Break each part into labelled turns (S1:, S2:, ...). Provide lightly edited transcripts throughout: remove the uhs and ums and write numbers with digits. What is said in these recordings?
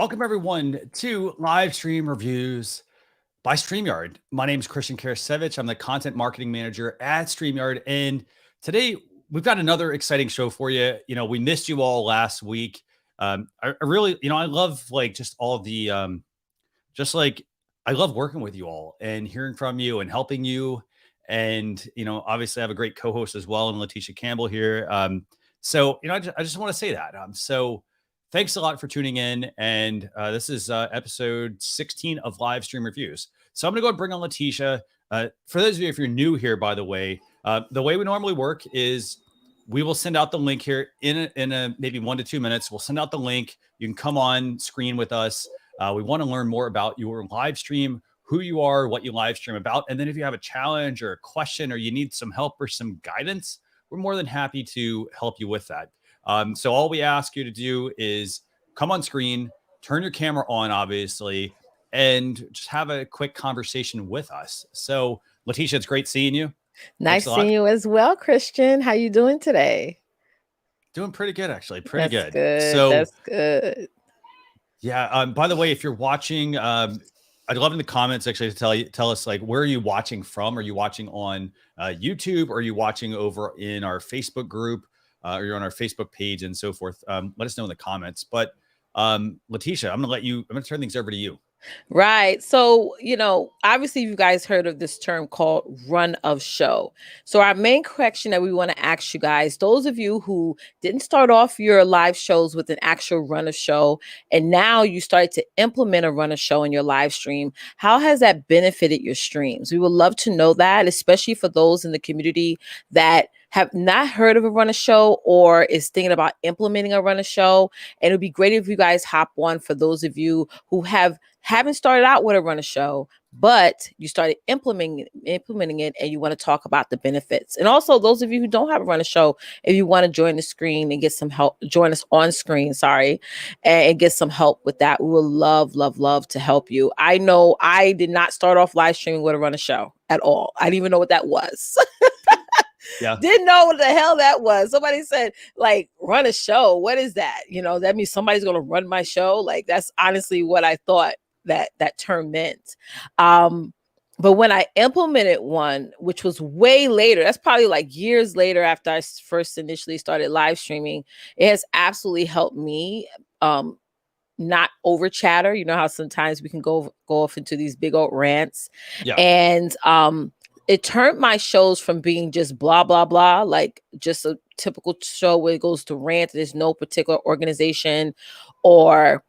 S1: Welcome everyone to live stream reviews by StreamYard. My name is Christian Karasiewicz. I'm the content marketing manager at StreamYard. And today we've got another exciting show for you. We missed you all last week. I really, I love just all of the, I love working with you all and hearing from you and helping you. And, obviously I have a great co-host as well, and Leticia Campbell here. I just want to say that. So thanks a lot for tuning in. And this is episode 16 of live stream reviews. So I'm going to go and bring on Leticia. For those of you, if you're new here, by the way we normally work is we will send out the link here in a maybe 1 to 2 minutes. We'll send out the link. You can come on screen with us. We want to learn more about your live stream, who you are, what you live stream about. And then if you have a challenge or a question, or you need some help or some guidance, we're more than happy to help you with that. So all we ask you to do is come on screen, turn your camera on, obviously, and just have a quick conversation with us. So Leticia, it's great seeing you.
S2: Nice seeing you as well, Christian. How you doing today?
S1: Doing pretty good, actually. Pretty
S2: good.
S1: That's
S2: good.
S1: Yeah. By the way, if you're watching, I'd love in the comments actually to tell us where are you watching from? Are you watching on YouTube? Or are you watching over in our Facebook group? Or you're on our Facebook page and so forth? Let us know in the comments. But Leticia, I'm going to turn things over to you.
S2: Right. So, obviously you guys heard of this term called run of show. So our main question that we want to ask you guys, those of you who didn't start off your live shows with an actual run of show, and now you started to implement a run of show in your live stream, how has that benefited your streams? We would love to know that, especially for those in the community that have not heard of a run of show or is thinking about implementing a run of show. And it would be great if you guys hop on for those of you who haven't started out with a run of show, but you started implementing it and you want to talk about the benefits. And also those of you who don't have a run of show, if you want to join the screen and get some help, join us on screen, and get some help with that. We will love to help you. I know I did not start off live streaming with a run of show at all. I didn't even know what that was.
S1: Yeah.
S2: Didn't know what the hell that was. Somebody said, run a show. What is that? That means somebody's going to run my show. That's honestly what I thought that term meant. But when I implemented one, which was way later, that's probably years later after I first initially started live streaming, it has absolutely helped me not over chatter. You know how sometimes we can go off into these big old rants.
S1: Yeah.
S2: And it turned my shows from being just blah, blah, blah, just a typical show where it goes to rant. There's no particular organization or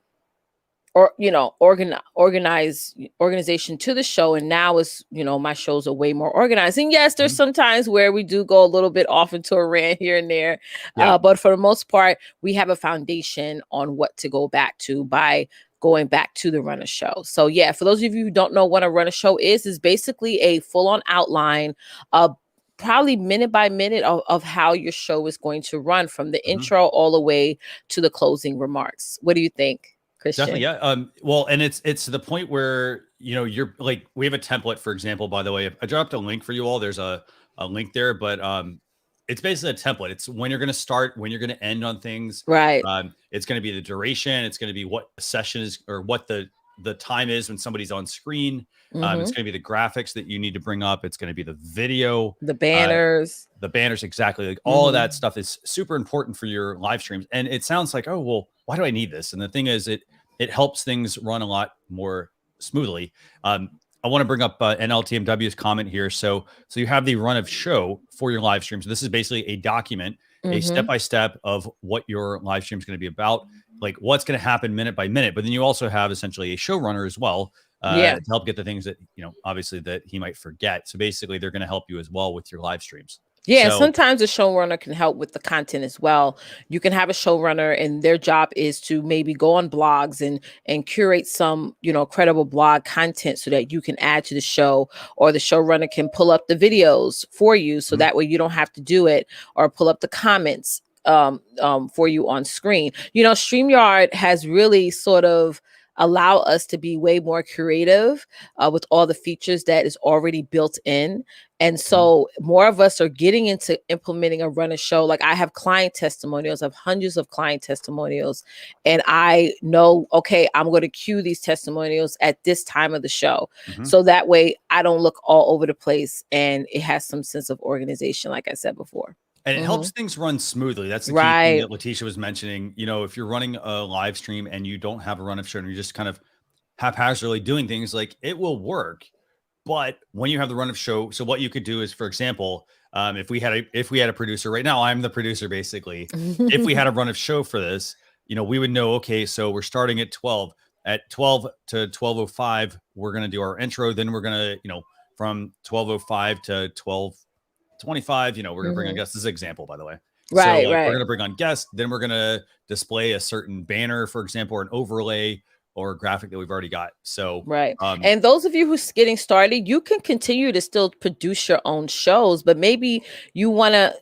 S2: organization to the show. And now it's, my shows are way more organized. And yes, there's some times where we do go a little bit off into a rant here and there. Yeah. But for the most part, we have a foundation on what to go back to by going back to the run of show. So yeah, for those of you who don't know what a run of show is basically a full-on outline of probably minute by minute of how your show is going to run from the intro all the way to the closing remarks. What do you think, Christian?
S1: Definitely. Yeah. Well, and it's to the point where, you're we have a template, for example, by the way, I dropped a link for you all. There's a link there, but it's basically a template. It's when you're going to start, when you're going to end on things.
S2: Right.
S1: It's going to be the duration. It's going to be what the session is, or what the time is when somebody's on screen. It's going to be the graphics that you need to bring up. It's going to be the video,
S2: the banners,
S1: exactly. All of that stuff is super important for your live streams. And it sounds like, oh, well, why do I need this? And the thing is, it helps things run a lot more smoothly. I want to bring up NLTMW's comment here. So you have the run of show for your live stream. So this is basically a document, a step-by-step of what your live stream is going to be about, what's going to happen minute by minute. But then you also have essentially a showrunner as well to help get the things that, obviously that he might forget. So basically they're going to help you as well with your live streams.
S2: Yeah, so sometimes a showrunner can help with the content as well. You can have a showrunner and their job is to maybe go on blogs and curate some, credible blog content so that you can add to the show, or the showrunner can pull up the videos for you so that way you don't have to do it, or pull up the comments for you on screen. StreamYard has really sort of allow us to be way more creative with all the features that is already built in. And
S1: Mhm.
S2: so more of us are getting into implementing a run of show. Like I have client testimonials, I have hundreds of client testimonials, and I know, okay, I'm going to cue these testimonials at this time of the show.
S1: Mhm.
S2: So that way I don't look all over the place and it has some sense of organization, like I said before.
S1: And it helps
S2: Mhm.
S1: things run smoothly. That's the key thing
S2: Right.
S1: that Leticia was mentioning. If you're running a live stream and you don't have a run of show and you're just kind of haphazardly doing things, like it will work. But when you have the run of show, so what you could do is, for example, if we had a producer right now, I'm the producer basically. If we had a run of show for this, we would know, okay, so we're starting at 12. At 12 to 12:05, we're gonna do our intro. Then we're gonna, from 12:05 to 12:25, we're gonna bring on
S2: Mhm.
S1: guests. This is an example, by the way. So
S2: Right,
S1: like we're
S2: right.
S1: gonna bring on guests, then we're gonna display a certain banner, for example, or an overlay or a graphic that we've already got. So
S2: Right.
S1: um
S2: And those of you who's getting started, you can continue to still produce your own shows, but maybe you want to,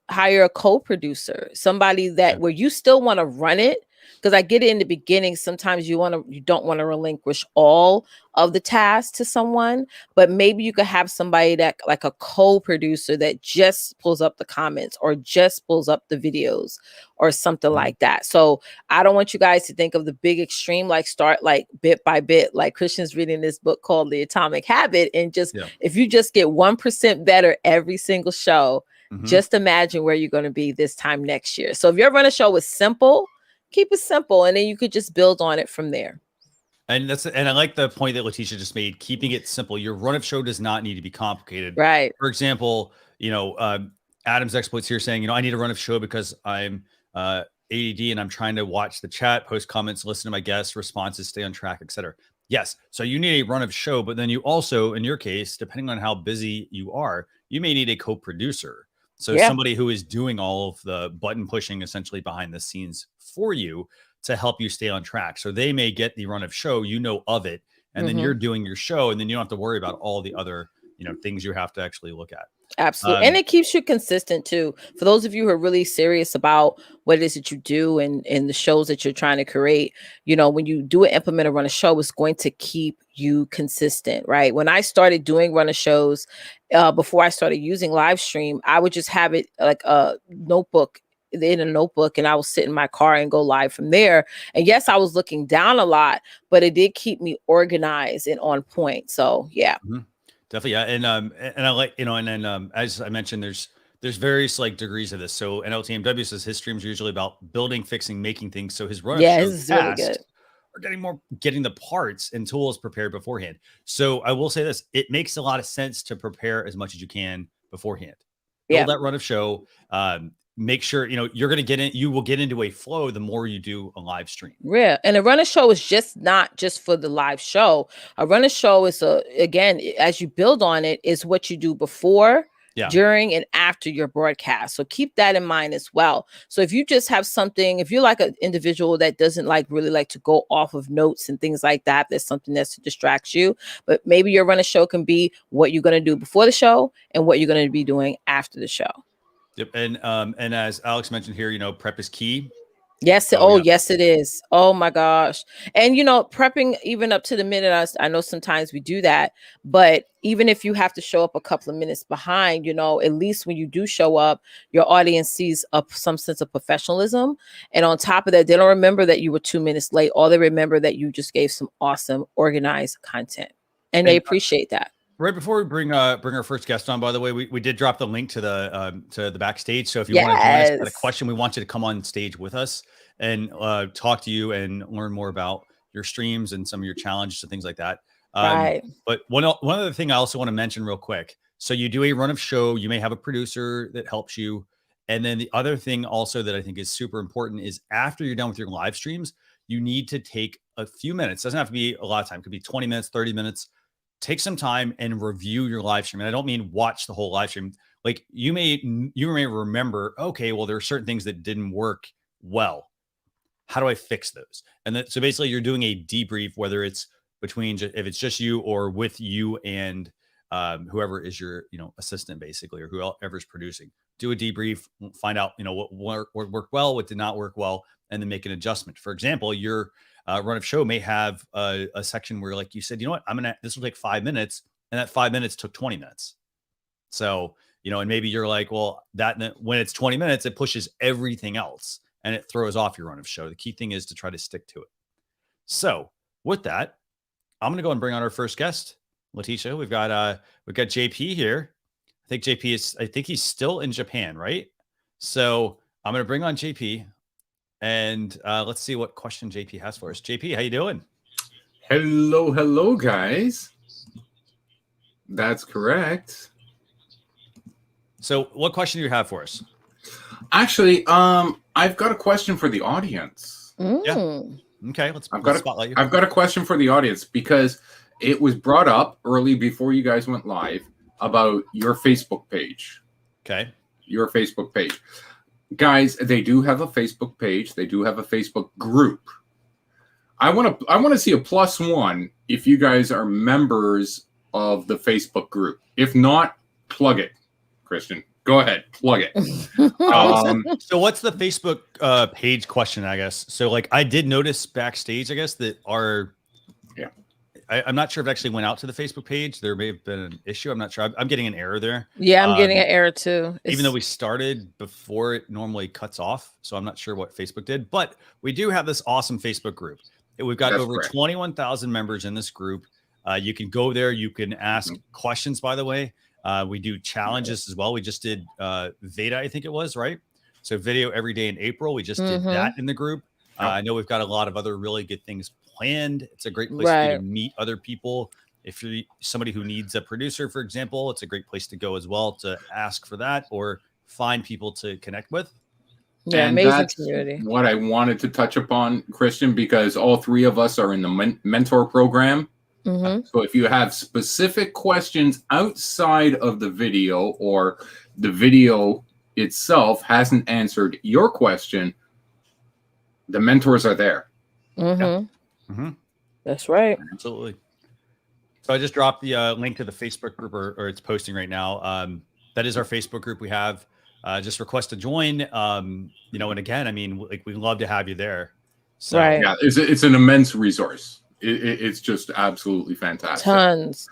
S2: hire a co-producer, somebody
S1: yeah.
S2: that where you still want to run it. Because I get it in the beginning. Sometimes you don't want to relinquish all of the tasks to someone, but maybe you could have somebody that like a co-producer that just pulls up the comments or just pulls up the videos or something
S1: Mhm.
S2: like that. So I don't want you guys to think of the big extreme, like start like bit by bit, like Christian's reading this book called The Atomic Habit. And just
S1: Yeah.
S2: if you just get 1% better every single show,
S1: Mhm.
S2: just imagine where you're going to be this time next year. So if your run a show is simple, keep it simple. And then you could just build on it from there.
S1: And I like the point that Leticia just made, keeping it simple. Your run of show does not need to be complicated.
S2: Right.
S1: For example, Adam's exploits here saying, I need a run of show because I'm ADD and I'm trying to watch the chat, post comments, listen to my guests, responses, stay on track, etc. Yes. So you need a run of show, but then you also, in your case, depending on how busy you are, you may need a co-producer. So
S2: Yeah.
S1: somebody who is doing all of the button pushing essentially behind the scenes for you to help you stay on track. So they may get the run of show, of it, and then
S2: Hmm.
S1: you're doing your show, and then you don't have to worry about all the other, things you have to actually look at.
S2: Absolutely. And
S1: Um,
S2: it keeps you consistent too. For those of you who are really serious about what it is that you do and the shows that you're trying to create, when you do an implement or run a show, it's going to keep you consistent, right? When I started doing run of shows, before I started using live stream, I would just have it like a notebook in a notebook and I will sit in my car and go live from there. And yes, I was looking down a lot, but it did keep me organized and on point. So yeah.
S1: mhm. Definitely, yeah, and I like, and then as I mentioned, there's various like degrees of this. So NLTMW says his streams are usually about building, fixing, making things. So his run of
S2: Yeah,
S1: show
S2: this is really good.
S1: tasks are getting the parts and tools prepared beforehand. So I will say this: it makes a lot of sense to prepare as much as you can beforehand. Build
S2: Yeah.
S1: that run of show. Make sure you're going to get in. You will get into a flow the more you do a live stream.
S2: Yeah, and a runner show is just not just for the live show. A runner show is again, as you build on it, is what you do before,
S1: Yeah.
S2: during, and after your broadcast. So keep that in mind as well. So if you just have something, if you're like an individual that doesn't like really like to go off of notes and things like that, there's something that's to distract you. But maybe your runner show can be what you're going to do before the show and what you're going to be doing after the show.
S1: Yep. And as Alex mentioned here, prep is key.
S2: Yes.
S1: So
S2: Oh,
S1: yeah.
S2: yes, it is. Oh my gosh. And prepping even up to the minute. I know sometimes we do that, but even if you have to show up a couple of minutes behind, at least when you do show up, your audience sees some sense of professionalism. And on top of that, they don't remember that you were 2 minutes late. All they remember that you just gave some awesome organized content, and they
S1: And
S2: appreciate that.
S1: right before we bring our first guest on, by the way, we did drop the link to the backstage. So if you want to join us, got a
S2: Yes.
S1: question, we want you to come on stage with us and talk to you and learn more about your streams and some of your challenges and things like that.
S2: Right.
S1: But one other thing I also want to mention real quick. So you do a run of show, you may have a producer that helps you. And then the other thing also that I think is super important is after you're done with your live streams, you need to take a few minutes. Doesn't have to be a lot of time, it could be 20 minutes, 30 minutes. Take some time and review your live stream. And I don't mean watch the whole live stream. Like you may remember, okay, well, there are certain things that didn't work well. How do I fix those? And so basically you're doing a debrief, whether it's if it's just you or with you and whoever is your, assistant basically, or whoever's producing. Do a debrief, find out, what worked well, what did not work well, and then make an adjustment. For example, run of show may have a section where, like you said, you know what, this will take 5 minutes, and that 5 minutes took 20 minutes. So, and maybe you're like, well, when it's 20 minutes, it pushes everything else and it throws off your run of show. The key thing is to try to stick to it. So with that, I'm going to go and bring on our first guest, Leticia. We've got JP here. I think he's still in Japan, right? So I'm going to bring on JP, and let's see what question JP has for us. JP, how you doing?
S3: Hello, guys. That's correct.
S1: So what question do you have for us?
S3: Actually, I've got a question for the audience.
S1: Yeah. Okay, let's spotlight you.
S3: I've got a question for the audience because it was brought up early before you guys went live about your Facebook page.
S1: Okay.
S3: Your Facebook page. Guys, they do have a Facebook page. They do have a Facebook group. I want to see a +1 if you guys are members of the Facebook group. If not, plug it. Christian, go ahead, plug it.
S1: So what's the Facebook page question, I guess? So like I did notice backstage, I guess, that I'm not sure if it actually went out to the Facebook page. There may have been an issue. I'm not sure. I'm getting an error there.
S2: Yeah, I'm getting an error too.
S1: Even though we started before it normally cuts off. So I'm not sure what Facebook did, but we do have this awesome Facebook group. We've got over 21,000 members in this group. You can go there. You can ask questions, by the way. We do challenges as well. We just did Veda, I think it was, right? So video every day in April. We just did that in the group. I know we've got a lot of other really good things planned. It's a great place for you to meet other people. If you're somebody who needs a producer, for example, it's a great place to go as well to ask for that or find people to connect with.
S2: Yeah,
S3: and
S2: amazing
S3: that's
S2: community.
S3: What I wanted to touch upon, Christian, because all three of us are in the mentor program. So if you have specific questions outside of the video or the video itself hasn't answered your question, the mentors are there.
S2: That's right.
S1: Absolutely. So I just dropped the link to the Facebook group, or it's posting right now. That is our Facebook group we have. Just request to join. And again, I mean, like we'd love to have you there. So
S3: yeah, it's an immense resource. It's just absolutely fantastic.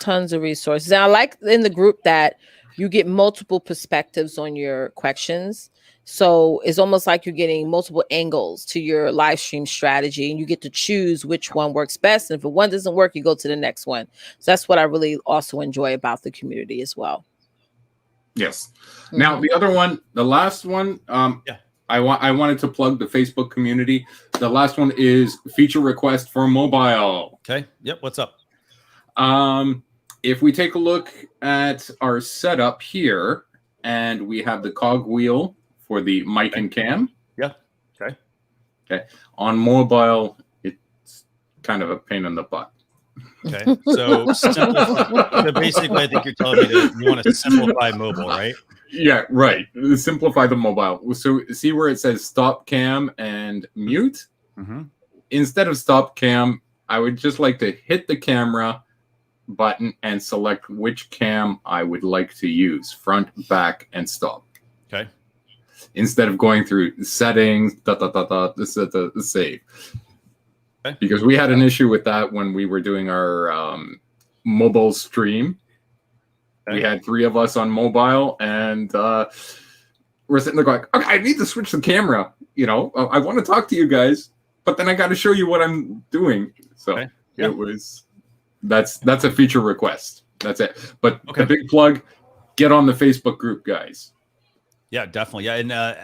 S2: Tons of resources. And I like in the group that you get multiple perspectives on your questions. So it's almost like you're getting multiple angles to your live stream strategy, and you get to choose which one works best. And if one doesn't work, you go to the next one. So that's what I really also enjoy about the community as well.
S3: Yes. Now the other one, the last one, I wanted to plug the Facebook community. The last one is feature request for mobile.
S1: Okay. Yep. What's up?
S3: If we take a look at our setup here, and we have the cog wheel for the mic and cam.
S1: Yeah. Okay.
S3: On mobile, it's kind of a pain in the butt.
S1: Okay. So basically, I think you're telling me that you want to simplify mobile, right?
S3: Yeah, right. Simplify the mobile. So see where it says stop cam and mute? Instead of stop cam, I would just like to hit the camera button and select which cam I would like to use, front, back, and stop.
S1: Okay.
S3: Instead of going through settings, the save. Okay. Because we had an issue with that when we were doing our mobile stream. We had 3 of us on mobile, and we're sitting there going, okay, I need to switch the camera. I want to talk to you guys, but then I got to show you what I'm doing. So it was, that's a feature request. That's it. But the big plug, get on the Facebook group, guys.
S1: Yeah, definitely. Yeah.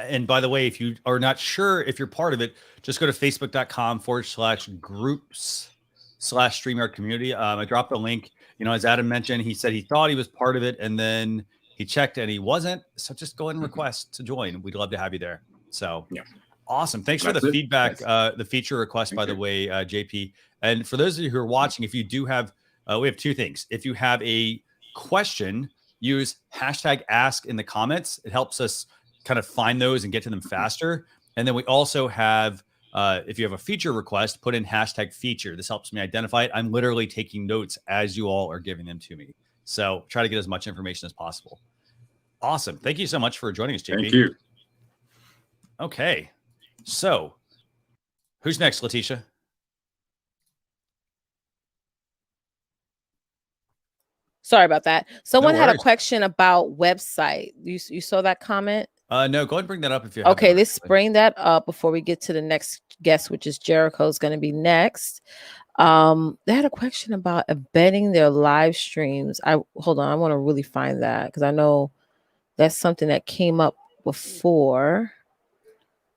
S1: And by the way, if you are not sure if you're part of it, just go to facebook.com/groups/StreamYard community. I dropped a link. As Adam mentioned, he said he thought he was part of it, and then he checked and he wasn't. So just go ahead and request to join. We'd love to have you there. So awesome. Thanks for the feedback, the feature request, by the way, JP. And for those of you who are watching, if you do have, we have 2 things. If you have a question, use #ask in the comments. It helps us kind of find those and get to them faster. And then we also have, if you have a feature request, put in #feature. This helps me identify it. I'm literally taking notes as you all are giving them to me. So try to get as much information as possible. Awesome. Thank you so much for joining us, JP.
S3: Thank you.
S1: Okay. So who's next, Leticia?
S2: Sorry about that. Someone had a
S1: worries.
S2: question about website. You saw that comment?
S1: No, go ahead and bring that up if you have.
S2: Okay, let's bring that up before we get to the next guest, which is Jericho's going to be next. They had a question about embedding their live streams. Hold on, I want to really find that because I know that's something that came up before.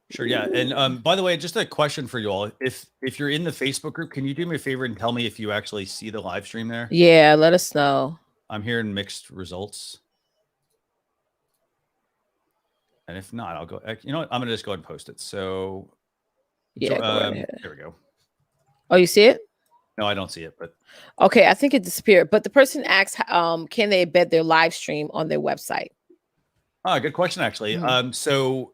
S1: Sure, yeah. And by the way, just a question for you all. If you're in the Facebook group, can you do me a favor and tell me if you actually see the live stream there?
S2: Yeah, let us know.
S1: I'm hearing mixed results. And if not, I'll go. You know what? I'm gonna just go ahead and post it. So
S2: yeah, go right ahead.
S1: There we go.
S2: Oh, you see it?
S1: No, I don't see it, but
S2: okay, I think it disappeared. But the person asked, can they embed their live stream on their website?
S1: Good question, actually. So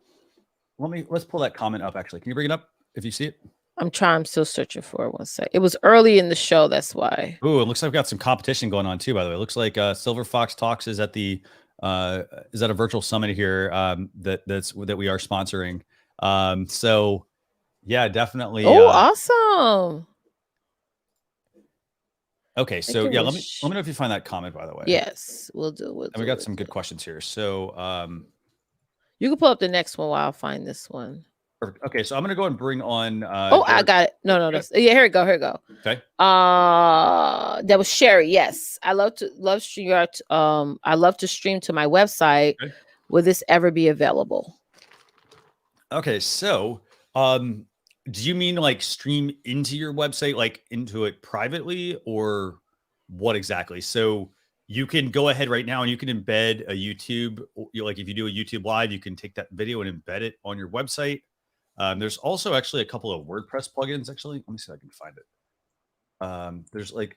S1: let's pull that comment up. Actually, can you bring it up if you see it?
S2: I'm still searching for it. 1 sec. It was early in the show, that's why.
S1: Ooh, it looks like I've got some competition going on too. By the way, it looks like Silver Fox Talks is at the is at a virtual summit here that we are sponsoring. So yeah, definitely.
S2: Oh, awesome.
S1: Okay, so yeah, let me know if you find that comment, by the way.
S2: Yes, we'll do.
S1: And we got some good questions here. So
S2: you can pull up the next one while I find this one.
S1: Perfect. Okay, so I'm gonna go and bring on
S2: I got it. No, that's here we go.
S1: Okay.
S2: That was Sherry. Yes. I love StreamYard. I love to stream to my website. Okay. Will this ever be available?
S1: Okay, so do you mean like stream into your website, like into it privately, or what exactly? So you can go ahead right now and you can embed a YouTube, like if you do a YouTube live, you can take that video and embed it on your website. There's also actually a couple of WordPress plugins. Actually, let me see if I can find it.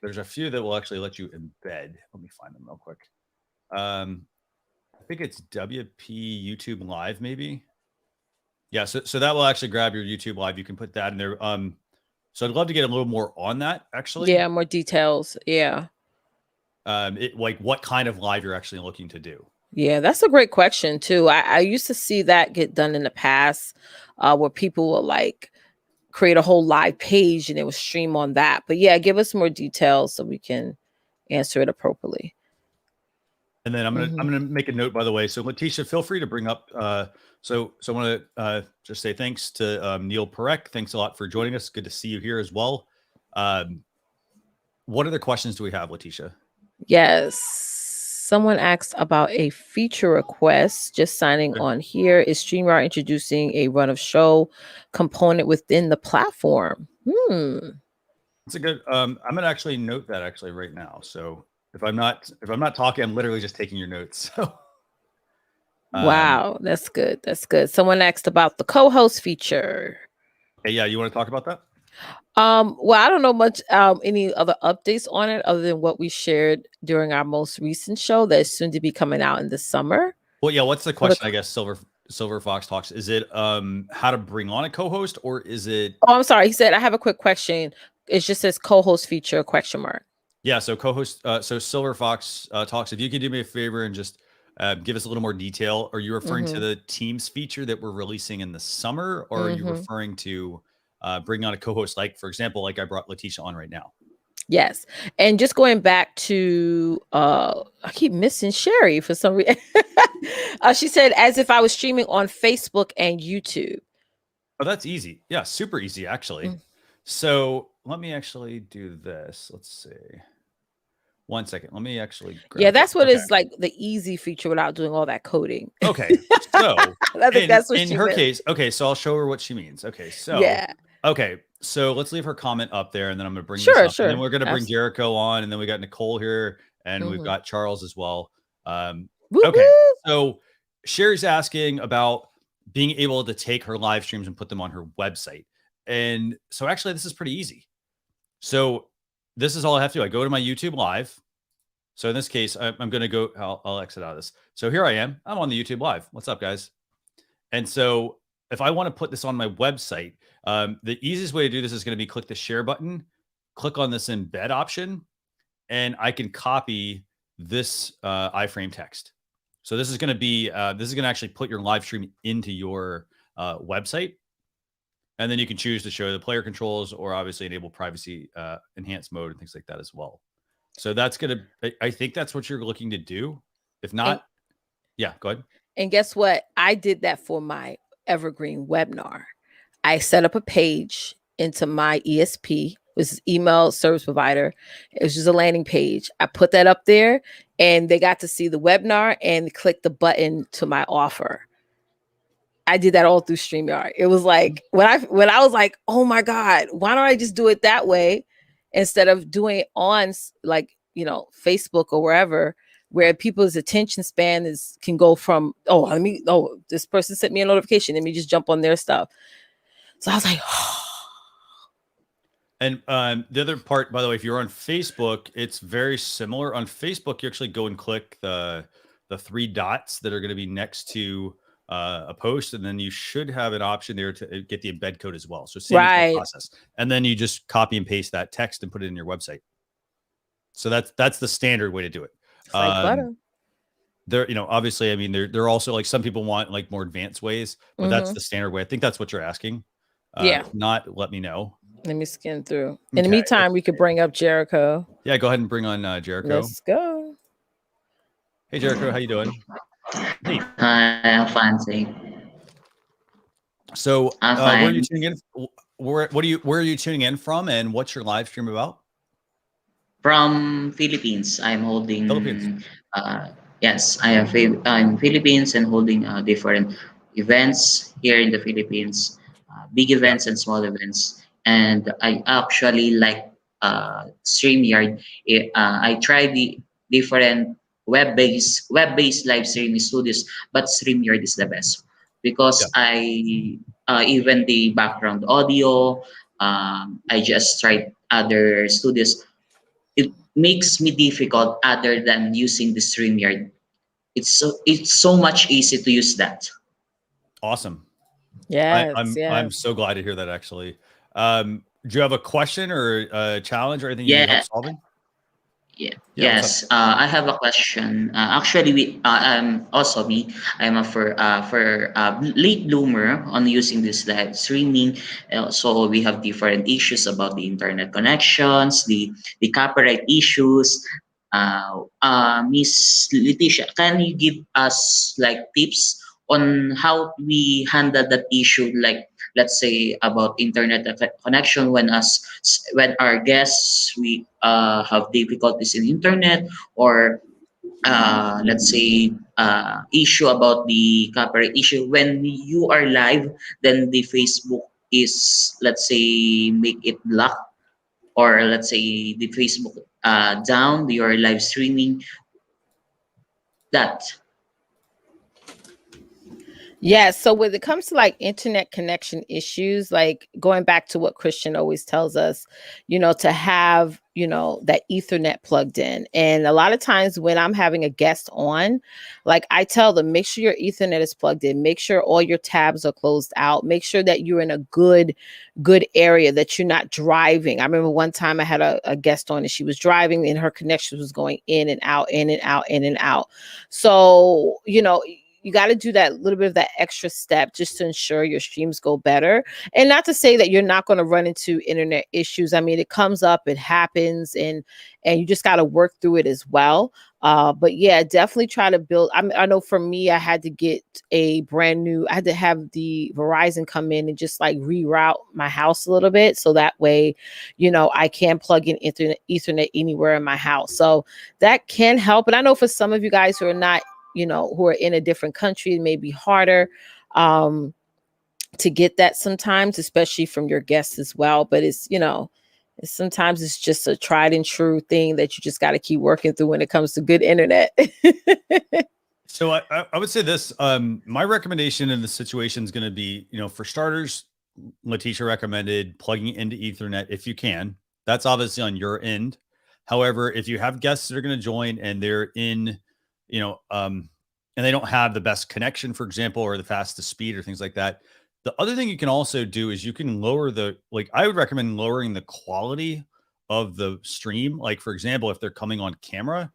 S1: There's a few that will actually let you embed. Let me find them real quick. I think it's WP YouTube Live, maybe. Yeah, so that will actually grab your YouTube Live. You can put that in there. So I'd love to get a little more on that, actually.
S2: Yeah, more details. Yeah.
S1: Like what kind of live you're actually looking to do.
S2: Yeah, that's a great question too. I used to see that get done in the past, where people will like create a whole live page and it will stream on that. But yeah, give us more details so we can answer it appropriately.
S1: And then I'm gonna make a note, by the way. So Leticia, feel free to bring up. So I want to just say thanks to Neil Perek. Thanks a lot for joining us. Good to see you here as well. What other questions do we have, Leticia?
S2: Yes. Someone asked about a feature request. Just signing on here. Is StreamYard introducing a run of show component within the platform?
S1: It's a good. I'm gonna actually note that actually right now. So if I'm not talking, I'm literally just taking your notes. So
S2: wow, that's good. That's good. Someone asked about the co-host feature.
S1: Okay, yeah, you want to talk about that?
S2: Well, I don't know much any other updates on it other than what we shared during our most recent show that is soon to be coming out in the summer.
S1: Well, yeah, what's the question? I guess Silver Fox Talks. Is it how to bring on a co-host, or is it?
S2: Oh, I'm sorry. He said, I have a quick question. It just says co-host feature ?
S1: Yeah, so co-host. So Silver Fox Talks. If you could do me a favor and just give us a little more detail. Are you referring to the Teams feature that we're releasing in the summer, or are you referring to bring on a co-host, like, for example, like I brought Leticia on right now?
S2: Yes. And just going back to, I keep missing Sherry for some reason. She said, as if I was streaming on Facebook and YouTube.
S1: Oh, that's easy. Yeah, super easy, actually. So let me actually do this. Let's see. 1 second. Let me actually grab
S2: that's what is like the easy feature without doing all that coding.
S1: Okay. So
S2: I think that's what
S1: in her case. Okay, so I'll show her what she means. Okay, so okay, so let's leave her comment up there, and then I'm gonna bring this up. And then we're gonna bring Jericho on, and then we got Nicole here, and we've got Charles as well. Okay, so Sherry's asking about being able to take her live streams and put them on her website. And so actually this is pretty easy. So this is all I have to do. I go to my YouTube Live. So in this case, I'm going to go, I'll exit out of this. So here I am. I'm on the YouTube Live. What's up, guys? And so if I want to put this on my website, the easiest way to do this is going to be click the share button, click on this embed option, and I can copy this iframe text. So this is going to be, this is going to actually put your live stream into your website. And then you can choose to show the player controls or obviously enable privacy enhanced mode and things like that as well. So that's I think that's what you're looking to do. If not, yeah, go ahead.
S2: And guess what? I did that for my Evergreen webinar. I set up a page into my ESP, which is email service provider. It was just a landing page. I put that up there and they got to see the webinar and click the button to my offer. I did that all through StreamYard. It was like when I was like, oh my God, why don't I just do it that way instead of doing it on like, you know, Facebook or wherever, where people's attention span can go from, this person sent me a notification. Let me just jump on their stuff. So I was like,
S1: And the other part, by the way, if you're on Facebook, it's very similar. On Facebook, you actually go and click the 3 dots that are going to be next to a post, and then you should have an option there to get the embed code as well. So same process, and then you just copy and paste that text and put it in your website. So that's the standard way to do it.
S2: It's like butter.
S1: There, you know, obviously, I mean, there also like some people want like more advanced ways, but that's the standard way. I think that's what you're asking. If not, let me know. Let
S2: me skim through. In the meantime, we could bring up Jericho.
S1: Yeah, go ahead and bring on Jericho.
S2: Let's go.
S1: Hey, Jericho, how you doing?
S4: Hey. Hi, I'm fine, thank you.
S1: So, where are you tuning in? Where are you tuning in from, and what's your live stream about?
S4: From Philippines. I'm holding.
S1: Philippines.
S4: Yes, I'm Philippines and holding different events here in the Philippines, big events and small events. And I actually like StreamYard. I tried the different web-based live streaming studios, but StreamYard is the best because I even the background audio. I just tried other studios. It makes me difficult other than using the StreamYard. It's so much easy to use that.
S1: Awesome.
S2: Yeah,
S1: I'm so glad to hear that. Actually, do you have a question or a challenge or anything you need help solving?
S4: Yes, I have a question. Actually, also me. I'm for late bloomer on using this live streaming. So we have different issues about the internet connections, the copyright issues. Miss Leticia, can you give us like tips on how we handle that issue? Like, let's say about internet connection when our guests we have difficulties in internet, or let's say issue about the copyright issue when you are live, then the Facebook is, let's say, make it block, or let's say the Facebook down your live streaming. That.
S2: Yeah. So when it comes to like internet connection issues, like going back to what Christian always tells us, you know, to have, you know, that Ethernet plugged in. And a lot of times when I'm having a guest on, like I tell them, make sure your Ethernet is plugged in, make sure all your tabs are closed out, make sure that you're in a good area, that you're not driving. I remember one time I had a guest on and she was driving and her connection was going in and out, in and out, in and out. So, you know, you got to do that little bit of that extra step just to ensure your streams go better. And not to say that you're not going to run into internet issues. I mean, it comes up, it happens, and you just got to work through it as well. But yeah, definitely try to build. I know for me, I had to get I had to have the Verizon come in and just like reroute my house a little bit. So that way, you know, I can plug in Ethernet anywhere in my house. So that can help. And I know for some of you guys who are not, you know, who are in a different country, it may be harder to get that sometimes, especially from your guests as well. But it's, you know, sometimes it's just a tried and true thing that you just got to keep working through when it comes to good internet.
S1: So I would say this, my recommendation in the situation is going to be, you know, for starters, Leticia recommended plugging into Ethernet if you can. That's obviously on your end. However, if you have guests that are going to join and they're in, you know, and they don't have the best connection, for example, or the fastest speed or things like that. The other thing you can also do is you can lower I would recommend lowering the quality of the stream. Like, for example, if they're coming on camera,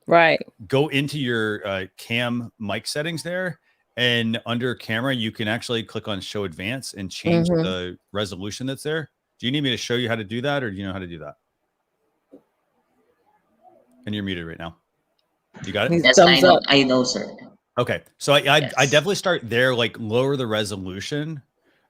S2: right, go
S1: into your cam mic settings there, and under camera, you can actually click on show advance and change the resolution that's there. Do you need me to show you how to do that, or do you know how to do that? and you're muted right now. You got it?
S2: He's
S4: Yes,
S2: thumbs up.
S4: I know, sir.
S1: Okay. So I
S4: Yes.
S1: definitely start there, like lower the resolution.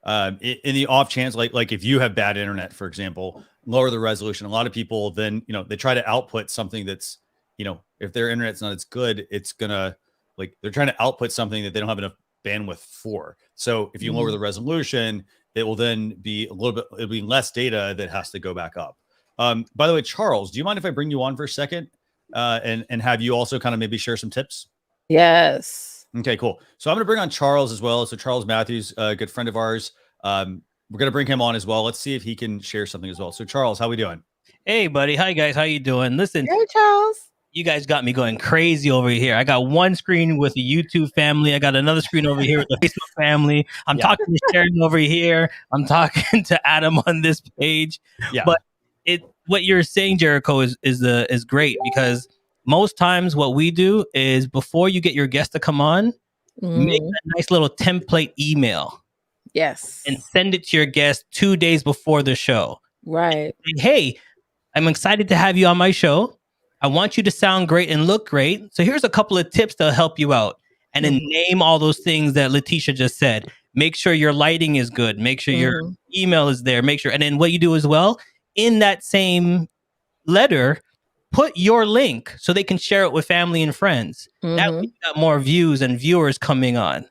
S1: In the off chance, like if you have bad internet, for example, lower the resolution. A lot of people then, they try to output something that's, if their internet's not as good, it's gonna, like, they're trying to output something that they don't have enough bandwidth for. So if you lower the resolution, it will then be it'll be less data that has to go back up. By the way, Charles, do you mind if I bring you on for a second and have you also kind of maybe share some tips?
S2: Yes.
S1: Okay, cool. So I'm going to bring on Charles as well. So Charles Matthews, a good friend of ours. We're going to bring him on as well. Let's see if he can share something as well. So Charles, how we doing?
S5: Hey, buddy. Hi, guys. How you doing? Listen,
S2: Hey, Charles.
S5: you guys got me going crazy over here. I got one screen with the YouTube family. I got another screen over here with the Facebook family. I'm talking to Sharon over here. I'm talking to Adam on this page.
S1: Yeah.
S5: But what you're saying, Jericho, is great, because most times what we do is before you get your guest to come on, make a nice little template email.
S2: Yes.
S5: And send it to your guest 2 days before the show.
S2: Right.
S5: And, hey, I'm excited to have you on my show. I want you to sound great and look great. So here's a couple of tips to help you out. And then name all those things that Leticia just said. Make sure your lighting is good. Make sure your email is there. Make sure. And then what you do as well, in that same letter, put your link so they can share it with family and friends. That way you got more views and viewers coming on.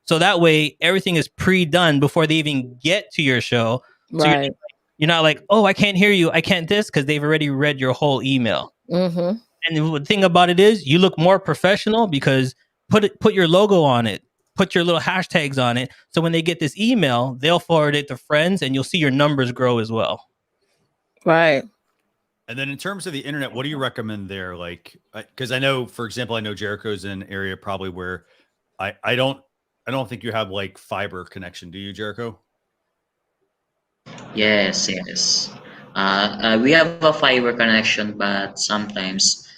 S5: So that way everything is pre-done before they even get to your show. So
S2: right.
S5: You're not like, oh, I can't hear you, I can't this, because they've already read your whole email.
S2: Mm-hmm.
S5: And the thing about it is, you look more professional because put your logo on it, put your little hashtags on it. So when they get this email, they'll forward it to friends, and you'll see your numbers grow as well.
S2: Right.
S1: And then in terms of the internet, what do you recommend there? Like, because I know, for example, I know Jericho's in an area probably where I don't think you have like fiber connection. Do you, Jericho?
S4: Yes, yes. We have a fiber connection, but sometimes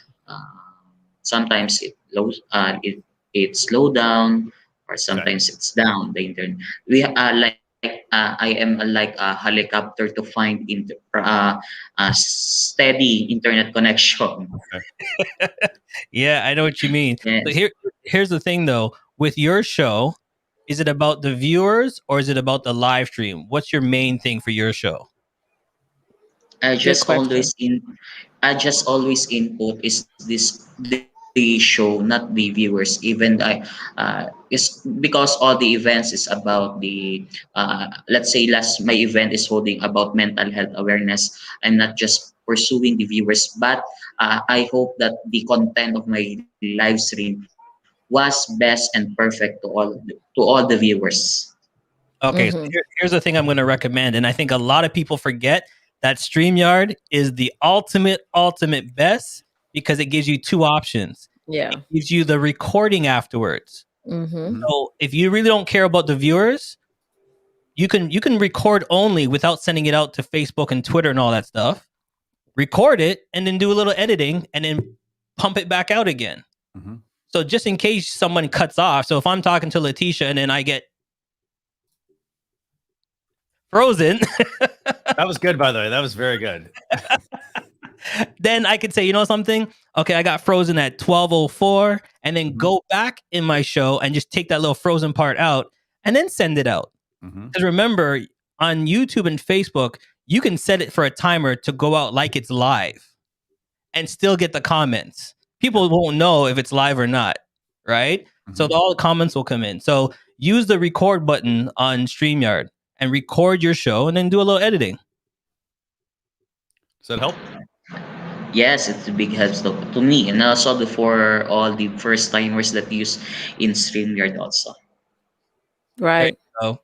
S4: it slow down, or sometimes it's down the internet. We I am like a helicopter to find a steady internet connection.
S1: Okay.
S5: Yeah, I know what you mean.
S4: Yes.
S5: So here's the thing though, with your show, is it about the viewers or is it about the live stream? What's your main thing for your show?
S4: I just
S2: question.
S4: always input is the show, not the viewers. Even it's because all the events is about the let's say my event is holding about mental health awareness. I'm not just pursuing the viewers, but I hope that the content of my live stream was best and perfect to all the viewers.
S5: Okay, so here's the thing I'm going to recommend, and I think a lot of people forget that StreamYard is the ultimate best, because it gives you two options.
S2: Yeah.
S5: It gives you the recording afterwards. So if you really don't care about the viewers, you can record only without sending it out to Facebook and Twitter and all that stuff. Record it and then do a little editing and then pump it back out again. So just in case someone cuts off. So if I'm talking to Leticia and then I get frozen.
S1: That was good, by the way. That was very good.
S5: Then I could say, you know something? Okay, I got frozen at 12:04, and then go back in my show and just take that little frozen part out and then send it out. Because remember, on YouTube and Facebook, you can set it for a timer to go out like it's live and still get the comments. People won't know if it's live or not, right? So all the comments will come in. So use the record button on StreamYard and record your show and then do a little editing.
S1: Does that help?
S4: Yes, it's a big help to me, and also for all the first timers that use in StreamYard also.
S2: Right.
S5: So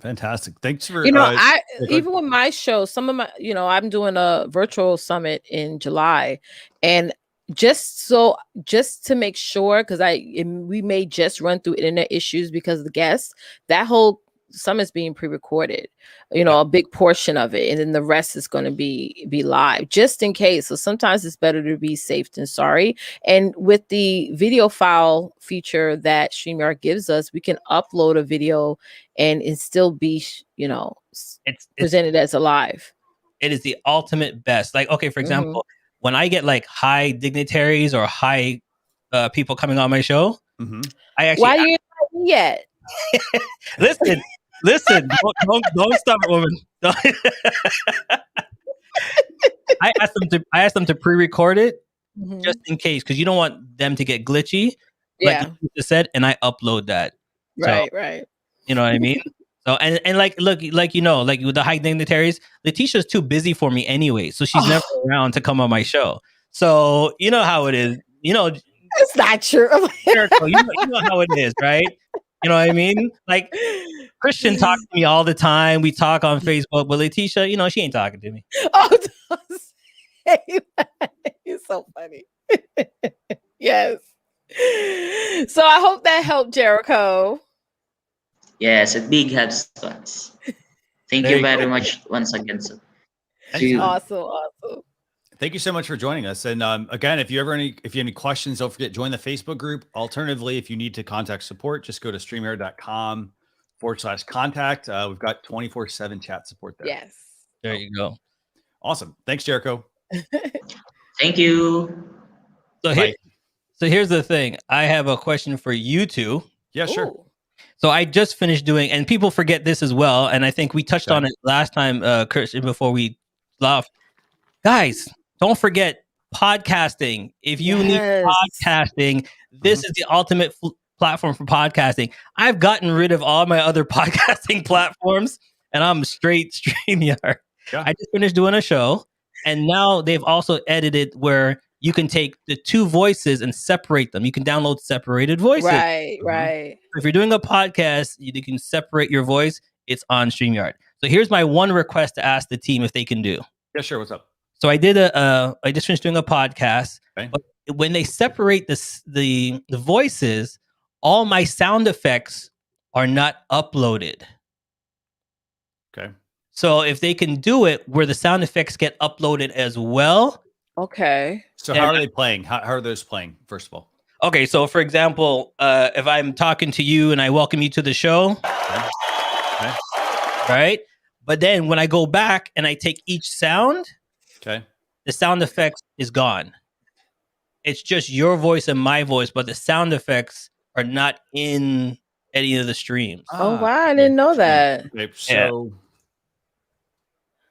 S1: Fantastic. Thanks for
S2: even with my show, some of my, I'm doing a virtual summit in July, and just to make sure, because we may just run through internet issues because of the guests, that whole summit's being pre-recorded, a big portion of it, and then the rest is going to be live just in case. So sometimes it's better to be safe than sorry. And with the video file feature that StreamYard gives us, we can upload a video and it still be it's presented as a live.
S5: It is the ultimate best. Like, okay, for example, when I get like high dignitaries or high people coming on my show, I actually
S2: Why you not yet?
S5: listen, don't stop, woman. I asked them to pre-record it just in case, because you don't want them to get glitchy. Like you just said, and I upload that.
S2: Right,
S5: so,
S2: right.
S5: You know what I mean? So and like look, like like with the high dignitaries, Leticia's too busy for me anyway, so she's never around to come on my show. So you know how it is.
S2: It's not true.
S5: Jericho, you know how it is, right? You know what I mean? Like Christian talks to me all the time. We talk on Facebook, but Leticia, she ain't talking to me.
S2: Oh, don't say that. You're so funny. Yes. So I hope that helped, Jericho.
S4: Yes, a big helps to us. Thank you very much once again. So,
S2: awesome.
S1: Thank you so much for joining us. And again, if you have any questions, don't forget, join the Facebook group. Alternatively, if you need to contact support, just go to streamyard.com/contact. We've got 24/7 chat support there.
S2: Yes.
S5: There you go.
S1: Awesome. Thanks, Jericho.
S4: Thank you.
S5: So here's the thing. I have a question for you two.
S1: Yeah, sure.
S2: Ooh.
S5: So I just finished doing, and people forget this as well, and I think we touched on it last time, Christian, before we left. Guys, don't forget podcasting. If you need podcasting, this is the ultimate platform for podcasting. I've gotten rid of all my other podcasting platforms, and I'm straight StreamYard. Yeah. I just finished doing a show, and now they've also edited where you can take the two voices and separate them. You can download separated voices.
S2: Right.
S5: If you're doing a podcast, you can separate your voice. It's on StreamYard. So here's my one request to ask the team if they can do.
S1: Yeah, sure. What's up?
S5: So I did I just finished doing a podcast. Okay. But when they separate the voices, all my sound effects are not uploaded.
S1: Okay.
S5: So if they can do it where the sound effects get uploaded as well.
S2: Okay.
S1: So how are they playing? How are those playing, first of all?
S5: Okay, so for example, if I'm talking to you and I welcome you to the show, okay. Right? But then when I go back and I take each sound,
S1: okay,
S5: the sound effects is gone. It's just your voice and my voice, but the sound effects are not in any of the streams.
S2: Oh wow, I didn't know that.
S1: Okay, so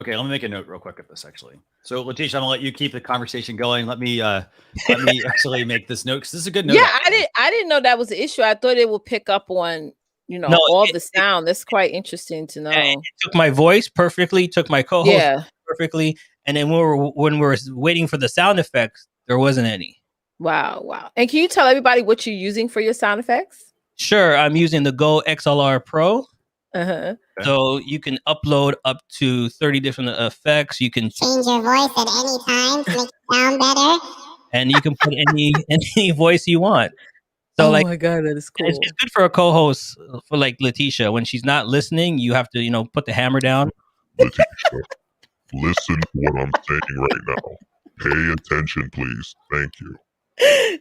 S1: okay, let me make a note real quick of this actually. So Leticia, I'm gonna let you keep the conversation going. Let me actually make this note because this is a good note.
S2: Yeah, I didn't know that was an issue. I thought it would pick up on all the sound. That's quite interesting to know.
S5: It took my voice perfectly, took my co-host perfectly, and then when we were waiting for the sound effects, there wasn't any.
S2: Wow. And can you tell everybody what you're using for your sound effects?
S5: Sure, I'm using the Go XLR Pro.
S2: Uh-huh.
S5: So you can upload up to 30 different effects. You can
S6: change your voice at any time to make it sound better.
S5: And you can put any voice you want. So
S2: my God, that is cool.
S5: It's good for a co-host for like Leticia. When she's not listening, you have to, put the hammer down.
S7: Leticia, listen to what I'm saying right now. Pay attention, please. Thank you.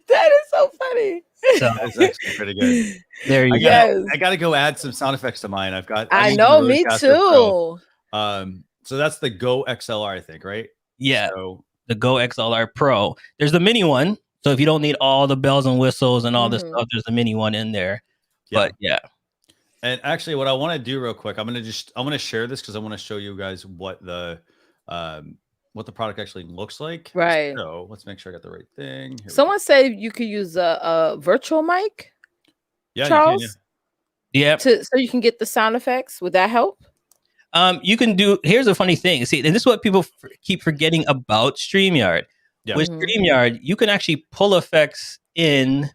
S2: That is so funny.
S1: So that's actually pretty good.
S5: There you
S2: go.
S1: I got to go add some sound effects to mine.
S2: I know, me too.
S1: So that's the Go XLR, I think, right?
S5: Yeah. So the Go XLR Pro. There's the mini one. So if you don't need all the bells and whistles and all this stuff, there's the mini one in there. Yeah. But yeah.
S1: And actually, what I want to do real quick, I'm gonna share this because I want to show you guys what the product actually looks like.
S2: Right.
S1: So let's make sure I got the right thing.
S2: Someone said you could use a virtual mic.
S1: Yeah,
S2: Charles.
S1: You can,
S5: yeah.
S2: So you can get the sound effects. Would that help?
S5: You can do. Here's a funny thing. See, and this is what people keep forgetting about StreamYard. Yeah. With StreamYard, you can actually pull effects in,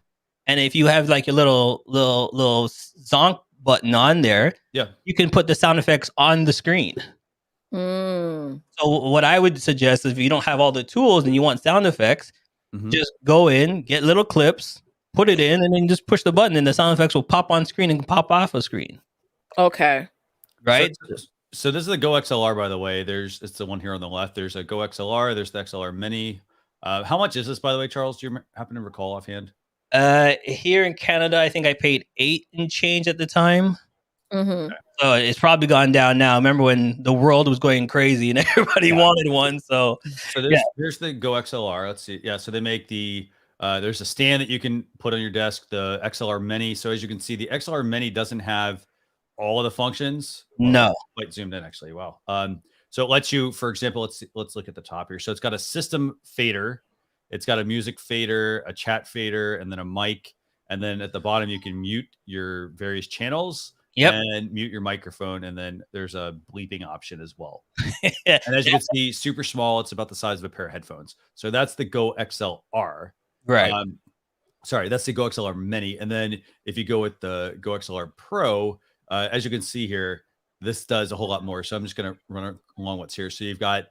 S5: and if you have like a little zonk button on there, you can put the sound effects on the screen. So what I would suggest is if you don't have all the tools and you want sound effects, just go in, get little clips, put it in, and then just push the button, and the sound effects will pop on screen and pop off a screen.
S2: Okay.
S5: Right.
S1: So this is the Go XLR, by the way. It's the one here on the left. There's a Go XLR. There's the XLR Mini. How much is this, by the way, Charles? Do you happen to recall offhand?
S5: Here in Canada, I think I paid $8 and change at the time.
S2: Mhm.
S5: So it's probably gone down now. Remember when the world was going crazy and everybody wanted one? So
S1: there's the Go XLR. Let's see. Yeah, so they make the there's a stand that you can put on your desk, the XLR Mini. So as you can see, the XLR Mini doesn't have all of the functions.
S5: no.
S1: Quite zoomed in actually. Wow. So it lets you, for example, let's look at the top here. So it's got a system fader, it's got a music fader, a chat fader, and then a mic. And then at the bottom, you can mute your various channels and mute your microphone. And then there's a bleeping option as well. And as you can see, super small. It's about the size of a pair of headphones. So that's the Go XLR.
S5: Right.
S1: Sorry, that's the Go XLR Mini. And then if you go with the Go XLR Pro, as you can see here, this does a whole lot more. So I'm just going to run along what's here. So you've got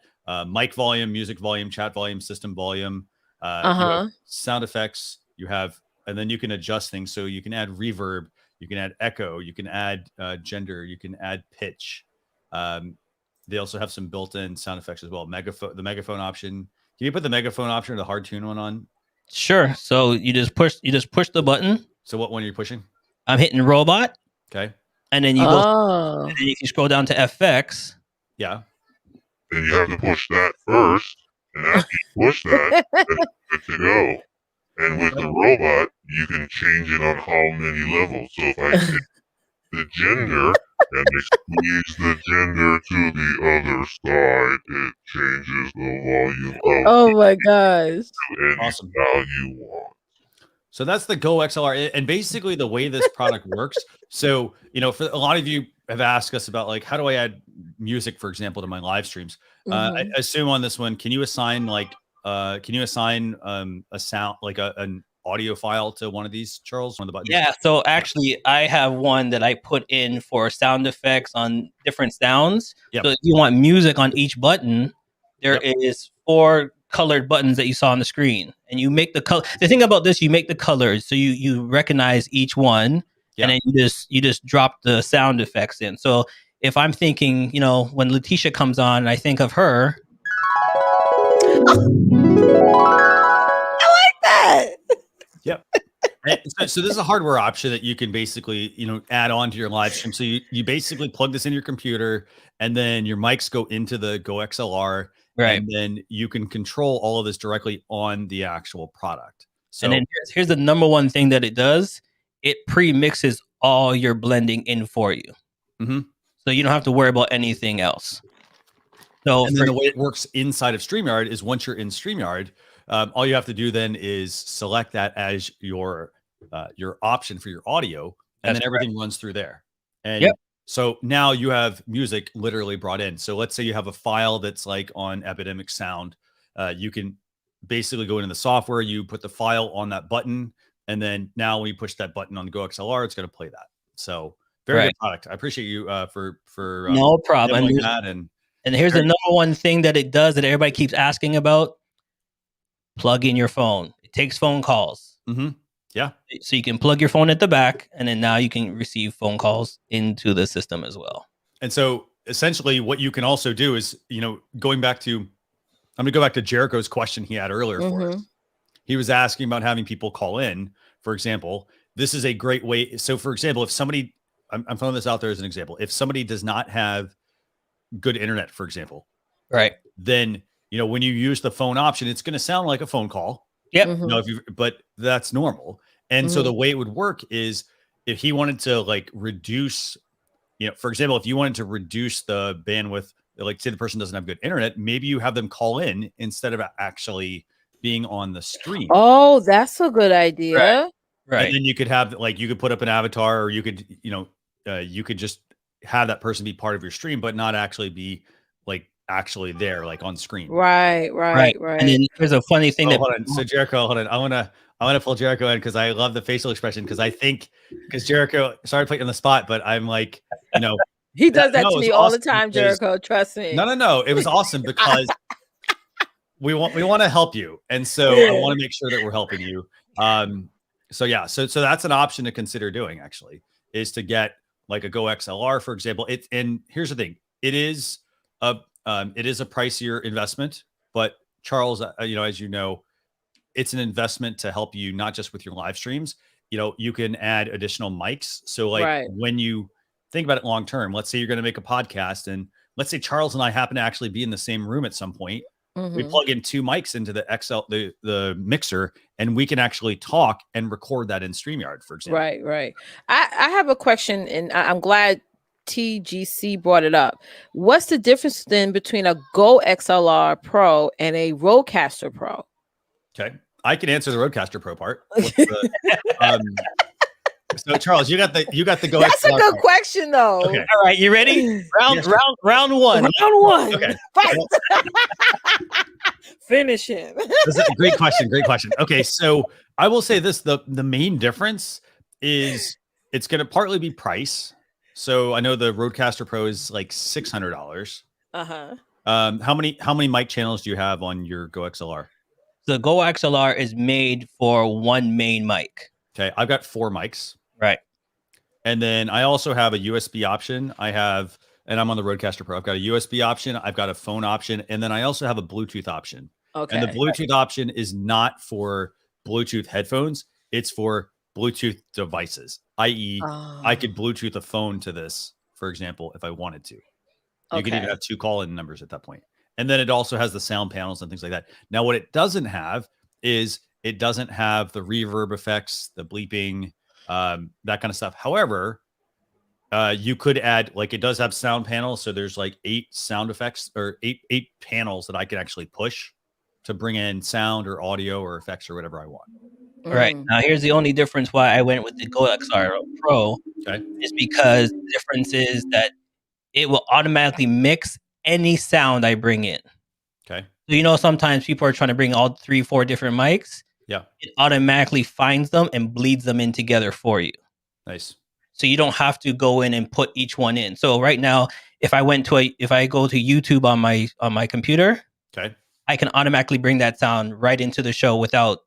S1: mic volume, music volume, chat volume, system volume, you have sound effects. You have, and then you can adjust things. So you can add reverb, you can add echo, you can add gender, you can add pitch. They also have some built-in sound effects as well. The megaphone option. Can you put the megaphone option or the hard tune one on?
S5: Sure. So you just push the button.
S1: So what one are you pushing?
S5: I'm hitting robot.
S1: Okay.
S5: And then you go, and then you can scroll down to FX.
S1: Yeah.
S7: Then you have to push that first, and after you push that, then it's good to go. And with the robot, you can change it on how many levels. So if I hit the gender and squeeze the gender to the other side, it changes the volume of
S2: Oh my gosh.
S7: any
S1: Awesome.
S7: style you want.
S1: So that's the Go XLR. And basically the way this product works. So, for a lot of you have asked us about like, how do I add music, for example, to my live streams? I assume on this one, can you assign a sound, like an audio file to one of these, Charles? One of the buttons?
S5: Yeah. So actually I have one that I put in for sound effects on different sounds.
S1: Yep.
S5: So if you want music on each button, there is 4 colored buttons that you saw on the screen, and you make the color. The thing about this, you make the colors so you recognize each one, and then you just drop the sound effects in. So if I'm thinking, when Leticia comes on, I think of her.
S2: I like that.
S1: Yep. So this is a hardware option that you can basically, add on to your live stream. So you basically plug this in your computer, and then your mics go into the Go XLR.
S5: Right.
S1: And then you can control all of this directly on the actual product. So,
S5: and then here's the number one thing that it does. It pre-mixes all your blending in for you.
S1: Mm-hmm.
S5: So you don't have to worry about anything else. So
S1: and then the way it works inside of StreamYard is once you're in StreamYard, all you have to do then is select that as your option for your audio, and then everything runs through there. And so now you have music literally brought in. So let's say you have a file that's like on Epidemic Sound. You can basically go into the software, you put the file on that button, and then now when you push that button on the Go XLR, it's going to play that. So very good product. I appreciate you for
S5: no problem. And here's the number one thing that it does that everybody keeps asking about: plug in your phone. It takes phone calls.
S1: Mm-hmm. Yeah.
S5: So you can plug your phone at the back, and then now you can receive phone calls into the system as well.
S1: And so essentially what you can also do is, I'm going to go back to Jericho's question he had earlier for us. He was asking about having people call in, for example. This is a great way. So for example, if somebody, I'm throwing this out there as an example. If somebody does not have good internet, for example,
S5: right,
S1: then, when you use the phone option, it's going to sound like a phone call.
S5: Yep.
S1: But that's normal. And so the way it would work is if he wanted to like reduce, for example, if you wanted to reduce the bandwidth, like say the person doesn't have good internet, maybe you have them call in instead of actually being on the stream.
S2: Oh, that's a good idea.
S5: Right.
S1: And then you could have you could put up an avatar, or you could, you could just have that person be part of your stream, but not actually be like actually there, like on screen.
S2: Right.
S5: And then there's a funny thing
S1: hold on. So Jericho, hold on. I want to pull Jericho in because I love the facial expression, because Jericho, sorry to put you on the spot, but I'm like,
S2: he does that to me all the time, Jericho. Trust me.
S1: No. It was awesome because we want to help you, and so I want to make sure that we're helping you. So that's an option to consider doing. Actually, is to get like a Go XLR, for example. And here's the thing: it is a pricier investment, but Charles, as you know, it's an investment to help you not just with your live streams. You can add additional mics. So like when you think about it long term. Let's say you're going to make a podcast, and let's say Charles and I happen to actually be in the same room at some point. We plug in 2 mics into the the mixer, and we can actually talk and record that in StreamYard, for example.
S2: Right. I have a question, and I'm glad TGC brought it up. What's the difference then between a Go XLR Pro and a Rodecaster Pro?
S1: Okay, I can answer the Rodecaster Pro part. So Charles, you got the Go.
S2: That's
S1: XLR
S2: a good
S1: part.
S2: question, though.
S1: Okay.
S5: All right, you ready? Round one.
S2: Round one.
S1: Okay.
S2: Fight. Finish him.
S1: This is a great question. Great question. Okay, so I will say this: the main difference is it's going to partly be price. So I know the Rodecaster Pro is like $600. How many mic channels do you have on your Go XLR?
S5: The Go XLR is made for one main mic.
S1: Okay, I've got 4 mics.
S5: Right.
S1: And then I also have a USB option. And I'm on the Rodecaster Pro. I've got a USB option. I've got a phone option. And then I also have a Bluetooth option.
S2: Okay.
S1: And the Bluetooth option is not for Bluetooth headphones. It's for Bluetooth devices, i.e. I could Bluetooth a phone to this, for example, if I wanted to. You could even have 2 call-in numbers at that point. And then it also has the sound panels and things like that. Now, what it doesn't have is it doesn't have the reverb effects, the bleeping, that kind of stuff. However, you could add, like, it does have sound panels. So there's like 8 sound effects or eight panels that I can actually push to bring in sound or audio or effects or whatever I want.
S5: Right. Now, here's the only difference why I went with the Go XLR Pro is because the difference is that it will automatically mix any sound I bring in.
S1: Okay.
S5: So, sometimes people are trying to bring all 3-4 different mics.
S1: Yeah.
S5: It automatically finds them and bleeds them in together for you.
S1: Nice.
S5: So you don't have to go in and put each one in. So right now, if I go to YouTube on my computer,
S1: okay,
S5: I can automatically bring that sound right into the show without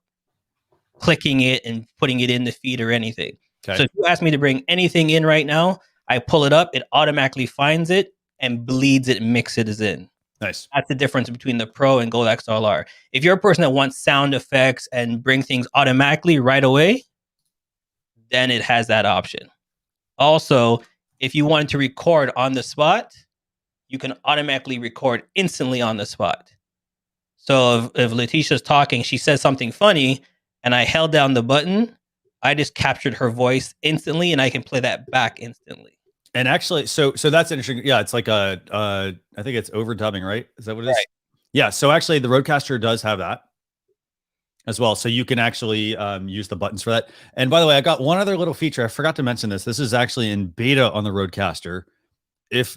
S5: clicking it and putting it in the feed or anything.
S1: Okay.
S5: So if you ask me to bring anything in right now, I pull it up, it automatically finds it and bleeds it and mixes it in.
S1: Nice.
S5: That's the difference between the Pro and Go XLR. If you're a person that wants sound effects and bring things automatically right away, then it has that option. Also, if you wanted to record on the spot, you can automatically record instantly on the spot. So if Leticia's talking, she says something funny, and I held down the button, I just captured her voice instantly, and I can play that back instantly.
S1: And actually, so that's interesting. Yeah, it's like I think it's overdubbing, right? Is that what it is?
S5: Right.
S1: Yeah. So actually, the Rodecaster does have that as well. So you can actually use the buttons for that. And by the way, I got one other little feature. I forgot to mention this. This is actually in beta on the Rodecaster. If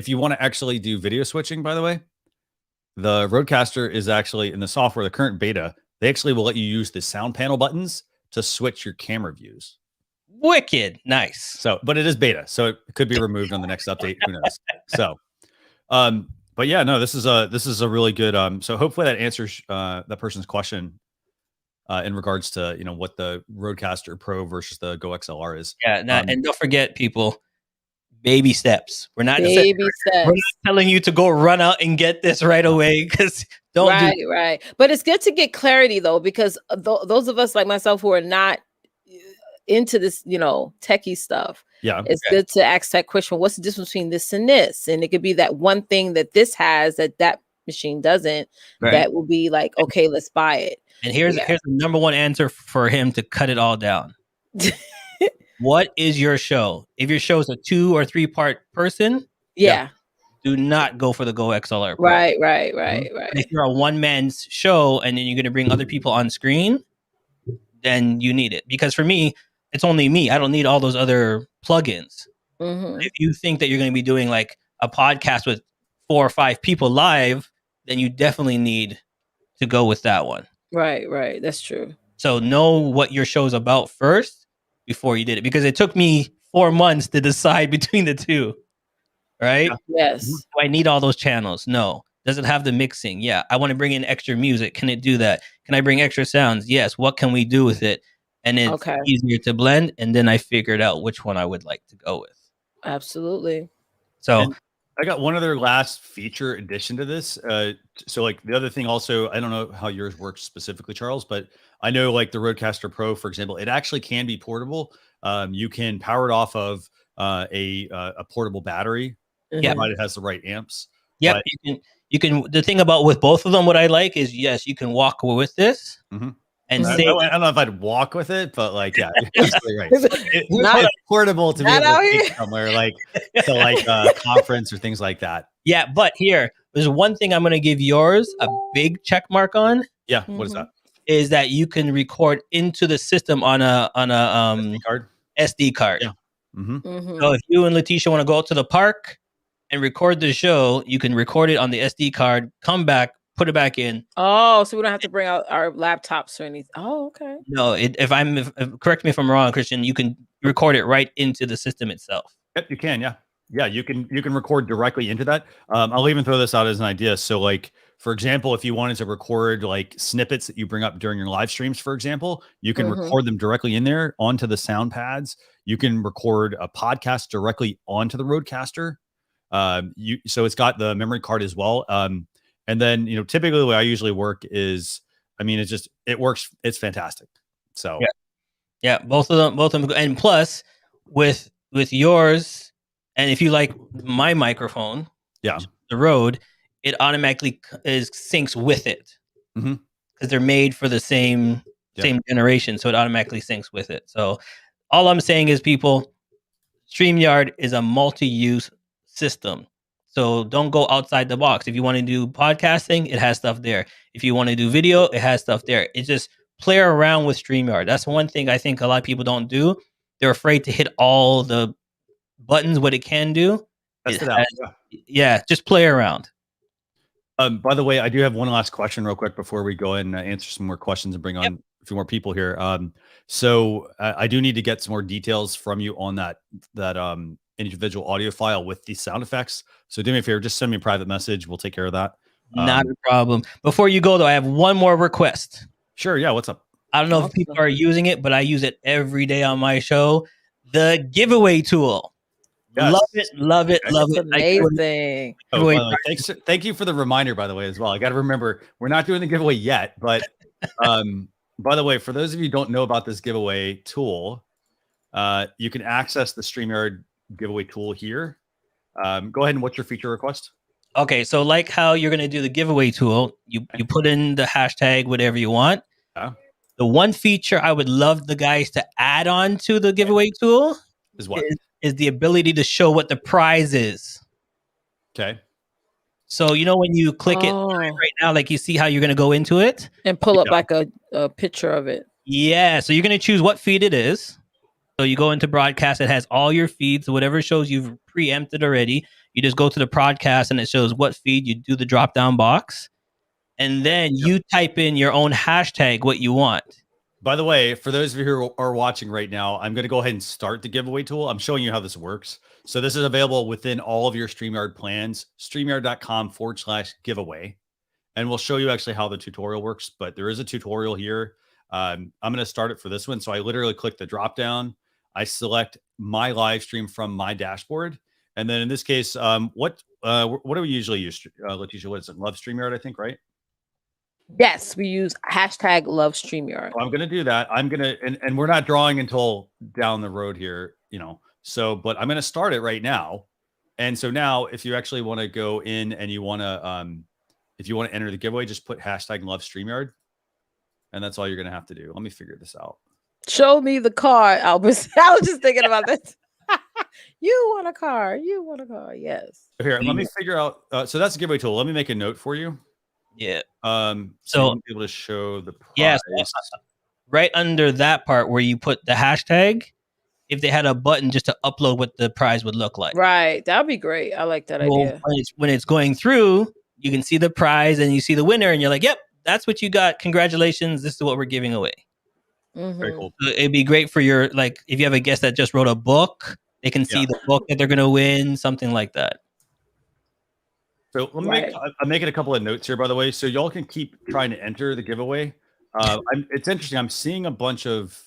S1: you want to actually do video switching, by the way, the Rodecaster is actually in the software, the current beta, they actually will let you use the sound panel buttons to switch your camera views.
S5: Wicked. Nice.
S1: So, but it is beta, so it could be removed on the next update. Who knows? So, but yeah, no, this is a really good. So hopefully that answers that person's question in regards to what the Rodecaster Pro versus the Go XLR is.
S5: Yeah, and don't forget, people, baby steps. We're not
S2: steps.
S5: We're not telling you to go run out and get this right away because don't.
S2: Right. But it's good to get clarity though, because those of us like myself who are not into this, techie stuff.
S1: Yeah,
S2: it's good to ask that question. What's the difference between this and this? And it could be that one thing that this has that machine doesn't. Right. That will be like, okay, let's buy it.
S5: And here's the number one answer for him to cut it all down. What is your show? If your show is a 2 or 3 part person, do not go for the Go XLR Pro.
S2: Right.
S5: If you're a one man's show and then you're going to bring other people on screen, then you need it. Because for me, it's only me. I don't need all those other plugins. Mm-hmm. If you think that you're going to be doing like a podcast with 4 or 5 people live, then you definitely need to go with that one.
S2: Right. That's true.
S5: So know what your show's about first before you did it, because it took me 4 months to decide between the two. Right?
S2: Yes.
S5: Do I need all those channels? No. Does it have the mixing? Yeah. I want to bring in extra music. Can it do that? Can I bring extra sounds? Yes. What can we do with it? And it's easier to blend. And then I figured out which one I would like to go with.
S2: Absolutely.
S5: So
S1: and I got one other last feature addition to this. So like the other thing also, I don't know how yours works specifically, Charles, but I know like the Rodecaster Pro, for example, it actually can be portable. You can power it off of a portable battery.
S2: Mhm.
S1: Provided it has the right amps.
S5: Yep,
S1: But-
S5: you can. The thing about with both of them, what I like is yes, you can walk with this
S1: Mhm.
S5: and
S2: Mhm.
S5: say
S1: I don't know if I'd walk with it, but like, yeah, you're absolutely right. It's
S2: Not-
S1: portable to be
S2: not
S1: able
S2: out
S1: to take
S2: here.
S1: it somewhere, like to like a conference or things like that.
S5: yeah. But here, there's one thing I'm going to give yours a big check mark on
S1: Yeah, what is
S2: Mhm.
S1: that?
S5: is that you can record into the system on a
S1: SD card.
S5: SD card.
S1: Yeah. Mm-hmm.
S2: Mhm.
S5: So if you and Leticia want to go out to the park and record the show, you can record it on the SD card, come back, put it back in.
S2: Oh, so we don't have to bring out our laptops or anything. Oh, okay.
S5: No, correct me if I'm wrong, Christian, you can record it right into the system itself.
S1: Yep, you can. Yeah, yeah, you can record directly into that. I'll even throw this out as an idea. So, like for example, if you wanted to record like snippets that you bring up during your live streams, for example, you can
S2: Mhm.
S1: record them directly in there onto the sound pads. You can record a podcast directly onto the Rodecaster. So it's got the memory card as well. And then typically the way I usually work is, I mean, it works. It's fantastic. So
S5: Yeah, both of them, and plus with yours, and if you like my microphone,
S1: yeah,
S5: the Rode, it automatically syncs with it
S1: Mhm.
S5: because they're made for the same generation, so it automatically syncs with it. So all I'm saying is, people, StreamYard is a multi-use system. So don't go outside the box. If you want to do podcasting, it has stuff there. If you want to do video, it has stuff there. It's just play around with StreamYard. That's one thing I think a lot of people don't do. They're afraid to hit all the buttons, what it can do.
S1: Test
S5: It
S1: it out.
S5: has- yeah, just play around.
S1: By the way, I do have one last question real quick before we go and answer some more questions and bring on a few more people here. So I do need to get some more details from you on that individual audio file with the sound effects. So do me a favor, just send me a private message. We'll take care of that.
S5: Not a problem. Before you go, though, I have one more request.
S1: Sure. Yeah. What's up?
S5: I don't know if people are using it, but I use it every day on my show. The giveaway tool.
S1: Yes.
S5: Love it, love it, love
S2: It's
S5: it.
S2: amazing.
S1: Oh, by the way, thank you for the reminder, by the way, as well. I got to remember, we're not doing the giveaway yet, but by the way, for those of you who don't know about this giveaway tool, you can access the StreamYard giveaway tool here. Go ahead and what's your feature request?
S5: Okay, so like how you're going to do the giveaway tool, you put in the hashtag, whatever you want.
S1: Yeah.
S5: The one feature I would love the guys to add on to the giveaway tool
S1: is what?
S5: Is the ability to show what the prize is.
S1: Okay.
S5: So, when you click it right now, like you see how you're going to go into it
S2: and pull up like a picture of it.
S5: Yeah. So you're going to choose what feed it is. So you go into broadcast. It has all your feeds, whatever shows you've preempted already. You just go to the broadcast and it shows what feed. You do the drop down box. And then you type in your own hashtag, what you want.
S1: By the way, for those of you who are watching right now, I'm going to go ahead and start the giveaway tool. I'm showing you how this works. So this is available within all of your StreamYard plans, streamyard.com/giveaway. And we'll show you actually how the tutorial works, but there is a tutorial here. I'm going to start it for this one. So I literally click the drop down. I select my live stream from my dashboard. And then in this case, what do we usually use? Leticia, what is it? Love StreamYard, I think, right?
S2: Yes, we use hashtag love StreamYard.
S1: I'm going to do that. I'm going to, and we're not drawing until down the road here, so, but I'm going to start it right now. And so now if you actually want to go in and you want to, if you want to enter the giveaway, just put hashtag love StreamYard. And that's all you're going to have to do. Let me figure this out.
S2: Show me the car, Albert. I was just thinking about this. You want a car. You want a car. Yes.
S1: Here, let me figure out. So that's the giveaway tool. Let me make a note for you.
S5: Yeah.
S1: So be able to show the price.
S5: Yes. Right under that part where you put the hashtag, if they had a button just to upload what the prize would look like.
S2: Right. That'd be great. I like that idea.
S5: When it's going through, you can see the prize and you see the winner and you're like, yep, that's what you got. Congratulations. This is what we're giving away.
S1: Very cool.
S5: So it'd be great for your, like, if you have a guest that just wrote a book, they can see the book that they're going to win, something like that.
S1: So let me I'm making a couple of notes here, by the way, so y'all can keep trying to enter the giveaway. It's interesting. I'm seeing a bunch of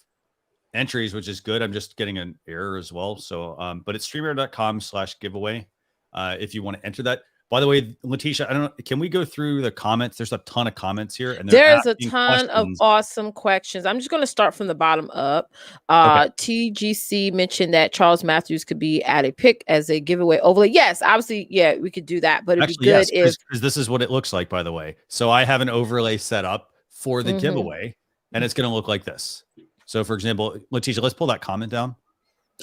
S1: entries, which is good. I'm just getting an error as well. So, but it's streamyard.com/giveaway if you want to enter that. By the way, Leticia, I don't know. Can we go through the comments? There's a ton of comments here, and
S2: there's a ton of awesome questions. I'm just going to start from the bottom up.
S1: Okay.
S2: TGC mentioned that Charles Matthews could be at a pick as a giveaway overlay. Yes, obviously, yeah, we could do that, but it'd be good if
S1: because this is what it looks like. By the way, so I have an overlay set up for the giveaway, and it's going to look like this. So, for example, Leticia, let's pull that comment down.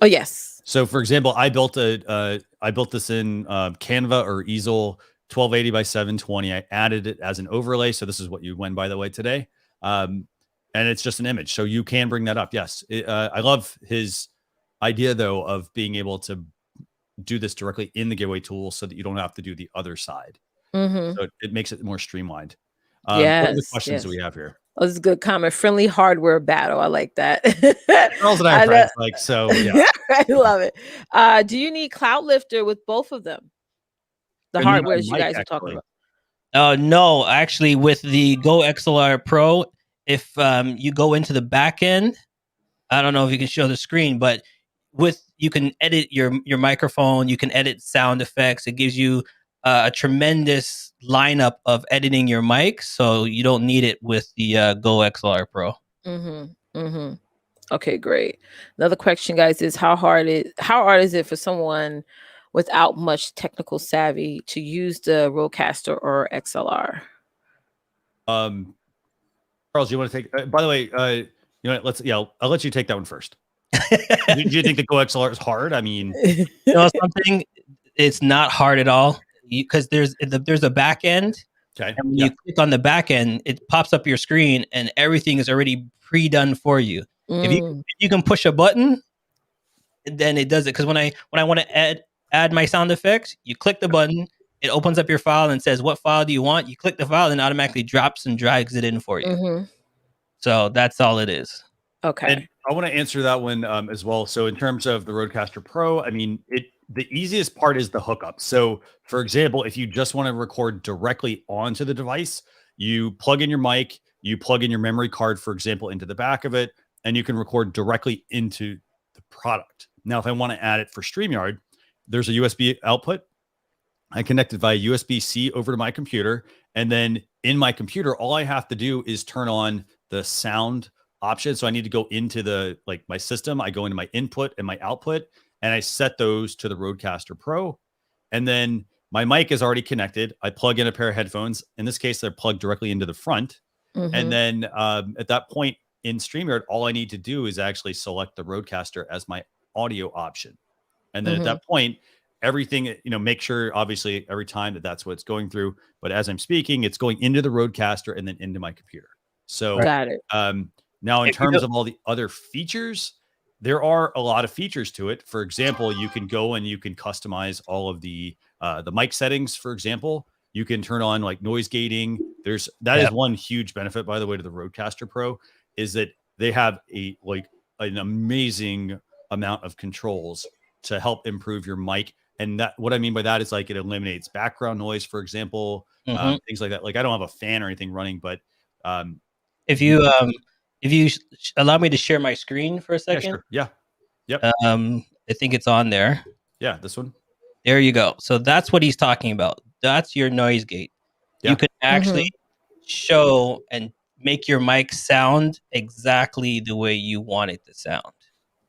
S2: Oh yes.
S1: So, for example, I built this in Canva or Easel 1280 by 720. I added it as an overlay. So this is what you win, by the way, today. And it's just an image. So you can bring that up. Yes. I love his idea, though, of being able to do this directly in the giveaway tool so that you don't have to do the other side. So it makes it more streamlined. What are the questions that we have here?
S2: Oh, this is a good comment. Friendly hardware battle. I like that.
S1: Charles and I are friends, like, so yeah.
S2: I love it. Do you need Cloud Lifter with both of them? The hardware you guys are talking about.
S5: No, actually, with the Go XLR Pro, if you go into the back end, I don't know if you can show the screen, but you can edit your microphone, you can edit sound effects. It gives you a tremendous lineup of editing your mic, so you don't need it with the Go XLR Pro.
S2: Okay, great. Another question, guys, is how hard is it for someone without much technical savvy to use the Rodecaster or XLR?
S1: Charles, you want to take? By the way, you know, I'll let you take that one first. Do you think the Go XLR is hard? I mean,
S5: you know something, it's not hard at all. Because there's a back end.
S1: Okay.
S5: And when you click on the back end, it pops up your screen and everything is already pre-done for you. If you can push a button, then it does it. Because when I want to add my sound effects, you click the button, it opens up your file and says, what file do you want? You click the file and it automatically drops and drags it in for you. So that's all it is.
S2: Okay.
S1: And I want to answer that one as well. So in terms of the Rodecaster Pro, I mean, the easiest part is the hookup. So for example, if you just want to record directly onto the device, you plug in your mic, you plug in your memory card, for example, into the back of it, and you can record directly into the product. Now, if I want to add it for StreamYard, there's a USB output. I connect it via USB-C over to my computer. And then in my computer, all I have to do is turn on the sound option. So I need to go into my system. I go into my input and my output, and I set those to the Rodecaster Pro. And then my mic is already connected. I plug in a pair of headphones. In this case, they're plugged directly into the front. And then at that point in StreamYard, all I need to do is actually select the Rodecaster as my audio option. And then at that point, everything, you know, make sure obviously every time that's what it's going through. But as I'm speaking, it's going into the Rodecaster and then into my computer. So
S2: got it.
S1: Now in terms of all the other features, there are a lot of features to it. For example, you can go and you can customize all of the mic settings. For example, you can turn on like noise gating. That is one huge benefit, by the way, to the Rodecaster Pro, is that they have an amazing amount of controls to help improve your mic. And that, what I mean by that is like it eliminates background noise, for example, things like that. Like I don't have a fan or anything running, but
S5: if you allow me to share my screen for a second.
S1: Yeah, sure. Yeah. Yep.
S5: I think it's on there.
S1: Yeah, this one.
S5: There you go. So that's what he's talking about. That's your noise gate. Yeah. You can actually show and make your mic sound exactly the way you want it to sound.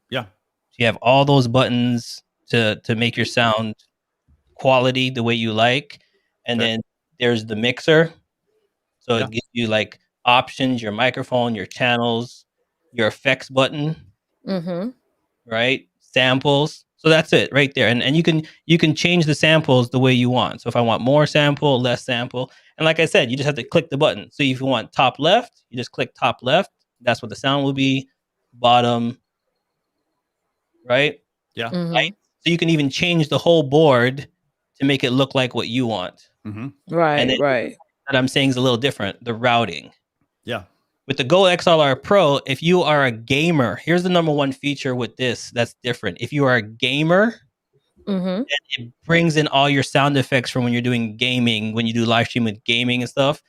S1: Yeah.
S5: So you have all those buttons to make your sound quality the way you like. And then there's the mixer. So it gives you like options, your microphone, your channels, your effects button, right? Samples. So that's it right there. And you can change the samples the way you want. So if I want more sample, less sample. And like I said, you just have to click the button. So if you want top left, you just click top left. That's what the sound will be. Bottom, right?
S1: Yeah.
S5: Right? So you can even change the whole board to make it look like what you want.
S2: Right,
S5: and then,
S2: right.
S5: That I'm saying is a little different. The routing.
S1: Yeah.
S5: With the Go XLR Pro, if you are a gamer, here's the number one feature with this that's different. If you are a gamer, it brings in all your sound effects from when you're doing gaming, when you do live stream with gaming and stuff.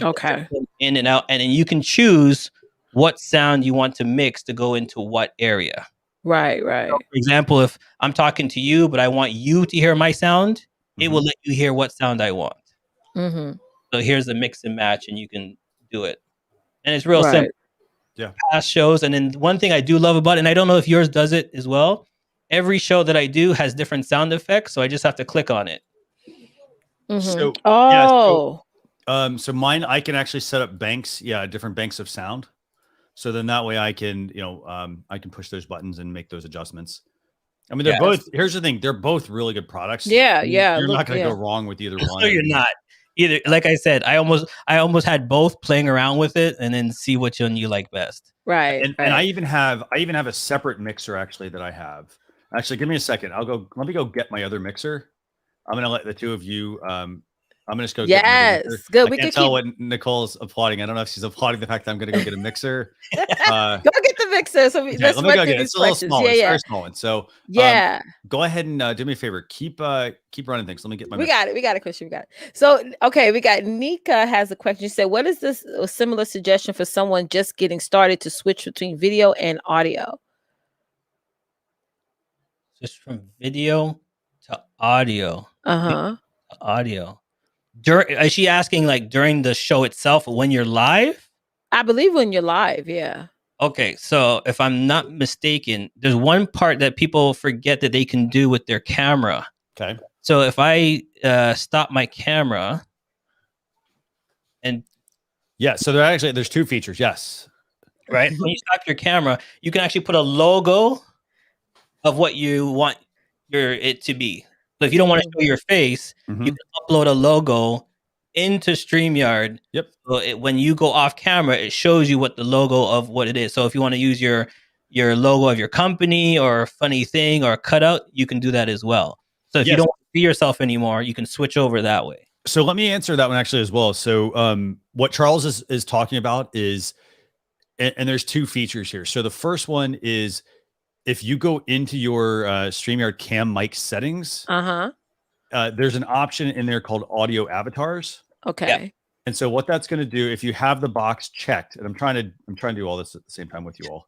S2: Okay.
S5: In and out. And then you can choose what sound you want to mix to go into what area.
S2: Right, right.
S5: So for example, if I'm talking to you, but I want you to hear my sound, it will let you hear what sound I want.
S2: Mm-hmm.
S5: So here's the mix and match, and you can do it. And it's real
S2: Right.
S5: simple.
S1: Yeah.
S5: Past shows. And then one thing I do love about it, and I don't know if yours does it as well, every show that I do has different sound effects. So I just have to click on it.
S2: Mm-hmm.
S1: So so mine, I can actually set up banks, different banks of sound. So then that way I can, I can push those buttons and make those adjustments. I mean, they're both. Here's the thing: they're both really good products.
S2: Yeah,
S1: I mean,
S2: yeah.
S1: You're
S2: Look,
S1: not going to
S2: yeah.
S1: go wrong with either one.
S5: No, you're not. Either, like I said, I almost had both, playing around with it and then see which one you like best.
S2: Right.
S1: And I even have a separate mixer actually that I have. Actually, give me a second. Let me go get my other mixer. I'm gonna let the two of you. I'm gonna just go. Get my mixer.
S2: Good.
S1: I can't tell what Nicole's applauding. I don't know if she's applauding the fact that I'm gonna go get a mixer.
S2: Go get the mixer. So let's
S1: let me go
S2: run
S1: get
S2: through
S1: it.
S2: these
S1: It's a little
S2: questions.
S1: small.
S2: Yeah,
S1: It's
S2: yeah.
S1: very small one. So
S2: Yeah.
S1: go ahead and do me a favor. Keep running things. Let me get my.
S2: We got it, Christian. We got it. So, okay, we got Nika has a question. She said, "What is this a similar suggestion for someone just getting started to switch between video and audio?"
S5: Just from video to audio.
S2: Uh-huh.
S5: Is she asking like during the show itself when you're live?
S2: I believe when you're live, yeah.
S5: Okay, so if I'm not mistaken, there's one part that people forget that they can do with their camera.
S1: Okay.
S5: So if I stop my camera and
S1: so there's two features. Yes.
S5: Right. When you stop your camera, you can actually put a logo of what you want it to be. So if you don't want to show your face, you can upload a logo into StreamYard.
S1: Yep.
S5: So when you go off camera, it shows you what the logo of what it is. So if you want to use your logo of your company or a funny thing or a cutout, you can do that as well. So if you don't want to see yourself anymore, you can switch over that way.
S1: So let me answer that one actually as well. So what Charles is talking about is, and there's two features here. So the first one is if you go into your StreamYard cam mic settings, there's an option in there called audio avatars.
S2: Okay.
S1: Yep. And so what that's going to do, if you have the box checked, and I'm trying to do all this at the same time with you all.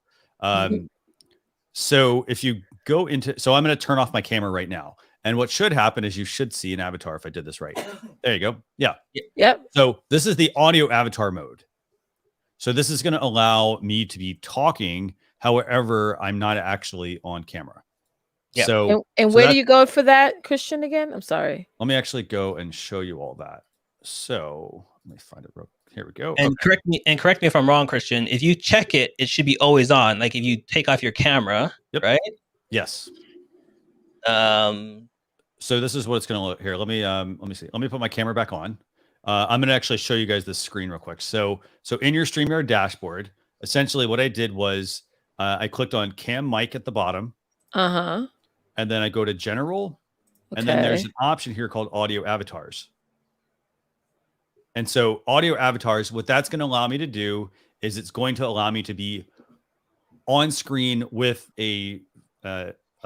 S1: So if you go into, so I'm going to turn off my camera right now. And what should happen is you should see an avatar if I did this right. There you go. Yeah.
S2: Yep.
S1: So this is the audio avatar mode. So this is going to allow me to be talking. However, I'm not actually on camera.
S5: Yeah.
S1: So
S2: where do you go for that, Christian, again? I'm sorry.
S1: Let me actually go and show you all that. So let me find it. Here we go.
S5: And correct me if I'm wrong, Christian. If you check it, it should be always on. Like if you take off your camera, right?
S1: Yes. So this is what it's going to look here. Let me see. Let me put my camera back on. I'm going to actually show you guys this screen real quick. So in your StreamYard dashboard, essentially what I did was I clicked on cam mic at the bottom. And then I go to general. And then there's an option here called audio avatars. And so audio avatars, what that's going to allow me to do is it's going to allow me to be on screen with a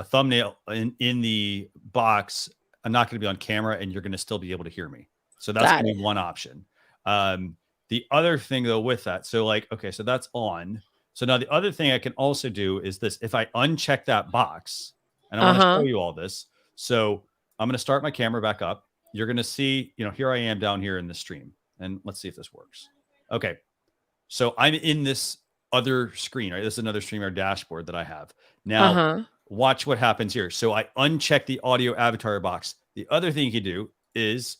S1: thumbnail in the box. I'm not going to be on camera and you're going to still be able to hear me. So that's going to be one option. The other thing though with that, so like, okay, so that's on. So now the other thing I can also do is this. If I uncheck that box, and I want to show you all this. So I'm going to start my camera back up. You're going to see, here I am down here in the stream. And let's see if this works. Okay. So I'm in this other screen, right? This is another StreamYard dashboard that I have. Now, watch what happens here. So I uncheck the audio avatar box. The other thing you can do is,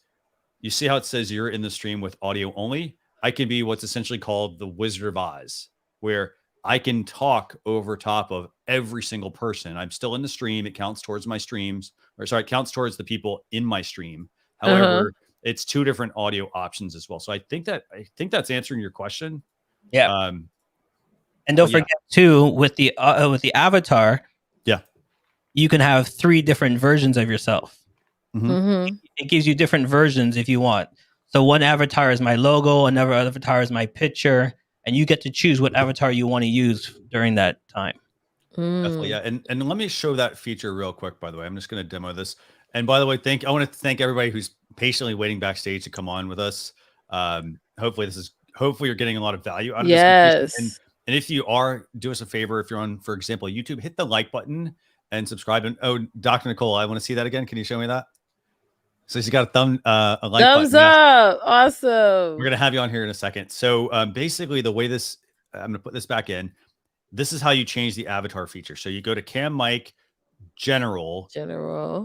S1: you see how it says you're in the stream with audio only? I can be what's essentially called the Wizard of Oz, where I can talk over top of every single person. I'm still in the stream. It counts towards my streams, it counts towards the people in my stream. However, it's two different audio options as well. So I think that's answering your question.
S5: Yeah. And don't forget too, with the avatar, you can have 3 different versions of yourself. It gives you different versions if you want. So one avatar is my logo, another avatar is my picture, and you get to choose what avatar you want to use during that time.
S1: Definitely, yeah. And let me show that feature real quick, by the way. I'm just going to demo this. And by the way, I want to thank everybody who's patiently waiting backstage to come on with us. Hopefully you're getting a lot of value out of this. And if you are, do us a favor. If you're on, for example, YouTube, hit the like button and subscribe. And Dr. Nicole, I want to see that again. Can you show me that? So she's got a like
S2: Thumbs
S1: button.
S2: up. Awesome.
S1: We're gonna have you on here in a second. So basically, the way this, I'm gonna put this back in. This is how you change the avatar feature. So you go to Cam Mic, General,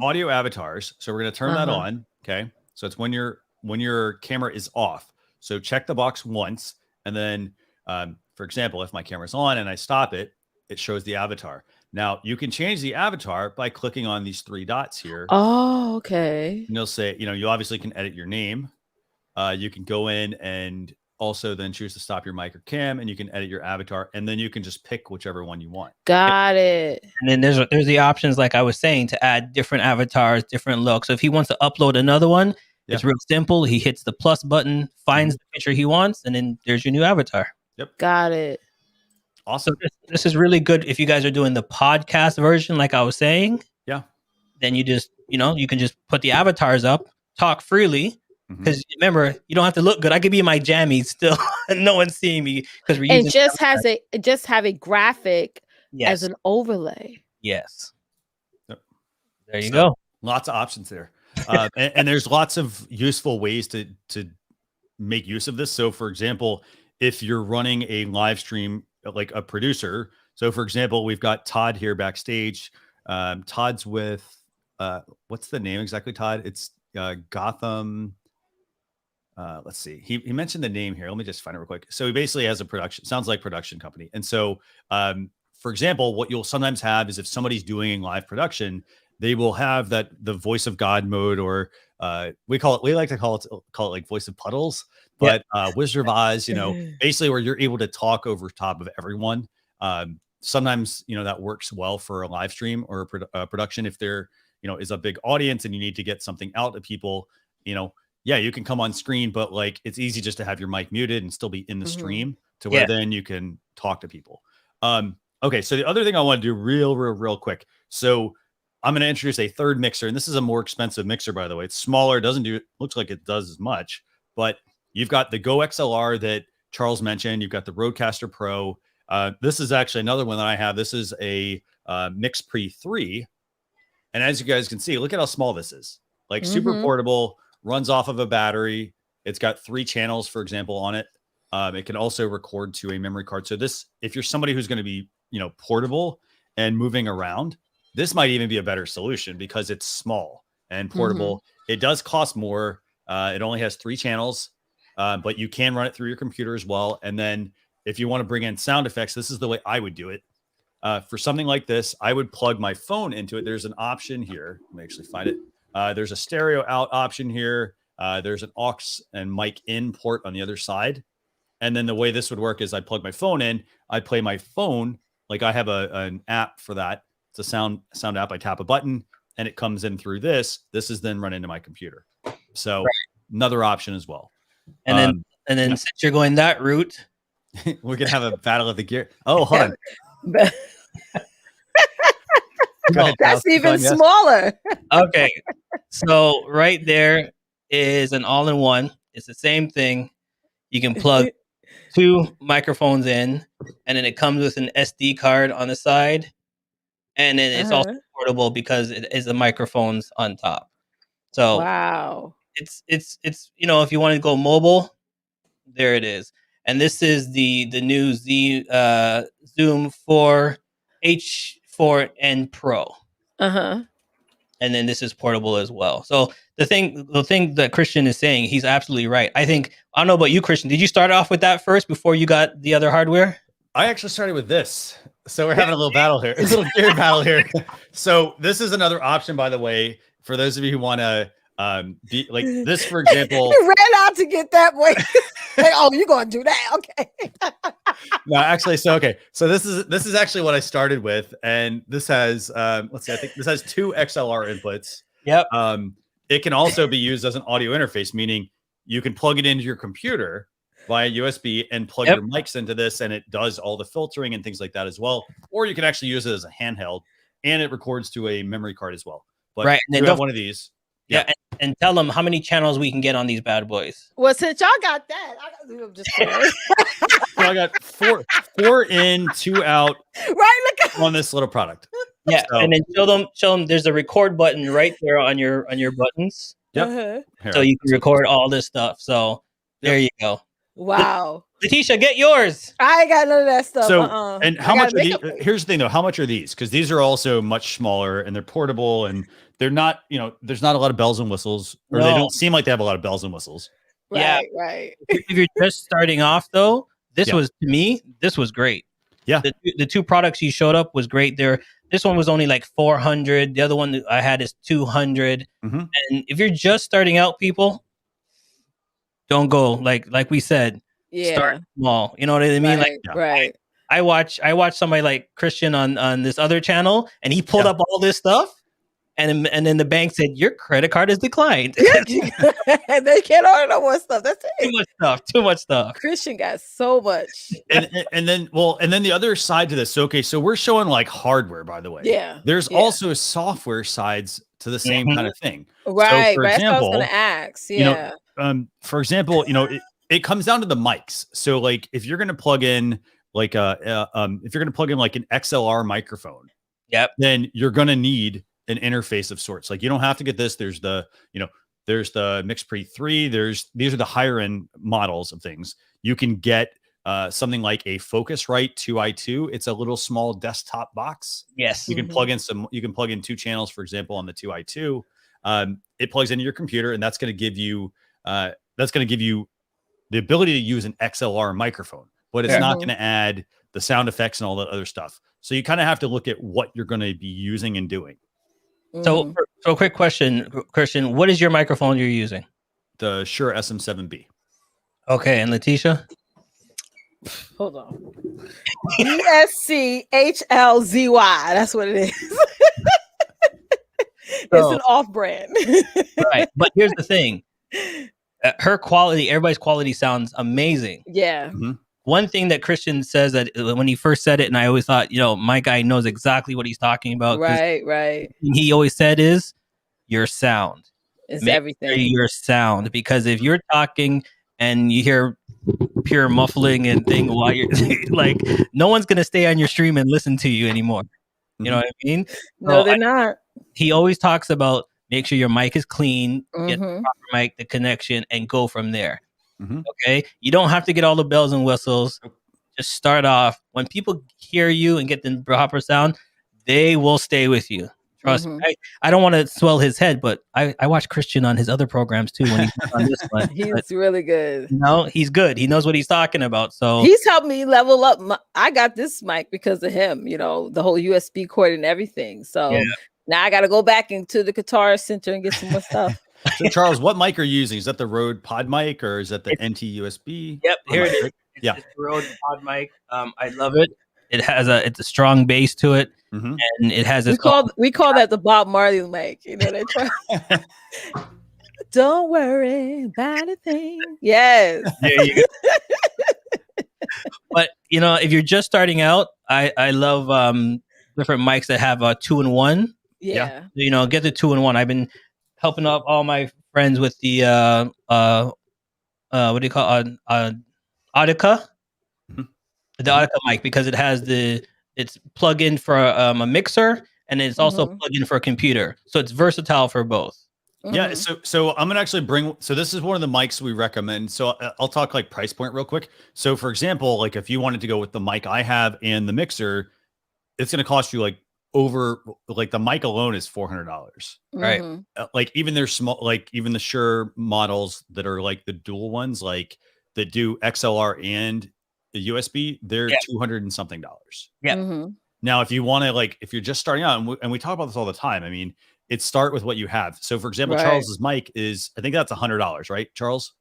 S1: Audio Avatars. So we're gonna turn that on. Okay. So it's when your camera is off. So check the box once, and then, for example, if my camera's on and I stop it, it shows the avatar. Now you can change the avatar by clicking on these 3 dots here.
S2: Oh, okay.
S1: And you'll say, you obviously can edit your name. You can go in and also then choose to stop your mic or cam, and you can edit your avatar, and then you can just pick whichever one you want.
S2: Got it.
S5: And then there's the options, like I was saying, to add different avatars, different looks. So if he wants to upload another one, it's real simple. He hits the plus button, finds the picture he wants, and then there's your new avatar.
S1: Yep.
S2: Got it.
S1: Awesome.
S5: So this is really good if you guys are doing the podcast version, like I was saying.
S1: Yeah.
S5: Then you just, you can just put the avatars up, talk freely. Because remember, you don't have to look good. I could be in my jammies still, and no one's seeing me because we're using.
S2: And just have a graphic as an overlay.
S5: Yes.
S1: Yep.
S5: There you go.
S1: Lots of options there, and there's lots of useful ways to make use of this. So, for example, if you're running a live stream like a producer, so for example, we've got Todd here backstage. Todd's with what's the name exactly? Todd, it's Gotham. Let's see. He mentioned the name here. Let me just find it real quick. So he basically has a sounds like production company. And so, for example, what you'll sometimes have is if somebody's doing live production, they will have the voice of God mode, or we like to call it like voice of puddles, but Wizard of Oz, basically where you're able to talk over top of everyone. Sometimes, that works well for a live stream or a production. If there, is a big audience and you need to get something out to people, you can come on screen, but like it's easy just to have your mic muted and still be in the stream to where then you can talk to people. Okay, so the other thing I want to do real quick. So I'm going to introduce a third mixer, and this is a more expensive mixer, by the way. It's smaller, looks like it does as much, but you've got the Go XLR that Charles mentioned. You've got the Rodecaster Pro. This is actually another one that I have. This is a Mix Pre 3. And as you guys can see, look at how small this is. Like super portable, runs off of a battery. It's got 3 channels, for example, on it. It can also record to a memory card. So this, if you're somebody who's going to be, portable and moving around, this might even be a better solution because it's small and portable. It does cost more. It only has 3 channels, but you can run it through your computer as well. And then if you want to bring in sound effects, this is the way I would do it. For something like this, I would plug my phone into it. There's an option here. Let me actually find it. There's a stereo out option here. There's an aux and mic in port on the other side. And then the way this would work is I plug my phone in, I play my phone. Like I have an app for that. It's a sound app. I tap a button and it comes in through this. This is then run into my computer. So another option as well.
S5: And then since you're going that route,
S1: we're going to have a battle of the gear. Oh, hold on.
S2: That's even smaller.
S5: Okay. So right there is an all-in-one. It's the same thing. You can plug 2 microphones in, and then it comes with an SD card on the side. And then it's also portable because it is the microphones on top. So
S2: wow.
S5: It's if you want to go mobile, there it is. And this is the new Zoom 4 H4n Pro. And then this is portable as well. So the thing that Christian is saying, he's absolutely right. I don't know about you, Christian. Did you start off with that first before you got the other hardware?
S1: I actually started with this. So we're having a little battle here. A little gear battle here. So this is another option, by the way, for those of you who want to be like this, for example.
S2: You ran out to get that way. Like, oh, you're going to do that. Okay.
S1: No, actually, so this is actually what I started with, and this has let's see, I think this has 2 XLR inputs.
S5: Yep.
S1: It can also be used as an audio interface, meaning you can plug it into your computer via USB and plug your mics into this, and it does all the filtering and things like that as well. Or you can actually use it as a handheld, and it records to a memory card as well. But
S5: right, and
S1: you have one of these.
S5: Yeah, and tell them how many channels we can get on these bad boys.
S2: Well, since y'all got that, I'm just kidding.
S1: So I got 4 in, 2 out.
S2: Right, look
S1: on this little product.
S5: Yeah, so, and then show them. There's a record button right there on your buttons.
S1: Yep.
S2: Uh-huh.
S1: Here,
S5: So you can record all this stuff. So there you go.
S2: Wow.
S5: Leticia, get yours.
S2: I ain't got none of that stuff.
S1: So, and
S2: I
S1: how much
S2: gotta
S1: are
S2: make
S1: these?
S2: up-
S1: Here's the thing, though. How much are these? Because these are also much smaller and they're portable, and they're not. There's not a lot of bells and whistles, or they
S5: No.
S1: don't seem like they have a lot of bells and whistles.
S5: Yeah.
S2: Right.
S5: If you're just starting off, though, this
S1: Yeah.
S5: was, to me, this was great.
S1: Yeah.
S5: The two products you showed up was great. This one was only like 400. The other one that I had is 200.
S1: Mhm.
S5: And if you're just starting out, people, don't go like we said.
S2: Yeah.
S5: Start small. You know what I mean? Like
S2: Right.
S5: I watch somebody like Christian on this other channel, and he pulled up all this stuff, and then the bank said your credit card is declined.
S2: They can't order no more stuff. That's it.
S5: Too much stuff.
S2: Christian got so much.
S1: and then the other side to this. So, okay, so we're showing like hardware, by the way.
S2: Yeah.
S1: There's
S2: Yeah.
S1: also software sides to the same kind of thing.
S2: Right.
S1: for
S2: That's what I was
S1: example,
S2: gonna ask. Yeah.
S1: For example, it comes down to the mics. So, like, if you're going to plug in like if you're going to plug in like an XLR microphone,
S5: Yep.
S1: then you're going to need an interface of sorts. Like, you don't have to get this. There's the MixPre 3. These are the higher end models of things. You can get something like a Focusrite 2i2. It's a little small desktop box.
S5: Yes.
S1: You can plug in 2 channels, for example, on the 2i2. It plugs into your computer, and that's going to give you the ability to use an XLR microphone, but it's not going to add the sound effects and all that other stuff. So you kind of have to look at what you're going to be using and doing.
S5: So quick question, Christian, what is your microphone you're using?
S1: The Shure SM7B.
S5: Okay, and Leticia?
S2: Hold on. ESCHLZY. That's what it is. It's an off-brand.
S5: Right. But here's the thing. Her quality, everybody's quality sounds amazing.
S2: Yeah.
S1: Mm-hmm.
S5: One thing that Christian says that when he first said it, and I always thought, my guy knows exactly what he's talking about.
S2: Right.
S5: He always said is your sound.
S2: It's
S5: Make
S2: everything.
S5: sure your sound, because if you're talking and you hear pure muffling and thing while you're like, no one's gonna stay on your stream and listen to you anymore. You know what I mean?
S2: No, they're not.
S5: He always talks about make sure your mic is clean, get the
S2: Mhm.
S5: proper mic, the connection, and go from there.
S1: Mhm.
S5: Okay, you don't have to get all the bells and whistles. Just start off. When people hear you and get the proper sound, they will stay with you. Trust me. I don't want to swell his head, but I watch Christian on his other programs too when he's on this one.
S2: He's really good.
S5: No, he's good. He knows what he's talking about. So
S2: He's helped me level up. I got this mic because of him, the whole USB cord and everything. So now I got to go back into the Guitar Center and get some more stuff.
S1: So, Charles, what mic are you using? Is that the Rode Pod mic or is that the NT USB?
S5: Yep, here it is. It's the Rode Pod mic. I love it. It's a strong bass to it, and it has this.
S2: We call that the Bob Marley mic. They try. Don't worry about a thing. Yes.
S5: There you go. But if you're just starting out, I love different mics that have a 2-in-1.
S2: Yeah.
S5: Get the 2-in-1. I've been helping up all my friends with the what do you call Audica? The Audica mic, because it's plug in for a mixer, and it's also plug in for a computer, so it's versatile for both.
S1: Yeah, so I'm gonna actually so this is one of the mics we recommend. So I'll talk like price point real quick. So for example, like if you wanted to go with the mic I have and the mixer, it's gonna cost you like the mic alone is $400,
S5: right?
S1: Like even their small, like even the Shure models that are like the dual ones, like that do XLR and the USB, they're $200 and something.
S5: Yeah.
S1: Now, if you want to, if you're just starting out, and we talk about this all the time, I mean, it start with what you have. So, for example, Charles's mic is, I think that's $100, right, Charles?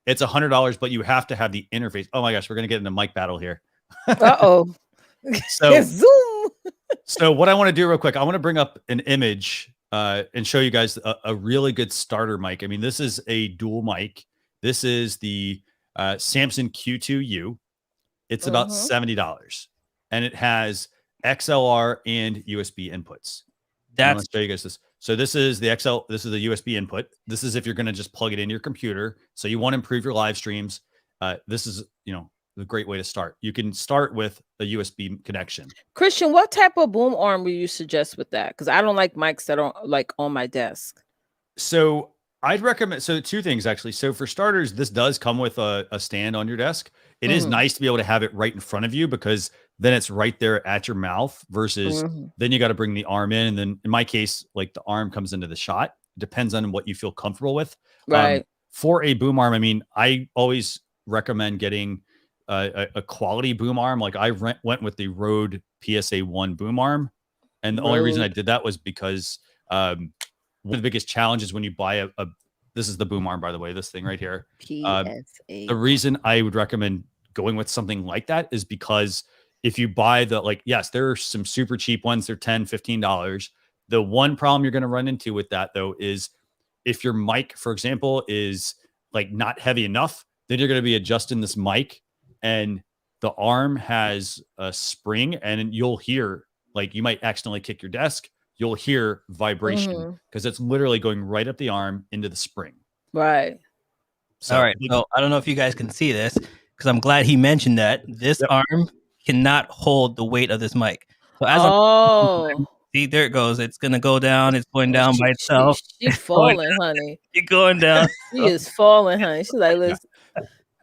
S1: It's $100, but you have to have the interface. Oh my gosh, we're gonna get into mic battle here.
S2: Uh-oh.
S1: So
S2: Zoom.
S1: So what I want to do real quick, I want to bring up an image and show you guys a really good starter mic. I mean, this is a dual mic. This is the Samson Q2U. It's about $70, and it has XLR and USB inputs. I'm going to show you guys this. So this is the this is the USB input. This is if you're going to just plug it into your computer. So you want to improve your live streams. This is, a great way to start. You can start with a USB connection.
S2: Christian, what type of boom arm would you suggest with that? Because I don't like mics that are like on my desk.
S1: So I'd recommend, so two things actually. So for starters, this does come with a stand on your desk. It is nice to be able to have it right in front of you, because then it's right there at your mouth versus then you got to bring the arm in. And then in my case, like the arm comes into the shot. Depends on what you feel comfortable with.
S2: Right.
S1: For a boom arm, I mean, I always recommend getting a quality boom arm. Like I went with the Rode PSA 1 boom arm. And the only reason I did that was because one of the biggest challenges when you buy this is the boom arm, by the way, this thing right here.
S2: PSA.
S1: The reason I would recommend going with something like that is because if you buy yes, there are some super cheap ones. They're $10, $15. The one problem you're going to run into with that though, is if your mic, for example, is like not heavy enough, then you're going to be adjusting this mic and the arm has a spring and you'll hear, like you might accidentally kick your desk. You'll hear vibration because it's literally going right up the arm into the spring.
S2: Right.
S5: So, all right. So I don't know if you guys can see this, because I'm glad he mentioned that this arm cannot hold the weight of this mic. So as see, there it goes. It's gonna go down. It's going down by itself.
S2: She's falling, honey.
S5: You're going down.
S2: She is falling, honey. She's like, listen.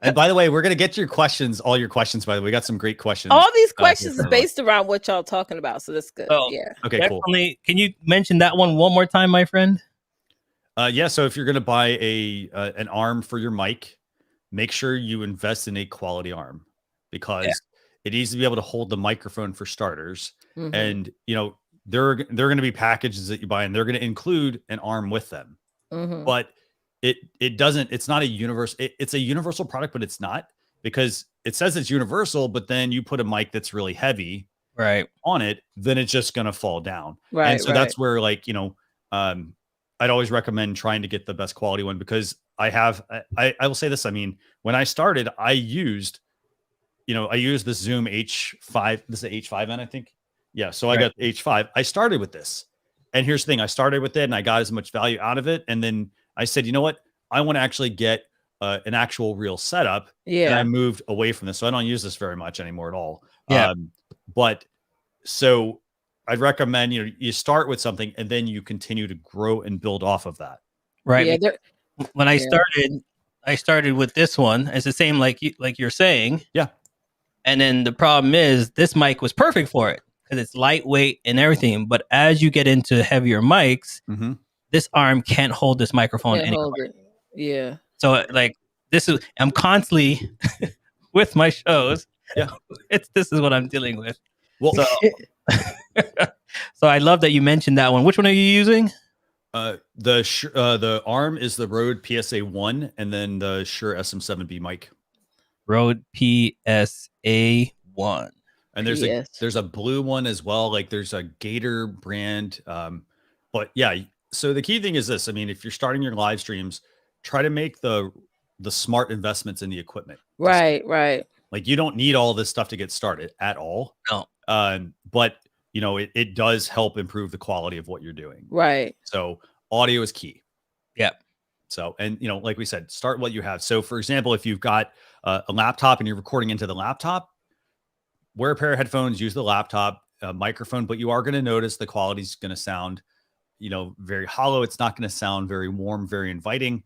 S1: And by the way, we're going to get your questions, all your questions, by the way. We got some great questions.
S2: All these questions is based around what y'all talking about. So that's good.
S5: Oh,
S2: yeah.
S1: Okay,
S5: definitely. Cool. Can you mention that one more time, my friend?
S1: Yeah. So if you're going to buy an arm for your mic, make sure you invest in a quality arm, because it needs to be able to hold the microphone for starters. And, you know, there are going to be packages that you buy and they're going to include an arm with them. But it's not a universal, it's a universal product, but it's not, because it says it's universal, but then you put a mic that's really heavy on it, then it's just going to fall down. And so that's where, like, you know, I'd always recommend trying to get the best quality one, because I will say this. I mean, when I started, I used the Zoom H5. This is the H5N, I think. Yeah. So I got the H5. I started with this, and here's the thing. I started with it and I got as much value out of it. And then I said, you know what? I want to actually get an actual real setup.
S2: Yeah.
S1: And I moved away from this. So I don't use this very much anymore at all.
S5: Yeah.
S1: But so I'd recommend, you know, you start with something and then you continue to grow and build off of that.
S5: Right. Yeah, when I started with this one. It's the same like you're saying.
S1: Yeah.
S5: And then the problem is this mic was perfect for it because it's lightweight and everything. But as you get into heavier mics, this arm can't hold this microphone anymore.
S2: Yeah.
S5: So like I'm constantly with my shows.
S1: Yeah.
S5: This is what I'm dealing with.
S1: Well,
S5: so I love that you mentioned that one. Which one are you using?
S1: The arm is the Rode PSA 1, and then the Shure SM7B mic.
S5: Rode PSA 1.
S1: And there's a blue one as well. Like there's a Gator brand. But yeah, so the key thing is this. I mean, if you're starting your live streams, try to make the smart investments in the equipment.
S2: Right.
S1: Like you don't need all this stuff to get started at all.
S5: No.
S1: But you know, it does help improve the quality of what you're doing.
S2: Right.
S1: So audio is key.
S5: Yeah.
S1: So, and you know, like we said, start what you have. So for example, if you've got a laptop and you're recording into the laptop, wear a pair of headphones, use the laptop microphone, but you are going to notice the quality is going to sound, you know, very hollow. It's not going to sound very warm, very inviting.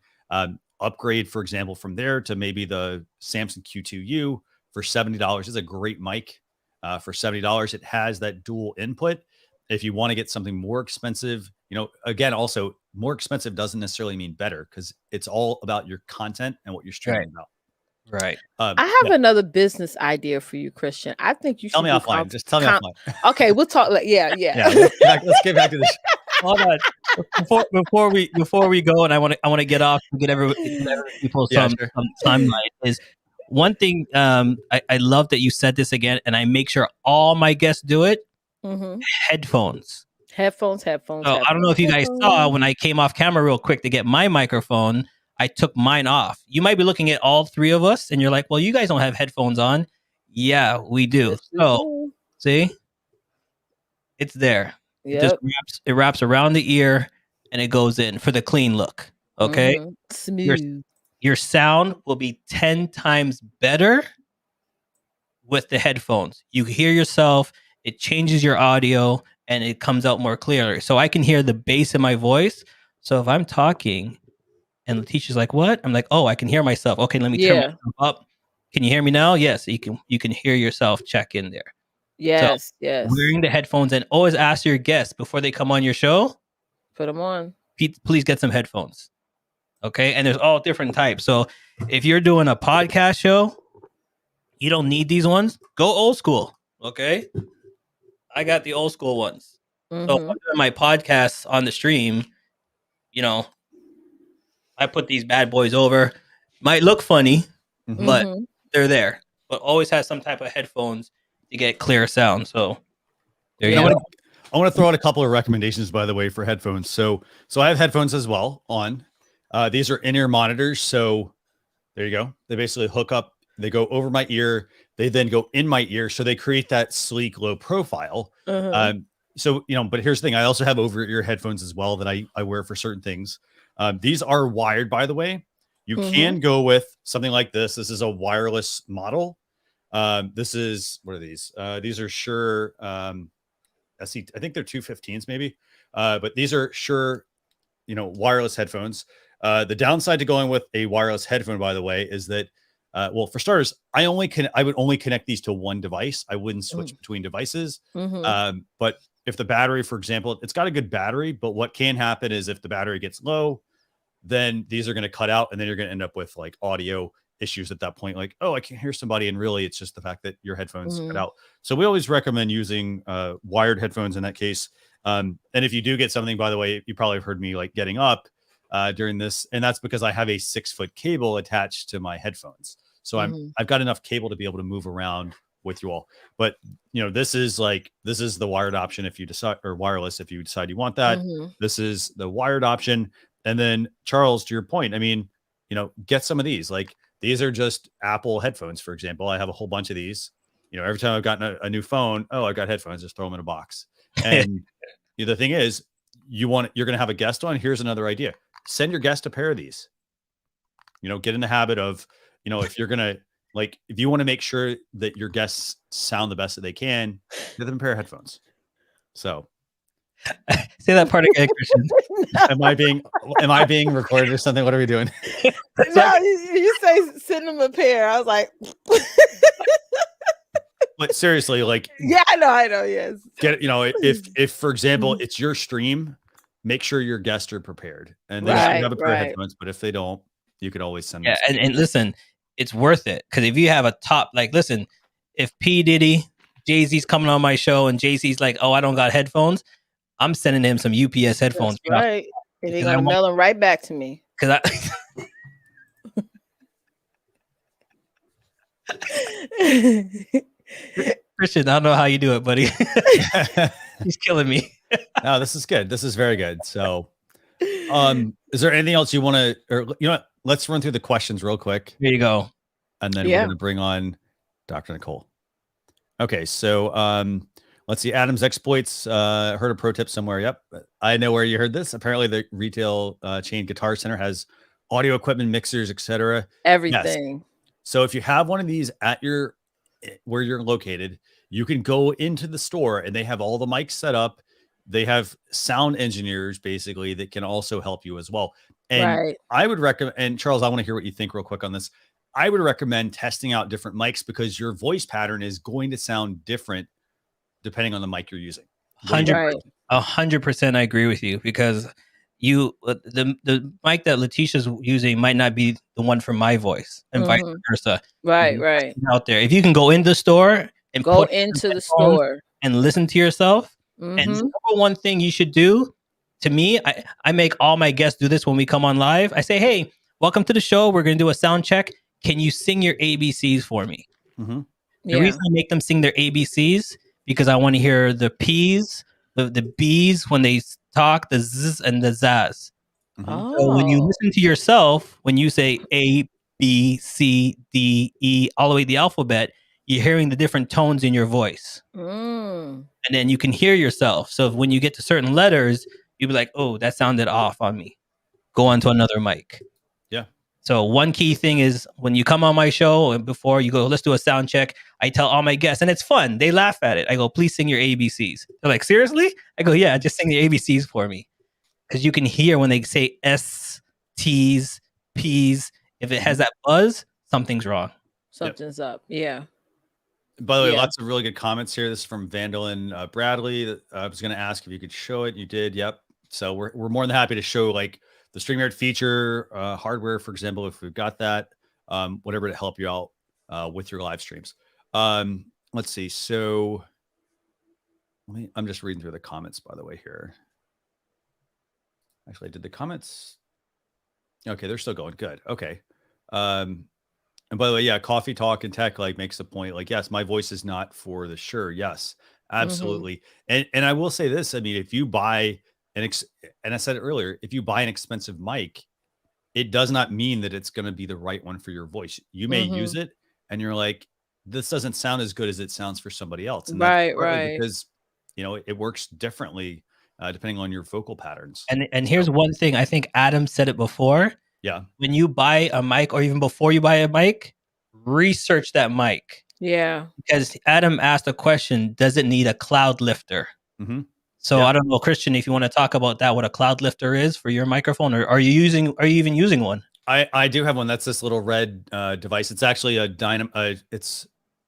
S1: Upgrade, for example, from there to maybe the Samson Q2U for $70 is a great mic. For $70, it has that dual input. If you want to get something more expensive, you know, again, also more expensive doesn't necessarily mean better, because it's all about your content and what you're streaming about.
S5: Right.
S2: I have another business idea for you, Christian. I think you should
S1: tell me offline. Just tell me offline.
S2: Okay, we'll talk. Yeah.
S1: Let's get back to this.
S5: Hold on. Before we go, and I want to get off and get people some timeline is. One thing I love that you said this again, and I make sure all my guests do it. Headphones.
S2: Headphones.
S5: So I don't know if you guys saw when I came off camera real quick to get my microphone, I took mine off. You might be looking at all three of us, and you're like, well, you guys don't have headphones on. Yeah, we do. So see, it's there.
S2: Yep.
S5: It wraps around the ear, and it goes in for the clean look. Okay.
S2: Smooth.
S5: Your sound will be 10 times better with the headphones. You hear yourself, it changes your audio, and it comes out more clearly. So I can hear the bass in my voice. So if I'm talking And Leticia's like, what? I'm like, oh, I can hear myself. Okay, let me turn myself up. Can you hear me now? Yes, you can hear yourself check in there.
S2: Yes,
S5: So,
S2: yes.
S5: wearing the headphones, and always ask your guests before they come on your show,
S2: Put them on.
S5: please get some headphones. Okay, and there's all different types. So if you're doing a podcast show, you don't need these ones. Go old school. Okay, I got the old school ones. So if I'm doing my podcasts on the stream, you know, I put these bad boys over. Might look funny, but they're there. But always has some type of headphones to get clear sound. So there you go.
S1: I want to throw out a couple of recommendations, by the way, for headphones. So I have headphones as well on. These are in-ear monitors. So there you go. They basically hook up. They go over my ear. They then go in my ear. So they create that sleek, low profile. So, but here's the thing. I also have over-ear headphones as well that I wear for certain things. These are wired, by the way. You can go with something like this. This is a wireless model. This is, what are these? These are Shure, I think they're 215s maybe. But these are Shure, wireless headphones. The downside to going with a wireless headphone, by the way, is that, well, for starters, I would only connect these to one device. I wouldn't switch between devices. But if the battery, for example, it's got a good battery, but what can happen is if the battery gets low, then these are going to cut out, and then you're going to end up with like audio issues at that point. Like, oh, I can't hear somebody. And really, it's just the fact that your headphones cut out. So we always recommend using wired headphones in that case. And if you do get something, by the way, you probably have heard me like getting up during this, and that's because I have a 6-foot cable attached to my headphones. So I've got enough cable to be able to move around with you all. But this is the wired option if you decide, or wireless if you decide you want that. This is the wired option. And then Charles, to your point, I mean, get some of these. Like, these are just Apple headphones, for example. I have a whole bunch of these. Every time I've gotten a new phone, oh, I've got headphones, just throw them in a box. And the thing is, you're going to have a guest on. Here's another idea. Send your guest a pair of these. Get in the habit of, if you're going to, like, if you want to make sure that your guests sound the best that they can, get them a pair of headphones. So
S5: say that part again, Christian.
S1: Am I being recorded or something? What are we doing?
S2: No, you say send them a pair. I was like,
S1: but seriously, like,
S2: yeah, I know. Yes.
S1: Get if for example, it's your stream, make sure your guests are prepared, and they should have a pair of headphones. But if they don't, you could always send them.
S5: Yeah, and listen, it's worth it, because if you have a top, like, listen, if P Diddy, Jay-Z's coming on my show and Jay-Z's like, oh, I don't got headphones, I'm sending him some UPS headphones.
S2: That's right. And they're gonna mail them right back to me.
S5: Because Christian, I don't know how you do it, buddy. He's killing me.
S1: No, this is good. This is very good. So, is there anything else you want to, or what? Let's run through the questions real quick.
S5: Here you go.
S1: And then we're going to bring on Dr. Nicole. Okay, so let's see. Adam's Exploits. Heard a pro tip somewhere. Yep, I know where you heard this. Apparently, the retail chain Guitar Center has audio equipment, mixers, etc.
S2: Everything.
S1: Yes. So if you have one of these at where you're located, you can go into the store and they have all the mics set up. They have sound engineers basically that can also help you as well. And I would recommend, and Charles, I want to hear what you think real quick on this. I would recommend testing out different mics, because your voice pattern is going to sound different depending on the mic you're using.
S5: 100%, I agree with you, because the mic that Leticia's using might not be the one for my voice, and vice versa.
S2: Right.
S5: Out there, if you can go in the store and
S2: go into the store
S5: and listen to yourself. And the number one thing you should do, to me, I make all my guests do this when we come on live. I say, hey, welcome to the show. We're going to do a sound check. Can you sing your ABCs for me? The reason I make them sing their ABCs, because I want to hear the P's, the B's when they talk, the Z's and the Z's. So when you listen to yourself, when you say A, B, C, D, E, all the way to the alphabet, you're hearing the different tones in your voice. And then you can hear yourself. So when you get to certain letters, you'll be like, oh, that sounded off on me. Go on to another mic.
S1: Yeah.
S5: So one key thing is, when you come on my show and before you go, let's do a sound check, I tell all my guests, and it's fun. They laugh at it. I go, please sing your ABCs. They're like, seriously? I go, yeah, just sing the ABCs for me. Because you can hear when they say S, T's, P's. If it has that buzz, something's wrong.
S2: Something's up. Yeah.
S1: By the way,
S2: Yeah.
S1: lots of really good comments here. This is from Vandalin Bradley. I was going to ask if you could show it. You did. Yep. So we're more than happy to show like the StreamYard feature, hardware, for example, if we've got that, whatever to help you out with your live streams. Let's see. So I'm just reading through the comments, by the way, here. Actually, did the comments? Okay, they're still going. Good. Okay. And by the way, yeah, Coffee Talk and Tech like makes the point. Like, yes, my voice is not for the sure. Yes, absolutely. And I will say this. I mean, if you buy and I said it earlier, if you buy an expensive mic, it does not mean that it's going to be the right one for your voice. You may use it, and you're like, this doesn't sound as good as it sounds for somebody else. And that's partly because it works differently depending on your vocal patterns.
S5: And here's one thing. I think Adam said it before.
S1: Yeah.
S5: When you buy a mic, or even before you buy a mic, research that mic.
S2: Yeah.
S5: Because Adam asked a question, does it need a cloud lifter? So I don't know, Christian, if you want to talk about that, what a cloud lifter is for your microphone, or are you even using one?
S1: I do have one. That's this little red device. It's actually a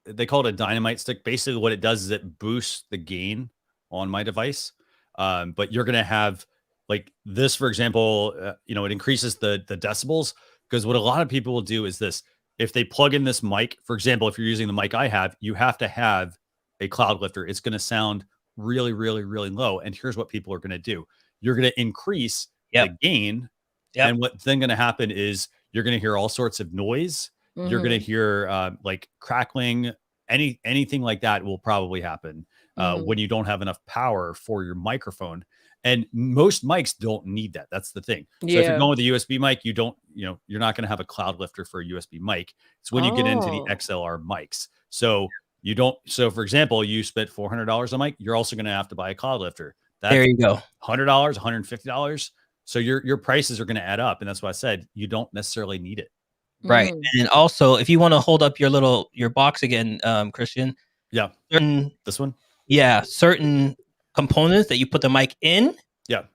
S1: they call it a dynamite stick. Basically what it does is it boosts the gain on my device. But you're going to have like this, for example, it increases the decibels, because what a lot of people will do is this. If they plug in this mic, for example, if you're using the mic I have, you have to have a cloud lifter. It's going to sound really, really, really low. And here's what people are going to do. You're going to increase the gain. And what's then going to happen is you're going to hear all sorts of noise. You're going to hear like crackling, anything like that will probably happen when you don't have enough power for your microphone. And most mics don't need that. That's the thing. So if you're going with a USB mic, you're not going to have a cloud lifter for a USB mic. It's when you get into the XLR mics. So you don't. So for example, you spent $400 on mic. You're also going to have to buy a cloud lifter.
S5: There you go.
S1: $100, $150. So your prices are going to add up. And that's why I said you don't necessarily need it.
S5: Right. And also, if you want to hold up your box again, Christian.
S1: Yeah. This one.
S5: Yeah. Certain components that you put the mic in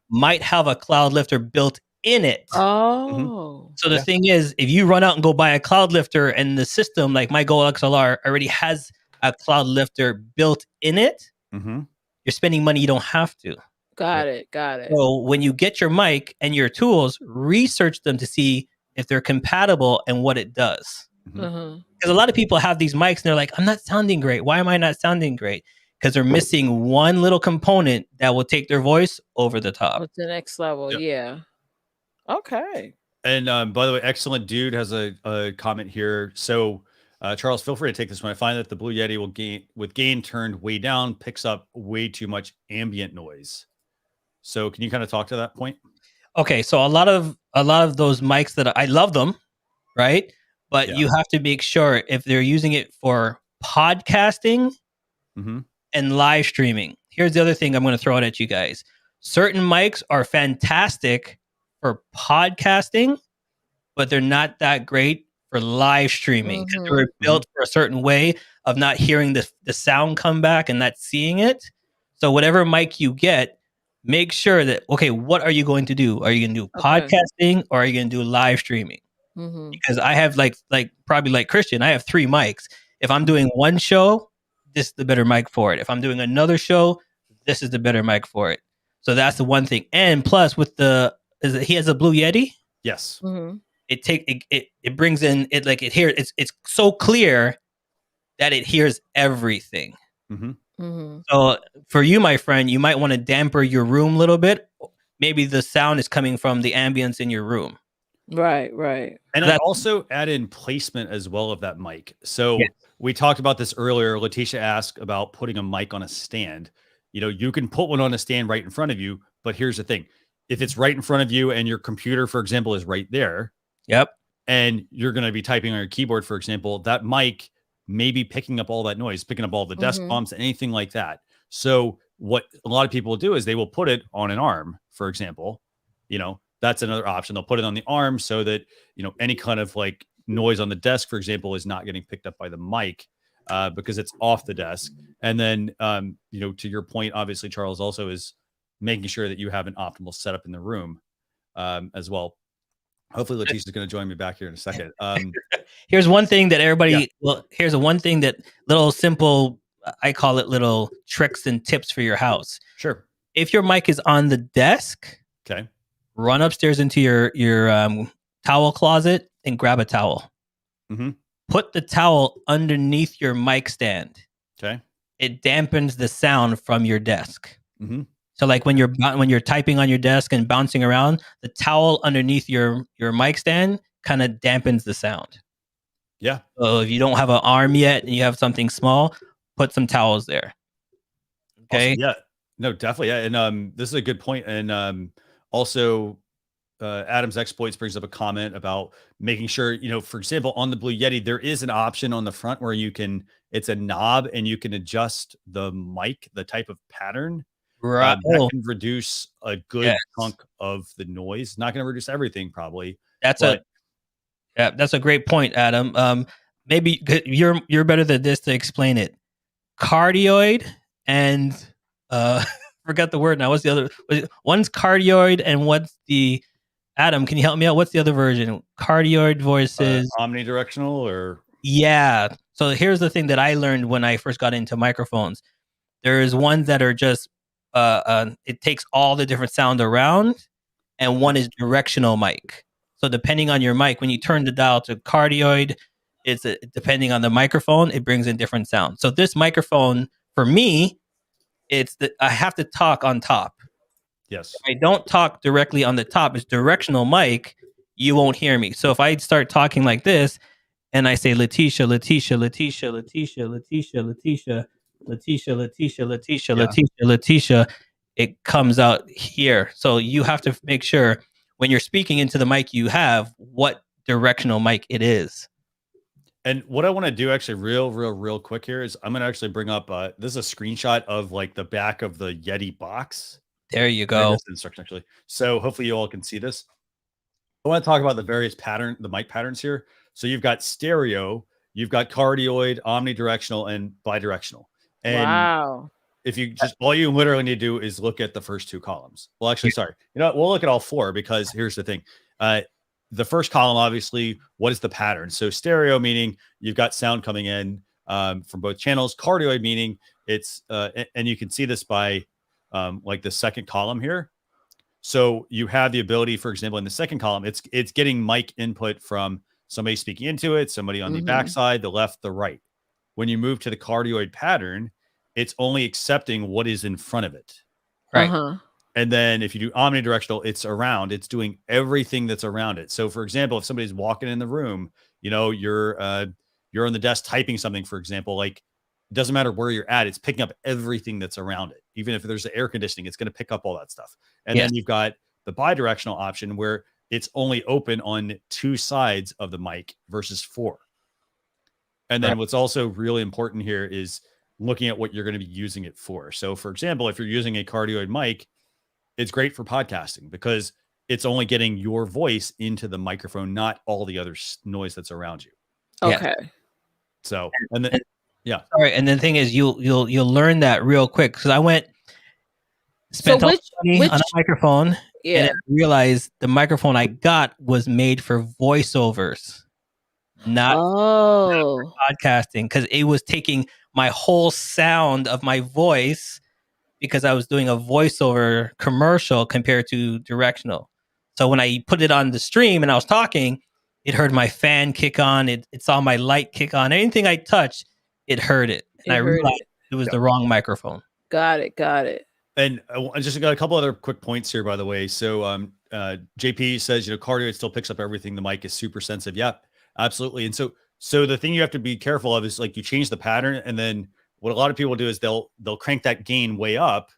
S5: might have a cloud lifter built in it.
S2: So
S5: the thing is, if you run out and go buy a cloud lifter and the system like my Go XLR already has a cloud lifter built in it, you're spending money you don't have to.
S2: Got it.
S5: So when you get your mic and your tools, research them to see if they're compatible and what it does. Because a lot of people have these mics and they're like, I'm not sounding great. Why am I not sounding great? Because they're missing one little component that will take their voice over the top.
S2: What's the next level? Yeah. Okay.
S1: And by the way, Excellent Dude has a comment here. So Charles, feel free to take this one. I find that the Blue Yeti will gain turned way down, picks up way too much ambient noise. So can you kind of talk to that point?
S5: Okay, so a lot of those mics that I love them, right? But you have to make sure if they're using it for podcasting and live streaming. Here's the other thing I'm going to throw out at you guys. Certain mics are fantastic for podcasting, but they're not that great for live streaming. They were built for a certain way of not hearing the sound come back and not seeing it. So whatever mic you get, make sure that, okay, what are you going to do? Are you going to do podcasting or are you going to do live streaming? Because I have like probably like Christian, I have 3 mics. If I'm doing one show, this is the better mic for it. If I'm doing another show, this is the better mic for it. So that's the one thing. And plus with he has a Blue Yeti?
S1: Yes.
S5: It brings in it hears it's so clear that it hears everything. So for you, my friend, you might want to damper your room a little bit. Maybe the sound is coming from the ambience in your room.
S2: Right.
S1: And I'd also add in placement as well of that mic. So we talked about this earlier. Leticia asked about putting a mic on a stand. You can put one on a stand right in front of you, but here's the thing. If it's right in front of you and your computer, for example, is right there. And you're going to be typing on your keyboard, for example, that mic may be picking up all that noise, picking up all the desk bumps, anything like that. So what a lot of people will do is they will put it on an arm, for example. That's another option. They'll put it on the arm so that, any kind of like noise on the desk, for example, is not getting picked up by the mic because it's off the desk. And then, to your point, obviously, Charles, also is making sure that you have an optimal setup in the room as well. Hopefully Leticia's going to join me back here in a second.
S5: Here's one thing that everybody. Well, here's one thing that little simple. I call it little tricks and tips for your house.
S1: Sure.
S5: If your mic is on the desk,
S1: Okay.
S5: run upstairs into your towel closet and grab a towel.
S1: Mm-hmm.
S5: Put the towel underneath your mic stand.
S1: Okay.
S5: It dampens the sound from your desk.
S1: Mm-hmm.
S5: So like when you're typing on your desk and bouncing around, the towel underneath your mic stand kind of dampens the sound.
S1: Yeah.
S5: So if you don't have an arm yet and you have something small, put some towels there. Okay.
S1: Awesome. Yeah. No, definitely. Yeah. And this is a good point. And also Adam's Exploits brings up a comment about making sure, for example, on the Blue Yeti, there is an option on the front where it's a knob and you can adjust the mic, the type of pattern.
S5: Right.
S1: That can reduce a good chunk of the noise. Not going to reduce everything, probably.
S5: That's a great point, Adam. Maybe you're better than this to explain it. Cardioid and forgot the word now. What's the other? One's cardioid and what's the Adam? Can you help me out? What's the other version? Cardioid versus
S1: omnidirectional, or
S5: yeah. So here's the thing that I learned when I first got into microphones. There's ones that are just it takes all the different sound around, and one is directional mic. So depending on your mic, when you turn the dial to cardioid, depending on the microphone, it brings in different sounds. So this microphone, for me, I have to talk on top.
S1: Yes.
S5: If I don't talk directly on the top, it's directional mic, you won't hear me. So if I start talking like this, and I say Leticia, Leticia, Leticia, Leticia, Leticia, Leticia, Leticia, Leticia, Leticia, Leticia, Leticia, it comes out here. So you have to make sure when you're speaking into the mic you have what directional mic it is.
S1: And what I want to do actually real quick here is I'm going to actually bring up, this is a screenshot of like the back of the Yeti box.
S5: There you go.
S1: This instruction actually. So hopefully you all can see this. I want to talk about the various the mic patterns here. So you've got stereo, you've got cardioid, omnidirectional, and bidirectional. And
S2: wow.
S1: If you all you literally need to do is look at the first two columns. Well, actually, sorry. We'll look at all four, because here's the thing. The first column, obviously, what is the pattern? So stereo, meaning you've got sound coming in from both channels. Cardioid, meaning it's, and you can see this by like the second column here. So you have the ability, for example, in the second column, it's getting mic input from somebody speaking into it, somebody on the backside, the left, the right. When you move to the cardioid pattern, it's only accepting what is in front of it.
S5: Right.
S1: And then if you do omnidirectional, it's doing everything that's around it. So for example, if somebody's walking in the room, you're on the desk typing something, for example, like it doesn't matter where you're at, it's picking up everything that's around it. Even if there's the air conditioning, it's going to pick up all that stuff. And then you've got the bidirectional option where it's only open on two sides of the mic versus four. And then what's also really important here is looking at what you're going to be using it for. So for example, if you're using a cardioid mic, it's great for podcasting because it's only getting your voice into the microphone, not all the other noise that's around you.
S2: Okay.
S1: So, and then,
S5: Sorry. And the thing is, you'll learn that real quick. Cause I spent all the money on a microphone and I realized the microphone I got was made for voiceovers, not for podcasting. Cause it was taking my whole sound of my voice because I was doing a voiceover commercial compared to directional. So when I put it on the stream and I was talking, it heard my fan kick on. It saw my light kick on. Anything I touched, it heard it. And I realized it was the wrong microphone.
S2: Got it.
S1: And I just got a couple other quick points here, by the way. So JP says, cardioid still picks up everything. The mic is super sensitive. Yeah, absolutely. And so the thing you have to be careful of is like you change the pattern, and then what a lot of people do is they'll crank that gain way up.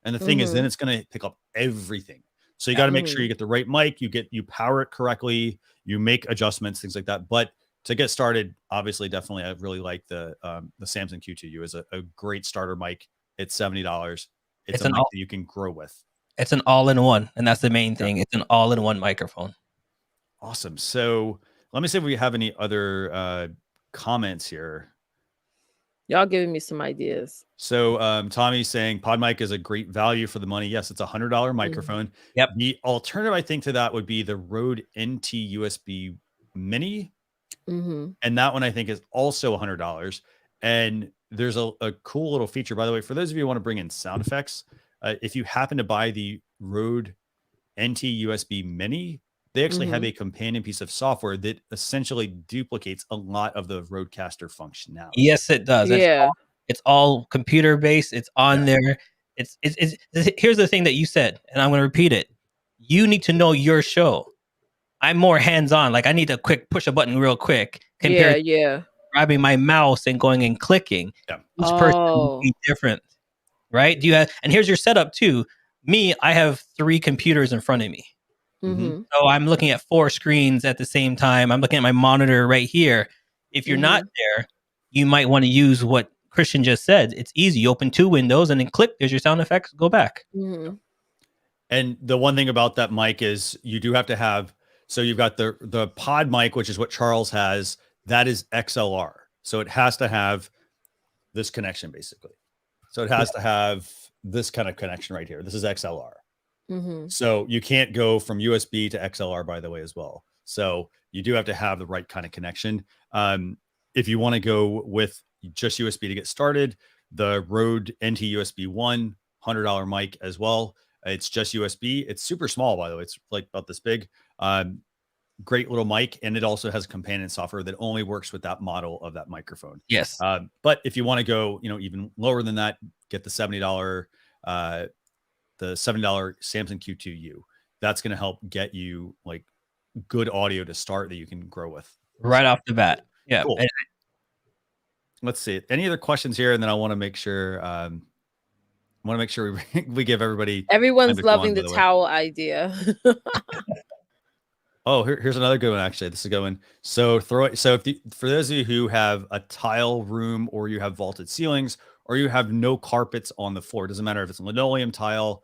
S1: And the thing is then it's going to pick up everything. So you got to make sure you get the right mic, you power it correctly, you make adjustments, things like that. But to get started, obviously, definitely, I really like the Samson Q2U is a great starter mic. It's $70. It's a mic that you can grow with.
S5: It's an all-in-one, and that's the main thing. It's an all-in-one microphone.
S1: Awesome. So let me see if we have any other comments here.
S2: Y'all giving me some ideas.
S1: So Tommy's saying PodMic is a great value for the money. Yes, it's $100 microphone.
S5: Yep.
S1: The alternative, I think, to that would be the Rode NT USB Mini. And that one I think is also $100. And there's a cool little feature, by the way, for those of you who want to bring in sound effects. If you happen to buy the Rode NT USB Mini, they actually have a companion piece of software that essentially duplicates a lot of the Rodecaster functionality.
S5: Yes, it does.
S2: Yeah.
S5: It's all computer based. It's on there. It's here's the thing that you said, and I'm going to repeat it. You need to know your show. I'm more hands on. Like I need to push a button real quick compared to grabbing my mouse and going and clicking.
S1: Yeah.
S5: Each person will be different, right? Do you have? And here's your setup too. Me, I have 3 computers in front of me. So I'm looking at 4 screens at the same time. I'm looking at my monitor right here. If you're not there, you might want to use what Christian just said. It's easy. You open 2 windows and then click. There's your sound effects. Go back.
S1: And the one thing about that mic is you do have to have. So you've got the pod mic, which is what Charles has. That is XLR. So it has to have this connection basically. So it has to have this kind of connection right here. This is XLR. So you can't go from USB to XLR, by the way, as well. So you do have to have the right kind of connection. If you want to go with just USB to get started, the Rode NT USB 1, $100 mic as well. It's just USB. It's super small, by the way. It's like about this big. Great little mic. And it also has companion software that only works with that model of that microphone.
S5: Yes.
S1: But if you want to go, even lower than that, get the $70, the $7 Samsung Q2U. That's going to help get you like good audio to start that you can grow with
S5: right off the bat. Yeah.
S1: Cool. Let's see. Any other questions here? And then I want to make sure, we give everybody.
S2: Everyone's loving the towel idea.
S1: Oh, here's another good one. Actually, this is a good one. So for those of you who have a tile room or you have vaulted ceilings or you have no carpets on the floor, it doesn't matter if it's linoleum tile,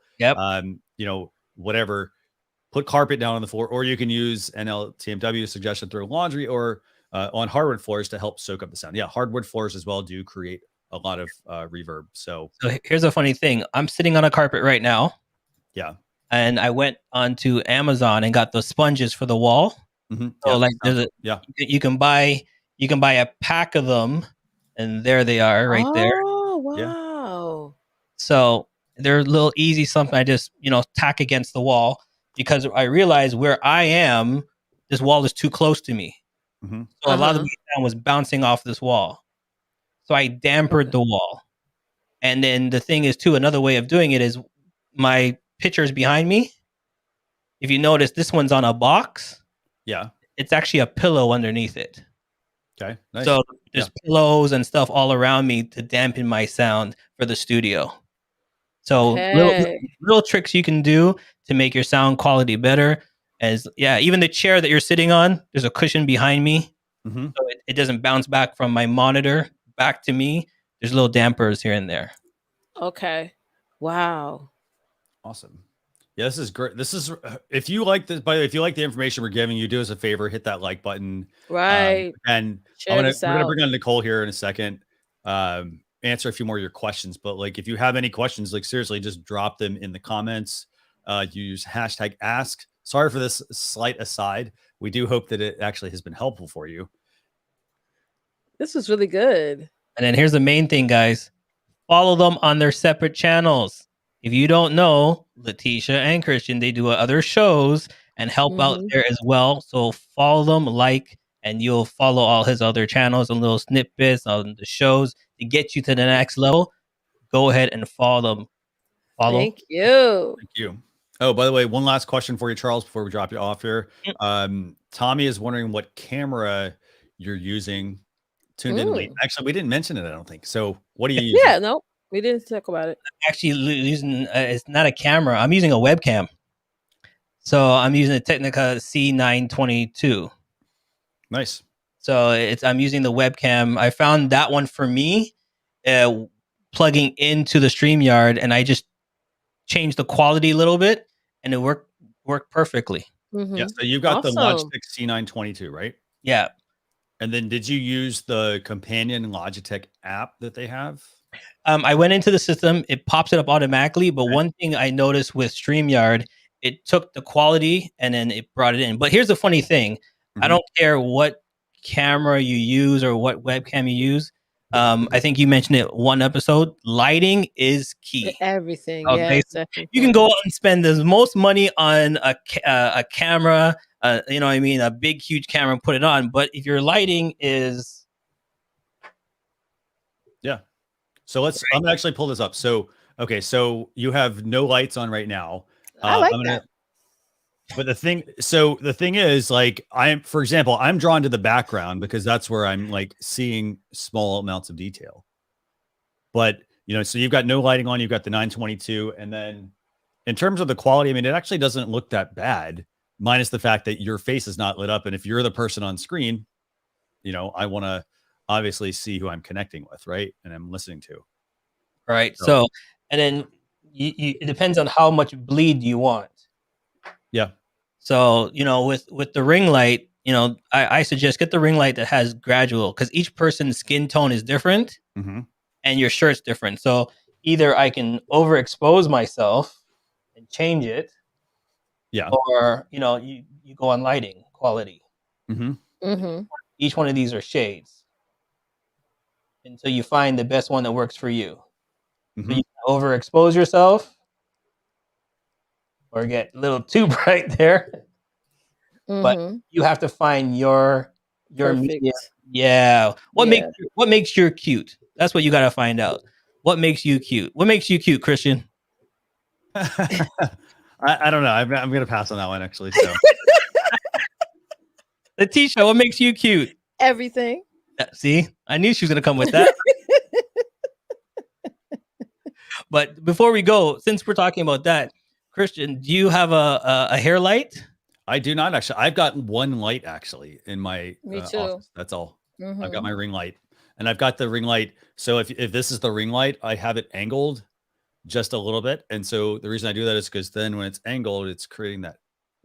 S1: whatever, put carpet down on the floor, or you can use NLTMW suggestion throw laundry or on hardwood floors to help soak up the sound. Yeah, hardwood floors as well do create a lot of reverb. So
S5: here's a funny thing. I'm sitting on a carpet right now.
S1: Yeah.
S5: And I went onto Amazon and got the sponges for the wall. So you can buy a pack of them, and there they are right there.
S2: Oh wow!
S5: So they're a little easy. Something I just tack against the wall because I realized where I am, this wall is too close to me. So a lot of the sound was bouncing off this wall. So I dampened the wall. And then the thing is too, another way of doing it is my pictures behind me. If you notice, this one's on a box.
S1: Yeah.
S5: It's actually a pillow underneath it.
S1: Okay. Nice.
S5: So there's pillows and stuff all around me to dampen my sound for the studio. So little tricks you can do to make your sound quality better. Even the chair that you're sitting on, there's a cushion behind me. So it doesn't bounce back from my monitor back to me. There's little dampers here and there.
S2: Okay. Wow.
S1: Awesome. Yeah, this is great. This is, if you like this, by the way, if you like the information we're giving you, do us a favor, hit that like button.
S2: Right.
S1: And we're going to bring on Nicole here in a second, answer a few more of your questions. But like, if you have any questions, like seriously, just drop them in the comments. Use hashtag ask. Sorry for this slight aside. We do hope that it actually has been helpful for you.
S2: This was really good.
S5: And then here's the main thing, guys. Follow them on their separate channels. If you don't know, Leticia and Christian, they do other shows and help out there as well. So follow them, and you'll follow all his other channels and little snippets on the shows to get you to the next level. Go ahead and follow them.
S2: Thank you.
S1: Thank you. Oh, by the way, one last question for you, Charles, before we drop you off here. Tommy is wondering what camera you're using tuned in late. Actually, we didn't mention it, I don't think. So what are you using?
S2: Yeah, no. We didn't talk about it.
S5: I'm actually using, it's not a camera. I'm using a webcam. So I'm using a Technica C922.
S1: Nice.
S5: So I'm using the webcam. I found that one for me, plugging into the StreamYard, and I just changed the quality a little bit, and it worked perfectly.
S1: Yeah. So you've got the Logitech C922, right?
S5: Yeah.
S1: And then did you use the companion Logitech app that they have?
S5: I went into the system, it pops it up automatically. But one thing I noticed with StreamYard, it took the quality and then it brought it in. But here's the funny thing. I don't care what camera you use or what webcam you use. I think you mentioned it one episode. Lighting is key.
S2: Everything.
S5: Okay,
S2: Yes.
S5: you can go out and spend the most money on a camera, you know what I mean, a big, huge camera and put it on. But if your lighting is...
S1: Yeah. So I'm gonna actually pull this up. So, okay. So you have no lights on right now.
S2: I like that.
S1: But the thing is, like, for example, I'm drawn to the background because that's where I'm like seeing small amounts of detail. But, you know, so you've got no lighting on, you've got the 922. And then in terms of the quality, I mean, it actually doesn't look that bad, minus the fact that your face is not lit up. And if you're the person on screen, you know, I want to obviously see who I'm connecting with, right? And I'm listening to.
S5: Right. So and then it depends on how much bleed you want.
S1: Yeah.
S5: So, you know, with the ring light, you know, I suggest get the ring light that has gradual, because each person's skin tone is different and your shirt's different. So either I can overexpose myself and change it.
S1: Yeah.
S5: Or, you know, you go on lighting quality. Each one of these are shades. And so you find the best one that works for you. So you can overexpose yourself or get a little too bright there. But you have to find your media. Yeah. What makes you cute? That's what you got to find out. What makes you cute? What makes you cute, Christian?
S1: I don't know. I'm going to pass on that one, actually. So,
S5: Leticia, what makes you cute?
S2: Everything.
S5: See, I knew she was going to come with that. But before we go, since we're talking about that, Christian, do you have a hair light?
S1: I do not, actually. I've got one light actually in my
S2: Me too.
S1: office. That's all. I've got my ring light, and I've got the ring light. So if this is the ring light, I have it angled just a little bit. And so the reason I do that is because then when it's angled, it's creating that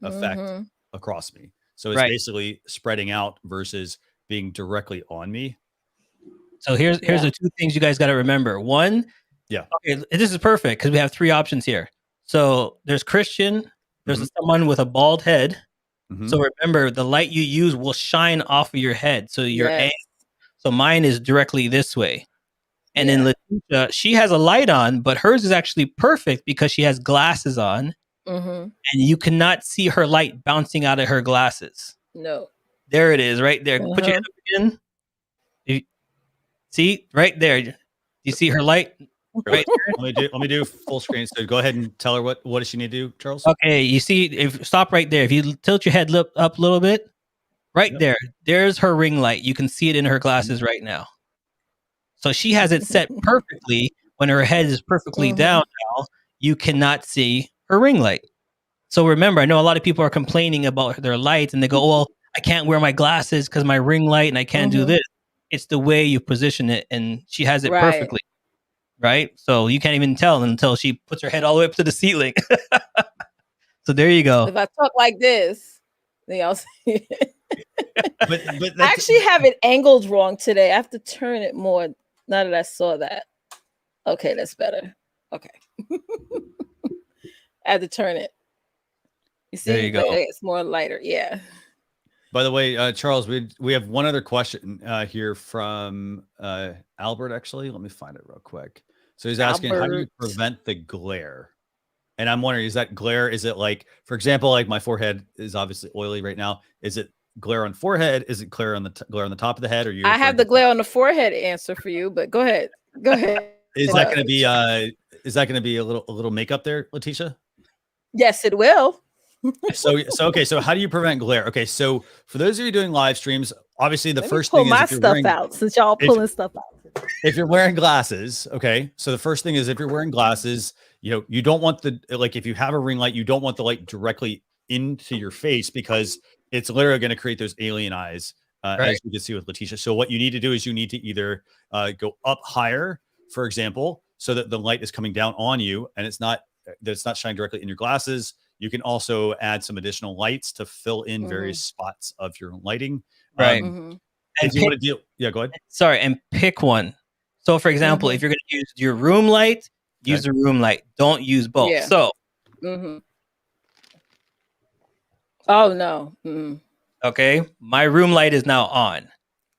S1: effect across me. So it's basically spreading out versus being directly on me.
S5: So here's the two things you guys got to remember. One, okay, this is perfect because we have three options here. So there's Christian, there's someone with a bald head. So remember, the light you use will shine off of your head. So so mine is directly this way. And then Leticia, she has a light on, but hers is actually perfect because she has glasses on. And you cannot see her light bouncing out of her glasses.
S2: No.
S5: There it is, right there. Put your hand up again. See, right there. Do you see her light? Right there?
S1: Let me do full screen. So go ahead and tell her what does she need to do, Charles?
S5: Okay, you see, stop right there. If you tilt your head up a little bit, right there, there's her ring light. You can see it in her glasses right now. So she has it set perfectly. When her head is perfectly down now, you cannot see her ring light. So remember, I know a lot of people are complaining about their lights and they go, well, I can't wear my glasses because my ring light and I can't do this. It's the way you position it, and she has it perfectly. Right? So you can't even tell until she puts her head all the way up to the ceiling. So there you go.
S2: If I talk like this, then y'all see it.
S1: But
S2: I actually have it angled wrong today. I have to turn it more now that I saw that. Okay, that's better. Okay. I had to turn it. You see,
S5: there you go.
S2: It's more lighter. Yeah.
S1: By the way, Charles, we have one other question here from Albert, actually. Let me find it real quick. So he's asking, how do you prevent the glare? And I'm wondering, is that glare, is it like, for example, like my forehead is obviously oily right now. Is it glare on forehead? Is it glare on the top of the head? Or
S2: I have the glare on the forehead answer for you, but go ahead. Go ahead.
S1: Is that going to be a little makeup there, Leticia?
S2: Yes, it will.
S1: So how do you prevent glare? Okay, so for those of you doing live streams, obviously the first
S2: thing
S1: is
S2: my stuff out since y'all pulling stuff out.
S1: If you're wearing glasses, okay, so the first thing is if you're wearing glasses, you don't want if you have a ring light, you don't want the light directly into your face because it's literally going to create those alien eyes, as you can see with Leticia. So what you need to do is you need to either go up higher, for example, so that the light is coming down on you and it's not shining directly in your glasses. You can also add some additional lights to fill in various spots of your lighting.
S5: Right.
S1: And if you want to deal, go ahead.
S5: Sorry, and pick one. So, for example, if you're going to use your room light, use the room light. Don't use both.
S2: Yeah.
S5: So,
S2: oh no. Mm-mm.
S5: Okay, my room light is now on.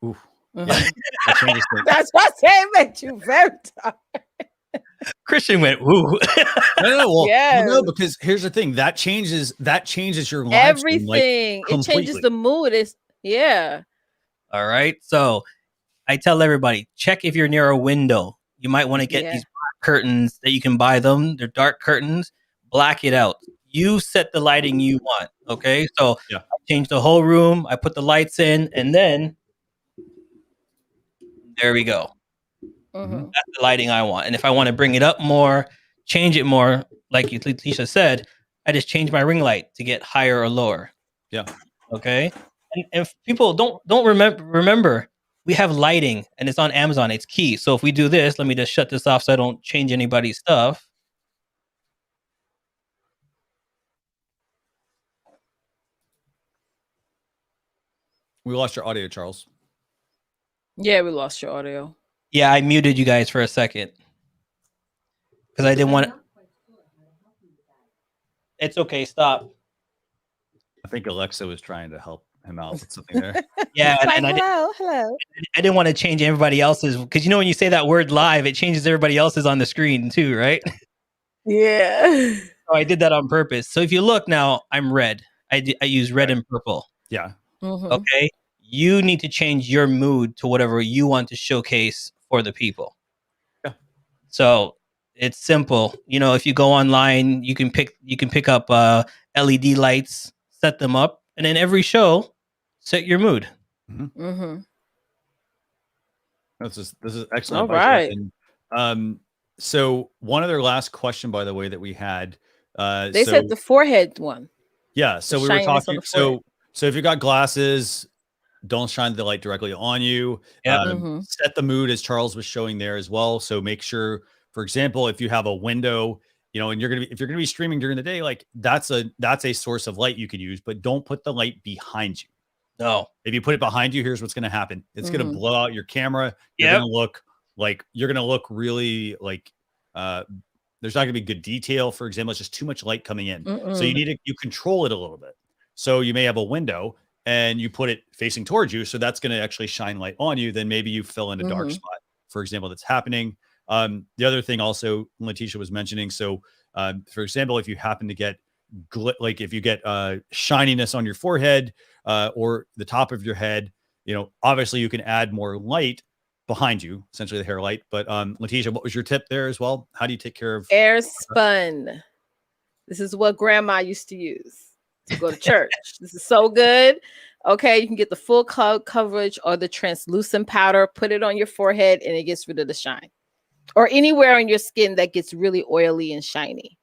S1: Ooh.
S2: Mhm.
S1: Yeah, that changes things.
S2: That's what I say. It makes you very tired.
S5: Christian went, "Ooh."
S1: Well,
S2: Yes.
S1: no, because here's the thing that changes your live stream, like,
S2: Everything. It changes
S1: completely.
S2: the mood. It's
S5: All right. So I tell everybody, check if you're near a window. You might want to get these black curtains that you can buy them. They're dark curtains. Black it out. You set the lighting you want. Okay. So I change the whole room. I put the lights in, and then there we go. That's the lighting I want. And if I want to bring it up more, change it more, like Leticia said, I just change my ring light to get higher or lower.
S1: Yeah.
S5: Okay. And if people don't remember, we have lighting and it's on Amazon. It's key. So if we do this, let me just shut this off so I don't change anybody's stuff.
S1: We lost your audio, Charles.
S2: Yeah, we lost your audio.
S5: Yeah, I muted you guys for a second because I didn't want to. It's okay. Stop.
S1: I think Alexa was trying to help him out with something there.
S5: Yeah,
S2: Like,
S5: and
S2: hello.
S5: I didn't want to change everybody else's because when you say that word live, it changes everybody else's on the screen too, right?
S2: Yeah.
S5: So I did that on purpose. So if you look now, I'm red. I use red and purple.
S1: Yeah.
S5: Okay. You need to change your mood to whatever you want to showcase for the people.
S1: Yeah.
S5: So it's simple. If you go online, you can pick up LED lights, set them up, and then every show, set your mood.
S1: This is excellent.
S2: All right.
S1: And, so one other last question, by the way, that we had.
S2: They said the forehead one.
S1: Yeah. So we were talking. So if you got glasses, don't shine the light directly on you. Set the mood, as Charles was showing there as well. So make sure, for example, if you have a window, and if you're gonna be streaming during the day, like that's a source of light you could use, but don't put the light behind you.
S5: No.
S1: If you put it behind you, here's what's gonna happen. It's gonna blow out your camera. You're gonna look really like there's not gonna be good detail. For example, it's just too much light coming in. So you control it a little bit. So you may have a window and you put it facing towards you. So that's going to actually shine light on you. Then maybe you fill in a dark spot, for example, that's happening. The other thing also Leticia was mentioning. So for example, if you happen to get if you get shininess on your forehead or the top of your head, obviously you can add more light behind you, essentially the hair light. But Leticia, what was your tip there as well? How do you take care of
S2: air spun? This is what grandma used to use to go to church. This is so good. Okay, you can get the full coverage or the translucent powder, put it on your forehead, and it gets rid of the shine. Or anywhere on your skin that gets really oily and shiny.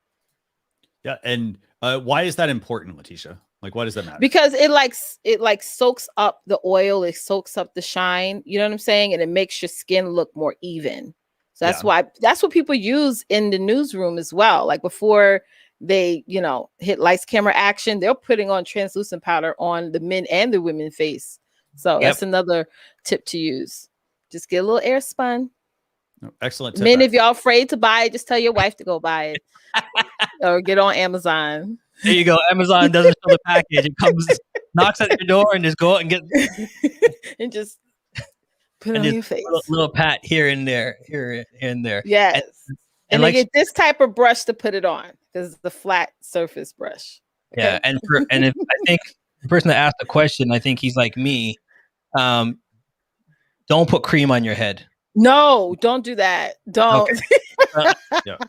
S1: Yeah, and why is that important, Leticia? Like, why does that matter?
S2: Because it soaks up the oil, it soaks up the shine. You know what I'm saying? And it makes your skin look more even. So that's why that's what people use in the newsroom as well. Like before they, hit lights, camera, action, they're putting on translucent powder on the men and the women face. So that's another tip to use. Just get a little air spun.
S1: Excellent tip.
S2: Men, if y'all afraid to buy it, just tell your wife to go buy it or get on Amazon.
S5: There you go. Amazon doesn't show the package. It comes, knocks at your door, and just go out and get
S2: and just put it on your face.
S5: Little pat here and there.
S2: Yes. And
S5: like,
S2: they get this type of brush to put it on because it's the flat surface brush. Okay?
S5: Yeah, and if I think the person that asked the question, I think he's like me. Don't put cream on your head.
S2: No, don't do that. Don't.
S5: Okay.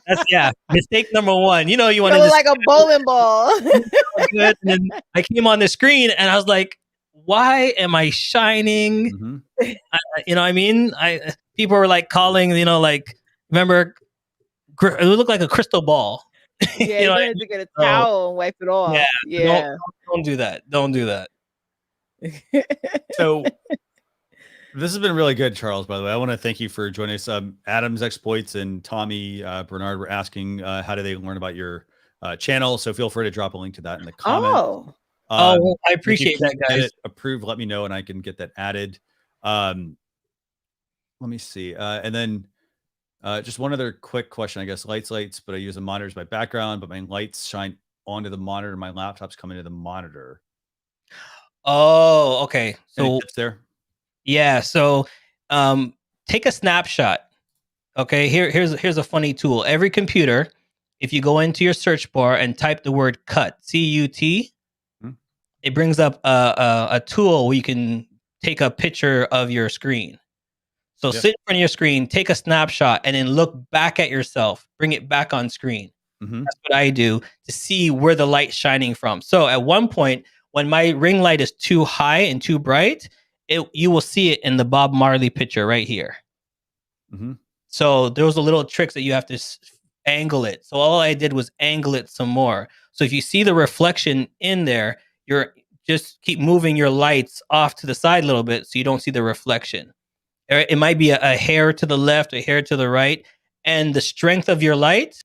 S5: That's mistake number one. You want to
S2: look like a bowling ball.
S5: Good. And then I came on the screen and I was like, why am I shining? You know what I mean? People were like calling, remember, it would look like a crystal ball.
S2: Yeah, you have to get a towel and wipe it off. Yeah.
S5: Don't do that. Don't do that.
S1: So this has been really good, Charles, by the way. I want to thank you for joining us. Adam's Exploits and Tommy Bernard were asking how do they learn about your channel. So feel free to drop a link to that in the comments.
S5: I appreciate that, guys.
S1: Approved, let me know and I can get that added. Let me see. And then just one other quick question, I guess. Lights, but I use the monitor as my background, but my lights shine onto the monitor. My laptop's coming to the monitor.
S5: Oh, okay.
S1: Any
S5: So
S1: tips there?
S5: yeah, so take a snapshot. Okay, here's a funny tool. Every computer, if you go into your search bar and type the word cut, CUT, it brings up a tool where you can take a picture of your screen. So sit in front of your screen, take a snapshot, and then look back at yourself. Bring it back on screen. That's what I do to see where the light's shining from. So at one point, when my ring light is too high and too bright, you will see it in the Bob Marley picture right here. So those are little tricks that you have to angle it. So all I did was angle it some more. So if you see the reflection in there, you're just keep moving your lights off to the side a little bit so you don't see the reflection. It might be a hair to the left, a hair to the right, and the strength of your light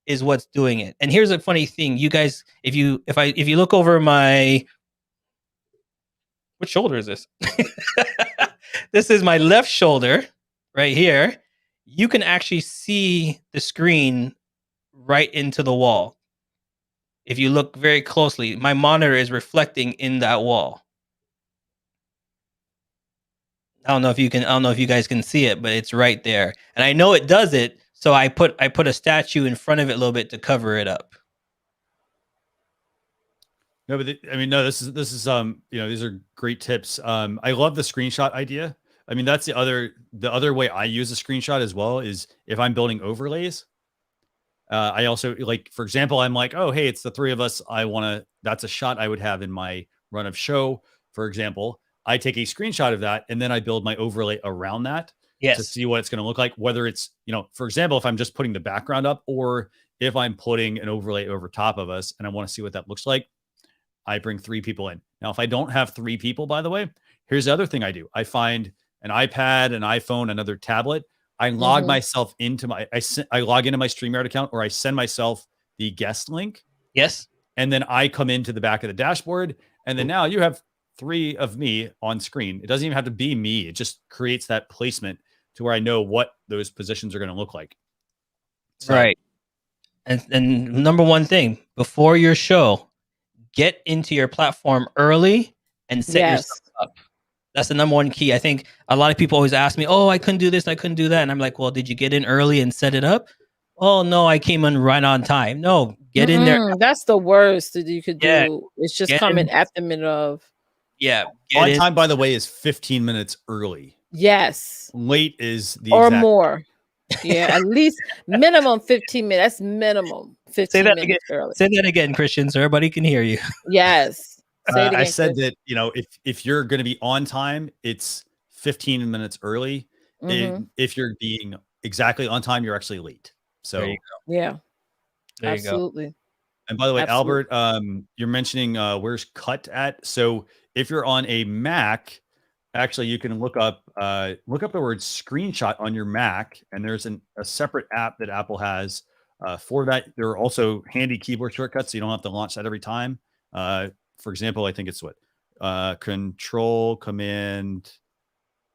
S5: is what's doing it. And here's a funny thing, you guys, if you look over my, what shoulder is this? This is my left shoulder right here. You can actually see the screen right into the wall. If you look very closely, my monitor is reflecting in that wall. I don't know if you guys can see it, but it's right there. And I know it does it, so I put a statue in front of it a little bit to cover it up.
S1: No, but this is these are great tips. I love the screenshot idea. I mean, that's the other way I use a screenshot as well is if I'm building overlays. I also for example, I'm like, oh, hey, it's the three of us. That's a shot I would have in my run of show, for example. I take a screenshot of that and then I build my overlay around that to see what it's going to look like. Whether it's, for example, if I'm just putting the background up or if I'm putting an overlay over top of us and I want to see what that looks like, I bring 3 people in. Now, if I don't have 3 people, by the way, here's the other thing I do. I find an iPad, an iPhone, another tablet. I log myself into I log into my StreamYard account or I send myself the guest link.
S5: Yes.
S1: And then I come into the back of the dashboard and then now you have 3 of me on screen. It doesn't even have to be me. It just creates that placement to where I know what those positions are going to look like. So,
S5: right. And number one thing, before your show, get into your platform early and set yourself up. That's the number one key. I think a lot of people always ask me, oh, I couldn't do this, I couldn't do that. And I'm like, well, did you get in early and set it up? Oh, no, I came in right on time. No, get in there.
S2: That's the worst that you could do. It's just coming at the minute of.
S5: Yeah.
S1: On time, by the way, is 15 minutes early.
S2: Yes.
S1: Late is the
S2: or
S1: exact
S2: more. Yeah, at least minimum 15 minutes. That's minimum 15 minutes early.
S5: Say that again, Christian, so everybody can hear you.
S2: Yes. Say it again,
S1: I said
S2: Chris.
S1: that, if you're going to be on time, it's 15 minutes early. If you're being exactly on time, you're actually late. So
S5: there you go.
S2: Yeah.
S5: There
S2: Absolutely.
S5: You go.
S1: And by the way, Albert, you're mentioning where's cut at. So if you're on a Mac, actually you can look up the word screenshot on your Mac, and there's a separate app that Apple has for that. There are also handy keyboard shortcuts, so you don't have to launch that every time. For example, I think it's Control Command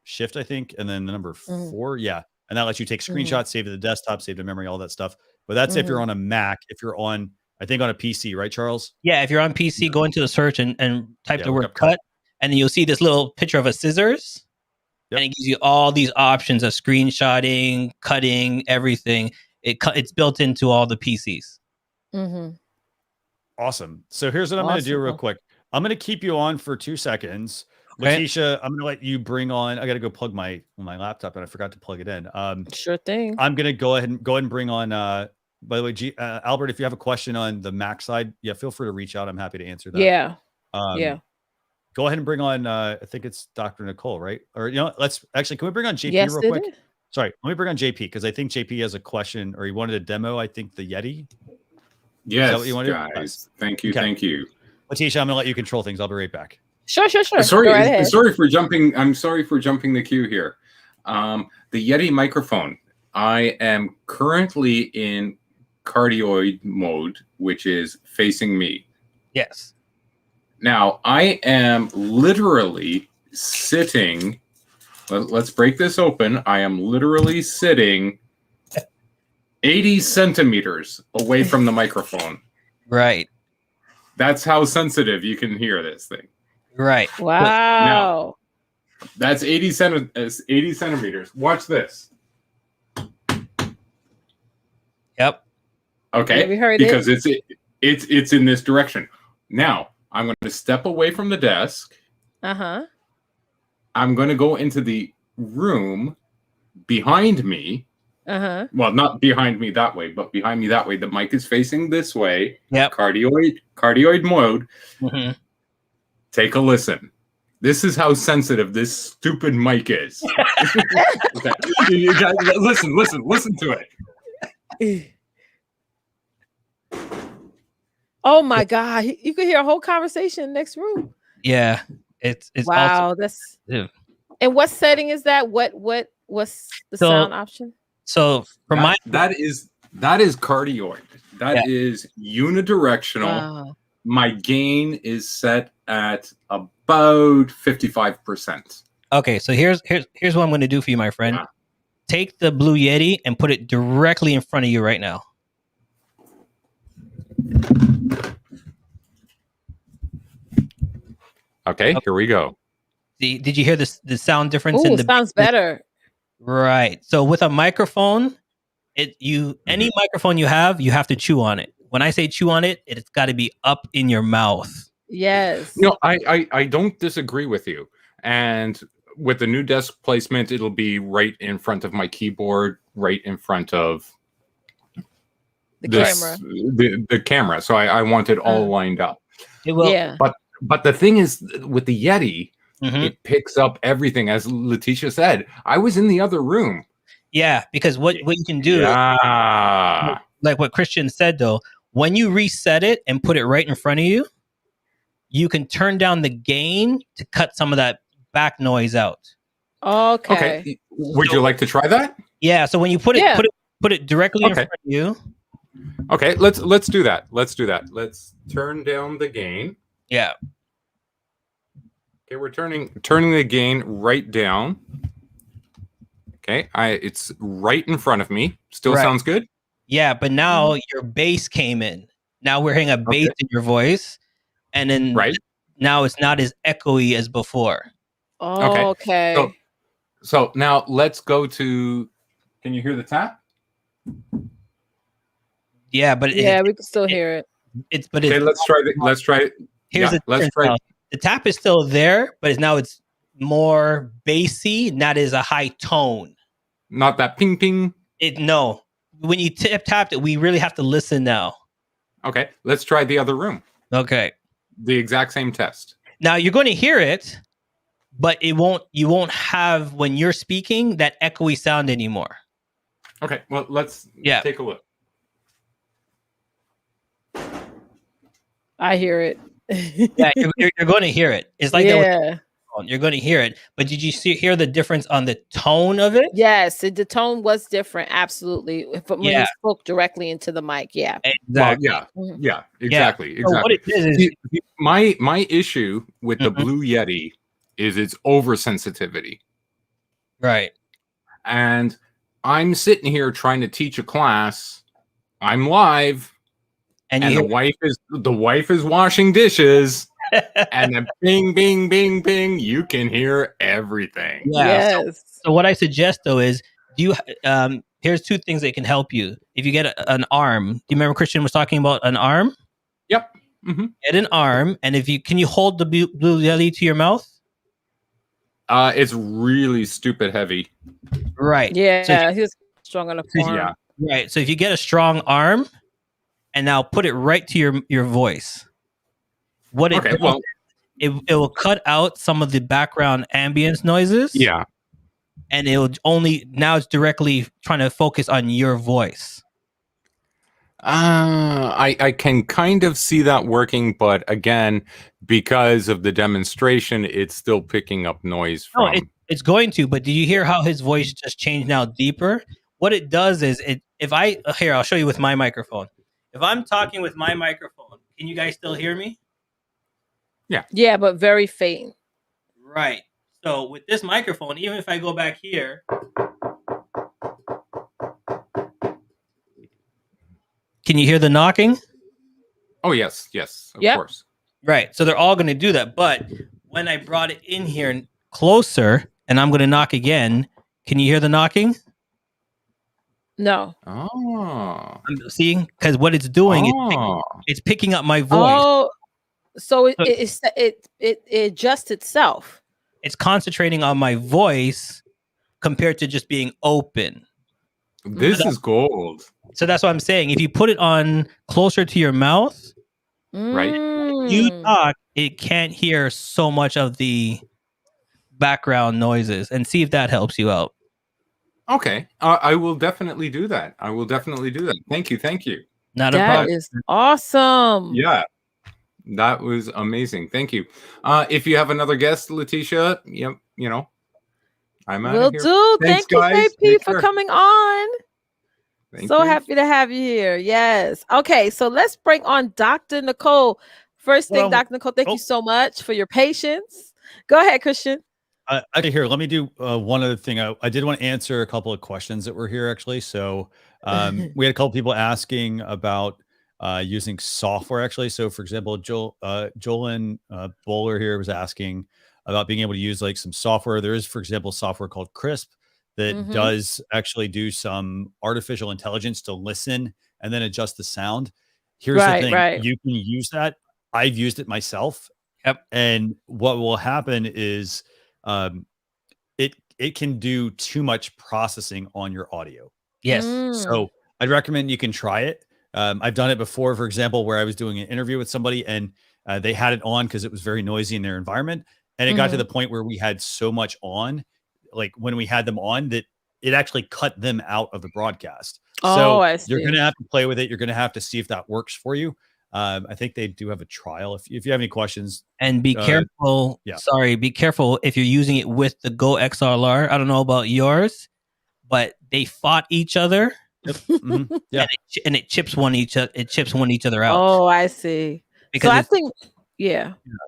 S1: Shift, I think, and then the number 4. Yeah. And that lets you take screenshots, save to the desktop, save to memory, all that stuff. But that's if you're on a Mac. If you're on, I think on a PC, right, Charles?
S5: Yeah, if you're on PC, go into the search and type the word cut, and then you'll see this little picture of a scissors. And it gives you all these options of screenshotting, cutting, everything. It's built into all the PCs.
S1: Awesome. So here's what I'm going to do real quick. I'm going to keep you on for 2 seconds. Okay. Leticia, I'm going to let you bring on. I got to go plug my laptop, and I forgot to plug it in.
S2: Sure thing.
S1: I'm going to go ahead and bring on. By the way, Albert, if you have a question on the Mac side, feel free to reach out. I'm happy to answer that.
S2: Yeah.
S1: Go ahead and bring on. I think it's Dr. Nicole, right? Or let's actually. Can we bring on JP real quick? Sorry, let me bring on JP because I think JP has a question, or he wanted a demo. I think the Yeti.
S3: Yes, guys. Thank you. Okay. Thank you.
S1: Leticia, I'm going to let you control things. I'll be right back.
S2: Sure.
S3: Sorry for jumping. I'm sorry for jumping the queue here. The Yeti microphone. I am currently in cardioid mode, which is facing me.
S5: Yes.
S3: Now I am literally sitting Let's break this open. I am literally sitting 80 centimeters away from the microphone.
S5: Right.
S3: That's how sensitive you can hear this thing.
S5: Right.
S2: Wow.
S3: That's 80 centimeters. Watch this.
S5: Yep.
S3: Okay.
S2: Have you heard
S3: because it's in this direction. Now I'm going to step away from the desk.
S2: Uh-huh.
S3: I'm going to go into the room behind me.
S2: Uh-huh.
S3: Well, not behind me that way, but behind me that way. The mic is facing this way.
S5: Yep.
S3: Cardioid mode.
S5: Mm-hmm.
S3: Take a listen. This is how sensitive this stupid mic is. Okay. You guys, listen to it.
S2: Oh my God. You could hear a whole conversation in the next room.
S5: Yeah. It's
S2: wow,
S5: also,
S2: that's
S5: yeah.
S2: And what setting is that? What's the sound option?
S5: So for
S3: that is cardioid. That is unidirectional.
S2: Wow.
S3: My gain is set at about 55%.
S5: Okay, so here's what I'm going to do for you, my friend.
S3: Yeah.
S5: Take the Blue Yeti and put it directly in front of you right now.
S3: Okay, here we go.
S5: Did you hear the sound difference
S2: Ooh,
S5: in the
S2: sounds better.
S5: Right. So with a microphone, any microphone you have to chew on it. When I say chew on it, it's got to be up in your mouth.
S2: Yes.
S3: No, I don't disagree with you. And with the new desk placement, it'll be right in front of my keyboard, right in front of
S2: camera.
S3: The camera. So I want it all lined up.
S5: It will.
S2: Yeah.
S3: But the thing is, with the Yeti,
S5: it
S3: picks up everything. As Leticia said, I was in the other room.
S5: Yeah, because what you can do, like what Christian said, though, when you reset it and put it right in front of you, you can turn down the gain to cut some of that back noise out.
S2: Okay.
S3: Would you like to try that?
S5: Yeah. So when you put it directly in front of you.
S3: Okay, let's do that. Let's turn down the gain.
S5: Yeah.
S3: Okay, we're turning the gain right down. Okay, it's right in front of me. Still sounds good?
S5: Yeah, but now your bass came in. Now we're hearing a bass in your voice. And then now it's not as echoey as before.
S2: Oh, okay.
S3: So now let's go to, can you hear the tap?
S5: Yeah, but
S2: we can still hear it.
S3: Let's try it.
S5: Here's let's try it. The tap is still there, but it's more bassy, not as a high tone.
S3: Not that ping ping.
S5: No. When you tapped it, we really have to listen now.
S3: Okay, let's try the other room.
S5: Okay.
S3: The exact same test. Now
S5: you're going to hear it, but you won't have, when you're speaking, that echoey sound anymore.
S3: Okay, well, let's take a look.
S2: I hear it.
S5: Yeah, you're going to hear it. It's like that. You're going to hear it. But did you hear the difference on the tone of it?
S2: Yes, the tone was different. Absolutely. When he spoke directly into the mic. Yeah.
S5: Exactly.
S3: Well, yeah, exactly.
S5: So what it is
S3: my issue with the Blue Yeti is its oversensitivity.
S5: Right.
S3: And I'm sitting here trying to teach a class. I'm live. And the wife is washing dishes, and then bing, bing, bing, bing. You can hear everything.
S5: Yeah. Yes. So what I suggest though is, here's two things that can help you. If you get an arm, do you remember Christian was talking about an arm?
S3: Yep. Mm-hmm.
S5: Get an arm, and can you hold the Blue Yeti to your mouth?
S3: It's really stupid heavy.
S5: Right.
S2: Yeah. So he's strong on the arm.
S3: Yeah.
S5: Right. So if you get a strong arm. And now put it right to your voice. It will cut out some of the background ambience noises.
S3: Yeah.
S5: And now it's directly trying to focus on your voice.
S3: I can kind of see that working, but again, because of the demonstration, it's still picking up noise from.
S5: No, it's going to, but did you hear how his voice just changed now deeper? What it does is I'll show you with my microphone. If I'm talking with my microphone, can you guys still hear me?
S3: Yeah.
S2: Yeah, but very faint.
S5: Right. So with this microphone, even if I go back here, can you hear the knocking?
S3: Oh yes, of
S2: Yep.
S3: course.
S5: Right. So they're all going to do that. But when I brought it in here closer and I'm going to knock again, can you hear the knocking?
S2: No.
S3: Oh.
S5: I'm seeing, because what it's doing is it's picking up my voice.
S2: Oh, so it adjusts itself.
S5: It's concentrating on my voice compared to just being open.
S3: This is gold.
S5: So that's what I'm saying. If you put it on closer to your mouth,
S3: Right.
S5: you talk, it can't hear so much of the background noises, and see if that helps you out.
S3: Okay. I will definitely do that. Thank you.
S5: Not a
S2: That
S5: problem.
S2: is awesome.
S3: Yeah. That was amazing. Thank you. If you have another guest, Leticia, I'm out
S2: Will
S3: of here.
S2: do.
S3: Thanks,
S2: Thank you,
S3: guys.
S2: JP,
S3: Take
S2: for
S3: care.
S2: coming on.
S3: Thank
S2: So
S3: you.
S2: happy to have you here. Yes. Okay, so let's bring on Dr. Nicole. First thing,
S1: Well,
S2: Dr. Nicole, thank you so much for your patience. Go ahead, Christian.
S1: Okay, here, let me do one other thing. I did want to answer a couple of questions that were here, actually. So we had a couple people asking about using software, actually. So, for example, Jolyn Bowler here was asking about being able to use like some software. There is, for example, software called Crisp that does actually do some artificial intelligence to listen and then adjust the sound. Here's the thing. You can use that. I've used it myself.
S5: Yep.
S1: And what will happen is it can do too much processing on your audio.
S5: Yes.
S1: So I'd recommend you can try it. I've done it before, for example, where I was doing an interview with somebody and they had it on because it was very noisy in their environment. And it got to the point where we had so much on, like when we had them on, that it actually cut them out of the broadcast. So you're going to have to play with it. You're going to have to see if that works for you. I think they do have a trial. If you have any questions,
S5: and be careful. Be careful if you're using it with the Go XLR. I don't know about yours, but they fought each other.
S1: Yeah,
S5: and it chips one each other out.
S2: Oh, I see.
S5: Because
S2: so I think,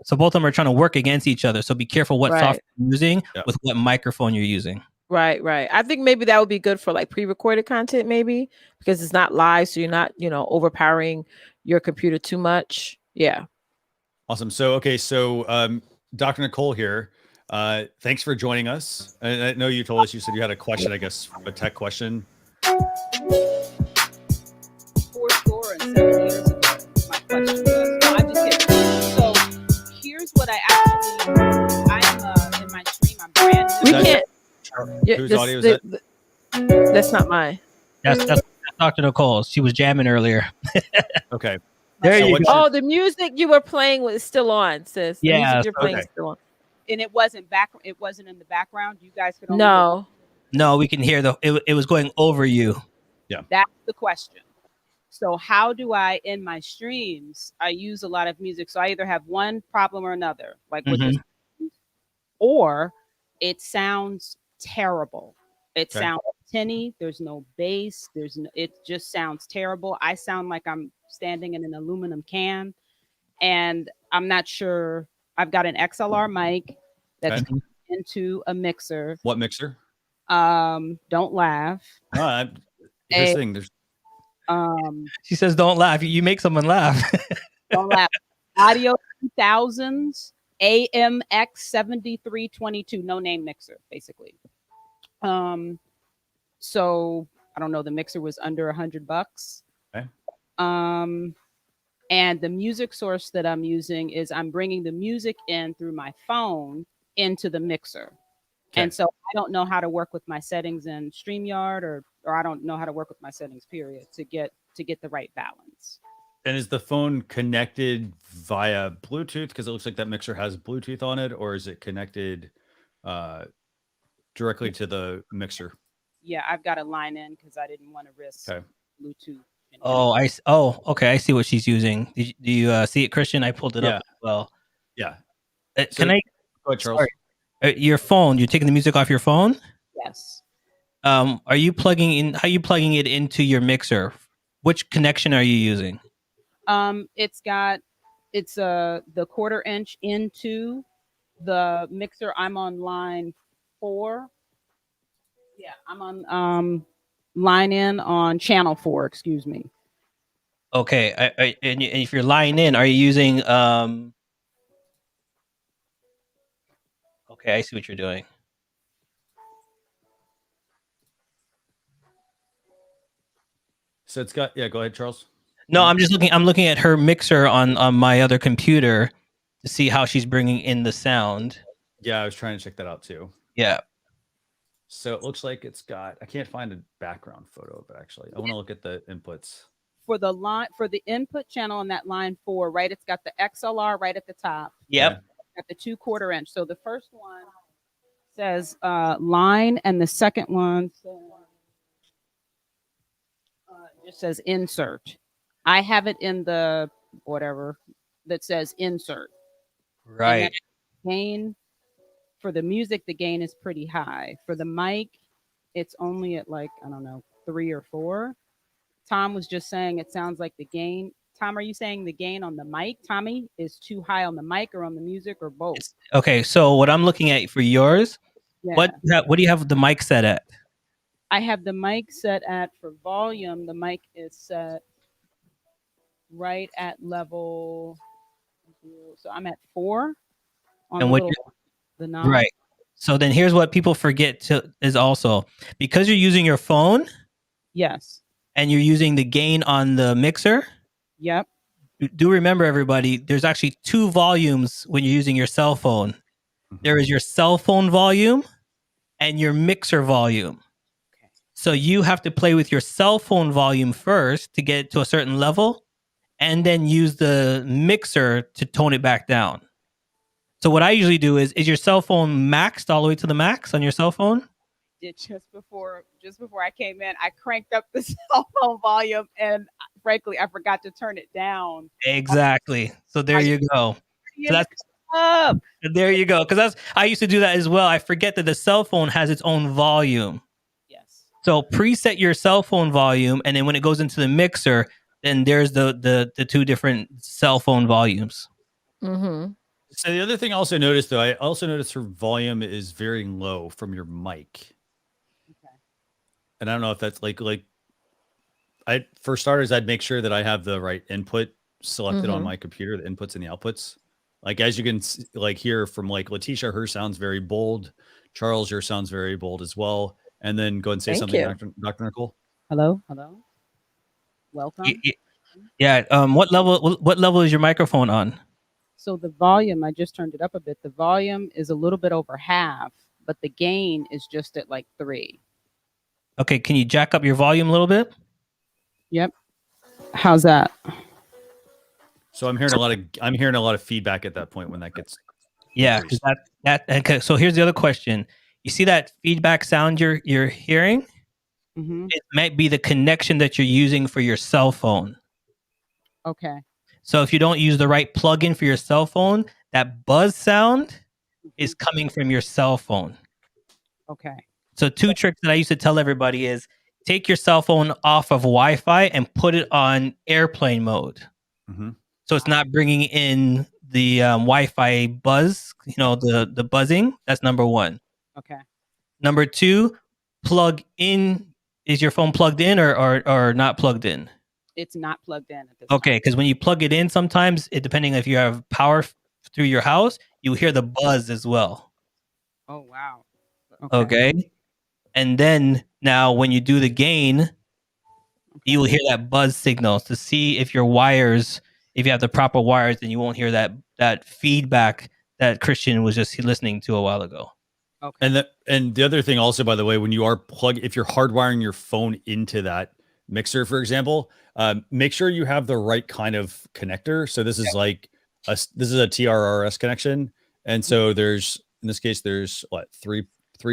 S5: so both of them are trying to work against each other. So be careful what software you're using with what microphone you're using.
S2: Right. I think maybe that would be good for like pre-recorded content, maybe because it's not live, so you're not, overpowering your computer too much. Yeah.
S1: Awesome. So Dr. Nicole here. Thanks for joining us. I know you told us, you said you had a question, I guess, a tech question.
S8: 4 and 7 years ago, my question was, no, I'm just kidding. So here's what I am in my stream, I'm brand new.
S2: We can't.
S1: Whose audio is that?
S2: That's not mine.
S5: That's Dr. Nicole. She was jamming earlier.
S1: Okay.
S5: There you go.
S2: Oh, the music you were playing was still on, sis. The music you're playing is still on.
S8: And it wasn't in the background. You guys could only
S5: No, we can hear it was going over you.
S1: Yeah.
S8: That's the question. So how do I, in my streams, I use a lot of music. So I either have one problem or another, like with this, or it sounds terrible. It sounds tinny. There's no bass. It just sounds terrible. I sound like I'm standing in an aluminum can, and I'm not sure. I've got an XLR mic that's into a mixer.
S1: What mixer?
S8: Don't laugh.
S1: No, here's the thing. There's
S5: she says, "Don't laugh." You make someone laugh.
S8: Don't laugh. Audio 2000s. AMX 7322, no name mixer, basically. So I don't know, the mixer was under $100.
S1: Okay.
S8: And the music source that I'm using is I'm bringing the music in through my phone into the mixer. Okay. And so I don't know how to work with my settings in StreamYard or I don't know how to work with my settings, period, to get the right balance.
S1: And is the phone connected via Bluetooth? Because it looks like that mixer has Bluetooth on it, or is it connected directly to the mixer?
S8: Yeah, I've got a line in because I didn't want to risk Bluetooth.
S5: Okay. I see what she's using. Do you see it, Christian? I pulled it up as well.
S1: Yeah.
S5: Go ahead,
S1: Charles.
S5: Sorry. Your phone. You're taking the music off your phone?
S8: Yes.
S5: Are you plugging in? How are you plugging it into your mixer? Which connection are you using?
S8: It's the 1/4 inch into the mixer, I'm on line 4. Yeah, I'm on line in on channel 4, excuse me.
S5: Okay, and if you're lying in, are you using Okay, I see what you're doing.
S1: So it's got, yeah, go ahead, Charles.
S5: No, I'm looking at her mixer on my other computer to see how she's bringing in the sound.
S1: Yeah, I was trying to check that out too.
S5: Yeah.
S1: So it looks like it's got, I can't find a background photo of it actually. I want to look at the inputs.
S8: For the input channel on that line 4, right? It's got the XLR right at the top.
S5: Yep.
S8: At the 2/4 inch. So the first one says line, and the second one just says insert. I have it in the whatever that says insert.
S5: Right.
S8: Gain for the music, the gain is pretty high. For the mic, it's only at like, I don't know, 3 or 4. Tom was just saying it sounds like the gain. Tom, are you saying the gain on the mic, Tommy, is too high on the mic or on the music or both?
S5: Okay, so what I'm looking at for yours,
S8: Yeah.
S5: what do you have the mic set at?
S8: I have the mic set at, for volume, the mic is set right at level, so I'm at 4 on
S5: And
S8: the
S5: what
S8: little, the knob.
S5: Right. So then here's what people forget to is also, because you're using your phone
S8: Yes.
S5: and you're using the gain on the mixer.
S8: Yep.
S5: Do remember, everybody, there's actually 2 volumes when you're using your cell phone. There is your cell phone volume and your mixer volume. So you have to play with your cell phone volume first to get it to a certain level, and then use the mixer to tone it back down. So what I usually do is your cell phone maxed all the way to the max on your cell phone?
S8: Just before I came in, I cranked up the cell phone volume, and frankly, I forgot to turn it down.
S5: Exactly. So there you go. So that's
S8: up.
S5: There you go. Because I used to do that as well. I forget that the cell phone has its own volume.
S8: Yes.
S5: So preset your cell phone volume, and then when it goes into the mixer, then there's the 2 different cell phone volumes.
S2: Mm-hmm.
S1: So the other thing I also noticed, though, I also noticed her volume is very low from your mic.
S8: Okay.
S1: And I don't know if that's like for starters, I'd make sure that I have the right input selected on my computer, the inputs and the outputs. Like, as you can hear from like Leticia, her sounds very bold. Charles, your sounds very bold as well. And then go and say something, Dr. Nicole.
S8: Hello. Welcome.
S5: Yeah. What level is your microphone on?
S8: So the volume, I just turned it up a bit. The volume is a little bit over half, but the gain is just at like 3.
S5: Okay, can you jack up your volume a little bit? Yep.
S8: How's that?
S1: So I'm hearing a lot of feedback at that point when that gets.
S5: Yeah, because okay, so here's the other question. You see that feedback sound you're hearing?
S8: Mm-hmm.
S5: It might be the connection that you're using for your cell phone.
S8: Okay.
S5: So if you don't use the right plugin for your cell phone, that buzz sound is coming from your cell phone.
S8: Okay.
S5: So 2 tricks that I used to tell everybody is take your cell phone off of Wi-Fi and put it on airplane mode.
S1: Mm-hmm.
S5: So it's not bringing in the Wi-Fi buzz, the buzzing. That's number 1.
S8: Okay.
S5: Number 2, plug in. Is your phone plugged in or not plugged in?
S8: It's not plugged in at this
S5: Okay, because when you plug it in, sometimes, depending if you have power through your house, you hear the buzz as well.
S8: Oh, wow.
S5: Okay. And then now when you do the gain, you will hear that buzz signal to see if your wires, if you have the proper wires, then you won't hear that feedback that Christian was just listening to a while ago.
S8: Okay.
S1: And the other thing also, by the way, when you are if you're hardwiring your phone into that mixer, for example, make sure you have the right kind of connector. So this is this is a TRRS connection. And so in this case, there's three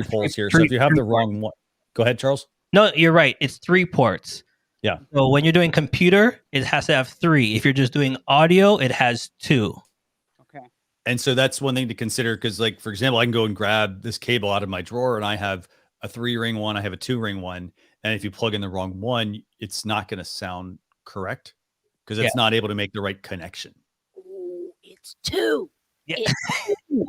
S1: poles here. So if you have the wrong one, go ahead, Charles.
S5: No, you're right. It's 3 ports.
S1: Yeah.
S5: So when you're doing computer, it has to have 3. If you're just doing audio, it has 2.
S8: Okay.
S1: And so that's one thing to consider, because, like, for example, I can go and grab this cable out of my drawer and I have a 3-ring one, I have a 2-ring one. And if you plug in the wrong one, it's not going to sound correct because it's not able to make the right connection.
S8: Ooh, it's 2.
S5: Yeah.
S8: It's 2.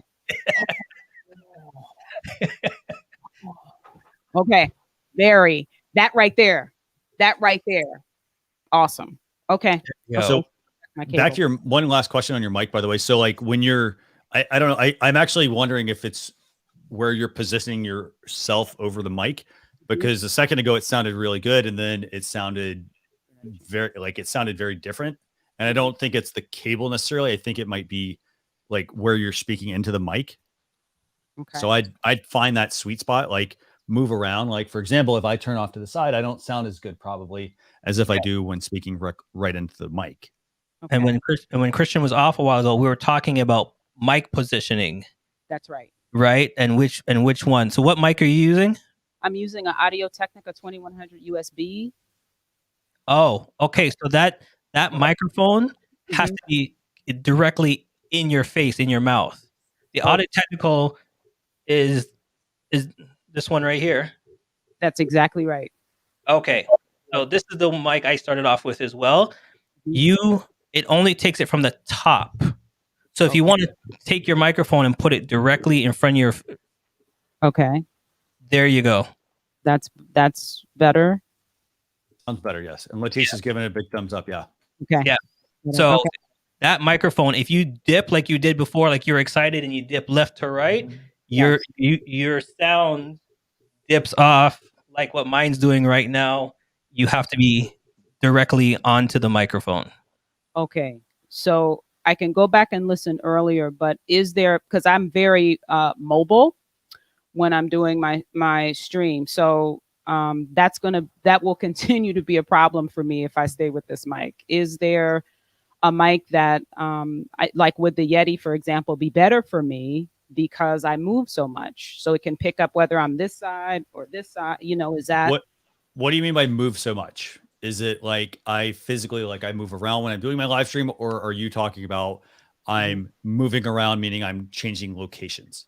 S8: Okay. Very. That right there. That right there. Awesome. Okay.
S5: Yo.
S1: So
S8: My
S1: back
S8: cable.
S1: to your one last question on your mic, by the way. So like when you're, I don't know, I'm actually wondering if it's where you're positioning yourself over the mic, because a second ago it sounded really good and then it sounded very different. And I don't think it's the cable necessarily. I think it might be like where you're speaking into the mic.
S8: Okay.
S1: So I'd find that sweet spot, like move around. Like for example, if I turn off to the side, I don't sound as good probably as if I do when speaking right into the mic.
S8: Okay.
S5: And when Christian was off a while ago, we were talking about mic positioning,
S8: That's right.
S5: right? And which one? So what mic are you using?
S8: I'm using an Audio Technica 2100 USB.
S5: Oh, okay. So that microphone has to be directly in your face, in your mouth. The Audio Technical is this one right here.
S8: That's exactly right.
S5: Okay. So this is the mic I started off with as well. It only takes it from the top. So if you want to take your microphone and put it directly in front of your,
S8: Okay.
S5: there you go.
S8: That's better.
S1: Sounds better, yes. And Leticia's giving it a big thumbs up, yeah.
S8: Okay.
S5: Yeah. So
S8: Okay.
S5: that microphone, if you dip like you did before, like you're excited and you dip left to right, your sound dips off like what mine's doing right now. You have to be directly onto the microphone.
S8: Okay. So I can go back and listen earlier, but is there, because I'm very mobile when I'm doing my stream. So that will continue to be a problem for me if I stay with this mic. Is there a mic that I like with the Yeti, for example, be better for me because I move so much, so it can pick up whether I'm this side or this side? Is that
S1: what do you mean by move so much? Is it like I physically, like I move around when I'm doing my live stream, or are you talking about I'm moving around, meaning I'm changing locations?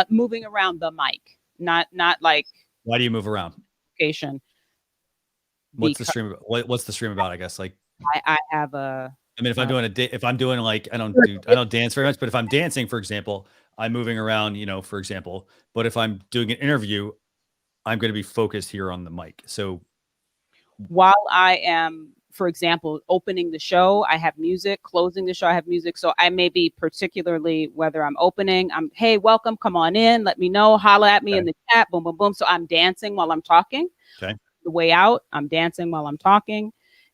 S8: moving around the mic, not like
S1: Why do you move around?
S8: location?
S1: What's the stream about? What's the stream about? I guess like
S8: I have a.
S1: I mean, if I'm doing if I'm doing like I don't dance very much, but if I'm dancing, for example, I'm moving around, for example. But if I'm doing an interview, I'm going to be focused here on the mic. So
S8: while I am, for example, opening the show, I have music. Closing the show, I have music. So I may be particularly, whether I'm opening, hey, welcome, come on in, let me know, holla at me in the chat, boom, boom, boom. So I'm dancing while I'm talking.
S1: Okay.
S8: The way out, I'm dancing while I'm talking.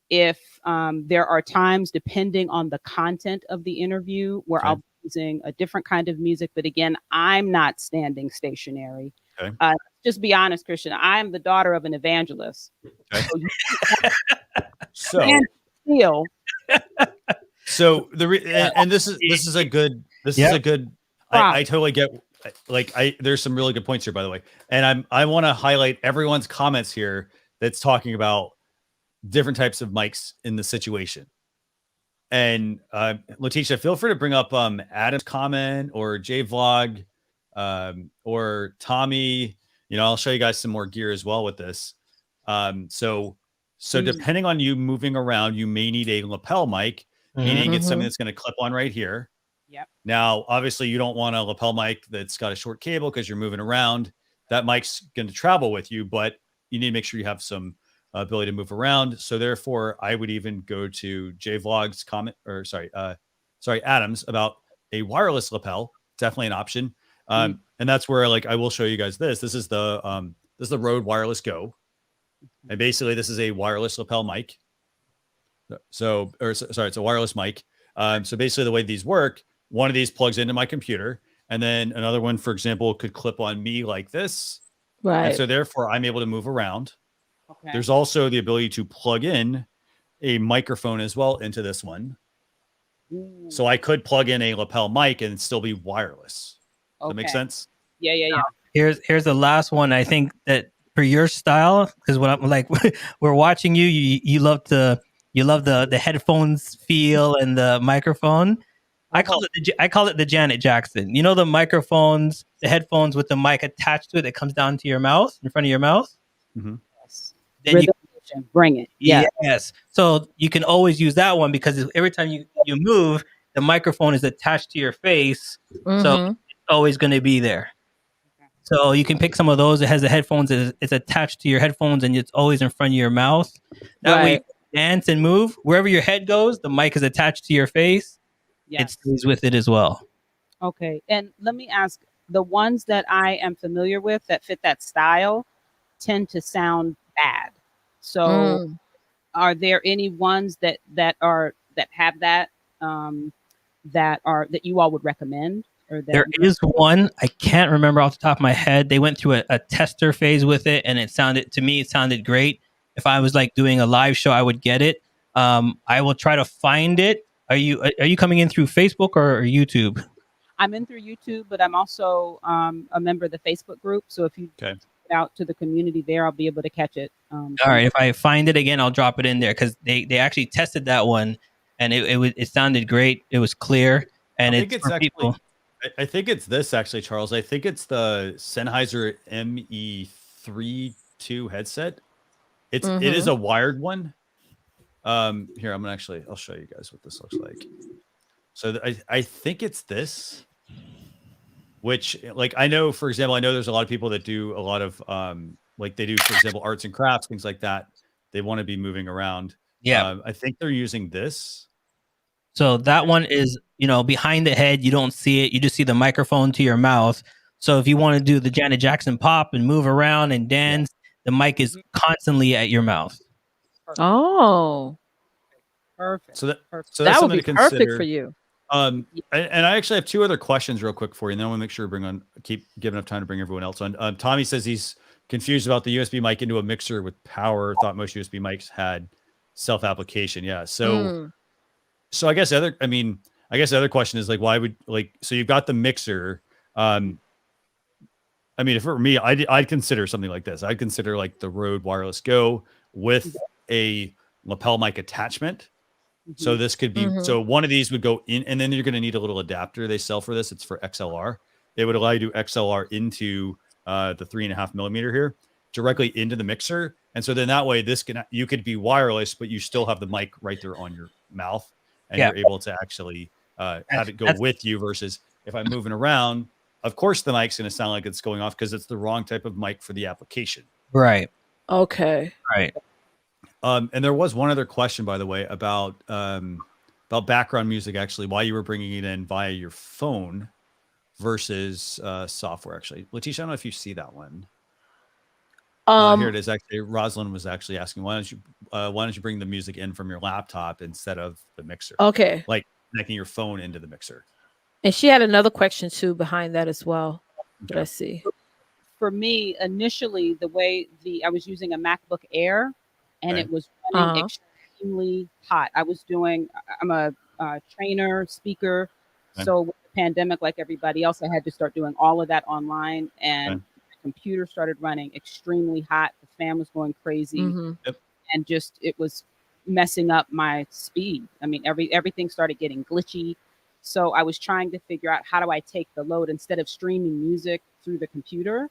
S8: If there are times, depending on the content of the interview, where I'll be using a different kind of music, but again, I'm not standing stationary.
S1: Okay.
S8: Just be honest, Christian. I am the daughter of an evangelist.
S1: Okay.
S8: So
S1: and this is a good I totally get, like, there's some really good points here, by the way, and I want to highlight everyone's comments here that's talking about different types of mics in the situation. And Leticia, feel free to bring up Adam's comment or JVlog or Tommy. I'll show you guys some more gear as well with this. So depending on you moving around, you may need a lapel mic, meaning it's something that's going to clip on right here.
S8: Yep.
S1: Now, obviously, you don't want a lapel mic that's got a short cable because you're moving around. That mic's going to travel with you, but you need to make sure you have some ability to move around. So therefore, I would even go to JVlog's comment, or Adams, about a wireless lapel. Definitely an option. And that's where, like, I will show you guys this. This is the Rode Wireless Go. And basically, this is a wireless lapel mic. It's a wireless mic. So basically, the way these work, one of these plugs into my computer, and then another one, for example, could clip on me like this.
S2: Right.
S1: And so therefore, I'm able to move around.
S8: Okay.
S1: There's also the ability to plug in a microphone as well into this one. So I could plug in a lapel mic and still be wireless. Does that make sense?
S8: Yeah.
S5: Here's the last one. I think that for your style, because when I'm like, we're watching you love the headphones feel and the microphone. I call it the Janet Jackson. The microphones, the headphones with the mic attached to it that comes down to your mouth, in front of your mouth.
S1: Mm-hmm.
S5: Then
S8: bring it. Yeah.
S5: Yes. So you can always use that one, because every time you move, the microphone is attached to your face, so
S2: Mhm.
S5: it's always going to be there. So you can pick some of those. It has the headphones. It's attached to your headphones, and it's always in front of your mouth. That way,
S2: Right.
S5: you dance and move wherever your head goes. The mic is attached to your face. It
S8: Yes.
S5: stays with it as well.
S8: Okay. And let me ask, the ones that I am familiar with that fit that style tend to sound bad. So
S2: Mm.
S8: are there any ones that have that that you all would recommend, or that
S5: There is one I can't remember off the top of my head. They went through a tester phase with it, and it sounded great. If I was like doing a live show, I would get it. I will try to find it. Are you coming in through Facebook or YouTube?
S8: I'm in through YouTube, but I'm also a member of the Facebook group. So if you
S1: Okay.
S8: get out to the community there, I'll be able to catch it.
S5: All right, if I find it again, I'll drop it in there because they actually tested that one, and it sounded great. It was clear, and
S1: I think
S5: it's
S1: it's
S5: for
S1: actually.
S5: people.
S1: I think it's this actually, Charles. I think it's the Sennheiser ME32 headset. It is a wired one. Here I'll show you guys what this looks like. So I think it's this, which like I know, for example, I know there's a lot of people that do a lot of like they do, for example, arts and crafts, things like that. They want to be moving around.
S5: Yeah.
S1: I think they're using this.
S5: So that one is, behind the head. You don't see it. You just see the microphone to your mouth. So if you want to do the Janet Jackson pop and move around and dance, the mic is constantly at your mouth.
S2: Oh,
S8: Perfect.
S1: So that's
S2: that would
S1: something
S2: be
S1: to
S2: perfect
S1: consider.
S2: for you.
S1: And I actually have two other questions real quick for you, and then I want to make sure keep giving enough time to bring everyone else on. Tommy says he's confused about the USB mic into a mixer with power. Thought most USB mics had self-application. Yeah. So I guess the other question is like, why would so you've got the mixer. I mean, if it were me, I'd consider something like this. I'd consider like the Rode Wireless Go with a lapel mic attachment. So this could be, so one of these would go in, and then you're going to need a little adapter they sell for this. It's for XLR. It would allow you to do XLR into the 3.5 millimeter here directly into the mixer. And so then that way you could be wireless, but you still have the mic right there on your mouth, and you're able to actually have it go with you versus if I'm moving around, of course the mic's going to sound like it's going off because it's the wrong type of mic for the application.
S5: Right.
S2: Okay.
S5: Right.
S1: And there was one other question, by the way, about background music, actually, why you were bringing it in via your phone versus software, actually. Leticia, I don't know if you see that one. Here it is. Actually, Rosalind was actually asking, why don't you bring the music in from your laptop instead of the mixer?
S2: Okay.
S1: Like connecting your phone into the mixer.
S2: And she had another question too behind that as well.
S1: Okay.
S2: Let's see.
S8: For me, initially, the way I was using a MacBook Air, and it was running extremely hot. I'm a trainer, speaker. So with the pandemic, like everybody else, I had to start doing all of that online, and the computer started running extremely hot. The fan was going crazy, and just it was messing up my speed. I mean, everything started getting glitchy. So I was trying to figure out, how do I take the load instead of streaming music through the computer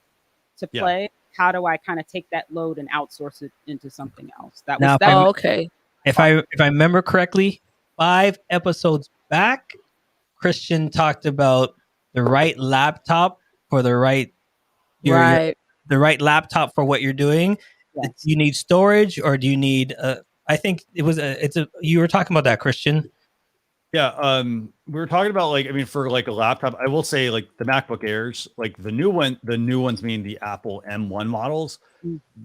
S8: to play? How do I kind of take that load and outsource it into something else?
S2: Okay.
S5: If I remember correctly, 5 episodes back, Christian talked about the right laptop for the right laptop for what you're doing. Yes. You need storage, or do you need? I think you were talking about that, Christian.
S1: Yeah, we were talking about for a laptop, I will say the MacBook Airs, the new ones mean the Apple M1 models.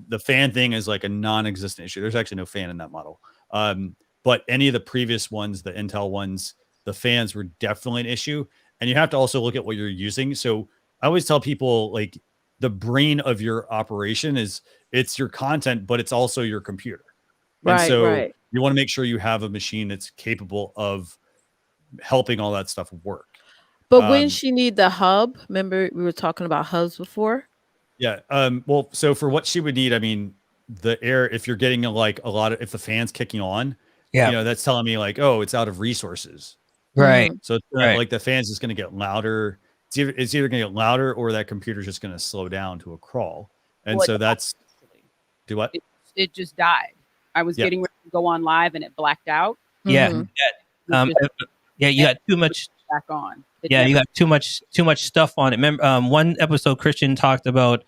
S1: The fan thing is a non-existent issue. There's actually no fan in that model. But any of the previous ones, the Intel ones, the fans were definitely an issue. And you have to also look at what you're using. So I always tell people the brain of your operation it's your content, but it's also your computer. And so you want to make sure you have a machine that's capable of helping all that stuff work.
S2: But when she need the hub, remember we were talking about hubs before?
S1: Yeah. Well, so for what she would need, I mean, the air, if you're getting if the fan's kicking on, that's telling me it's out of resources.
S5: Right.
S1: So it's the fan's just going to get louder. It's either going to get louder or that computer's just going to slow down to a crawl. And so that's do what?
S8: It just died. I was getting ready to go on live and it blacked out.
S5: Yeah. Yeah, you got too much.
S8: Back on.
S5: Yeah, you got too much stuff on it. Remember, one episode Christian talked about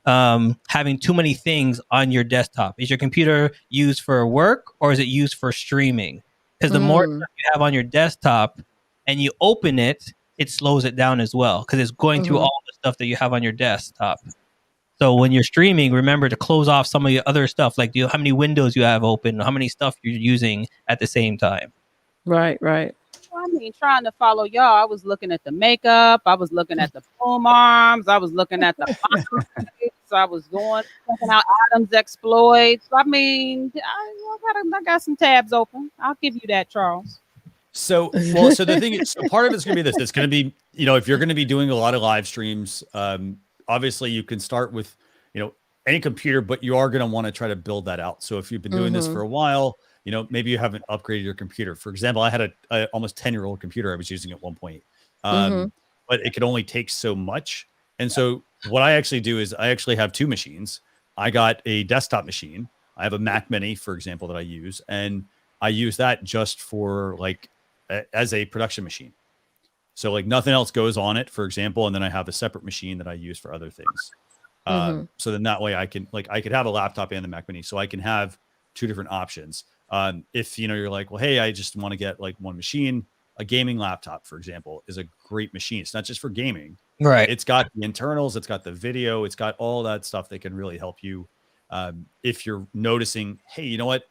S5: having too many things on your desktop. Is your computer used for work or is it used for streaming? Because the more stuff you have on your desktop and you open it, it slows it down as well because it's going through all the stuff that you have on your desktop. So when you're streaming, remember to close off some of your other stuff, like how many windows you have open, how many stuff you're using at the same time.
S2: Right.
S8: I mean, trying to follow y'all, I was looking at the makeup, I was looking at the boom arms, I was looking at the so I was checking out Adam's exploits. I mean, I got some tabs open. I'll give you that, Charles.
S1: So the thing is, so part of it's going to be this. It's going to be, if you're going to be doing a lot of live streams, obviously you can start with, any computer, but you are going to want to try to build that out. So if you've been doing this for a while, maybe you haven't upgraded your computer. For example, I had a almost 10-year-old computer I was using at one point, but it could only take so much. And so what I actually do is I actually have two machines. I got a desktop machine. I have a Mac Mini, for example, that I use, and I use that just for as a production machine. So nothing else goes on it, for example, and then I have a separate machine that I use for other things. So then that way I can I could have a laptop and the Mac Mini, so I can have two different options. If you're like, well, hey, I just want to get one machine, a gaming laptop, for example, is a great machine. It's not just for gaming,
S5: right?
S1: It's got the internals, it's got the video, it's got all that stuff that can really help you. If you're noticing, hey, you know what,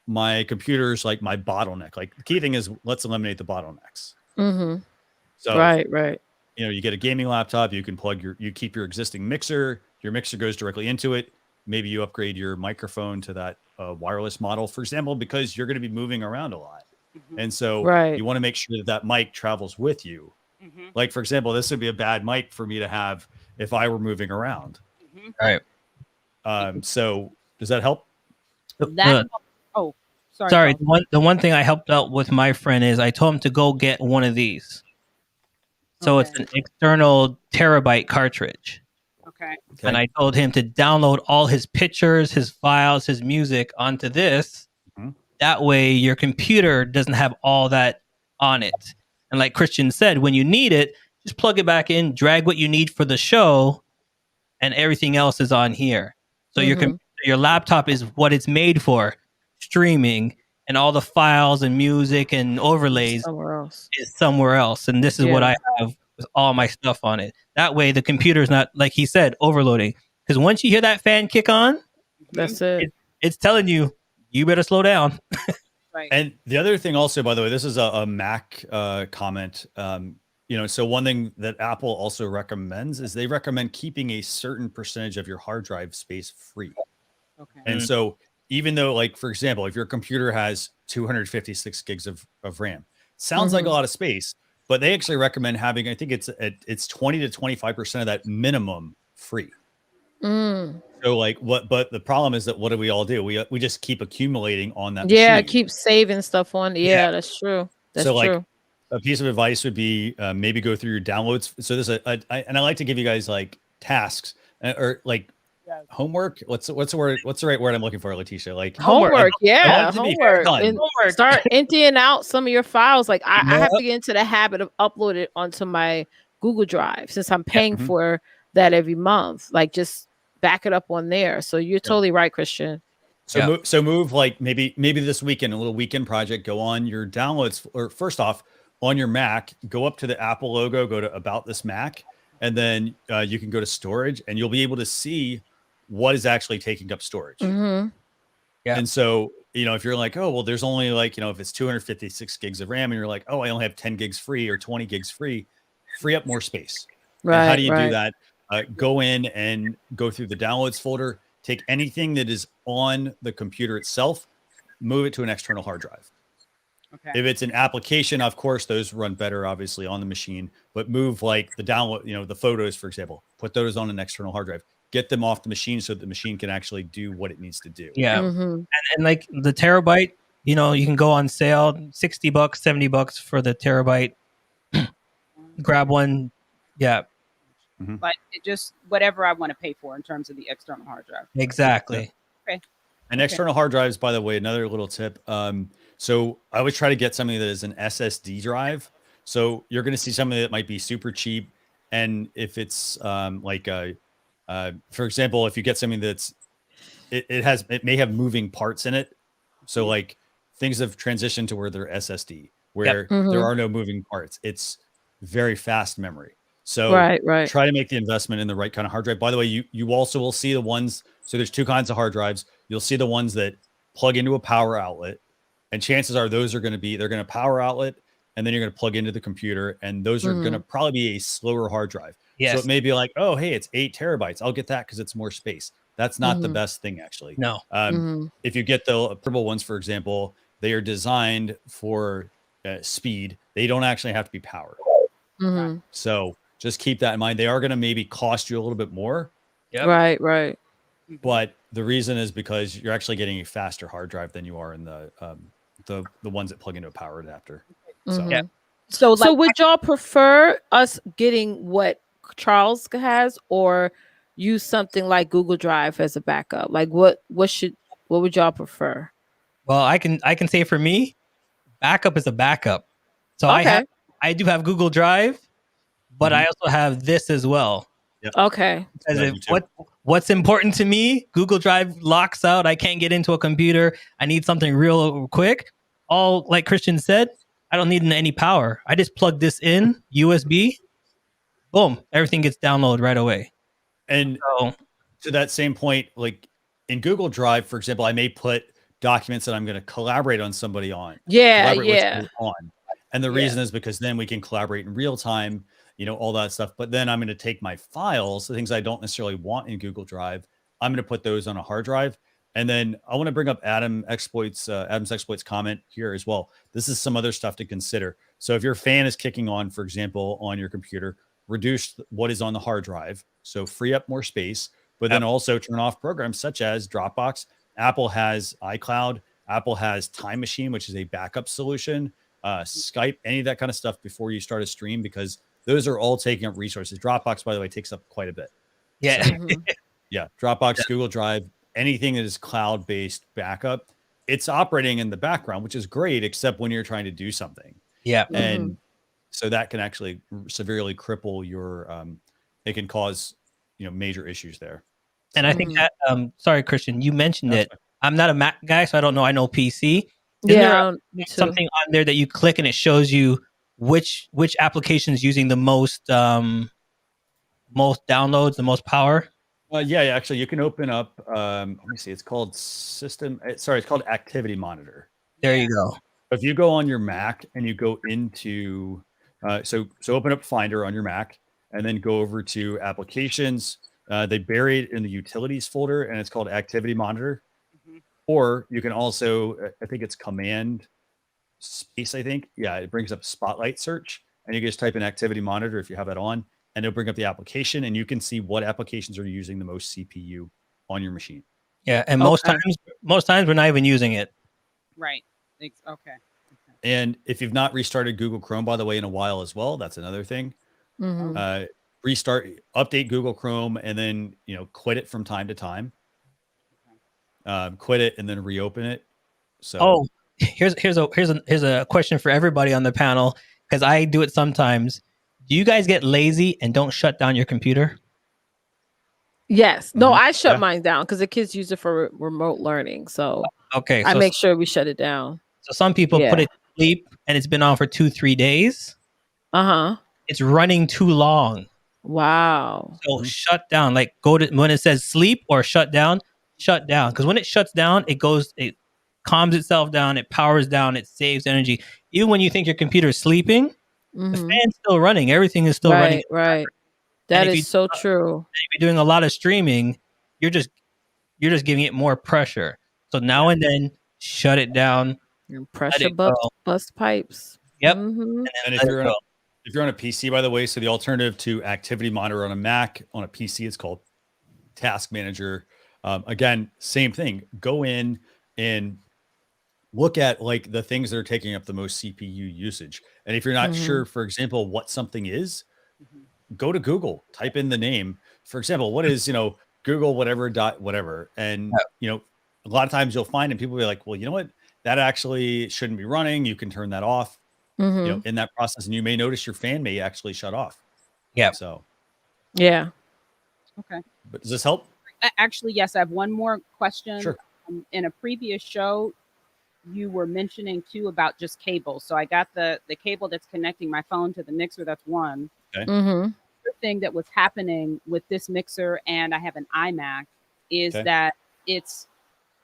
S1: my computer's my bottleneck. The key thing is let's eliminate the bottlenecks. So
S2: right.
S1: You get a gaming laptop, you can you keep your existing mixer. Your mixer goes directly into it. Maybe you upgrade your microphone to that wireless model, for example, because you're going to be moving around a lot. And so you want to make sure that mic travels with you. For example, this would be a bad mic for me to have if I were moving around.
S5: Right.
S1: So does that help?
S5: Sorry. The one thing I helped out with my friend is I told him to go get one of these. So it's an external terabyte cartridge.
S8: Okay.
S5: And I told him to download all his pictures, his files, his music onto this. That way your computer doesn't have all that on it. And like Christian said, when you need it, just plug it back in, drag what you need for the show, and everything else is on here. So your laptop is what it's made for, streaming, and all the files and music and overlays is somewhere else. And this is what I have with all my stuff on it. That way the computer's not, like he said, overloading. Because once you hear that fan kick on,
S2: that's it.
S5: It's telling you better slow down.
S8: Right.
S1: And the other thing also, by the way, this is a Mac comment. So one thing that Apple also recommends is they recommend keeping a certain percentage of your hard drive space free.
S8: Okay.
S1: And so even though, for example, if your computer has 256 gigs of RAM, sounds like a lot of space, but they actually recommend having, I think it's 20 to 25% of that minimum free. So but the problem is that what do we all do? We just keep accumulating on that.
S2: Yeah,
S1: machine.
S2: keep saving stuff on. Yeah, that's true. That's true.
S1: A piece of advice would be maybe go through your downloads. So this and I like to give you guys tasks or homework. What's the word? What's the right word I'm looking for, Leticia?
S2: Homework. Yeah,
S1: homework.
S2: Start emptying out some of your files. I have to get into the habit of uploading it onto my Google Drive since I'm paying for that every month. Just back it up on there. So you're totally right, Christian.
S1: So move maybe this weekend, a little weekend project. Go on your downloads, or first off, on your Mac, go up to the Apple logo, go to About This Mac, and then you can go to storage, and you'll be able to see what is actually taking up storage.
S2: Yeah.
S1: And so if you're like, oh well, there's only if it's 256 gigs of RAM, and you're like, oh, I only have 10 gigs free or 20 gigs free up more space.
S2: Right.
S1: And how do you do that? Go in and go through the downloads folder, take anything that is on the computer itself, move it to an external hard drive.
S8: Okay.
S1: If it's an application, of course, those run better, obviously, on the machine, but move the download, the photos, for example, put those on an external hard drive, get them off the machine so the machine can actually do what it needs to do.
S5: Yeah. And the terabyte, you can go on sale, $60, $70 for the terabyte. Grab one. Yeah.
S8: It just whatever I want to pay for in terms of the external hard drive.
S5: Exactly.
S8: Okay.
S1: And external hard drives, by the way, another little tip. So I always try to get something that is an SSD drive. So you're going to see something that might be super cheap. And if it's for example, if you get something that's, it may have moving parts in it. So like things have transitioned to where they're SSD, where there are no moving parts. It's very fast memory. So
S2: right.
S1: try to make the investment in the right kind of hard drive. By the way, you also will see the ones, so there's two kinds of hard drives. You'll see the ones that plug into a power outlet, and chances are they're going to power outlet, and then you're going to plug into the computer, and those are going to probably be a slower hard drive.
S5: Yes.
S1: So it may be like, oh, hey, it's 8 terabytes. I'll get that because it's more space. That's not the best thing, actually.
S5: No.
S1: If you get the portable ones, for example, they are designed for speed. They don't actually have to be powered. So just keep that in mind. They are going to maybe cost you a little bit more.
S2: Right.
S1: But the reason is because you're actually getting a faster hard drive than you are in the ones that plug into a power adapter. So,
S2: So would y'all prefer us getting what Charles has, or use something like Google Drive as a backup? Like what would y'all prefer?
S5: Well, I can say for me, backup is a backup. So I do have Google Drive, but I also have this as well.
S2: Okay.
S5: Because what's important to me, Google Drive locks out. I can't get into a computer. I need something real quick. All like Christian said, I don't need any power. I just plug this in USB. Boom, everything gets downloaded right away.
S1: And to that same point, like in Google Drive, for example, I may put documents that I'm going to collaborate on somebody on. And the reason is because then we can collaborate in real time, all that stuff. But then I'm going to take my files, the things I don't necessarily want in Google Drive, I'm going to put those on a hard drive. And then I want to bring up Adam's exploits comment here as well. This is some other stuff to consider. So if your fan is kicking on, for example, on your computer, reduce what is on the hard drive. So free up more space, but then also turn off programs such as Dropbox. Apple has iCloud. Apple has Time Machine, which is a backup solution. Skype, any of that kind of stuff before you start a stream, because those are all taking up resources. Dropbox, by the way, takes up quite a bit.
S5: Yeah.
S1: So, Dropbox, Google Drive, anything that is cloud-based backup, it's operating in the background, which is great, except when you're trying to do something.
S5: Yeah.
S1: And so that can actually severely cripple your, it can cause, major issues there.
S5: And I think that, sorry, Christian, you mentioned it. I'm not a Mac guy, so I don't know. I know PC. Isn't there something on there that you click and it shows you which applications using the most downloads, the most power?
S1: Actually, you can open up. Let me see. It's called it's called Activity Monitor.
S5: There you go.
S1: If you go on your Mac and you go into, so open up Finder on your Mac and then go over to Applications. They bury it in the Utilities folder, and it's called Activity Monitor. Or you can also, I think it's Command Space. I think, it brings up Spotlight Search, and you can just type in Activity Monitor if you have that on, and it'll bring up the application, and you can see what applications are using the most CPU on your machine.
S5: Yeah, and most times we're not even using it.
S8: Right. Okay.
S1: And if you've not restarted Google Chrome, by the way, in a while as well, that's another thing. Update Google Chrome, and then quit it from time to time. Quit it and then reopen it. So
S5: here's a question for everybody on the panel, because I do it sometimes. Do you guys get lazy and don't shut down your computer?
S2: Yes. No, I shut mine down because the kids use it for remote learning. So I make sure we shut it down.
S5: So some people put it to sleep and it's been on for 2-3 days. It's running too long.
S2: Wow.
S5: So shut down. Like when it says sleep or shut down. Because when it shuts down, it calms itself down, it powers down, it saves energy. Even when you think your computer is sleeping, the fan's still running. Everything is still running.
S2: Right. That is so true.
S5: If you're doing a lot of streaming, you're just giving it more pressure. So now and then, shut it down.
S2: Pressure bust pipes.
S5: Yep.
S1: And if you're on a PC, by the way, so the alternative to Activity Monitor on a Mac, on a PC, it's called Task Manager. Again, same thing. Go in and look at like the things that are taking up the most CPU usage. And if you're not sure, for example, what something is, go to Google, type in the name. For example, what is, Google whatever. And, a lot of times you'll find, and people will be like, well, you know what? that actually shouldn't be running. You can turn that off, in that process, and you may notice your fan may actually shut off.
S5: Yeah.
S1: So,
S2: yeah.
S8: Okay.
S1: but does this help?
S8: Actually, yes. I have one more question.
S1: Sure.
S8: In a previous show, you were mentioning too about just cables. So I got the cable that's connecting my phone to the mixer. That's one.
S1: Okay.
S8: The thing that was happening with this mixer, and I have an iMac, is that it's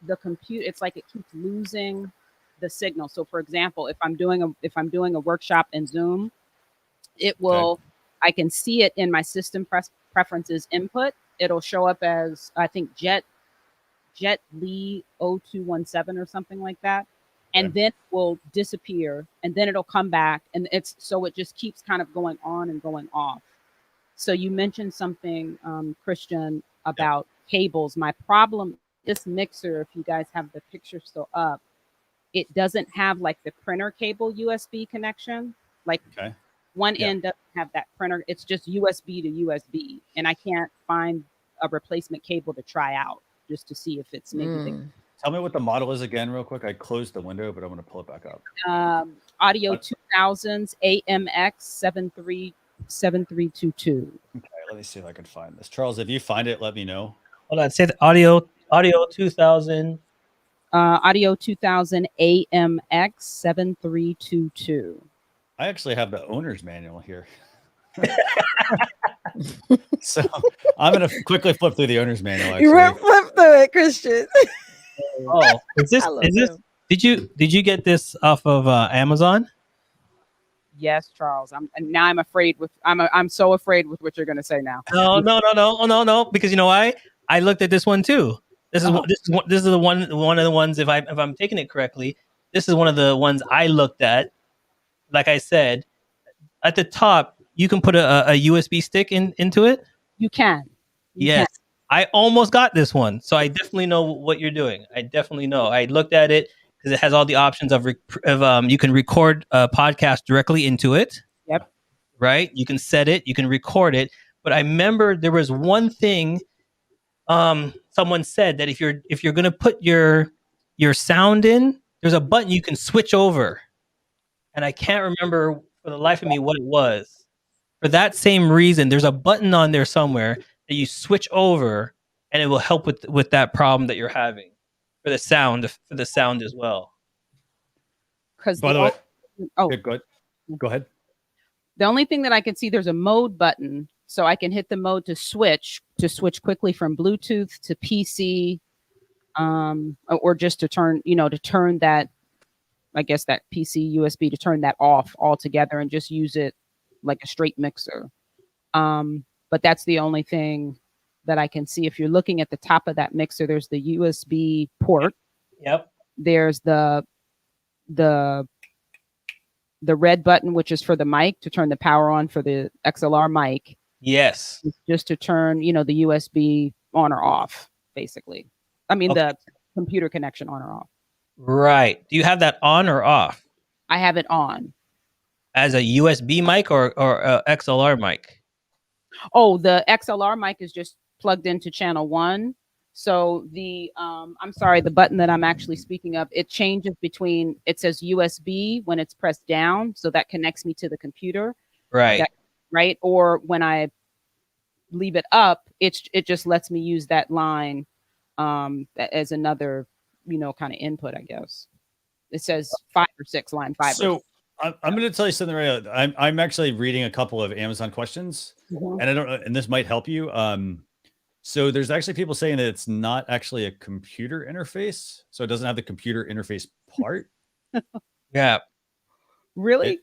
S8: the compute. It's like it keeps losing the signal. So, for example, if I'm doing a workshop in Zoom, it will. I can see it in my system preferences input. It'll show up as, I think, Jet Lee 0217 or something like that. And then it will disappear, and then it'll come back, and it just keeps kind of going on and going off. So you mentioned something, Christian, about cables. My problem, this mixer, if you guys have the picture still up, it doesn't have like the printer cable USB connection. Like one end doesn't have that printer. It's just USB to USB, and I can't find a replacement cable to try out just to see if it's maybe.
S1: Tell me what the model is again, real quick. I closed the window, but I'm going to pull it back up.
S8: Audio 2000s AMX 7322.
S1: Okay, let me see if I can find this. Charles, if you find it, let me know.
S5: Hold on. Say the audio 2000.
S8: Audio 2000 AMX 7322.
S1: I actually have the owner's manual here. So I'm going to quickly flip through the owner's manual. Actually.
S2: You flip through it, Christian.
S5: Oh, is this? Did you get this off of Amazon?
S8: Yes, Charles. I'm afraid I'm so afraid with what you're going to say now.
S5: No. Because you know why? I looked at this one too. This is the one of the ones. If I'm taking it correctly, this is one of the ones I looked at. Like I said, at the top, you can put a USB stick into it.
S8: You can.
S5: Yes. I almost got this one, so I definitely know what you're doing. I definitely know. I looked at it because it has all the options of you can record a podcast directly into it.
S8: Yep.
S5: Right. You can set it. You can record it. But I remember there was one thing. Someone said that if you're gonna put your sound in, there's a button you can switch over, and I can't remember for the life of me what it was. For that same reason, there's a button on there somewhere that you switch over, and it will help with that problem that you're having for the sound as well.
S8: Because
S1: by the way, go ahead.
S8: The only thing that I can see, there's a mode button, so I can hit the mode to switch quickly from Bluetooth to PC, or just to turn that, I guess, that PC USB, to turn that off altogether and just use it like a straight mixer. But that's the only thing that I can see. If you're looking at the top of that mixer, there's the USB port.
S5: Yep.
S8: There's the red button, which is for the mic, to turn the power on for the XLR mic.
S5: Yes.
S8: It's just to turn, the USB on or off, basically. I mean, the computer connection on or off.
S5: Right. Do you have that on or off?
S8: I have it on.
S5: As a USB mic or a XLR mic?
S8: Oh, the XLR mic is just plugged into channel 1. So the the button that I'm actually speaking of, it changes between, it says USB when it's pressed down, so that connects me to the computer.
S5: Right.
S8: Right. Or when I leave it up, it just lets me use that line as another, kind of input, I guess. It says 5 or 6, line 5.
S1: So I'm going to tell you something right now. I'm actually reading a couple of Amazon questions, and I don't know, and this might help you. So there's actually people saying that it's not actually a computer interface, so it doesn't have the computer interface part.
S5: Yeah.
S8: Really?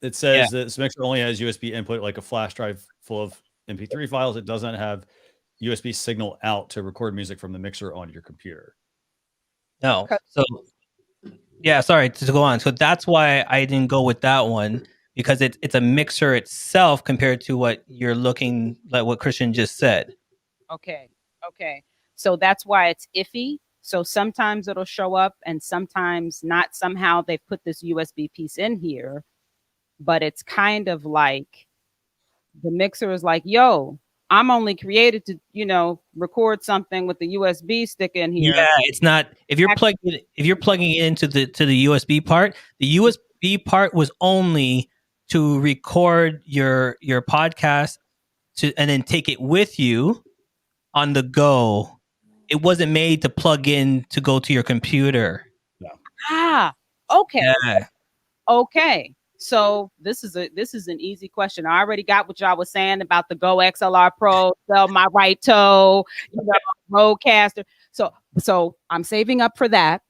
S1: It says that this mixer only has USB input, like a flash drive full of MP3 files. It doesn't have USB signal out to record music from the mixer onto your computer.
S5: No. So sorry to go on. So that's why I didn't go with that one, because it's a mixer itself compared to what you're looking like, what Christian just said.
S8: Okay. So that's why it's iffy. So sometimes it'll show up and sometimes not. Somehow they've put this USB piece in here, but it's kind of like the mixer is like, yo, I'm only created to, record something with the USB stick in here.
S5: Yeah, it's not if you're plugging it into the USB part, the USB part was only to record your podcast and then take it with you on the go. It wasn't made to plug in to go to your computer.
S8: Ah, okay.
S5: Yeah.
S8: Okay. So this is an easy question. I already got what y'all was saying about the Go XLR Pro, sell my right toe, Rodecaster. So I'm saving up for that.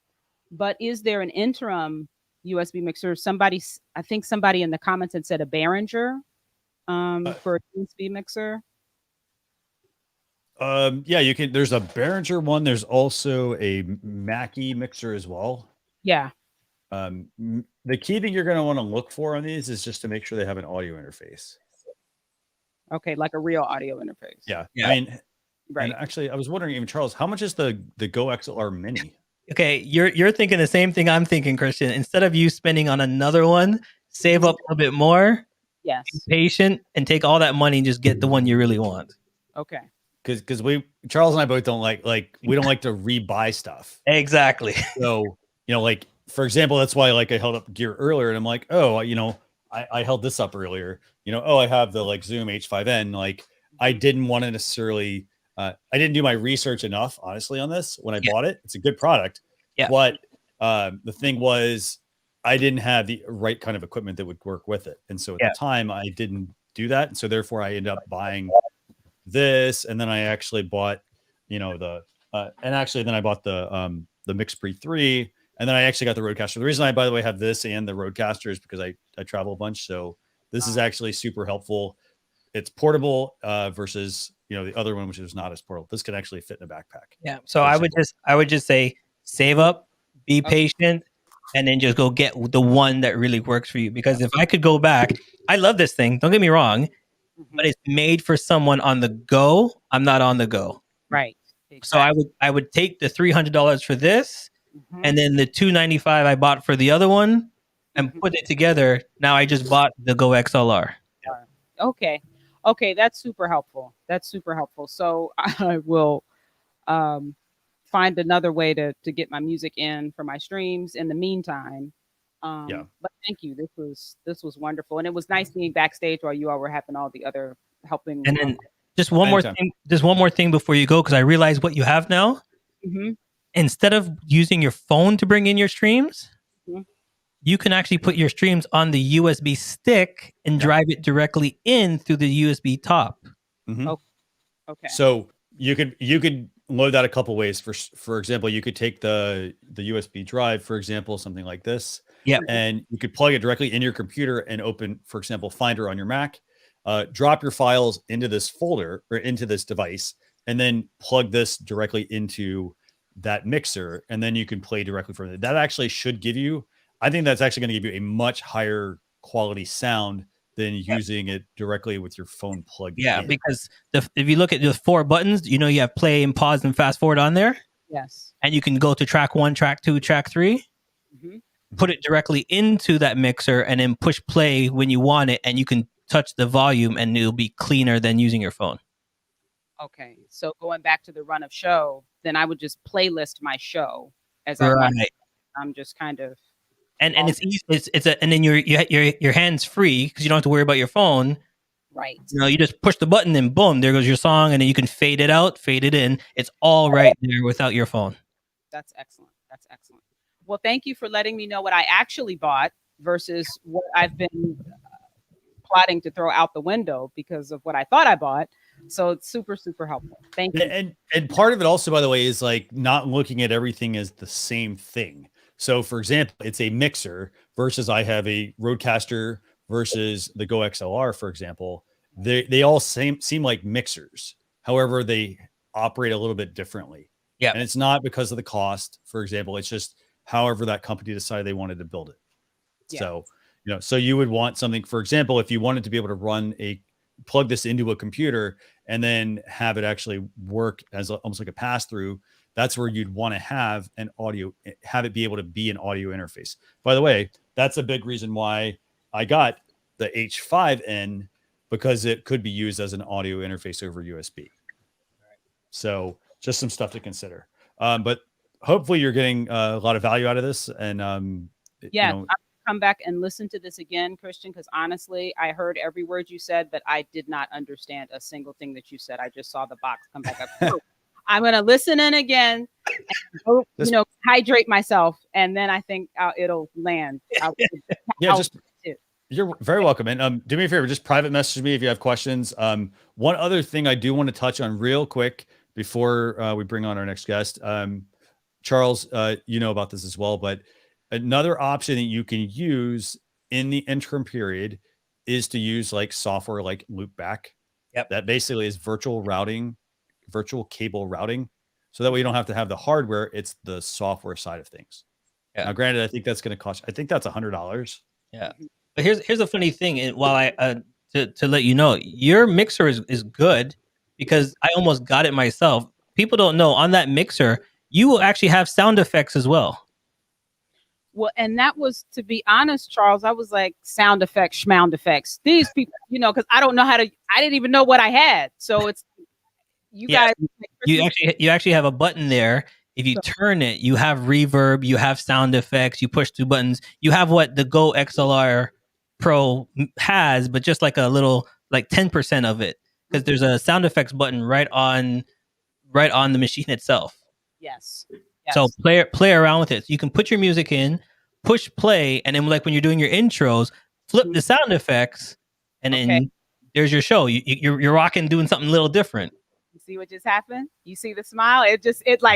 S8: But is there an interim USB mixer? I think somebody in the comments had said a Behringer for a USB mixer.
S1: Yeah, you can. There's a Behringer one. There's also a Mackie mixer as well.
S8: Yeah.
S1: The key thing you're going to want to look for on these is just to make sure they have an audio interface.
S8: Okay, like a real audio interface.
S1: Yeah.
S5: Yeah.
S1: I mean,
S8: right.
S1: And actually, I was wondering, even Charles, how much is the Go XLR Mini?
S5: Okay, you're thinking the same thing I'm thinking, Christian. Instead of you spending on another one, save up a bit more.
S8: Yes.
S5: Be patient and take all that money and just get the one you really want.
S8: Okay.
S1: Because Charles and I both don't like we don't like to rebuy stuff.
S5: Exactly.
S1: So like for example, that's why I held up gear earlier, and I'm like, oh, I held this up earlier. I have the Zoom H5N. I didn't want to necessarily. I didn't do my research enough, honestly, on this when I bought it. It's a good product.
S5: Yeah.
S1: But the thing was, I didn't have the right kind of equipment that would work with it, and so at the time, I didn't do that, and so therefore, I ended up buying this, and then I actually bought, then I bought the Mix Pre 3, and then I actually got the Rodecaster. The reason I, by the way, have this and the Rodecaster is because I travel a bunch, so this is actually super helpful. It's portable versus the other one, which is not as portable. This can actually fit in a backpack.
S5: Yeah. So I would just say save up, be patient, and then just go get the one that really works for you. Because if I could go back, I love this thing. Don't get me wrong, but it's made for someone on the go. I'm not on the go.
S8: Right.
S5: Exactly. So I would take the $300 for this, and then the $295 I bought for the other one, and put it together. Now I just bought the Go XLR.
S8: Okay, that's super helpful. So I will find another way to get my music in for my streams in the meantime. But thank you. This was wonderful, and it was nice being backstage while you all were having all the other helping.
S5: And then just one more thing before you go, because I realize what you have now.
S8: Mm-hmm.
S5: Instead of using your phone to bring in your streams, you can actually put your streams on the USB stick and drive it directly in through the USB top.
S1: Mm-hmm.
S8: Okay.
S1: So you could load that a couple ways. For example, you could take the USB drive, for example, something like this.
S5: Yeah.
S1: And you could plug it directly in your computer and open, for example, Finder on your Mac. Drop your files into this folder or into this device, and then plug this directly into that mixer, and then you can play directly from it. That actually should give you. I think that's actually going to give you a much higher quality sound than using it directly with your phone plugged in.
S5: Yeah, because if you look at the 4 buttons, you have play and pause and fast forward on there.
S8: Yes.
S5: And you can go to track 1, track 2, track 3, put it directly into that mixer, and then push play when you want it, and you can touch the volume, and it'll be cleaner than using your phone.
S8: Okay, so going back to the run of show, then I would just playlist my show as I'm just kind of.
S5: And it's easy. And then your hands free because you don't have to worry about your phone.
S8: Right.
S5: You just push the button and boom, there goes your song, and then you can fade it out, fade it in. It's all right there without your phone.
S8: That's excellent. Well, thank you for letting me know what I actually bought versus what I've been plotting to throw out the window because of what I thought I bought. So it's super, super helpful. Thank you.
S1: And part of it also, by the way, is not looking at everything as the same thing. So, for example, it's a mixer versus I have a Rodecaster versus the Go XLR, for example. They all seem like mixers. However, they operate a little bit differently.
S5: Yeah.
S1: And it's not because of the cost, for example. It's just however that company decided they wanted to build it. Yeah. So, so you would want something, for example, if you wanted to be able to plug this into a computer and then have it actually work as almost like a pass-through, that's where you'd want to have it be able to be an audio interface. By the way, that's a big reason why I got the H5N because it could be used as an audio interface over USB. So just some stuff to consider. But hopefully you're getting a lot of value out of this. And
S8: Yeah,
S1: you know,
S8: I'll come back and listen to this again, Christian, because honestly, I heard every word you said, but I did not understand a single thing that you said. I just saw the box come back up. So I'm going to listen in again, and go, hydrate myself, and then I think it'll land.
S1: You're very welcome. And do me a favor, just private message me if you have questions. One other thing I do want to touch on real quick before we bring on our next guest. Charles, you know about this as well, but another option that you can use in the interim period is to use like software like Loopback.
S5: Yep.
S1: That basically is virtual cable routing. So that way you don't have to have the hardware, it's the software side of things.
S5: Yeah.
S1: Now, granted, I think that's going to cost, I think that's $100.
S5: Yeah. But here's a funny thing. And while I to let you know, your mixer is good because I almost got it myself. People don't know on that mixer, you will actually have sound effects as well.
S8: Well, and that was, to be honest, Charles, I was like, sound effects, schmound effects. These people, because I don't know I didn't even know what I had. So it's, guys.
S5: You actually have a button there. If you turn it, you have reverb, you have sound effects, you push two buttons. You have what the Go XLR Pro has, but just like a little, like 10% of it. Because there's a sound effects button right on the machine itself.
S8: Yes.
S5: So play around with it. So you can put your music in, push play, and then like when you're doing your intros, flip the sound effects, and then there's your show. You're rocking, doing something a little different.
S8: You see what just happened? You see the smile? It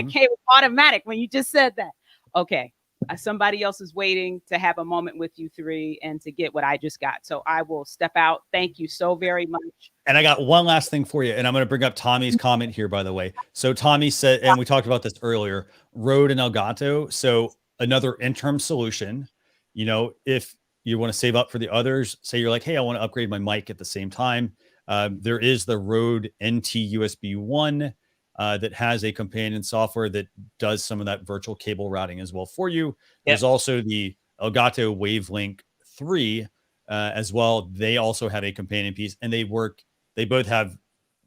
S8: came automatic when you just said that. Okay. Somebody else is waiting to have a moment with you three and to get what I just got. So I will step out. Thank you so very much.
S1: And I got one last thing for you. And I'm going to bring up Tommy's comment here, by the way. So Tommy said, and we talked about this earlier, Rode and Elgato. So another interim solution, if you want to save up for the others, say you're like, hey, I want to upgrade my mic at the same time. There is the Rode NT USB 1 that has a companion software that does some of that virtual cable routing as well for you. Yep. There's also the Elgato Wavelink 3 as well. They also have a companion piece, and they both have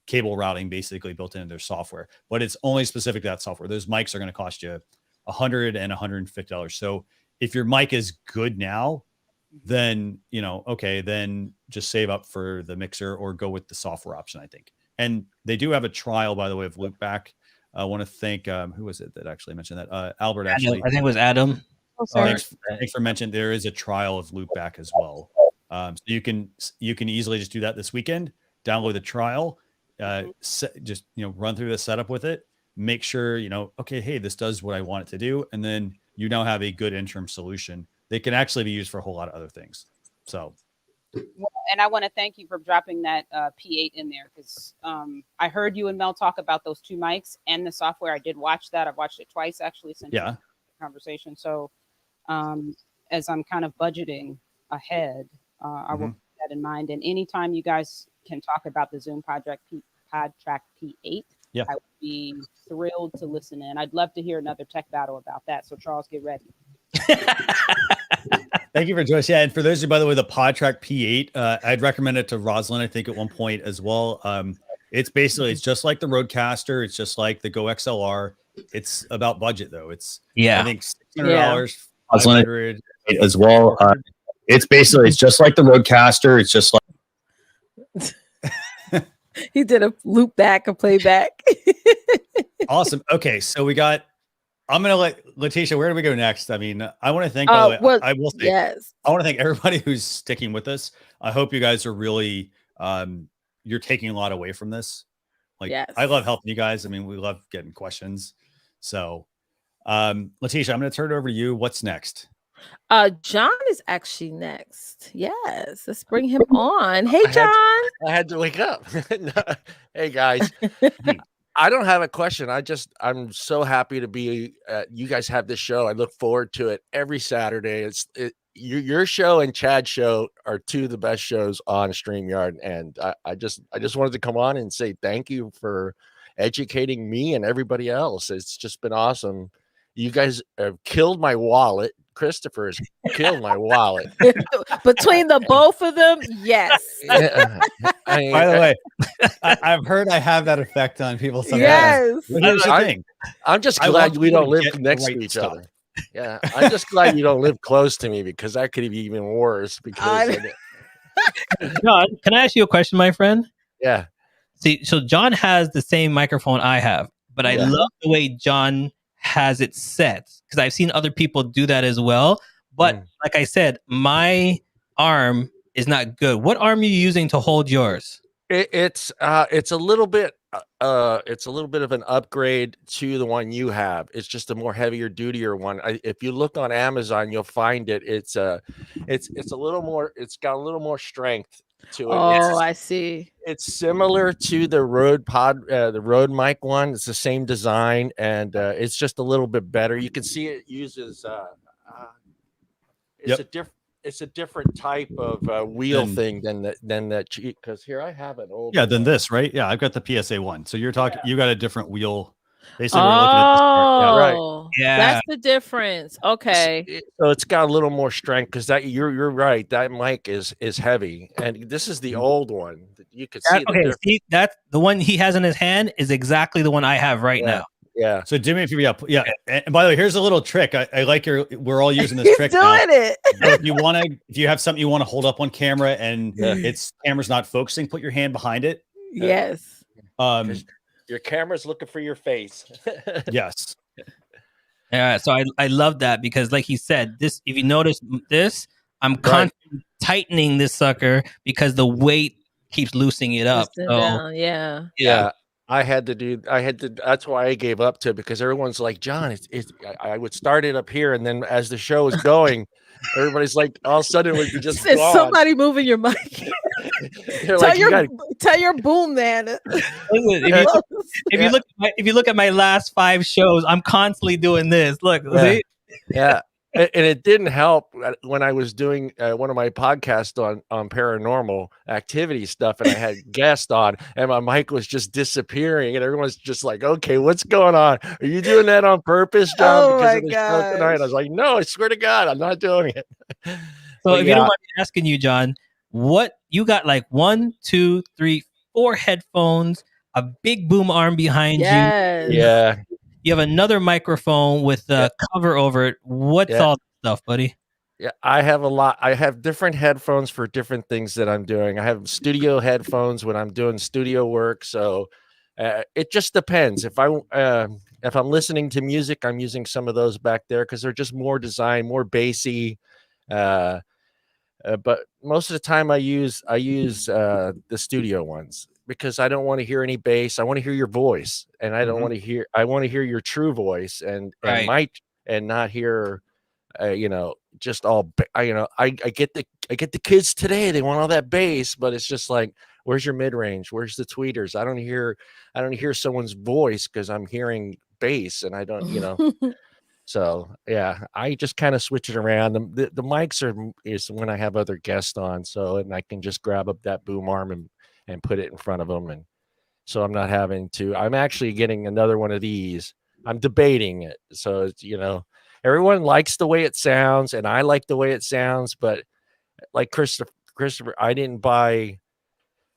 S1: cable routing basically built into their software, but it's only specific to that software. Those mics are going to cost you $100 and $150. So if your mic is good now, then, then just save up for the mixer or go with the software option, I think. And they do have a trial, by the way, of Loopback. I want to thank, who was it that actually mentioned that? Albert, actually.
S5: I think it was Adam.
S1: Thanks for mentioning there is a trial of Loopback as well. So you can easily just do that this weekend, download the trial, just, run through the setup with it, make sure, okay, hey, this does what I want it to do. And then you now have a good interim solution. They can actually be used for a whole lot of other things. So.
S8: Well, and I want to thank you for dropping that P8 in there, because I heard you and Mel talk about those two mics and the software. I did watch that. I've watched it twice, actually, since the conversation. So as I'm kind of budgeting ahead, I will keep that in mind. And anytime you guys can talk about the Zoom PodTrack P8, I would be thrilled to listen in. I'd love to hear another tech battle about that. So Charles, get ready.
S1: Thank you for joining us. Yeah, and for those of you, by the way, the PodTrack P8, I'd recommend it to Rosalind, I think, at one point as well. It's just like the Rodecaster. It's just like the Go XLR. It's about budget, though. It's I think $600, $500 as well. It's just like the Rodecaster. It's just like
S2: he did a loop back, a playback.
S1: Awesome. Okay, so I'm going to let Leticia, where do we go next? I mean, I want to thank, by the way, I will say, I want to thank everybody who's sticking with us. I hope you guys are really, you're taking a lot away from this. Like, I love helping you guys. I mean, we love getting questions. So, Leticia, I'm going to turn it over to you. What's next?
S2: John is actually next. Yes, let's bring him on. Hey, John.
S9: I had to wake up. Hey, guys. I don't have a question. I'm so happy to be. You guys have this show. I look forward to it every Saturday. Your show and Chad's show are two of the best shows on StreamYard, and I just wanted to come on and say thank you for educating me and everybody else. It's just been awesome. You guys have killed my wallet. Christopher has killed my wallet.
S2: Between the both of them, yes.
S9: Yeah,
S1: By the way, I've heard I have that effect on people sometimes.
S2: Yes.
S1: But here's the thing.
S9: I'm just
S1: I
S9: glad
S1: want
S9: we
S1: people
S9: don't
S1: to
S9: live
S1: get the
S9: next
S1: right
S9: to each
S1: stuff.
S9: other. Yeah, I'm just glad you don't live close to me because that could be even worse. Because
S5: John, can I ask you a question, my friend?
S9: yeah,
S5: See, so John has the same microphone I have, but I
S9: Yeah.
S5: love the way John has it set because I've seen other people do that as well. But like I said, my arm is not good. What arm are you using to hold yours?
S9: it's a little bit of an upgrade to the one you have. It's just a more heavier dutier one. If you look on Amazon, you'll find it. It's a little more. It's got a little more strength to it.
S2: Oh, I see.
S9: It's similar to the the Rode mic one. It's the same design, and it's just a little bit better. You can see it uses it's a different type of wheel thing than that. Because here I have an old
S1: Than this, right? Yeah, I've got the PSA 1. So you're talking, you got a different wheel. Basically, we're looking at this part. Yeah.
S2: Oh, that's the difference. Okay.
S9: So it's got a little more strength because that you're right. That mic is heavy, and this is the old one. You could see the difference.
S5: See, that's the one he has in his hand is exactly the one I have right now.
S9: Yeah.
S1: So do me a favor. Yeah. And by the way, here's a little trick. I like we're all using this
S2: He's
S1: trick
S2: doing
S1: now.
S2: it.
S1: So if you have something you want to hold up on camera and camera's not focusing, put your hand behind it.
S2: Yes.
S9: Your camera's looking for your face.
S1: Yes.
S5: Yeah. So I love that because, like he said, this. If you notice this, I'm constantly tightening this sucker because the weight keeps loosening it up.
S2: Loosen
S5: So
S2: down,
S9: Yeah. I had to. That's why I gave up to it because everyone's like, John, I would start it up here, and then as the show is going, everybody's like, all of a sudden it would be just
S2: Is
S9: gone.
S2: somebody moving your mic? Tell your boom man.
S5: If you look at my last 5 shows, I'm constantly doing this. Look, see?
S9: Yeah. And it didn't help when I was doing one of my podcasts on paranormal activity stuff, and I had guests on, and my mic was just disappearing, and everyone's just like, "Okay, what's going on? Are you doing that on purpose, John? Because of the show tonight?" I was like, "No, I swear to God, I'm not doing it."
S5: So if you don't mind me asking you, John, what you got? Like 1, 2, 3, 4 headphones, a big boom arm behind you.
S9: Yeah.
S5: You have another microphone with a cover over it. What's all that stuff, buddy?
S9: Yeah, I have a lot. I have different headphones for different things that I'm doing. I have studio headphones when I'm doing studio work. So it just depends. If I'm listening to music, I'm using some of those back there because they're just more designed, more bassy. But most of the time, I use the studio ones because I don't want to hear any bass. I want to hear your voice, and I don't want to hear. I want to hear your true voice, and not hear, just all. I get the kids today. They want all that bass, but it's just like, where's your mid range? Where's the tweeters? I don't hear someone's voice because I'm hearing bass, and I don't. So yeah, I just kind of switch it around. The mics is when I have other guests on, and I can just grab up that boom arm and put it in front of them, and so I'm not having to. I'm actually getting another one of these. I'm debating it, so everyone likes the way it sounds, and I like the way it sounds, but like Christopher, I didn't buy.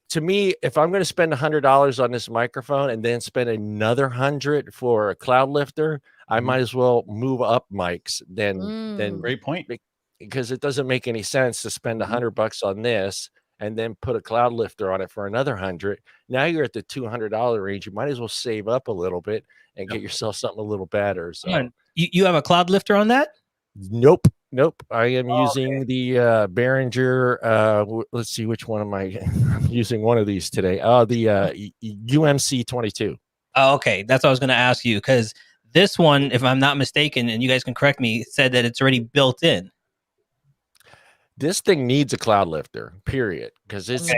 S9: To me, if I'm going to spend $100 on this microphone and then spend another $100 for a cloud lifter, I might as well move up mics. Then
S1: great point,
S9: because it doesn't make any sense to spend $100 on this and then put a cloud lifter on it for another $100. Now you're at the $200 range. You might as well save up a little bit and get yourself something a little better. So
S5: you have a cloud lifter on that?
S9: Nope. I am using the Behringer. Let's see, which one am I? I'm using one of these today. The UMC 22.
S5: Oh, okay. That's what I was going to ask you because this one, if I'm not mistaken, and you guys can correct me, said that it's already built in.
S9: This thing needs a cloud lifter, period, because it's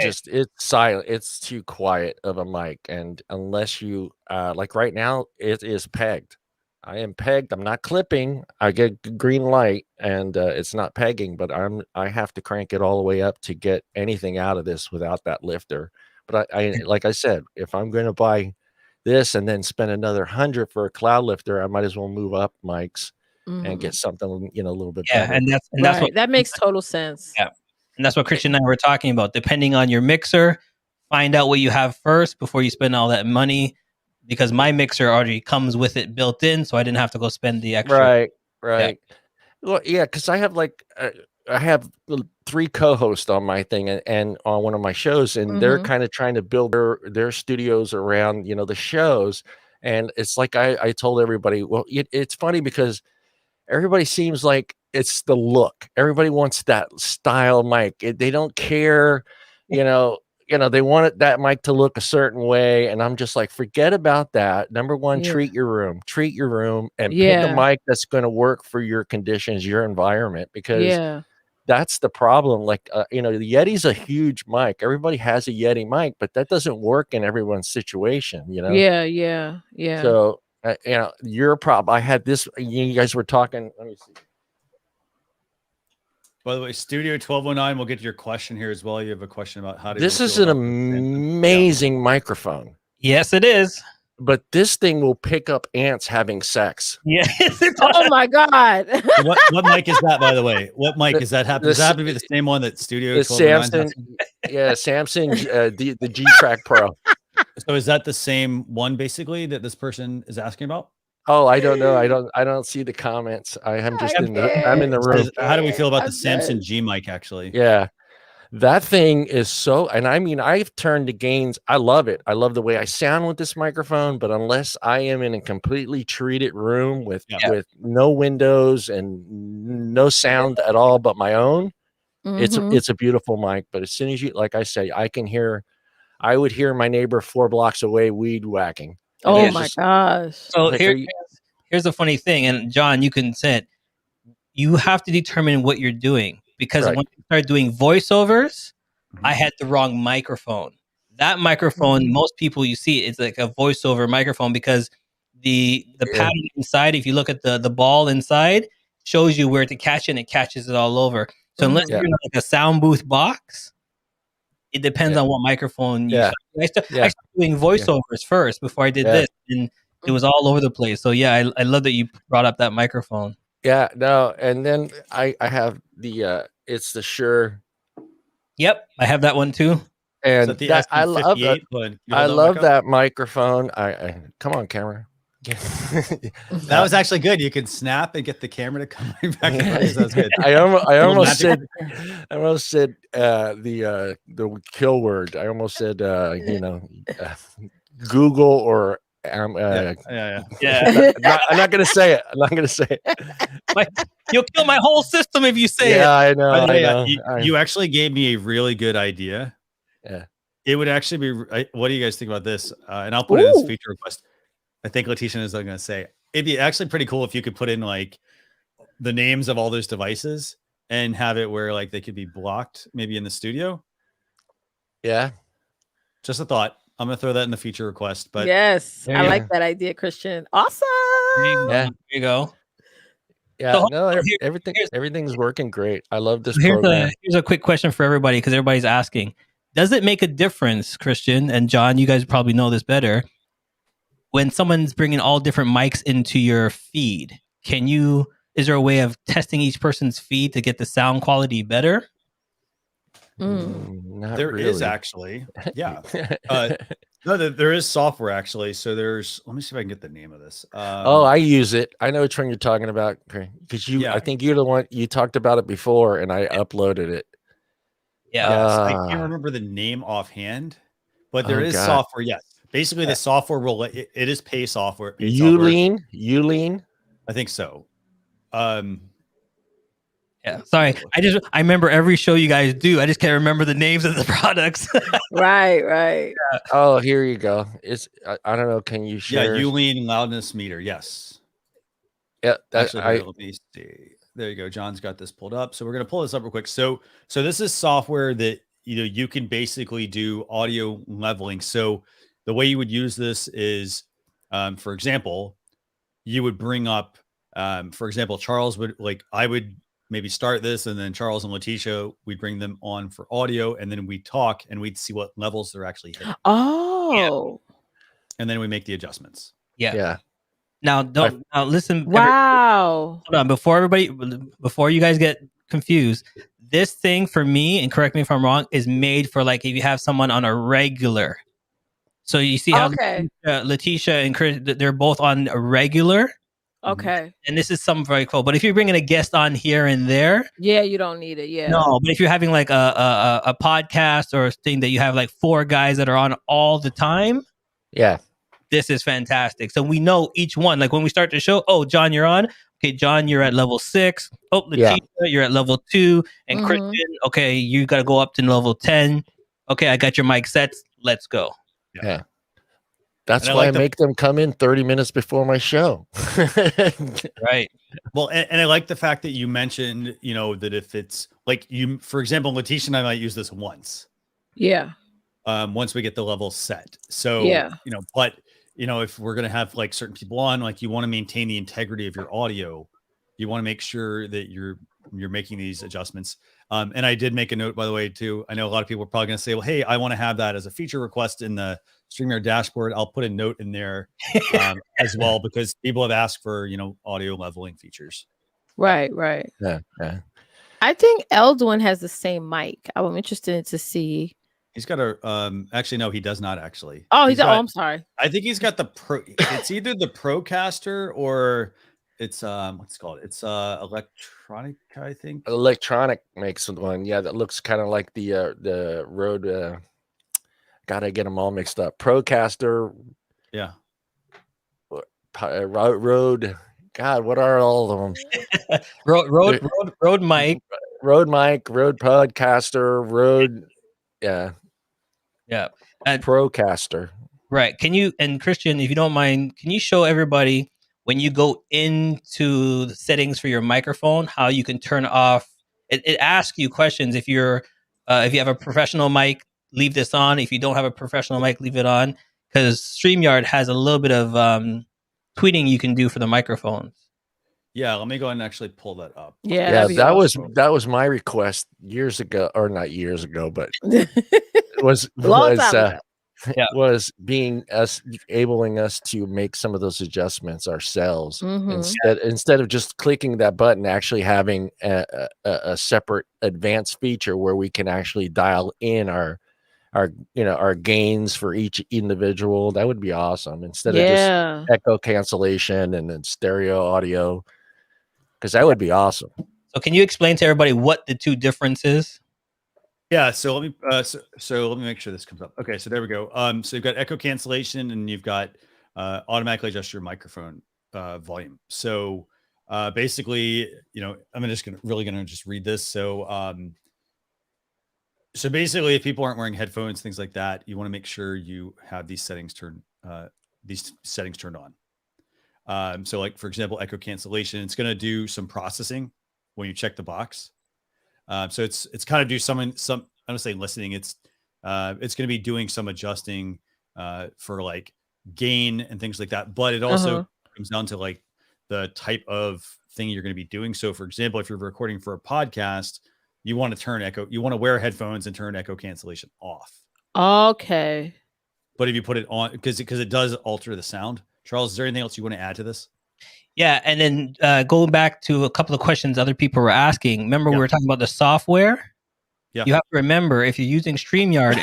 S9: silent. It's too quiet of a mic, and unless you like right now, it is pegged. I am pegged. I'm not clipping. I get green light, and it's not pegging. But I have to crank it all the way up to get anything out of this without that lifter. But I like I said, if I'm going to buy this and then spend another 100 for a cloud lifter, I might as well move up mics and get something, a little bit better.
S5: and that's
S2: Right.
S5: what
S2: That makes total sense.
S5: Yeah. And that's what Christian and I were talking about. Depending on your mixer, find out what you have first before you spend all that money. Because my mixer already comes with it built in, so I didn't have to go spend the extra.
S9: Right. Well, yeah, because I have I have 3 co-hosts on my thing and on one of my shows, and they're kind of trying to build their studios around the shows. And it's like I told everybody, well, it's funny because everybody seems like it's the look. Everybody wants that style mic. They don't care, they want that mic to look a certain way. And I'm just like, forget about that. Number one, treat your room, and pick a mic that's going to work for your conditions, your environment, because that's the problem. Like, the Yeti's a huge mic. Everybody has a Yeti mic, but that doesn't work in everyone's situation,
S2: Yeah.
S9: So, your problem. I had this, you guys were talking. Let me see.
S1: By the way, Studio 1209, we'll get to your question here as well. You have a question about how to.
S9: This is an amazing microphone.
S5: Yes, it is.
S9: But this thing will pick up ants having sex.
S5: Yeah.
S2: Oh my God.
S1: What mic is that, by the way? What mic is that happening? Does that happen to be the same one that Studio 1209 has?
S9: Samsung, the G-Track Pro.
S1: So is that the same one basically that this person is asking about?
S9: Oh, I don't know. I don't see the comments. I'm just I'm in the room.
S1: How do we feel about the Samsung G mic actually?
S9: Yeah. That thing is so, and I mean, I've turned the gains. I love it. I love the way I sound with this microphone, but unless I am in a completely treated room with no windows and no sound at all but my own, it's a beautiful mic. But as soon as like I say, I would hear my neighbor 4 blocks away weed whacking.
S2: Oh my gosh.
S5: So here's the funny thing, and John, you can say it. You have to determine what you're doing, because when I started doing voiceovers, I had the wrong microphone. That microphone, most people you see, it's like a voiceover microphone, because the pattern inside, if you look at the ball inside, shows you where to catch it and it catches it all over. So unless you're in like a sound booth box, it depends on what microphone you use. I started doing voiceovers first before I did this, and it was all over the place. So I love that you brought up that microphone.
S9: Yeah, no, and then I have the it's the Shure.
S5: Yep, I have that one too.
S9: And I love that microphone. I come on, camera.
S1: That was actually good. You could snap and get the camera to come right back. That was good.
S9: I almost said the kill word. I almost said Google or I'm not gonna say it. I'm not gonna say it.
S5: You'll kill my whole system if you say it.
S9: Yeah, I know.
S1: You actually gave me a really good idea.
S9: Yeah,
S1: it would actually be. What do you guys think about this? And I'll put it as a feature request. I think Leticia is going to say it'd be actually pretty cool if you could put in like the names of all those devices and have it where like they could be blocked maybe in the studio.
S9: Yeah,
S1: just a thought. I'm going to throw that in the feature request. But
S2: yes, I like that idea, Christian. Awesome.
S9: Yeah,
S5: there you go.
S9: Yeah, so, no, everything's working great. I love this program.
S5: Here's a quick question for everybody, because everybody's asking: does it make a difference, Christian and John? You guys probably know this better. When someone's bringing all different mics into your feed, is there a way of testing each person's feed to get the sound quality better?
S1: There is actually, no, there is software actually. So let me see if I can get the name of this.
S9: I use it. I know which one you're talking about, because I think you're the one, you talked about it before and I uploaded it.
S1: Yeah, I can't remember the name offhand, but there is software. Yes, basically the software will. It is pay software.
S9: Ulean.
S1: I think so.
S5: Yeah, sorry. I remember every show you guys do. I just can't remember the names of the products.
S2: Right.
S9: Yeah. Oh, here you go. It's I don't know. Can you share?
S1: Yeah, Ulean loudness meter. Yes.
S9: Yeah.
S1: Let me see. There you go. John's got this pulled up. So we're gonna pull this up real quick. So this is software that you can basically do audio leveling. So the way you would use this is, for example, you would bring up, for example, Charles would I would maybe start this, and then Charles and Leticia, we'd bring them on for audio, and then we'd talk and we'd see what levels they're actually hitting.
S2: Oh,
S1: and then we make the adjustments.
S5: Yeah. Now listen.
S2: Wow.
S5: Hold on, before you guys get confused, this thing for me, and correct me if I'm wrong, is made for like if you have someone on a regular. So you see how Leticia and Chris, they're both on a regular.
S2: Okay.
S5: And this is something very cool. But if you're bringing a guest on here and there,
S2: yeah, you don't need it. Yeah.
S5: No, but if you're having like a podcast or a thing that you have like 4 guys that are on all the time,
S9: yeah,
S5: this is fantastic. So we know each one. Like when we start the show, oh, John, you're on. Okay, John, you're at level 6. Oh, Leticia, you're at level 2. And Christian, okay, you got to go up to level 10. Okay, I got your mic sets. Let's go.
S9: Yeah. That's why I make them come in 30 minutes before my show.
S5: Right.
S1: Well, and I like the fact that you mentioned, that if it's like for example, Leticia and I might use this once.
S2: Yeah.
S1: Once we get the level set. So, but if we're going to have like certain people on, like you want to maintain the integrity of your audio, you want to make sure that you're making these adjustments. And I did make a note, by the way, too. I know a lot of people are probably going to say, well, hey, I want to have that as a feature request in the StreamYard dashboard. I'll put a note in there as well, because people have asked for, audio leveling features.
S2: Right.
S9: Yeah.
S2: I think Eldwin has the same mic. I'm interested to see.
S1: He's got a, actually, no, he does not actually.
S2: Oh, I'm sorry.
S1: I think he's got it's either the Procaster or it's, what's it called? It's electronic, I think.
S9: Electronic makes one. Yeah, that looks kind of like the Rode. Gotta get them all mixed up. Procaster.
S1: Yeah.
S9: Rode. God, what are all of them?
S5: Rode mic.
S9: Rode mic. Rode Podcaster. Rode. Yeah.
S5: And
S9: Procaster.
S5: Right. Can you, and Christian, if you don't mind, can you show everybody when you go into the settings for your microphone, how you can turn off? It asks you questions. If you have a professional mic, leave this on. If you don't have a professional mic, leave it on, because StreamYard has a little bit of tweeting you can do for the microphones.
S1: Yeah, let me go ahead and actually pull that up.
S2: Yeah,
S9: that was my request years ago, or not years ago, but was being enabling us to make some of those adjustments ourselves instead of just clicking that button, actually having a separate advanced feature where we can actually dial in our gains for each individual. That would be awesome, instead of just echo cancellation and then stereo audio, because that would be awesome.
S5: So can you explain to everybody what the two differences?
S1: Yeah, so let me let me make sure this comes up. Okay, so there we go. So you've got echo cancellation, and you've got automatically adjust your microphone volume. So basically, I'm just gonna just read this. So so basically, if people aren't wearing headphones, things like that, you want to make sure you have these settings turned on. So like, for example, echo cancellation, it's going to do some processing when you check the box. So it's kind of do some, I don't say listening. It's going to be doing some adjusting for like gain and things like that. But it also comes down to like the type of thing you're going to be doing. So for example, if you're recording for a podcast, you want to wear headphones and turn echo cancellation off.
S2: Okay.
S1: But if you put it on, because it does alter the sound. Charles, is there anything else you want to add to this?
S5: Yeah, and then going back to a couple of questions other people were asking. Remember, we were talking about the software.
S1: Yeah.
S5: You have to remember, if you're using StreamYard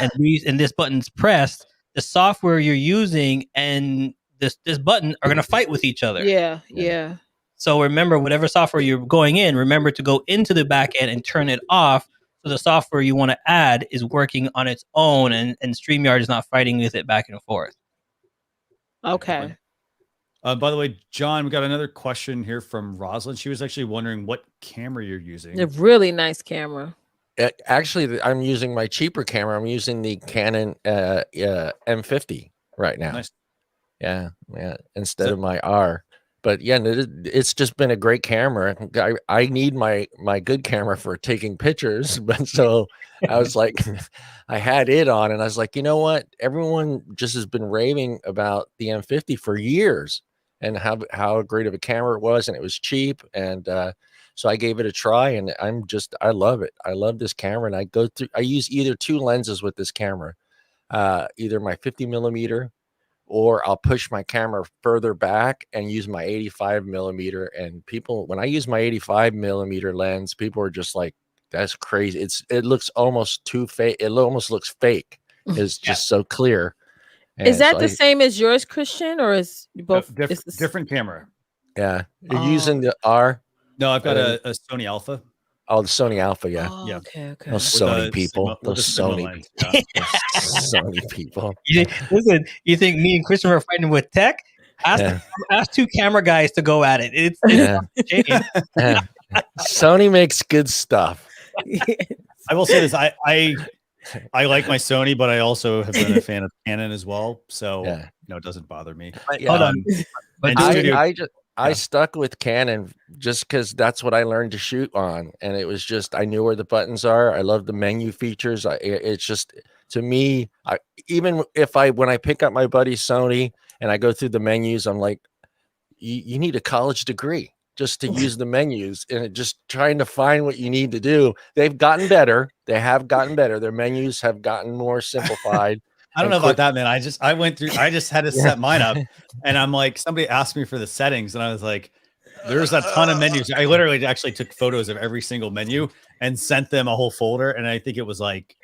S5: and this button's pressed, the software you're using and this button are going to fight with each other.
S2: Yeah.
S5: So remember, whatever software you're going in, remember to go into the back end and turn it off, so the software you want to add is working on its own, and StreamYard is not fighting with it back and forth.
S2: Okay.
S1: By the way, John, we got another question here from Rosalind. She was actually wondering what camera you're using.
S2: A really nice camera.
S9: Actually, I'm using my cheaper camera. I'm using the Canon M50 right now.
S1: Nice.
S9: Yeah, instead of my R. But yeah, it's just been a great camera. I need my good camera for taking pictures, but so I was like, I had it on, and I was like, you know what? Everyone just has been raving about the M50 for years, and how great of a camera it was, and it was cheap, and so I gave it a try, and I love it. I love this camera, and I use either two lenses with this camera, either my 50 millimeter or I'll push my camera further back and use my 85 millimeter. And people, when I use my 85 millimeter lens, people are just like, that's crazy. It looks almost too fake. It almost looks fake. It's just so clear.
S2: Is
S9: And
S2: that
S9: so
S2: the same as yours, Christian, or is both
S1: different camera?
S9: Yeah. You're using the R?
S1: No, I've got a Sony Alpha.
S9: Oh, the Sony Alpha, yeah.
S2: Oh, okay.
S9: Those Sony people. Those Sony people.
S5: Listen, you think me and Christian are fighting with tech? Ask two camera guys to go at it. It's
S9: Sony makes good stuff.
S1: I will say this: I like my Sony, but I also have been a fan of Canon as well. So it doesn't bother me.
S5: Hold on.
S9: But I stuck with Canon just because that's what I learned to shoot on, and it was just I knew where the buttons are. I love the menu features. It's just to me, even if when I pick up my buddy's Sony and I go through the menus, I'm like, you need a college degree just to use the menus, and just trying to find what you need to do. They've gotten better. They have gotten better. Their menus have gotten more simplified.
S1: I don't know about that, man. I just had to set mine up, and I'm like, somebody asked me for the settings, and I was like, there's a ton of menus. I literally actually took photos of every single menu and sent them a whole folder, and I think it was like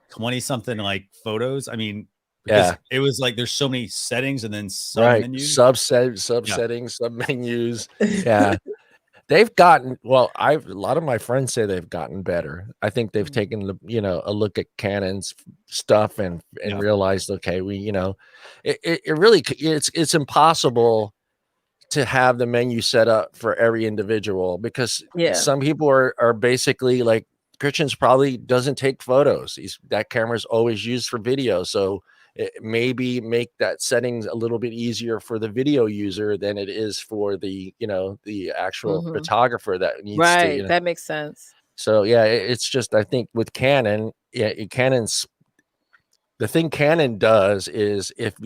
S1: 20 something like photos. I mean, because it was like there's so many settings and then sub menus,
S9: settings, sub menus. Yeah. They've gotten a lot of my friends say they've gotten better. I think they've taken a look at Canon's stuff and realized, okay, it's impossible to have the menu set up for every individual, because some people are basically like, Christian's probably doesn't take photos. That camera's always used for video. So it maybe make that settings a little bit easier for the video user than it is for the actual photographer that needs to.
S2: That makes sense.
S9: So it's just, I think with Canon, Canon's, the thing Canon does is if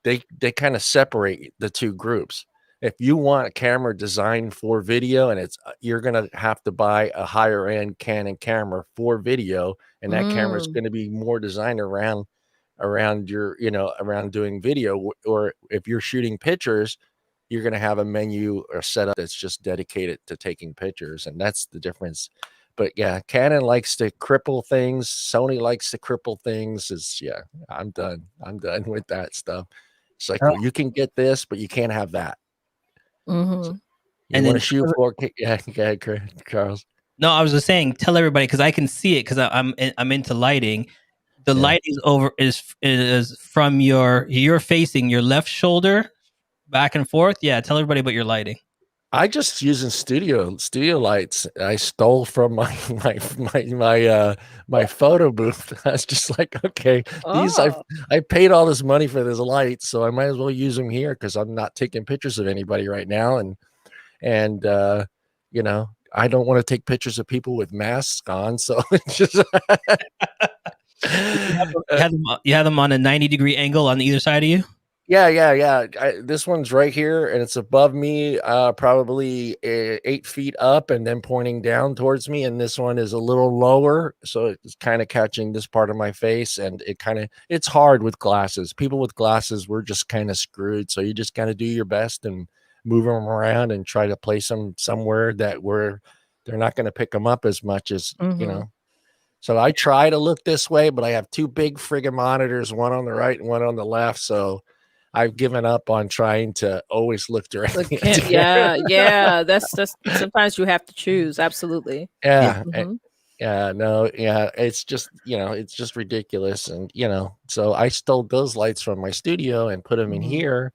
S9: they kind of separate the two groups. If you want a camera designed for video, and you're going to have to buy a higher end Canon camera for video, and that camera is going to be more designed around your, around doing video. Or if you're shooting pictures, you're going to have a menu or setup that's just dedicated to taking pictures. And that's the difference. But Canon likes to cripple things. Sony likes to cripple things. I'm done with that stuff. It's like, well, you can get this, but you can't have that. So you want to shoot 4K? Yeah, Charles.
S5: No, I was just saying, tell everybody, because I can see it, because I'm into lighting. The lighting is from you're facing your left shoulder back and forth. Yeah, tell everybody about your lighting.
S9: I just using studio lights. I stole from my photo booth. I was just like, okay, I paid all this money for this light, so I might as well use them here, because I'm not taking pictures of anybody right now, and I don't want to take pictures of people with masks on, so it's just.
S5: You have them on a 90-degree angle on either side of you?
S9: Yeah. This one's right here, and it's above me, probably 8 feet up, and then pointing down towards me. And this one is a little lower, so it's kind of catching this part of my face. And it's hard with glasses. People with glasses, we're just kind of screwed. So you just got to do your best and move them around and try to place them somewhere that where they're not going to pick them up as much as So I try to look this way, but I have two big friggin' monitors, one on the right and one on the left. So I've given up on trying to always look directly.
S2: That's sometimes you have to choose. Absolutely.
S9: It's just, it's just ridiculous. And, so I stole those lights from my studio and put them in here.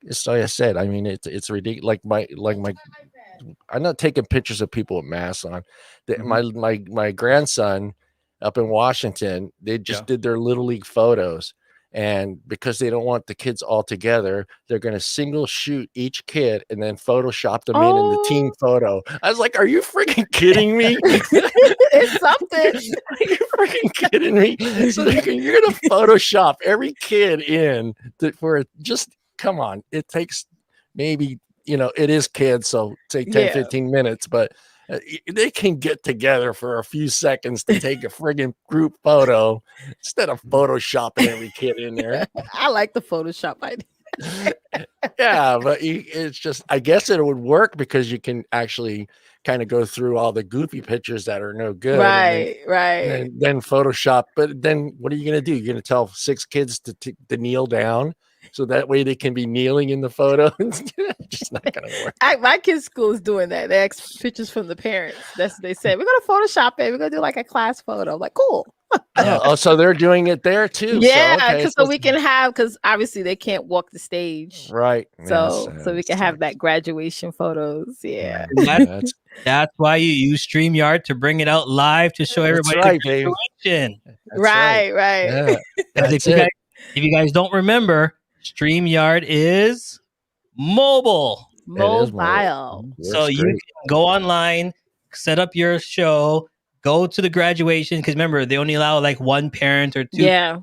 S9: So like I said, I mean, it's ridiculous. I'm not taking pictures of people with masks on. My grandson up in Washington, they just did their Little League photos. And because they don't want the kids all together, they're going to single shoot each kid and then Photoshop them in the team photo. I was like, are you freaking kidding me?
S2: It's something.
S9: Are you freaking kidding me? So you're going to Photoshop every kid in just come on. It takes maybe, it is kids. So say 10, 15 minutes, but They can get together for a few seconds to take a friggin' group photo instead of photoshopping every kid in there.
S2: I like the Photoshop idea.
S9: Yeah, but it's just, I guess it would work because you can actually kind of go through all the goofy pictures that are no good.
S2: Right.
S9: And then Photoshop. But then what are you going to do? You're going to tell 6 kids to kneel down so that way they can be kneeling in the photo. It's just not going to work.
S2: My kids' school is doing that. They ask pictures from the parents. That's what they said. We're going to Photoshop it. We're going to do like a class photo. I'm like, cool.
S9: Oh, so they're doing it there too.
S2: Yeah, so we can have, because obviously they can't walk the stage.
S9: Right.
S2: So we can have that graduation photos. Yeah.
S5: That's why you use StreamYard to bring it out live to show everybody
S9: right,
S5: the graduation.
S2: Right.
S9: Yeah,
S5: if you guys don't remember, StreamYard is mobile. So you can go online, set up your show, go to the graduation, because remember, they only allow like 1 parent or 2.
S2: Yeah.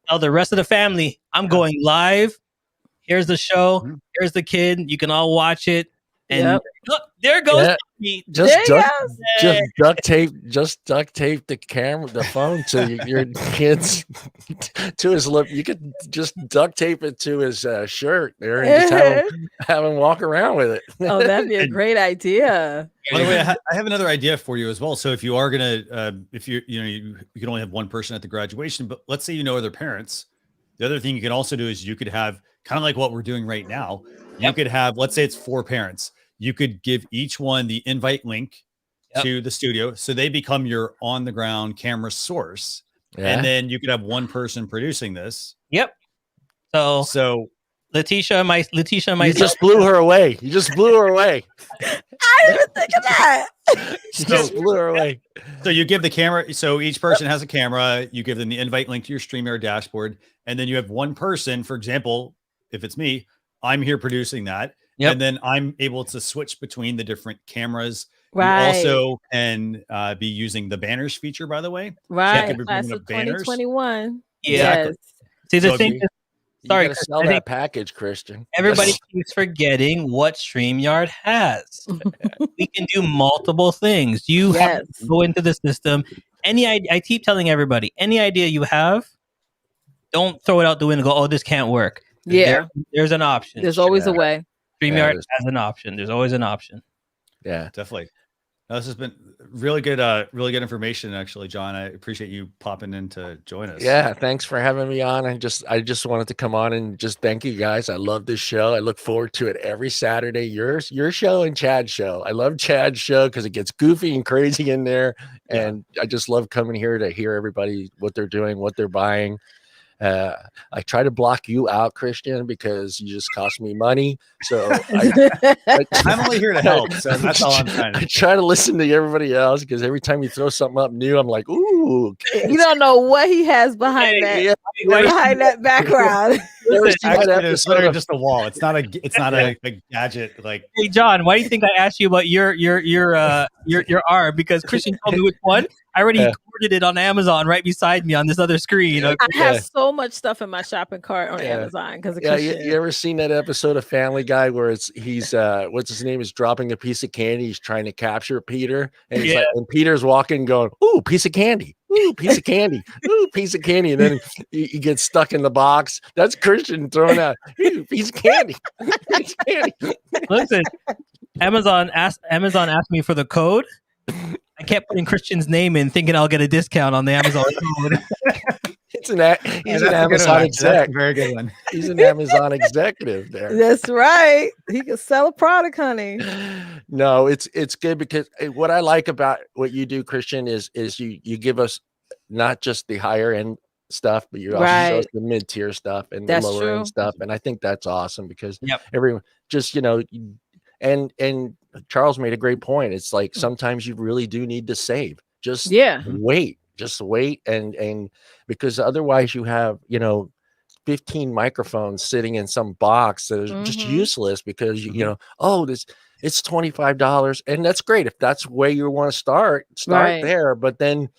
S5: Tell the rest of the family, I'm going live. Here's the show. Here's the kid. You can all watch it. And look, there goes.
S9: Just duct tape the camera, the phone to your kids to his lip. You could just duct tape it to his shirt there and just have him walk around with it.
S2: Oh, that'd be a great idea.
S1: By the way, I have another idea for you as well. So if you are gonna, if you can only have 1 person at the graduation, but let's say you know other parents. The other thing you can also do is you could have kind of like what we're doing right now. You could have, let's say it's 4 parents. You could give each one the invite link to the studio, so they become your on the ground camera source, and then you could have 1 person producing this.
S5: Yep. So Leticia and myself.
S9: You just blew her away. I
S2: didn't even think of that.
S9: Just blew her away.
S1: So you give the camera. So each person has a camera. You give them the invite link to your StreamYard dashboard, and then you have 1 person. For example, if it's me, I'm here producing that. And then I'm able to switch between the different cameras.
S2: Right.
S1: You also can be using the banners feature, by the way.
S2: Right.
S1: So
S2: Class of 2021.
S5: Yeah. See, the thing is,
S9: sorry, sell that package, Christian.
S5: Everybody keeps forgetting what StreamYard has. We can do multiple things. You have to go into the system. I keep telling everybody, any idea you have, don't throw it out the window and go, oh, this can't work. There's an option.
S2: There's always a way.
S5: StreamYard has an option. There's always an option.
S9: Yeah,
S1: definitely. No, this has been really good information, actually, John. I appreciate you popping in to join us.
S9: Yeah, thanks for having me on. I just wanted to come on and just thank you guys. I love this show. I look forward to it every Saturday. Your show and Chad's show. I love Chad's show because it gets goofy and crazy in there, and I just love coming here to hear everybody what they're doing, what they're buying. I try to block you out, Christian, because you just cost me money. So
S1: I'm only here to help. So that's all I'm trying to do.
S9: I try to listen to everybody else because every time you throw something up new, I'm like, ooh.
S2: You don't know what he has behind behind that background.
S1: It's literally just a wall. It's not a gadget. Like,
S5: hey, John, why do you think I asked you about your arm? Because Christian told me which one. I already ordered it on Amazon right beside me on this other screen.
S2: I have so much stuff in my shopping cart on Amazon because
S9: you ever seen that episode of Family Guy where he's what's his name is dropping a piece of candy, he's trying to capture Peter, and he's like, and Peter's walking going, ooh, piece of candy, ooh, piece of candy, ooh, piece of candy, and then he gets stuck in the box. That's Christian throwing out, ooh, piece of candy, piece of candy.
S5: Listen, Amazon asked me for the code. I kept putting Christian's name in, thinking I'll get a discount on the Amazon code.
S9: He's an Amazon exec.
S1: Very good one.
S9: He's an Amazon executive there.
S2: That's right. He can sell a product, honey.
S9: No, it's good because what I like about what you do, Christian, is you give us not just the higher end stuff, but you also show us the mid tier stuff and the lower end stuff, and I think that's awesome because everyone just and Charles made a great point. It's like sometimes you really do need to save. Just wait. And because otherwise you have, 15 microphones sitting in some box that is just useless because it's $25 and that's great. If that's where you want to start there, but then,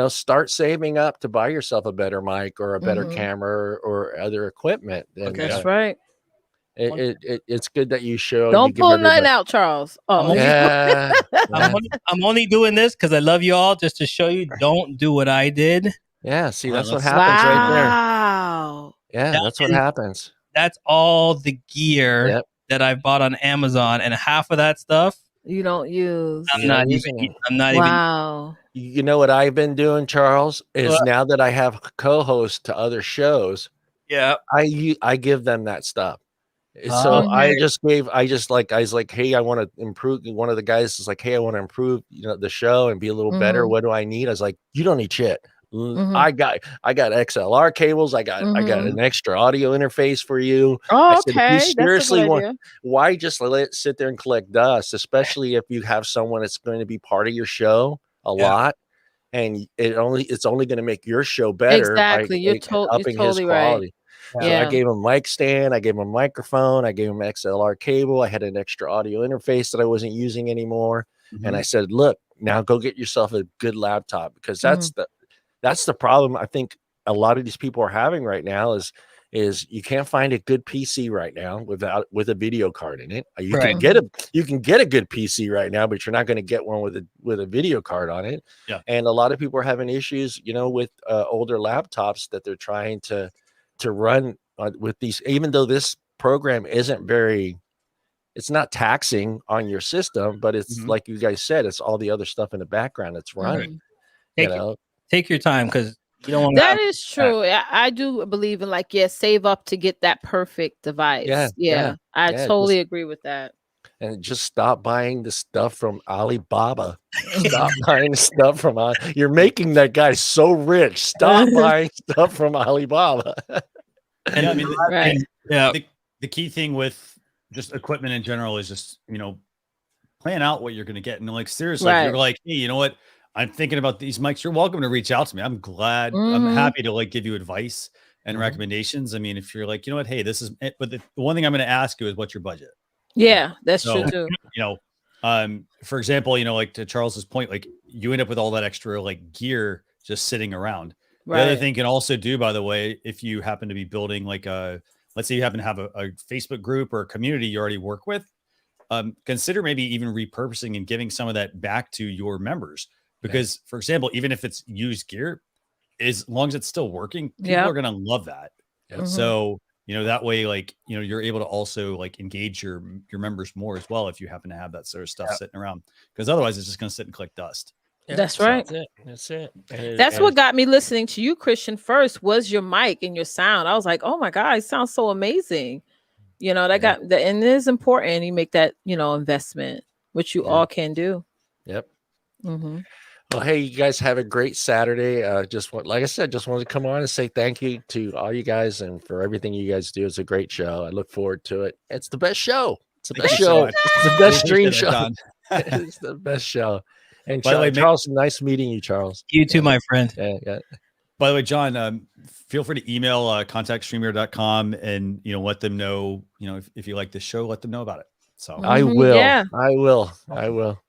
S9: start saving up to buy yourself a better mic or a better camera or other equipment. And,
S2: that's right.
S9: It's good that you show.
S2: Don't
S9: you give
S2: pull nothing
S9: everybody.
S2: out, Charles. Oh,
S9: Yeah.
S5: I'm only doing this because I love you all, just to show you don't do what I did.
S9: Yeah. See, that's what
S1: let's-
S9: happens right there.
S2: wow.
S9: Yeah,
S5: That
S9: that's what
S5: is-
S9: happens.
S5: That's all the gear
S9: Yep.
S5: that I bought on Amazon, and half of that stuff
S2: You don't use.
S5: I'm
S9: You're
S5: not
S9: not
S5: even.
S9: using it.
S5: I'm not even.
S2: Wow.
S9: You know what I've been doing, Charles, is
S5: What?
S9: now that I have co-hosts to other shows,
S5: Yeah.
S9: I give them that stuff. So
S5: Oh,
S9: I was like, hey, I want to improve. One of the guys is like, hey, I want to improve, the show and be a little better.
S2: Mhm.
S9: What do I need? I was like, you don't need shit.
S2: Mhm.
S9: I got XLR cables. I got an extra audio interface for you.
S2: Oh,
S9: I said, if you
S2: okay. That's a
S9: seriously
S2: good
S9: want,
S2: idea.
S9: why just sit there and collect dust, especially if you have someone that's going to be part of your show a lot, and it's only going to make your show better
S2: Exactly.
S9: by
S2: You're
S9: upping his
S2: totally right.
S9: quality. So I
S2: Yeah.
S9: gave him a mic stand, I gave him a microphone, I gave him XLR cable, I had an extra audio interface that I wasn't using anymore. And I said, look, now go get yourself a good laptop, because that's the problem I think a lot of these people are having right now is you can't find a good PC right now with a video card in it. You can get a good PC right now, but you're not going to get one with a video card on it.
S1: Yeah.
S9: And a lot of people are having issues, with older laptops that they're trying to run with these, even though this program it's not taxing on your system, but it's like you guys said, it's all the other stuff in the background that's running.
S5: Take your time, because you don't want
S2: That is true. I do believe in save up to get that perfect device. I totally agree with that.
S9: And just stop buying the stuff from Alibaba. Stop buying stuff from you're making that guy so rich. Stop buying stuff from Alibaba.
S1: And I mean,
S2: Right.
S1: the key thing with just equipment in general is just, plan out what you're going to get. And seriously, if you're like, hey, you know what? I'm thinking about these mics. You're welcome to reach out to me. I'm glad. I'm happy to give you advice and recommendations. I mean, if you're like, you know what? Hey, this is it. But the one thing I'm going to ask you is what's your budget?
S2: Yeah, that's true too.
S1: For example, to Charles's point, you end up with all that extra gear just sitting around.
S2: Right.
S1: The other thing you can also do, by the way, if you happen to be building let's say you happen to have a Facebook group or a community you already work with, consider maybe even repurposing and giving some of that back to your members. Because, for example, even if it's used gear, as long as it's still working, people are going to love that. So, that way, you're able to also engage your members more as well if you happen to have that sort of stuff sitting around. Because otherwise, it's just going to sit and collect dust.
S2: That's right.
S9: That's it.
S2: That's what got me listening to you, Christian, first was your mic and your sound. I was like, oh my God, it sounds so amazing. That got that, and it is important you make that, investment, which you all can do.
S9: Yep.
S2: Mm-hmm.
S9: Well, hey, you guys have a great Saturday. Like I said, just wanted to come on and say thank you to all you guys and for everything you guys do. It's a great show. I look forward to it. It's the best show. It's the best show. It's the best stream show. It's the best show. And
S1: By the way,
S9: Charles, nice meeting you, Charles.
S5: You too, my friend.
S9: Yeah.
S1: By the way, John, feel free to email contactstreamyard.com and let them know, if you like this show, let them know about it. So
S9: I will.
S2: Yeah.
S9: I will.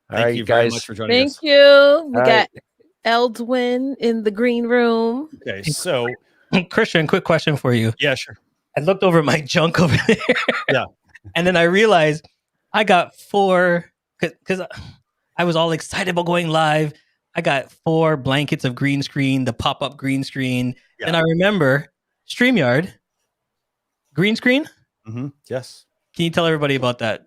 S9: All
S1: thank
S9: right,
S1: you
S9: guys.
S1: very much for joining us.
S2: Thank you. We
S9: All
S2: got Eldwin in the green room.
S1: Okay, so
S5: Christian, quick question for you.
S1: yeah, sure.
S5: I looked over my junk over there.
S1: Yeah.
S5: And then I realized I got 4, because I was all excited about going live. I got 4 blankets of green screen, the pop-up green screen.
S1: Yeah.
S5: And I remember StreamYard, green screen.
S1: Yes.
S5: Can you tell everybody about that?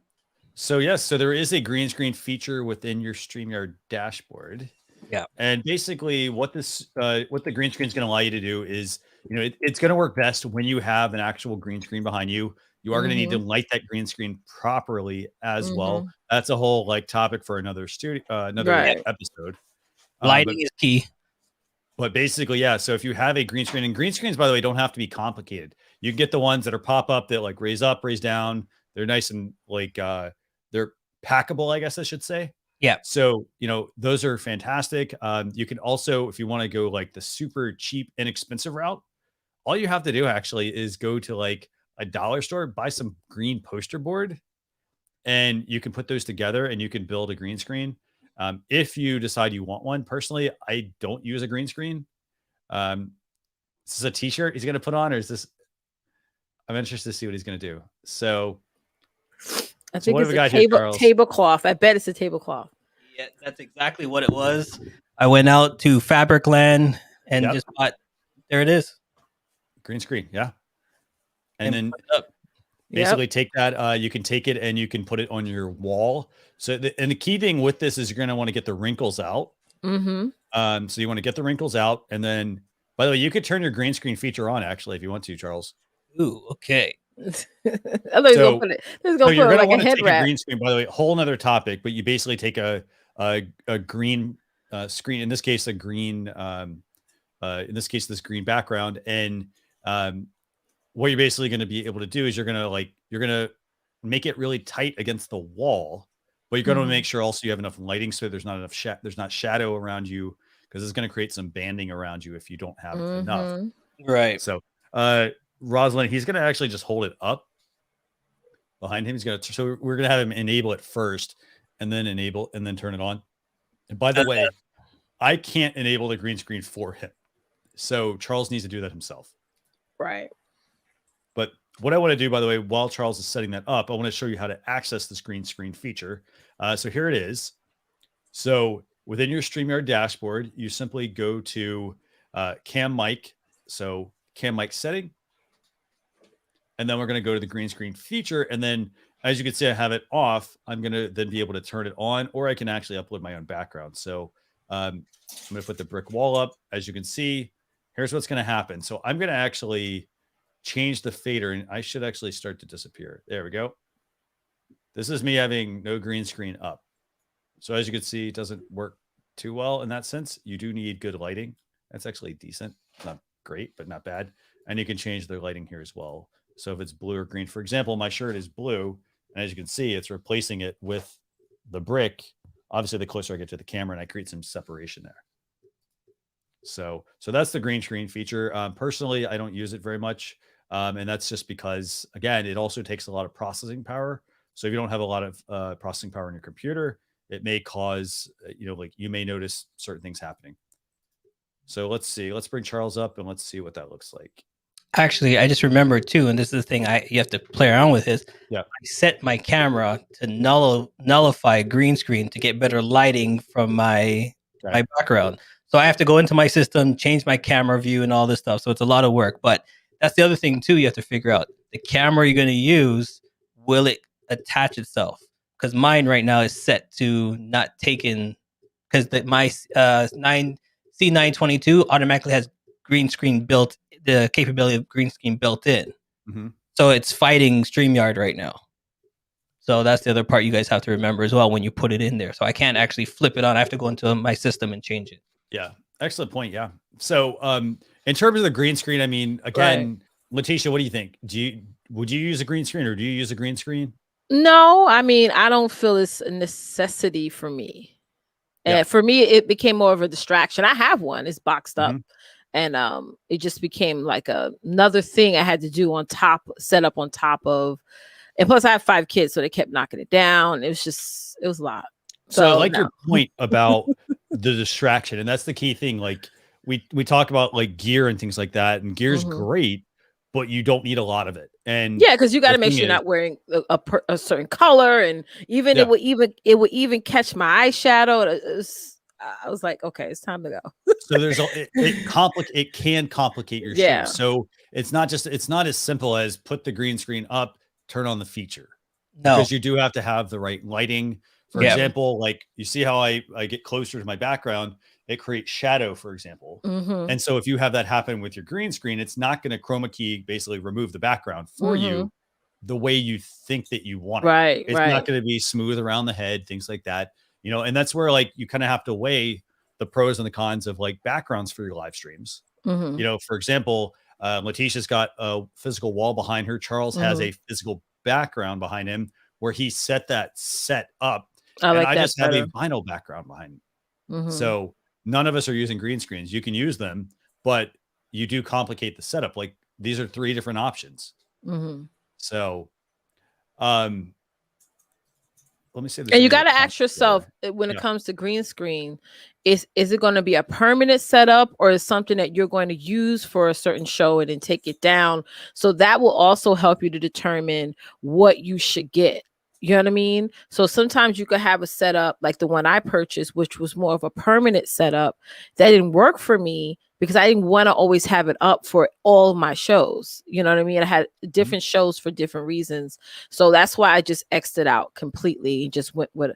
S1: So yes, so there is a green screen feature within your StreamYard dashboard.
S5: Yeah.
S1: And basically what the green screen is going to allow you to do is, it's going to work best when you have an actual green screen behind you. You are going to need to light that green screen properly as well. That's a whole topic for another episode.
S5: Lighting is key.
S1: But basically, yeah. So if you have a green screen, and green screens, by the way, don't have to be complicated. You can get the ones that are pop up that raise up, raise down. They're nice and they're packable, I guess I should say.
S5: Yeah.
S1: So, those are fantastic. You can also, if you want to go the super cheap, inexpensive route, all you have to do actually is go to a dollar store, buy some green poster board, and you can put those together and you can build a green screen. If you decide you want one, personally, I don't use a green screen. This is a t-shirt he's going to put on, or is this? I'm interested to see what he's going to do. So,
S2: I think
S1: what
S2: it's
S1: have we
S2: a
S1: got here, Charles?
S2: tablecloth. I bet it's a tablecloth.
S5: Yeah, that's exactly what it was. I went out to Fabricland and just bought. There it is.
S1: Green screen. Yeah. And
S5: And
S1: then
S5: put it up.
S1: basically take that. You can take it and you can put it on your wall. So, and the key thing with this is you're going to want to get the wrinkles out.
S2: Mm-hmm.
S1: So you want to get the wrinkles out, and then, by the way, you could turn your green screen feature on actually if you want to, Charles.
S5: Ooh, okay.
S2: I thought he was gonna put it. He's gonna put it like a head wrap.
S1: Green screen, by the way, whole nother topic, but you basically take a green screen. In this case, a green. In this case, this green background, and what you're basically going to be able to do is you're going to make it really tight against the wall, but you're going to make sure also you have enough lighting so there's not enough there's not shadow around you, because it's going to create some banding around you if you don't have enough.
S5: Right.
S1: So, Rosalind, he's going to actually just hold it up behind him. He's going to, so we're going to have him enable it first, and then enable, and then turn it on. And by the way, I can't enable the green screen for him, so Charles needs to do that himself.
S2: Right.
S1: But what I want to do, by the way, while Charles is setting that up, I want to show you how to access this green screen feature. So here it is. So within your StreamYard dashboard, you simply go to Cam Mic. So Cam Mic setting. And then we're going to go to the green screen feature. And then, as you can see, I have it off. I'm going to then be able to turn it on, or I can actually upload my own background. So I'm going to put the brick wall up. As you can see, here's what's going to happen. So I'm going to actually change the fader, and I should actually start to disappear. There we go. This is me having no green screen up. So as you can see, it doesn't work too well in that sense. You do need good lighting. That's actually decent. Not great, but not bad. And you can change the lighting here as well. So if it's blue or green, for example, my shirt is blue, and as you can see, it's replacing it with the brick. Obviously, the closer I get to the camera, and I create some separation there. So that's the green screen feature. Personally, I don't use it very much. And that's just because, again, it also takes a lot of processing power. So if you don't have a lot of processing power in your computer, it may cause, like you may notice certain things happening. So let's see. Let's bring Charles up and let's see what that looks like.
S5: Actually, I just remembered too, and this is the thing you have to play around with is
S1: I
S5: set my camera to nullify green screen to get better lighting from my background. So I have to go into my system, change my camera view and all this stuff. So it's a lot of work. But that's the other thing too. You have to figure out the camera you're going to use. Will it attach itself? Because mine right now is set to not taken, because my C922 automatically has green screen built, the capability of green screen built in. So it's fighting StreamYard right now. So that's the other part you guys have to remember as well when you put it in there. So I can't actually flip it on. I have to go into my system and change it.
S1: Yeah. Excellent point. Yeah. So in terms of the green screen, I mean, again, Leticia, what do you think? Would you use a green screen, or do you use a green screen?
S2: No, I mean, I don't feel it's a necessity for me. And for me, it became more of a distraction. I have one. It's boxed up. And it just became like another thing I had to do set up on top of. And plus I have 5 kids, so they kept knocking it down. It was a lot.
S1: So I like your point about the distraction. And that's the key thing. Like we talk about like gear and things like that, and gear is great, but you don't need a lot of it. And
S2: yeah, because you got to make sure you're not wearing a certain color, and even it would even catch my eyeshadow. I was like, okay, it's time to go.
S1: So it can complicate your shoot. So it's not as simple as put the green screen up, turn on the feature. No, because you do have to have the right lighting. For example, like you see how I get closer to my background, it creates shadow, for example. And so if you have that happen with your green screen, it's not going to chroma key basically remove the background for you the way you think that you want it. It's not going to be smooth around the head, things like that. And that's where like you kind of have to weigh the pros and the cons of like backgrounds for your live streams. For example, Leticia's got a physical wall behind her. Charles has a physical background behind him where he set up. I just have a vinyl background behind me. So none of us are using green screens. You can use them, but you do complicate the setup. Like these are 3 different options. So, let me see. If
S2: And you
S1: got
S2: got to ask yourself when it comes to green screen, is it going to be a permanent setup, or is something that you're going to use for a certain show and then take it down? So that will also help you to determine what you should get. You know what I mean? So sometimes you could have a setup like the one I purchased, which was more of a permanent setup that didn't work for me because I didn't want to always have it up for all my shows. You know what I mean? I had different shows for different reasons. So that's why I just X'd it out completely and just went with,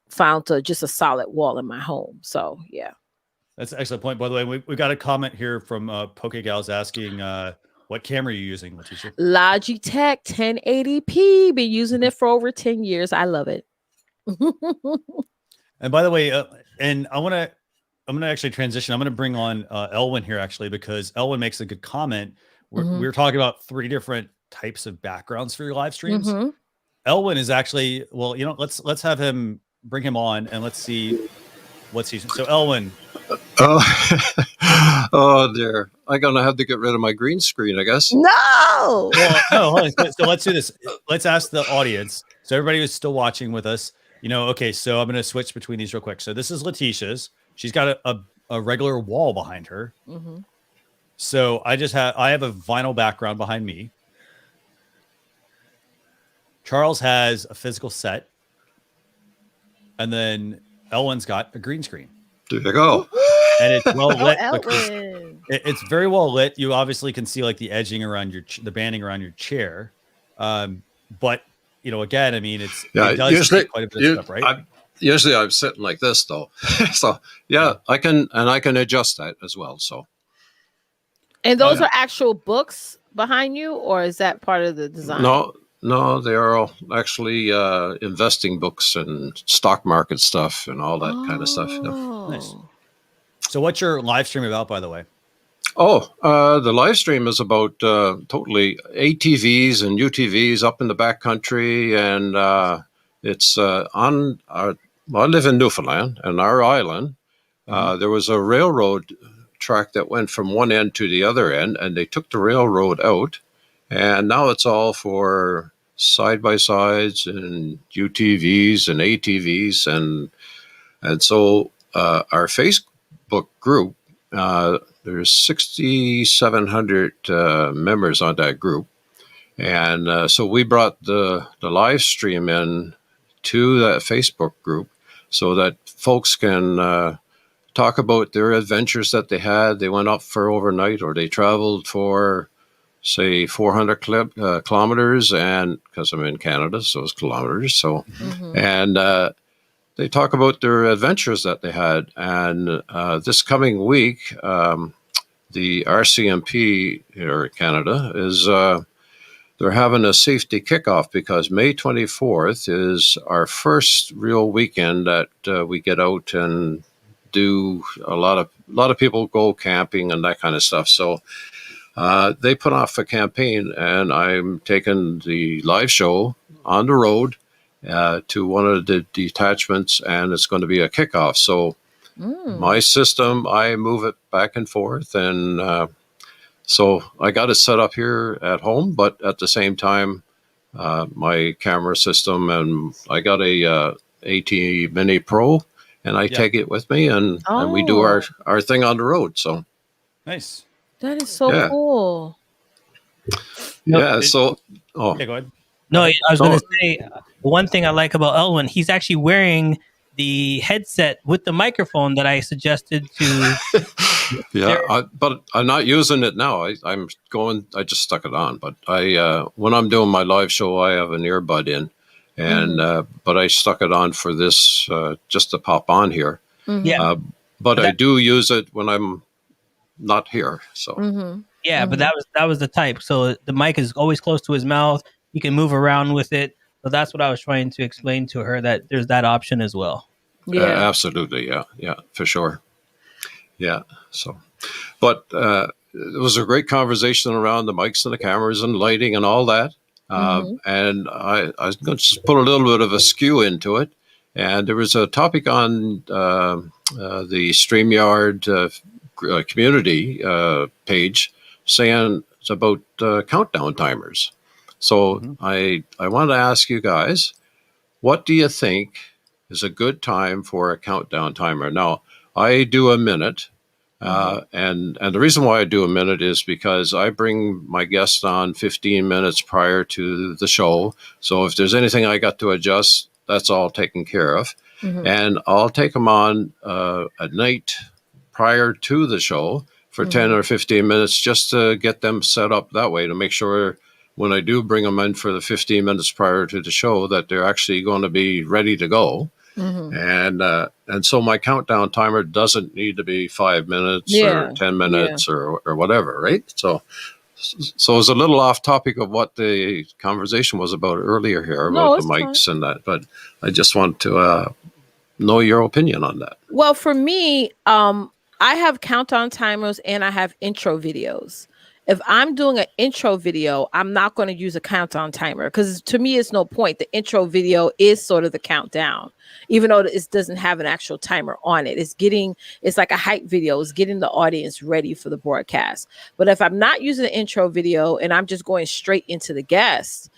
S2: found just a solid wall in my home. So yeah.
S1: That's an excellent point. By the way, we got a comment here from PokeGals asking, what camera are you using, Leticia?
S2: Logitech 1080p. Been using it for over 10 years. I love it.
S1: And by the way, and I'm going to actually transition. I'm going to bring on Elwin here actually, because Elwin makes a good comment. We're talking about 3 different types of backgrounds for your live streams. Elwin is actually, well, let's have him, bring him on and let's see what's he. So Elwin.
S10: Oh dear. I'm going to have to get rid of my green screen, I guess.
S2: No.
S1: Well, no, hold on. So let's do this. Let's ask the audience. So everybody who's still watching with us, okay, so I'm going to switch between these real quick. So this is Leticia's. She's got a regular wall behind her. So I have a vinyl background behind me. Charles has a physical set. And then Elwin's got a green screen.
S10: There you go.
S1: And it's well lit. It's very well lit. You obviously can see like the edging around the banding around your chair. But again, I mean, it does
S10: usually,
S1: take quite a bit of stuff, right?
S10: Usually I'm sitting like this though. So yeah, I can adjust that as well. So.
S2: And those are actual books behind you, or is that part of the design?
S10: No, they are all actually investing books and stock market stuff and all that kind of stuff.
S1: Nice. So what's your live stream about, by the way?
S10: The live stream is about totally ATVs and UTVs up in the backcountry, and it's on our. Well, I live in Newfoundland, and our island. There was a railroad track that went from one end to the other end, and they took the railroad out, and now it's all for side-by-sides and UTVs and ATVs, and so our Facebook group, there's 6,700 members on that group, and so we brought the live stream in to that Facebook group so that folks can talk about their adventures that they had. They went up for overnight, or they traveled for, say, 400 kilometers, and because I'm in Canada, so it's kilometers. So, and they talk about their adventures that they had. And this coming week, the RCMP here in Canada is they're having a safety kickoff, because May 24th is our first real weekend that we get out and do a lot of people go camping and that kind of stuff. So they put off a campaign, and I'm taking the live show on the road to one of the detachments, and it's going to be a kickoff. So my system, I move it back and forth, and so I got it set up here at home, but at the same time, my camera system, and I got a AT Mini Pro, and I take it with me, and we do our thing on the road. So
S1: nice.
S2: That is so cool.
S10: Yeah. So,
S1: go ahead.
S5: No, I was going to say, one thing I like about Elwin, he's actually wearing the headset with the microphone that I suggested to.
S10: But I'm not using it now. I just stuck it on. But when I'm doing my live show, I have an earbud in, and but I stuck it on for this just to pop on here. But I do use it when I'm not here. So
S5: but that was the type. So the mic is always close to his mouth. You can move around with it. So that's what I was trying to explain to her, that there's that option as well.
S10: Absolutely. Yeah, for sure. Yeah. So, but it was a great conversation around the mics and the cameras and lighting and all that. And I was going to just put a little bit of a skew into it. And there was a topic on the StreamYard community page saying it's about countdown timers. So I want to ask you guys, what do you think is a good time for a countdown timer? Now, I do a minute. And the reason why I do a minute is because I bring my guests on 15 minutes prior to the show. So if there's anything I got to adjust, that's all taken care of. And I'll take them on at night prior to the show for 10 or 15 minutes just to get them set up that way, to make sure when I do bring them in for the 15 minutes prior to the show that they're actually going to be ready to go. And so my countdown timer doesn't need to be 5 minutes or 10 minutes or whatever, right? So it's a little off topic of what the conversation was about earlier here about the mics and that, but I just want to know your opinion on that.
S2: Well, for me, I have countdown timers and I have intro videos. If I'm doing an intro video, I'm not going to use a countdown timer because to me, it's no point. The intro video is sort of the countdown, even though it doesn't have an actual timer on it. It's like a hype video. It's getting the audience ready for the broadcast. But if I'm not using the intro video and I'm just going straight into the guests,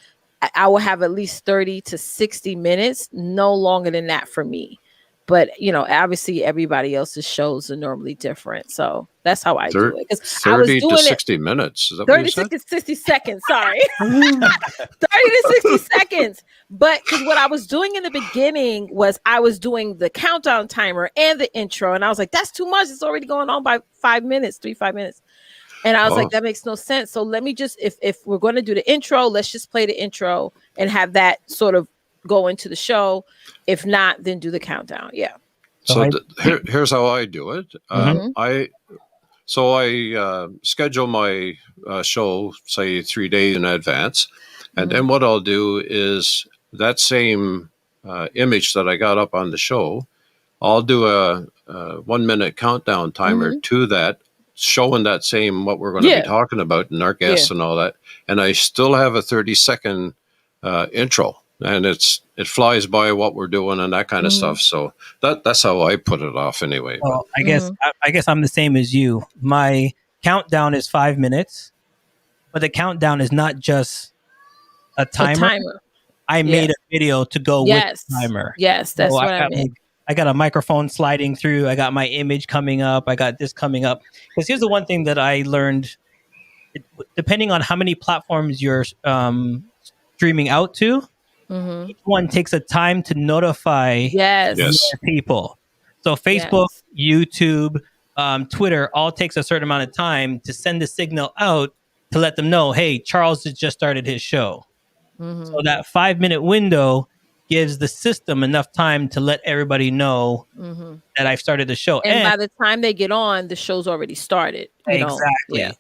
S2: I will have at least 30 to 60 minutes, no longer than that for me. But, obviously everybody else's shows are normally different. So that's how I do it.
S10: 30 to 60 minutes. Is that
S2: 30 to 60 seconds. Sorry. 30 to 60 seconds. But because what I was doing in the beginning was I was doing the countdown timer and the intro. And I was like, that's too much. It's already going on by 5 minutes. And I was like, that makes no sense. So let me just, if we're going to do the intro, let's just play the intro and have that sort of go into the show. If not, then do the countdown. Yeah.
S10: So here's how I do it. I schedule my show, say 3 days in advance. And then what I'll do is that same image that I got up on the show, I'll do a 1 minute countdown timer to that, showing that same, what we're going to be talking about and our guests and all that. And I still have a 30-second intro. And it flies by what we're doing and that kind of stuff. So that's how I put it off anyway.
S5: Well, I guess I'm the same as you. My countdown is 5 minutes, but the countdown is not just a timer. I made a video to go with the timer.
S2: Yes, that's what I mean.
S5: I got a microphone sliding through. I got my image coming up. I got this coming up. Because here's the one thing that I learned. Depending on how many platforms you're streaming out to, each one takes a time to notify people. So Facebook, YouTube, Twitter all takes a certain amount of time to send the signal out to let them know, hey, Charles has just started his show. So that 5 minute window gives the system enough time to let everybody know that I've started the show.
S2: And by the time they get on, the show's already started.
S5: Exactly.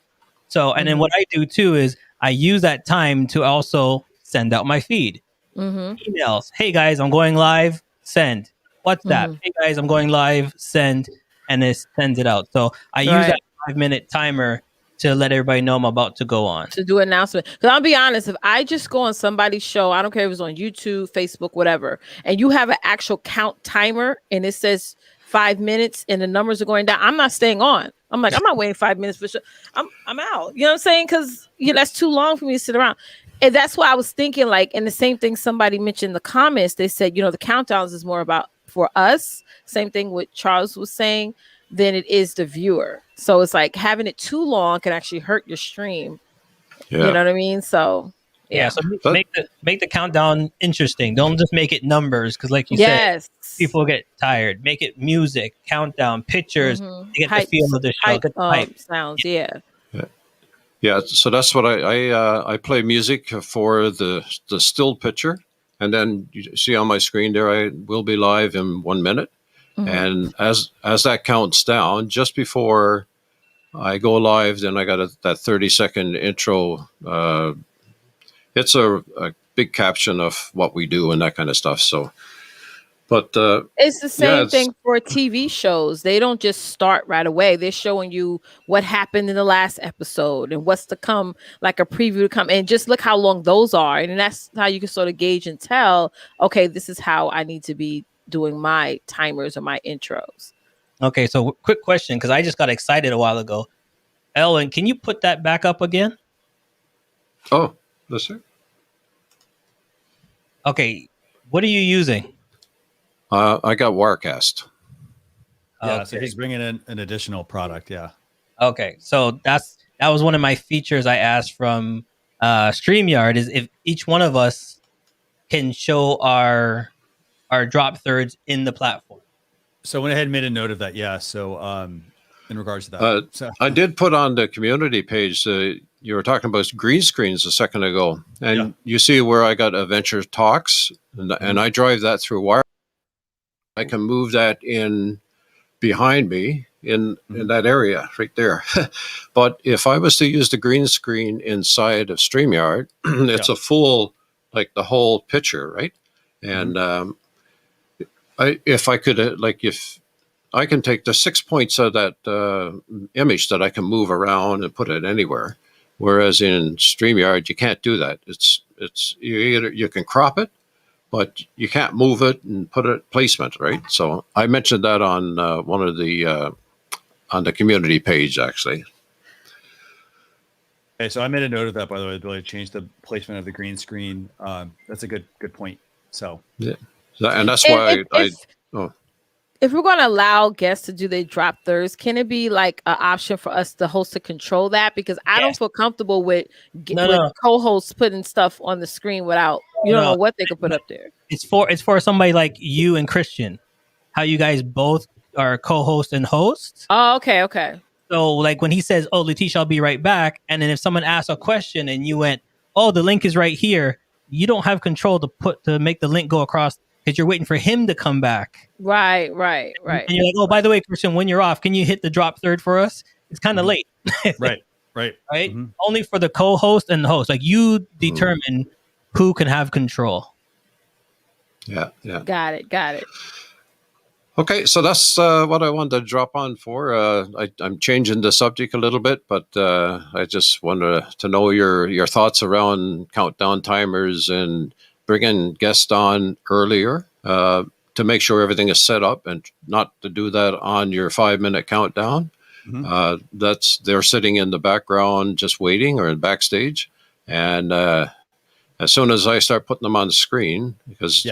S5: So, and then what I do too is I use that time to also send out my feed. Emails. Hey guys, I'm going live. Send. WhatsApp. Hey guys, I'm going live. Send. And it sends it out. So I use that 5 minute timer to let everybody know I'm about to go on.
S2: To do an announcement. Because I'll be honest, if I just go on somebody's show, I don't care if it's on YouTube, Facebook, whatever, and you have an actual count timer and it says 5 minutes and the numbers are going down, I'm not staying on. I'm like, I'm not waiting 5 minutes for sure. I'm out. You know what I'm saying? Because that's too long for me to sit around. And that's why I was thinking, like, and the same thing somebody mentioned in the comments, they said, the countdowns is more about for us. Same thing what Charles was saying, than it is the viewer. So it's like having it too long can actually hurt your stream. You know what I mean? So
S5: so make the countdown interesting. Don't just make it numbers, because like you said, people get tired. Make it music, countdown, pictures. To get the feel of the show.
S2: Hype sounds,
S10: Yeah, so that's what I play music for the still picture, and then you see on my screen there I will be live in 1 minute, and as that counts down, just before I go live, then I got that 30-second intro. It's a big caption of what we do and that kind of stuff. So. But
S2: it's the same thing for TV shows. They don't just start right away. They're showing you what happened in the last episode and what's to come, like a preview to come. And just look how long those are. And that's how you can sort of gauge and tell, okay, this is how I need to be doing my timers or my intros.
S5: Okay, so quick question, because I just got excited a while ago. Ellen, can you put that back up again?
S10: Oh, yes, sir.
S5: Okay. What are you using?
S10: I got Wirecast.
S1: Yeah, so
S5: Okay.
S1: he's bringing in an additional product. Yeah.
S5: Okay, so that was one of my features I asked from StreamYard is if each one of us can show our drop thirds in the platform.
S1: So I went ahead and made a note of that. Yeah. So in regards to that, so
S10: I did put on the community page. You were talking about green screens a second ago, and you see where I got Adventure Talks, and I drive that through Wire. I can move that in behind me in that area right there. But if I was to use the green screen inside of StreamYard, it's a full, like the whole picture, right? And if I could, if I can take the 6 points of that image that I can move around and put it anywhere, whereas in StreamYard you can't do that. It's you can crop it, but you can't move it and put it placement, right? So I mentioned that on one of the on the community page actually.
S1: Okay, so I made a note of that, by the way, the ability to change the placement of the green screen. That's a good point. So
S10: yeah, and that's why
S2: if we're going to allow guests to do their drop thirds, can it be like an option for us, the host, to control that? Because I don't feel comfortable with co-hosts putting stuff on the screen without you don't know what they could put up there.
S5: It's for somebody like you and Christian, how you guys both are co-host and host.
S2: Oh, okay.
S5: So like when he says, "Oh, Leticia, I'll be right back," and then if someone asks a question and you went, "Oh, the link is right here," you don't have control to make the link go across. Because you're waiting for him to come back.
S2: Right.
S5: And you're like, oh, by the way, Christian, when you're off, can you hit the drop third for us? It's kind of late.
S1: Right.
S5: Only for the co-host and the host. Like you determine who can have control.
S10: Yeah.
S2: Got it.
S10: Okay, so that's what I wanted to drop on for. I'm changing the subject a little bit, but I just wanted to know your thoughts around countdown timers and bringing guests on earlier to make sure everything is set up and not to do that on your 5-minute countdown. They're sitting in the background just waiting or in backstage. And as soon as I start putting them on the screen, because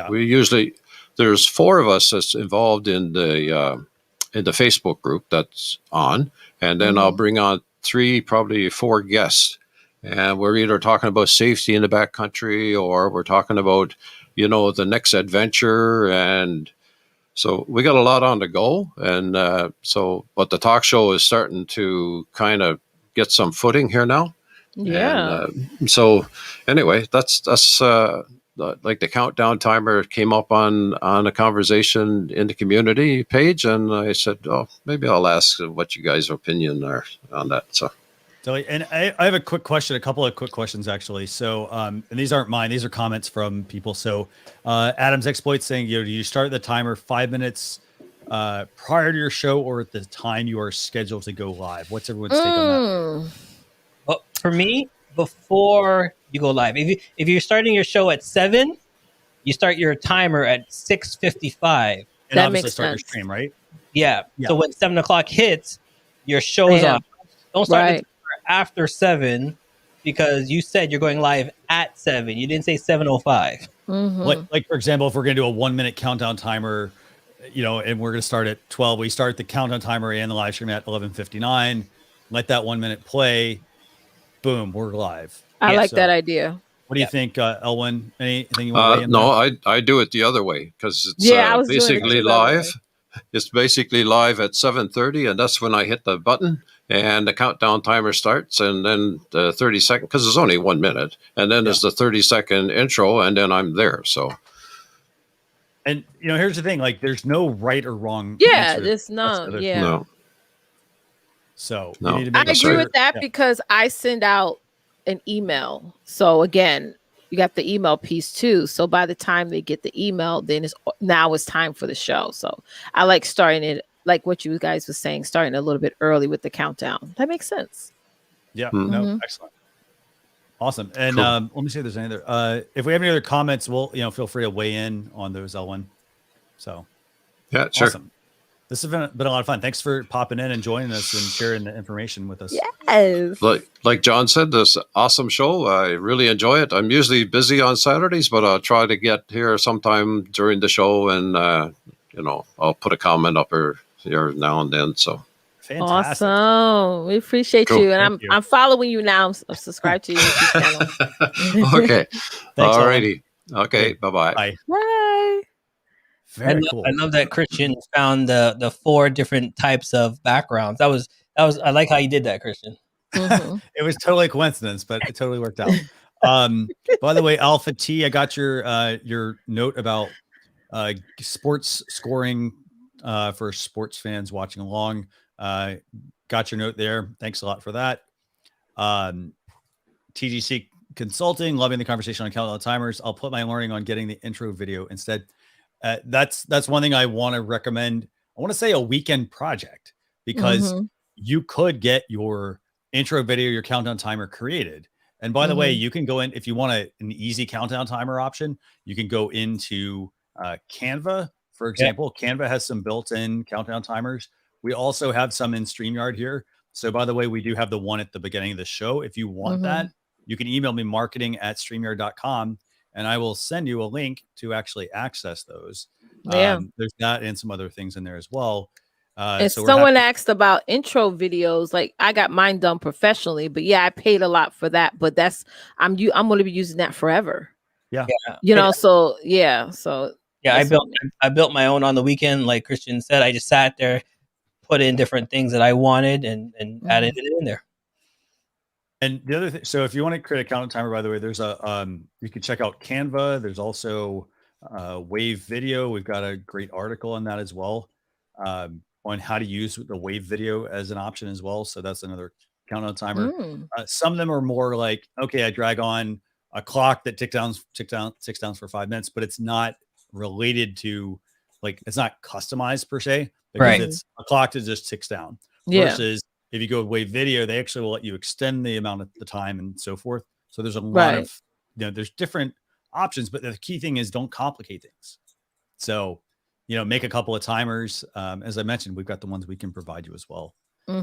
S10: there's 4 of us that's involved in the Facebook group that's on, and then I'll bring on 3, probably 4 guests. And we're either talking about safety in the backcountry or we're talking about, the next adventure. And so we got a lot on the go. And but the talk show is starting to kind of get some footing here now.
S2: Yeah.
S10: And, so anyway, that's like the countdown timer came up on a conversation in the community page. And I said, oh, maybe I'll ask what you guys' opinion are on that. So.
S1: And I have a couple of quick questions actually. So, and these aren't mine; these are comments from people. So, Adam's Exploit saying, do you start the timer 5 minutes prior to your show or at the time you are scheduled to go live? What's everyone's take on that?
S5: Well, for me, before you go live, if you're starting your show at 7, you start your timer at 6:55.
S1: And obviously start your stream, right?
S5: Yeah. So when 7 o'clock hits, your show's on. Don't start the timer after 7 because you said you're going live at 7. You didn't say 7:05.
S1: Like for example, if we're going to do a 1-minute countdown timer, and we're going to start at 12, we start the countdown timer and the live stream at 11:59. Let that 1 minute play. Boom, we're live.
S2: I like that idea.
S1: What do you think, Elwin? Anything you want to weigh in?
S10: No, I do it the other way because it's basically live. It's basically live at 7:30, and that's when I hit the button and the countdown timer starts, and then the 30-second, because it's only 1 minute, and then there's the 30-second intro, and then I'm there. So,
S1: and here's the thing: like, there's no right or wrong.
S2: Yeah, there's no. Yeah.
S10: No.
S1: So
S2: I agree with that because I send out an email. So again, you got the email piece too. So by the time they get the email, then now it's time for the show. So I like starting it, like what you guys were saying, starting a little bit early with the countdown. That makes sense.
S1: Yeah. No, excellent. Awesome. And let me see if there's any other, if we have any other comments, we'll, feel free to weigh in on those, Elwin. So
S10: yeah, sure.
S1: Awesome. This has been a lot of fun. Thanks for popping in and joining us and sharing the information with us.
S2: Yes.
S10: Like John said, this awesome show. I really enjoy it. I'm usually busy on Saturdays, but I'll try to get here sometime during the show, and I'll put a comment up here now and then. So
S1: fantastic.
S2: Awesome. We appreciate
S10: Cool.
S2: you, and I'm following you now. I'm subscribed to your YouTube channel.
S10: Okay.
S1: Thanks,
S10: All righty. Okay. Bye-bye.
S1: Bye.
S2: Bye.
S1: Very cool.
S5: I love that Christian found the 4 different types of backgrounds. That was I like how you did that, Christian.
S2: Mhm.
S1: It was totally a coincidence, but it totally worked out. By the way, Alpha T, I got your note about sports scoring for sports fans watching along. Got your note there. Thanks a lot for that. TGC Consulting, loving the conversation on countdown timers. I'll put my learning on getting the intro video instead. That's one thing I want to recommend. I want to say a weekend project, because you could get your intro video, your countdown timer created. And by the way, you can go in, if you want an easy countdown timer option, you can go into Canva, for example. Canva has some built-in countdown timers. We also have some in StreamYard here. So by the way, we do have the one at the beginning of the show. If you want that, you can email me marketing@streamyard.com, and I will send you a link to actually access those. There's that and some other things in there as well.
S2: And someone asked about intro videos. Like, I got mine done professionally, but I paid a lot for that. But I'm going to be using that forever.
S5: Yeah.
S2: I
S5: built my own on the weekend, like Christian said. I just sat there, put in different things that I wanted, and added it in there.
S1: And the other thing, so if you want to create a countdown timer, by the way, there's you can check out Canva. There's also Wave Video. We've got a great article on that as well, on how to use the Wave Video as an option as well. So that's another countdown timer. Some of them are more like, okay, I drag on a clock that ticks down for 5 minutes, but it's not related to, like, it's not customized per se, because it's a clock that just ticks down. Versus if you go with Wave Video, they actually will let you extend the amount of the time and so forth. So there's a lot of, there's different options, but the key thing is don't complicate things. So, make a couple of timers. As I mentioned, we've got the ones we can provide you as well.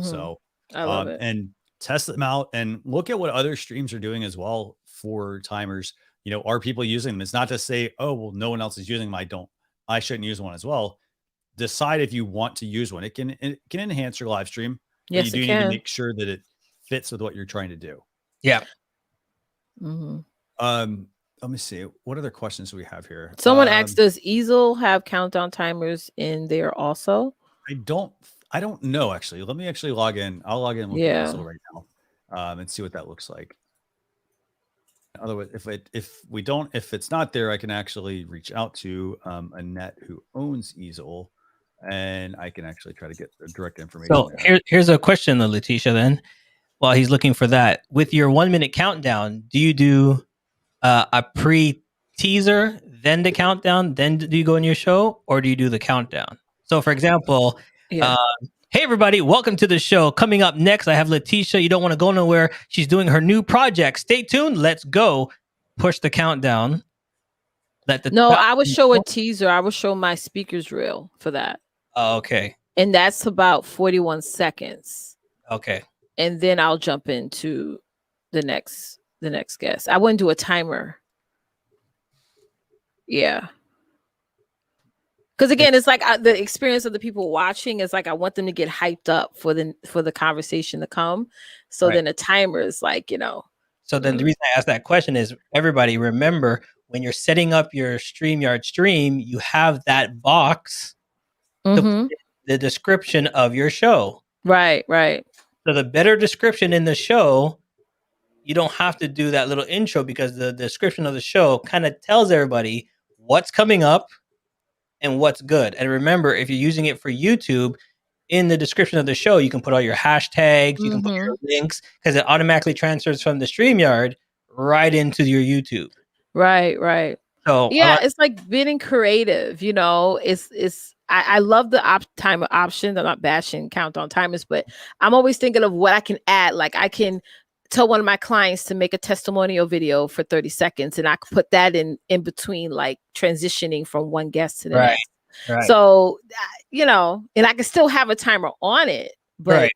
S1: So
S2: I love it.
S1: And test them out and look at what other streams are doing as well for timers. Are people using them? It's not to say, oh, well, no one else is using them, I shouldn't use one as well. Decide if you want to use one. It can enhance your live stream.
S2: Yes,
S1: but you do need to make sure that it fits with what you're trying to do.
S5: Yeah.
S1: Let me see. What other questions do we have here?
S2: Someone asked, does Easel have countdown timers in there also?
S1: I don't know, actually. Let me actually log in. I'll log in with Easel right now, and see what that looks like. Otherwise, if it's not there, I can actually reach out to Annette, who owns Easel, and I can actually try to get the direct information.
S5: So here's a question, though, Leticia, then, while he's looking for that. With your 1 minute countdown, do you do a pre-teaser, then the countdown, then do you go in your show, or do you do the countdown? So, for example, hey, everybody, welcome to the show. Coming up next, I have Leticia. You don't want to go nowhere. She's doing her new project. Stay tuned. Let's go. Push the countdown.
S2: I would show a teaser. I would show my speakers reel for that.
S5: Oh, okay.
S2: And that's about 41 seconds.
S5: Okay.
S2: And then I'll jump into the next guest. I wouldn't do a timer. Yeah. Because again, it's like the experience of the people watching is like, I want them to get hyped up for the conversation to come. So then a timer is like,
S5: So then the reason I asked that question is, everybody remember, when you're setting up your StreamYard stream, you have that box to put the description of your show.
S2: Right.
S5: So the better description in the show, you don't have to do that little intro, because the description of the show kind of tells everybody what's coming up and what's good. And remember, if you're using it for YouTube, in the description of the show, you can put all your hashtags, you can put your links, because it automatically transfers from the StreamYard right into your YouTube.
S2: Right.
S5: So
S2: it's like being creative, I love the timer option. I'm not bashing countdown timers, but I'm always thinking of what I can add. Like, I can tell one of my clients to make a testimonial video for 30 seconds, and I could put that in between, like transitioning from one guest to the next.
S5: Right.
S2: So, you know, and I can still have a timer on it, but
S5: Right.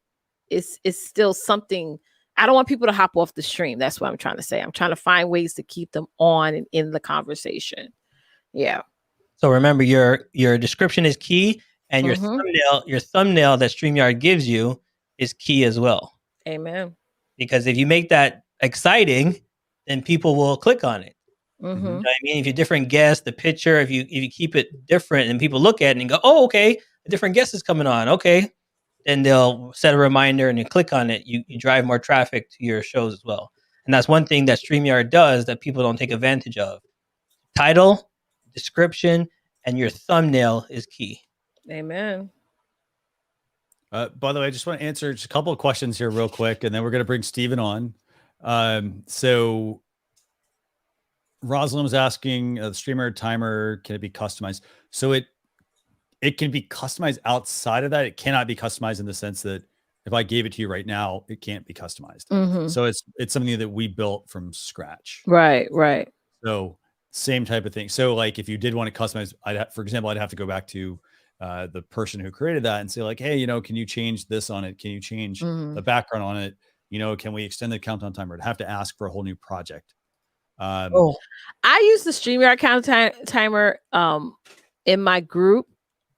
S2: it's still something. I don't want people to hop off the stream. That's what I'm trying to say. I'm trying to find ways to keep them on and in the conversation. Yeah.
S5: So remember, your description is key, and your thumbnail that StreamYard gives you is key as well.
S2: Amen.
S5: Because if you make that exciting, then people will click on it.
S2: Mm-hmm.
S5: You know what I mean? If you're different guests, the picture, if you keep it different and people look at it and go, oh, okay, a different guest is coming on. Okay. Then they'll set a reminder and you click on it. You drive more traffic to your shows as well. And that's one thing that StreamYard does that people don't take advantage of. Title, description, and your thumbnail is key.
S2: Amen.
S1: By the way, I just want to answer just a couple of questions here real quick, and then we're going to bring Steven on. So Rosalind was asking, the streamer timer, can it be customized? So it can be customized outside of that. It cannot be customized in the sense that if I gave it to you right now, it can't be customized.
S2: Mm-hmm.
S1: So it's something that we built from scratch.
S2: Right.
S1: So same type of thing. So like if you did want to customize, for example, I'd have to go back to the person who created that and say like, hey, you know, can you change this on it? Can you change the background on it? You know, can we extend the countdown timer? I'd have to ask for a whole new project.
S2: I use the StreamYard countdown timer in my group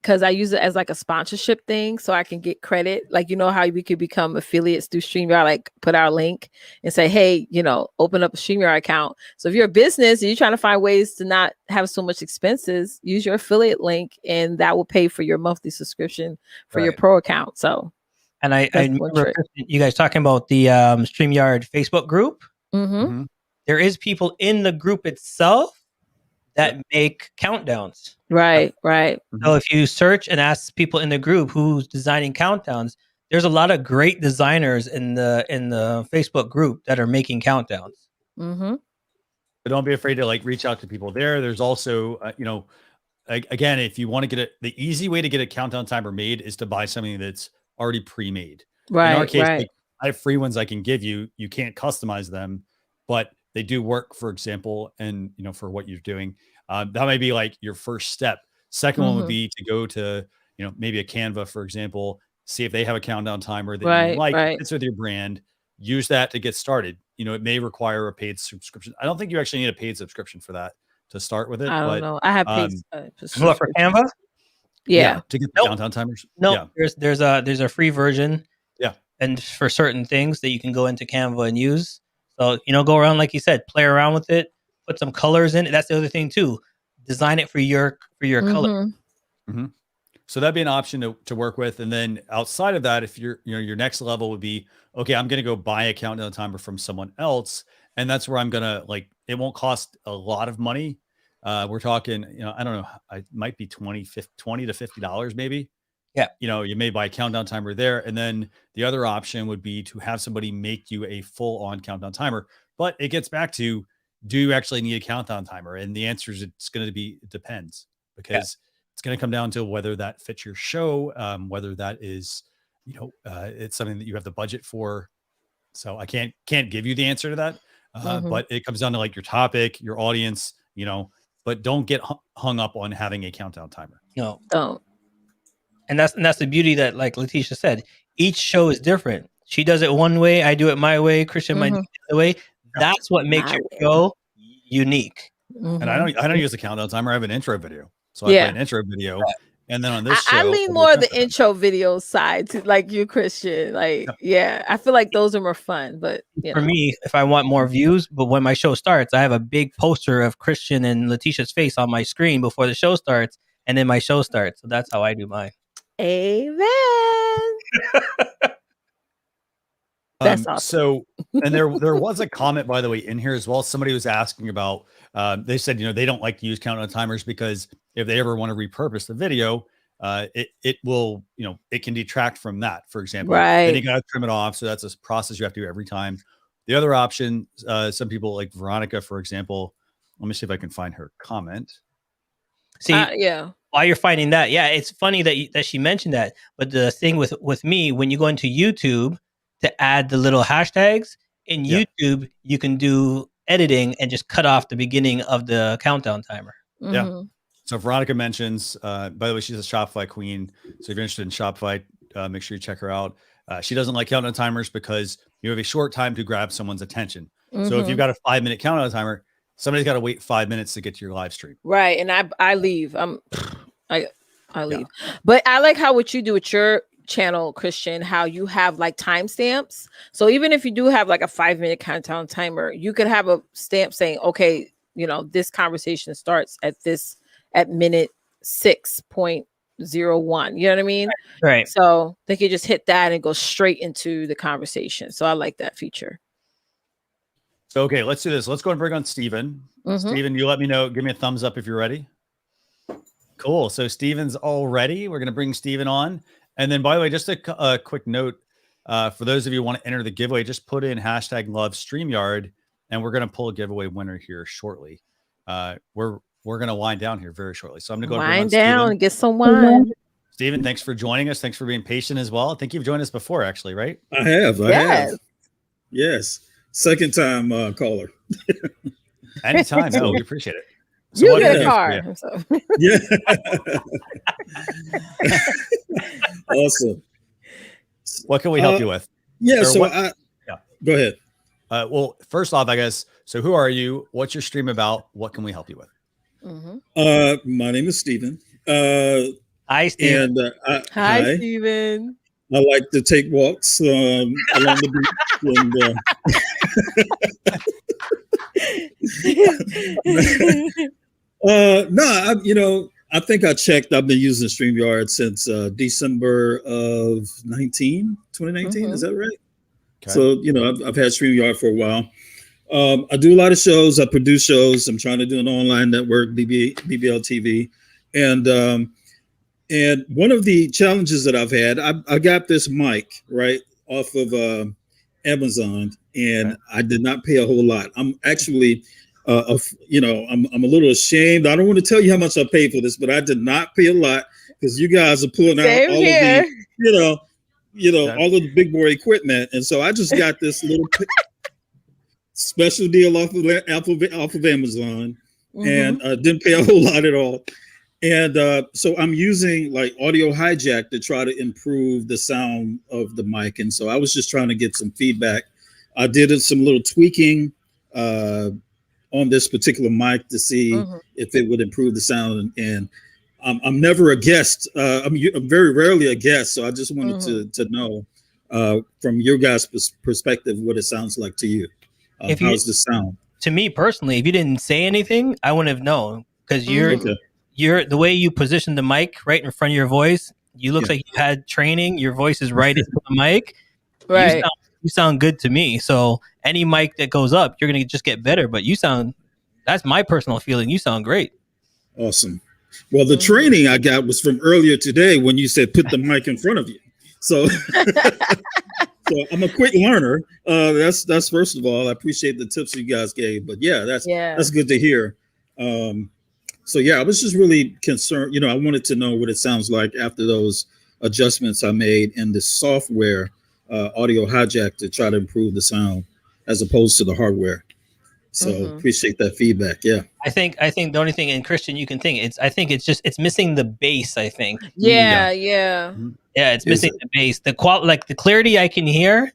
S2: because I use it as like a sponsorship thing so I can get credit. Like, you know how we could become affiliates through StreamYard, like put our link and say, hey, you know, open up a StreamYard account. So if you're a business and you're trying to find ways to not have so much expenses, use your affiliate link and that will pay for your monthly subscription for your pro account. So,
S5: and I remember you guys talking about the StreamYard Facebook group.
S2: Mm-hmm.
S5: There is people in the group itself that make countdowns.
S2: Right.
S5: So if you search and ask people in the group who's designing countdowns, there's a lot of great designers in the Facebook group that are making countdowns.
S2: Mm-hmm.
S1: But don't be afraid to like reach out to people there. There's also, you know, again, if you want to get the easy way to get a countdown timer made is to buy something that's already pre-made.
S2: Right.
S1: In our case, like, I have free ones I can give you. You can't customize them, but they do work, for example, and you know, for what you're doing. That might be like your first step. Second one would be to go to, you know, maybe a Canva, for example, see if they have a countdown timer that you like, fits with your brand. Use that to get started. You know, it may require a paid subscription. I don't think you actually need a paid subscription for that to start with it.
S2: I don't know. I have paid
S5: for Canva.
S2: Yeah,
S1: to get the countdown timers.
S5: No, there's a free version.
S1: Yeah,
S5: and for certain things that you can go into Canva and use. So, you know, go around, like you said, play around with it, put some colors in it. That's the other thing too. Design it for your color.
S1: Mm-hmm. So that'd be an option to work with. And then outside of that, if your next level would be, okay, I'm going to go buy a countdown timer from someone else. And that's where I'm going to it won't cost a lot of money. We're talking, you know, I don't know, it might be $20 to $50 maybe.
S5: Yeah.
S1: You know, you may buy a countdown timer there. And then the other option would be to have somebody make you a full on countdown timer. But it gets back to, do you actually need a countdown timer? And the answer is it depends, because it's going to come down to whether that fits your show, whether that is, you know, it's something that you have the budget for. So I can't give you the answer to that. But it comes down to like your topic, your audience, you know, but don't get hung up on having a countdown timer.
S5: No,
S2: don't.
S5: And that's the beauty that, like Leticia said, each show is different. She does it one way, I do it my way, Christian might do it the other way. That's what makes your show unique.
S1: And I don't use a countdown timer. I have an intro video. So I play an intro video. And then on this show,
S2: I lean more the intro video side to like you, Christian. Like, I feel like those are more fun. But
S5: for me, if I want more views, but when my show starts, I have a big poster of Christian and Leticia's face on my screen before the show starts, and then my show starts. So that's how I do mine.
S2: Amen. That's awesome.
S1: So, and there was a comment, by the way, in here as well. Somebody was asking about, they said, you know, they don't like to use countdown timers because if they ever want to repurpose the video, it will, you know, it can detract from that, for example.
S2: Right.
S1: Then you got to trim it off. So that's a process you have to do every time. The other option, some people like Veronica, for example, let me see if I can find her comment.
S5: See, while you're finding that, it's funny that she mentioned that. But the thing with me, when you go into YouTube to add the little hashtags in YouTube, you can do editing and just cut off the beginning of the countdown timer.
S1: Yeah. So Veronica mentions, by the way, she's a Shopify queen. So if you're interested in Shopify, make sure you check her out. She doesn't like countdown timers because you have a short time to grab someone's attention. So if you've got a 5-minute countdown timer, somebody's got to wait 5 minutes to get to your live stream.
S2: Right. And I leave. I leave. But I like how what you do with your channel, Christian, how you have like timestamps. So even if you do have like a 5-minute countdown timer, you could have a stamp saying, okay, you know, this conversation starts at minute 6.01. You know what I mean?
S5: Right.
S2: So they could just hit that and go straight into the conversation. So I like that feature.
S1: So, okay, let's do this. Let's go and bring on Steven. Steven, you let me know. Give me a thumbs up if you're ready. Cool. So Steven's all ready. We're going to bring Steven on. And then, by the way, just a quick note, for those of you who want to enter the giveaway, just put in #LoveStreamYard, and we're going to pull a giveaway winner here shortly. We're going to wind down here very shortly. So I'm going to go
S2: wind down and get some wine.
S1: Steven, thanks for joining us. Thanks for being patient as well. I think you've joined us before, actually, right?
S11: I have. Yes. Second time caller.
S1: Anytime. No, we appreciate it.
S2: So you get a car. So.
S11: Yeah. Awesome.
S1: What can we help you with?
S11: Yeah. Go ahead.
S1: Well, first off, I guess, so who are you? What's your stream about? What can we help you with?
S11: My name is Steven.
S5: Hi, Steven.
S11: And,
S2: hi, Steven.
S11: I like to take walks along the beach. I think I checked. I've been using StreamYard since December of 2019. Is that right? Okay. So, I've had StreamYard for a while. I do a lot of shows. I produce shows. I'm trying to do an online network, BBL TV. And one of the challenges that I've had, I got this mic right off of Amazon, and I did not pay a whole lot. I'm actually, I'm a little ashamed. I don't want to tell you how much I paid for this, but I did not pay a lot because you guys are pulling out all of the, all of the big boy equipment, and so I just got this little special deal off of Amazon, and didn't pay a whole lot at all. And so I'm using like Audio Hijack to try to improve the sound of the mic. And so I was just trying to get some feedback. I did some little tweaking on this particular mic to see if it would improve the sound. And I'm never a guest. I'm very rarely a guest. So I just wanted to know from your guys' perspective what it sounds like to you. How's the sound?
S5: To me personally, if you didn't say anything, I wouldn't have known because you're the way you position the mic right in front of your voice. You look like you had training. Your voice is right into the mic.
S2: Right.
S5: You sound good to me. So any mic that goes up, you're going to just get better. But that's my personal feeling. You sound great.
S11: Awesome. Well, the training I got was from earlier today when you said put the mic in front of you. So, so I'm a quick learner. That's first of all, I appreciate the tips you guys gave. But that's good to hear. So I was just really concerned. I wanted to know what it sounds like after those adjustments I made in the software, Audio Hijack, to try to improve the sound as opposed to the hardware. So appreciate that feedback. Yeah.
S5: I think the only thing, and Christian, you can think it's missing the bass. I think.
S2: Yeah.
S5: It's missing the bass. The the clarity I can hear,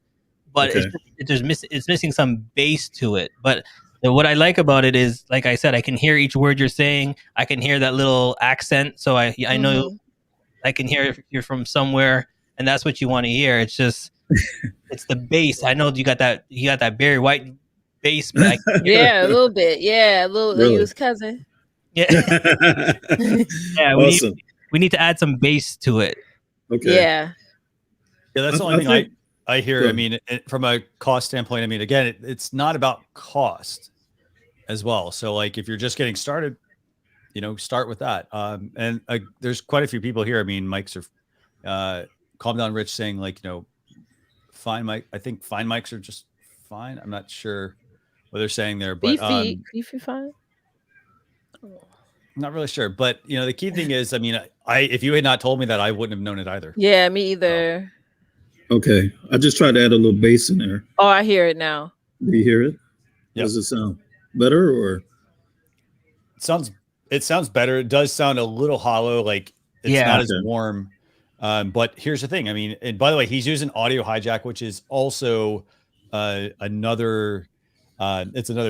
S5: but it's missing some bass to it. But what I like about it is, like I said, I can hear each word you're saying. I can hear that little accent, so I know I can hear if you're from somewhere, and that's what you want to hear. It's just it's the bass. I know you got that Barry White bass, but
S2: a little bit. Yeah, a little really? Like his cousin.
S5: Yeah.
S11: Awesome.
S5: We need to add some bass to it.
S11: Okay.
S2: Yeah.
S1: Yeah, that's the only thing I hear. I mean, from a cost standpoint, I mean, again, it's not about cost as well. So like if you're just getting started, start with that. And there's quite a few people here. I mean, mics are Calm Down Rich saying like, fine mic. I think fine mics are just fine. I'm not sure what they're saying there, but
S2: beefy fine.
S1: I'm not really sure. But the key thing is, I mean, if you had not told me that, I wouldn't have known it either.
S2: Yeah, me either.
S11: Okay. I just tried to add a little bass in there.
S2: Oh, I hear it now.
S11: Do you hear it? Yep. Does it sound better or?
S1: It It sounds better. It does sound a little hollow, like it's not as warm. But here's the thing. I mean, and by the way, he's using Audio Hijack, which is also another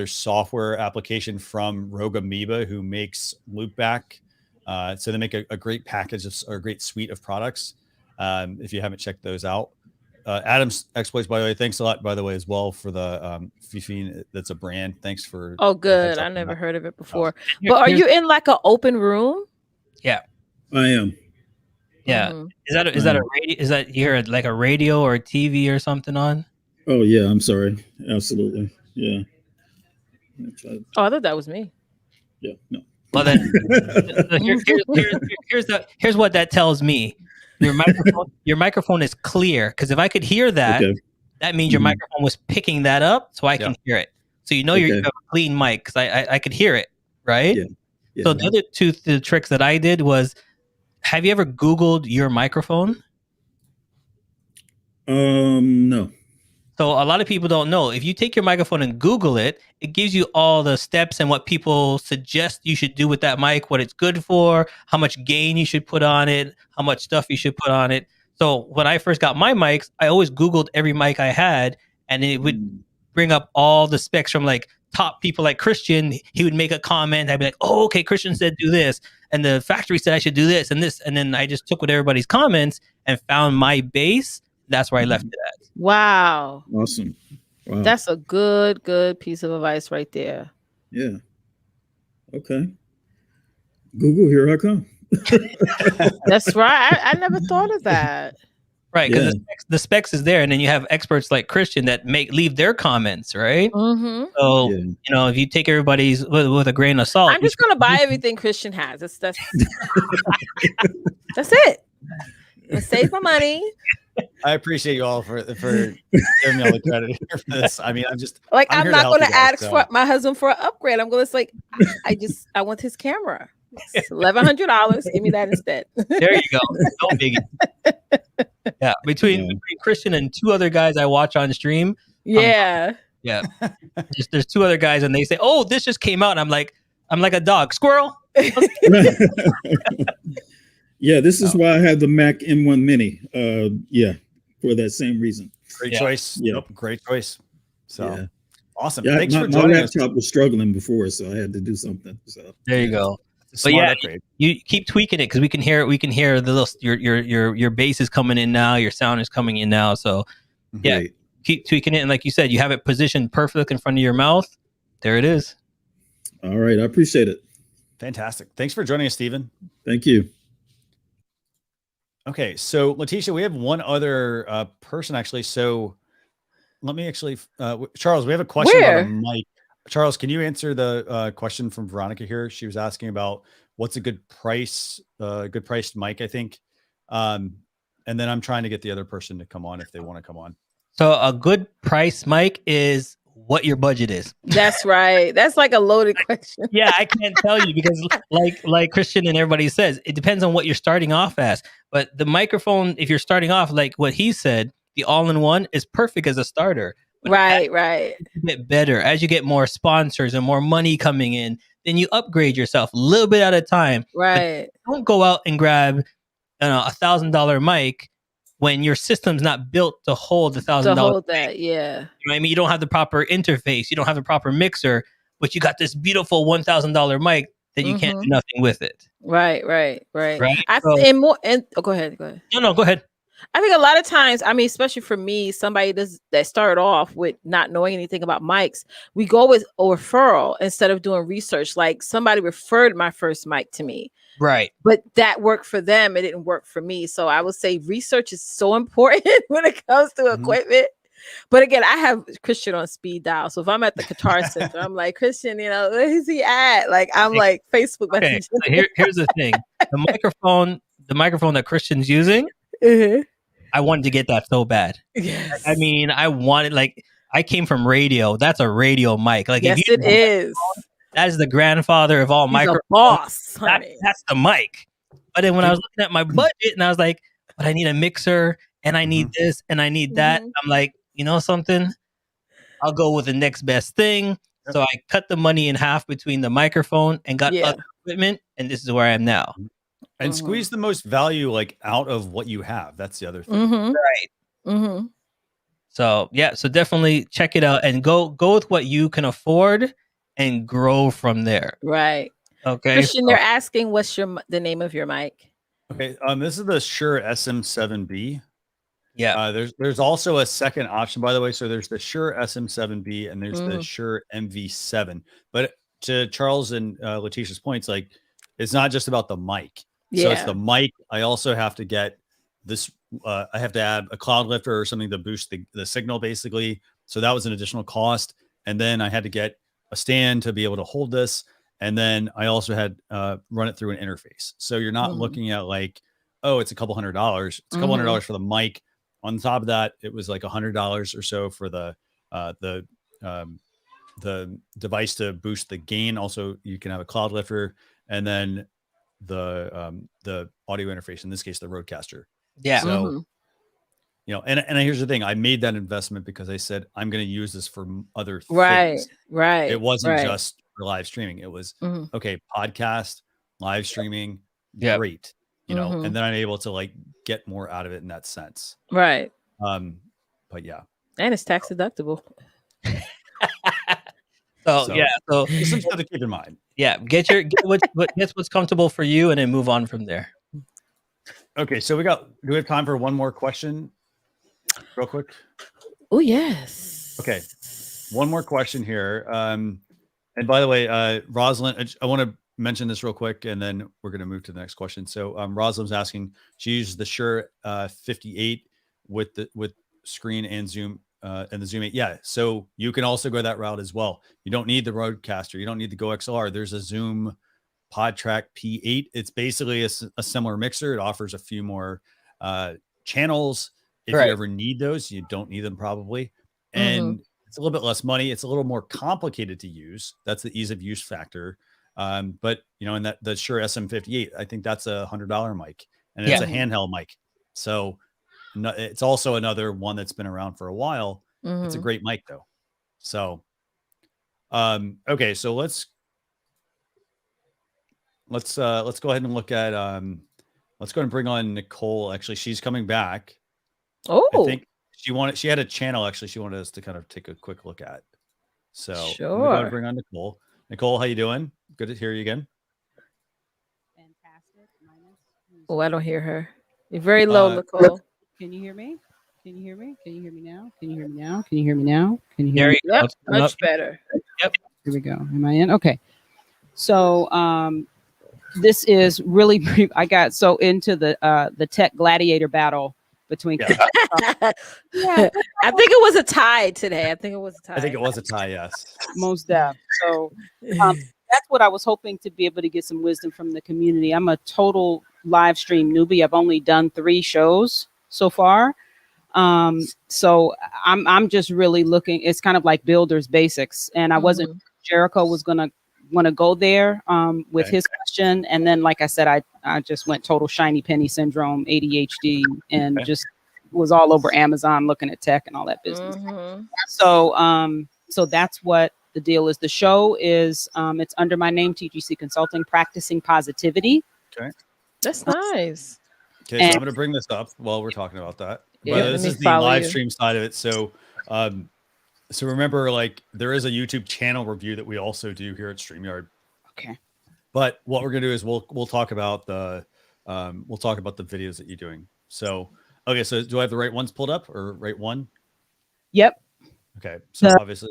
S1: software application from Rogue Amoeba, who makes Loopback. So they make a great package or a great suite of products. If you haven't checked those out. Adam's Exploits, by the way, thanks a lot, by the way, as well, for the Fifine. That's a brand. Thanks for.
S2: Oh, good. I never heard of it before. But are you in like an open room?
S5: Yeah,
S11: I am.
S5: Yeah. Is that a radio? Is that you hear like a radio or a TV or something on?
S11: Oh yeah, I'm sorry. Absolutely. Yeah.
S2: Oh, I thought that was me.
S11: Yeah. No.
S5: Well then, here's what that tells me. Your microphone is clear, because if I could hear that, that means your microphone was picking that up, so I can hear it. So you have a clean mic, because I could hear it, right?
S11: Yeah.
S5: So the other the tricks that I did was, have you ever Googled your microphone?
S11: No.
S5: So a lot of people don't know. If you take your microphone and Google it, it gives you all the steps and what people suggest you should do with that mic, what it's good for, how much gain you should put on it, how much stuff you should put on it. So when I first got my mics, I always Googled every mic I had, and it would bring up all the specs from like top people like Christian. He would make a comment. I'd be like, oh, okay, Christian said do this. And the factory said I should do this and this. And then I just took with everybody's comments and found my base. That's where I left it at.
S2: Wow.
S11: Awesome. Wow.
S2: That's a good piece of advice right there.
S11: Yeah. Okay. Google, here I come.
S2: That's right. I never thought of that.
S5: Right, because the specs is there, and then you have experts like Christian that leave their comments, right? So if you take everybody's with a grain of salt,
S2: I'm just gonna buy everything Christian has. That's it. I save my money.
S1: I appreciate you all for giving me all the credit here for this. I mean,
S2: I'm not going to ask for my husband for an upgrade. I'm going to I want his camera. It's $1,100. Give me that instead.
S5: There you go. No biggie. Yeah, between Christian and two other guys I watch on stream.
S2: Yeah.
S5: There's two other guys, and they say, "Oh, this just came out." And I'm like a dog, squirrel.
S11: Yeah, this is why I have the Mac M1 Mini. For that same reason.
S1: Great choice.
S11: Yeah.
S1: Yep, great choice. So awesome.
S11: Yeah,
S1: Thanks for
S11: my
S1: joining us.
S11: laptop was struggling before, so I had to do something. So
S5: there you go. But you keep tweaking it, because we can hear it. We can hear the little your bass is coming in now. Your sound is coming in now. So keep tweaking it. And like you said, you have it positioned perfect in front of your mouth. There it is.
S11: All right, I appreciate it.
S1: Fantastic. Thanks for joining us, Stephen.
S11: Thank you.
S1: Okay, so Leticia, we have one other person actually. So let me actually, Charles, we have a question about a mic. Charles, can you answer the question from Veronica here? She was asking about what's a good priced mic, I think. And then I'm trying to get the other person to come on if they want to come on.
S5: So a good price mic is what your budget is.
S2: That's right. That's like a loaded question.
S5: Yeah, I can't tell you, because like Christian and everybody says, it depends on what you're starting off as. But the microphone, if you're starting off like what he said, the all-in-one is perfect as a starter. But
S2: right.
S5: As you get better, as you get more sponsors and more money coming in, then you upgrade yourself a little bit at a time.
S2: Right.
S5: But don't go out and grab $1,000 mic when your system's not built to hold $1,000.
S2: To hold that, yeah.
S5: You know what I mean? You don't have the proper interface. You don't have the proper mixer, but you got this beautiful $1,000 mic that you can't do nothing with it.
S2: Right.
S5: Go ahead.
S2: No,
S5: go ahead.
S2: I think a lot of times, I mean, especially for me, somebody that started off with not knowing anything about mics, we go with a referral instead of doing research. Like somebody referred my first mic to me.
S5: Right.
S2: But that worked for them. It didn't work for me. So I would say research is so important when it comes to equipment. But again, I have Christian on speed dial. So if I'm at the Guitar Center, I'm like, Christian, where is he at? Like, I'm like Facebook.
S5: Okay. So here's the thing. The microphone that Christian's using, I wanted to get that so bad.
S2: Yes.
S5: I mean, I came from radio. That's a radio mic. Like,
S2: yes, it is.
S5: That is the grandfather of all microphones.
S2: Boss, honey.
S5: That's the mic. But then when I was looking at my budget and I was like, but I need a mixer and I need this and I need that. I'm like, you know something? I'll go with the next best thing. So I cut the money in half between the microphone and got other equipment, and this is where I am now.
S1: And squeeze the most value like out of what you have. That's the other thing.
S2: Right.
S5: So yeah, so definitely check it out and go with what you can afford and grow from there.
S2: Right.
S5: Okay.
S2: Christian, they're asking what's the name of your mic?
S1: Okay. This is the Shure SM7B.
S5: Yeah.
S1: There's also a second option, by the way. So there's the Shure SM7B and there's the Shure MV7. But to Charles and Leticia's points, like it's not just about the mic. So it's the mic. I also have to get this. I have to add a cloud lifter or something to boost the signal, basically. So that was an additional cost. And then I had to get a stand to be able to hold this. And then I also had run it through an interface. So you're not looking at like, oh, it's a couple $100. It's a couple $100 for the mic. On top of that, it was like $100 or so for the device to boost the gain. Also, you can have a cloud lifter, and then the audio interface. In this case, the Rodecaster.
S5: Yeah.
S1: So, and here's the thing: I made that investment because I said I'm going to use this for other things.
S2: Right.
S1: It wasn't just for live streaming. It was okay, podcast, live streaming, great. And then I'm able to like get more out of it in that sense.
S2: Right.
S1: But yeah.
S2: And it's tax deductible.
S5: So yeah, so
S1: just some stuff to keep in mind.
S5: Yeah, get what's comfortable for you, and then move on from there.
S1: Okay, so do we have time for one more question, real quick?
S2: Oh yes.
S1: Okay, one more question here. And by the way, Rosalind, I want to mention this real quick, and then we're going to move to the next question. So Rosalind's asking, she used the Shure 58 with screen and Zoom. And the Zoom 8. Yeah. So you can also go that route as well. You don't need the Rodecaster. You don't need the Go XLR. There's a Zoom PodTrack P8. It's basically a similar mixer. It offers a few more channels. If you ever need those, you don't need them probably. And it's a little bit less money. It's a little more complicated to use. That's the ease of use factor. But and the Shure SM58, I think that's a $100 mic, and it's a handheld mic. So it's also another one that's been around for a while. It's a great mic though. So, okay. So let's go ahead and look at, let's go ahead and bring on Nicole. Actually, she's coming back.
S2: Oh,
S1: I think she had a channel. Actually, she wanted us to kind of take a quick look at. So I'm gonna go ahead and bring on Nicole. Nicole, how you doing? Good to hear you again.
S8: Fantastic.
S2: Oh, I don't hear her. You're very low, Nicole.
S8: Can you hear me? Can you hear me? Can you hear me now? Can you hear me now? Can you hear me now? Can you hear me?
S2: Yep, much better.
S5: Yep.
S8: Here we go. Am I in? Okay. So this is really brief. I got so into the tech gladiator battle between
S2: I think it was a tie today. I think it was a tie.
S1: Yes.
S8: Most deaf. So that's what I was hoping to be able to get some wisdom from the community. I'm a total live stream newbie. I've only done 3 shows so far. So I'm just really looking, it's kind of like builder's basics. And I wasn't, Jericho was going to want to go there, with his question. And then, like I said, I just went total shiny penny syndrome, ADHD, and just was all over Amazon looking at tech and all that business. So that's what the deal is. The show is, it's under my name, TGC Consulting, Practicing Positivity.
S1: Okay.
S2: That's nice.
S1: Okay, so I'm going to bring this up while we're talking about that.
S2: Yeah,
S1: but this is the live stream side of it. So, so remember, like there is a YouTube channel review that we also do here at StreamYard.
S8: Okay.
S1: But what we're going to do is we'll talk about the videos that you're doing. So, okay, so do I have the right ones pulled up or right one?
S8: Yep.
S1: Okay. So obviously,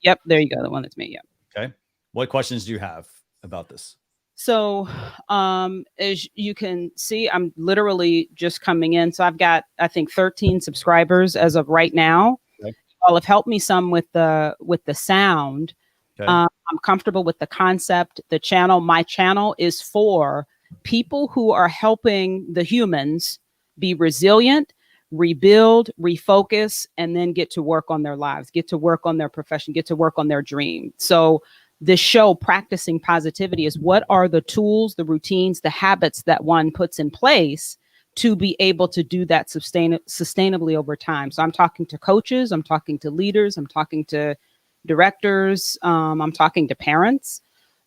S8: yep, there you go. The one that's me. Yep.
S1: Okay. What questions do you have about this?
S8: So, as you can see, I'm literally just coming in. So I've got, I think, 13 subscribers as of right now. Okay. Y'all have helped me some with the sound. Okay. I'm comfortable with the concept. My channel is for people who are helping the humans be resilient, rebuild, refocus, and then get to work on their lives, get to work on their profession, get to work on their dream. So this show, Practicing Positivity, is what are the tools, the routines, the habits that one puts in place to be able to do that sustainably over time. So I'm talking to coaches, I'm talking to leaders, I'm talking to directors, I'm talking to parents.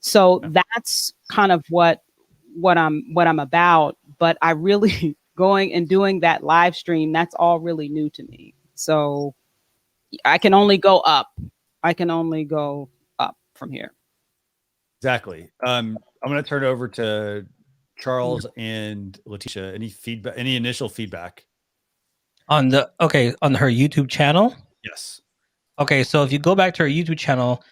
S8: So that's kind of what I'm about. But I really going and doing that live stream, that's all really new to me. So I can only go up. I can only go up from here.
S1: Exactly. I'm going to turn it over to Charles and Leticia. Any feedback? Any initial feedback
S5: on her YouTube channel?
S1: Yes.
S5: Okay, so if you go back to her YouTube channel,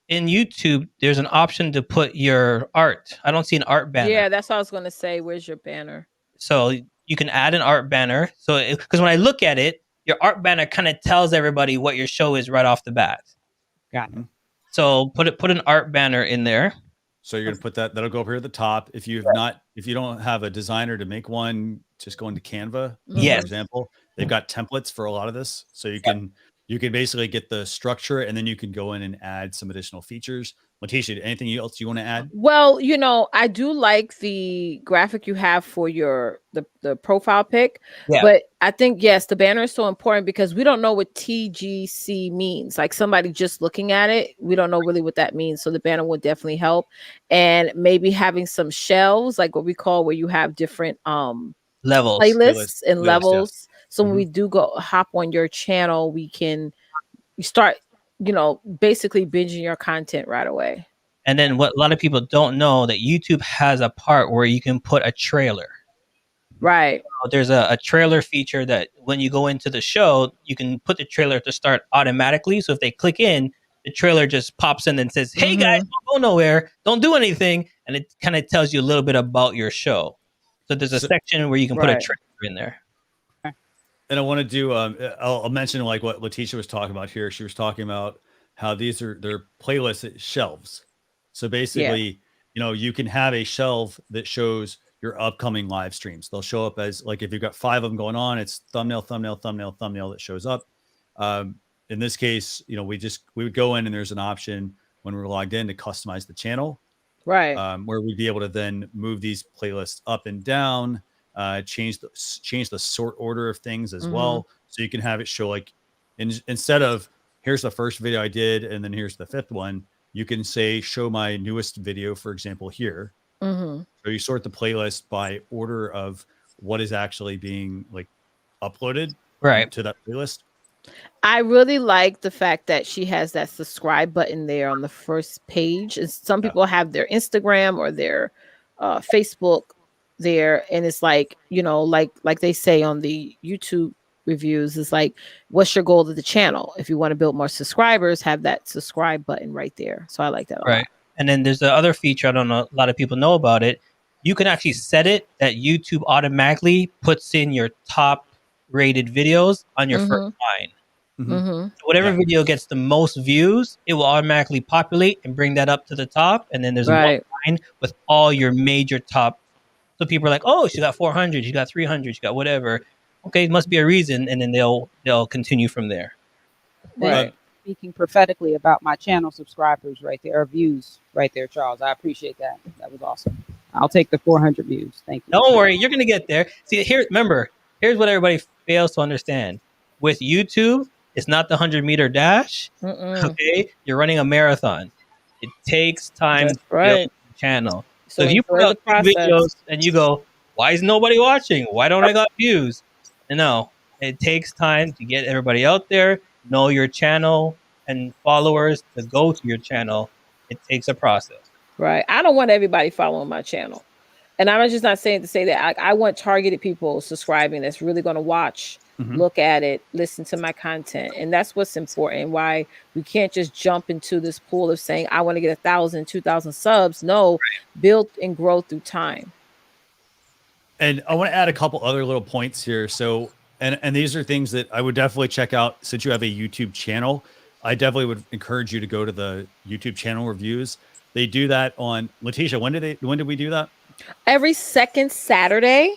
S5: in YouTube, there's an option to put your art. I don't see an art banner.
S2: Yeah, that's what I was going to say. Where's your banner?
S5: So you can add an art banner. So because when I look at it, your art banner kind of tells everybody what your show is right off the bat.
S8: Got it.
S5: So put an art banner in there.
S1: So you're going to put that'll go up here at the top. If you don't have a designer to make one, just go into Canva, for example. They've got templates for a lot of this. So you can basically get the structure, and then you can go in and add some additional features. Leticia, anything else you want to add?
S2: Well, I do like the graphic you have for the profile pic, but I think, yes, the banner is so important because we don't know what TGC means. Like somebody just looking at it, we don't know really what that means. So the banner will definitely help. And maybe having some shelves, like what we call where you have different
S5: levels,
S2: playlists and levels.
S1: Yeah.
S2: So when we do go hop on your channel, we start basically binging your content right away.
S5: And then what a lot of people don't know, that YouTube has a part where you can put a trailer.
S2: Right.
S5: There's a trailer feature that when you go into the show, you can put the trailer to start automatically. So if they click in, the trailer just pops in and says, hey guys, don't go nowhere, don't do anything. And it kind of tells you a little bit about your show. So there's a section where you can put a trailer in there.
S1: And I want to do, I'll mention like what Leticia was talking about here. She was talking about how these are their playlist shelves. So basically, you can have a shelf that shows your upcoming live streams. They'll show up as like, if you've got 5 of them going on, it's thumbnail, thumbnail, thumbnail, thumbnail that shows up. In this case, we would go in and there's an option when we're logged in to customize the channel.
S2: Right.
S1: Where we'd be able to then move these playlists up and down, change the sort order of things as well. So you can have it show like, instead of here's the first video I did, and then here's the 5th one, you can say, show my newest video, for example, here. So you sort the playlist by order of what is actually being like uploaded to that playlist.
S2: I really like the fact that she has that subscribe button there on the first page. And some people have their Instagram or their Facebook there, and it's like, like they say on the YouTube reviews, it's like, what's your goal of the channel? If you want to build more subscribers, have that subscribe button right there. So I like that a lot.
S5: And then there's the other feature, I don't know, a lot of people know about it. You can actually set it that YouTube automatically puts in your top rated videos on your first line. So whatever video gets the most views, it will automatically populate and bring that up to the top. And then there's one line with all your major top. So people are like, oh, she got 400, she got 300, she got whatever. Okay, must be a reason. And then they'll continue from there.
S8: Right. Speaking prophetically about my channel subscribers right there, or views right there, Charles. I appreciate that. That was awesome. I'll take the 400 views. Thank you.
S5: Don't worry, you're gonna get there. See, here's what everybody fails to understand. With YouTube, it's not the 100-meter dash. Okay, you're running a marathon. It takes time to build the channel. So if you put out videos and you go, why is nobody watching? Why don't I got views? No, it takes time to get everybody out there, know your channel, and followers to go to your channel. It takes a process.
S2: Right. I don't want everybody following my channel. And I'm just not saying to say that. I want targeted people subscribing that's really going to watch, look at it, listen to my content. And that's what's important. Why we can't just jump into this pool of saying, I want to get 1,000, 2,000 subs. No, build and grow through time.
S1: And I want to add a couple other little points here. So, and these are things that I would definitely check out since you have a YouTube channel. I definitely would encourage you to go to the YouTube channel reviews. They do that on Leticia. When did we do that?
S2: Every second Saturday.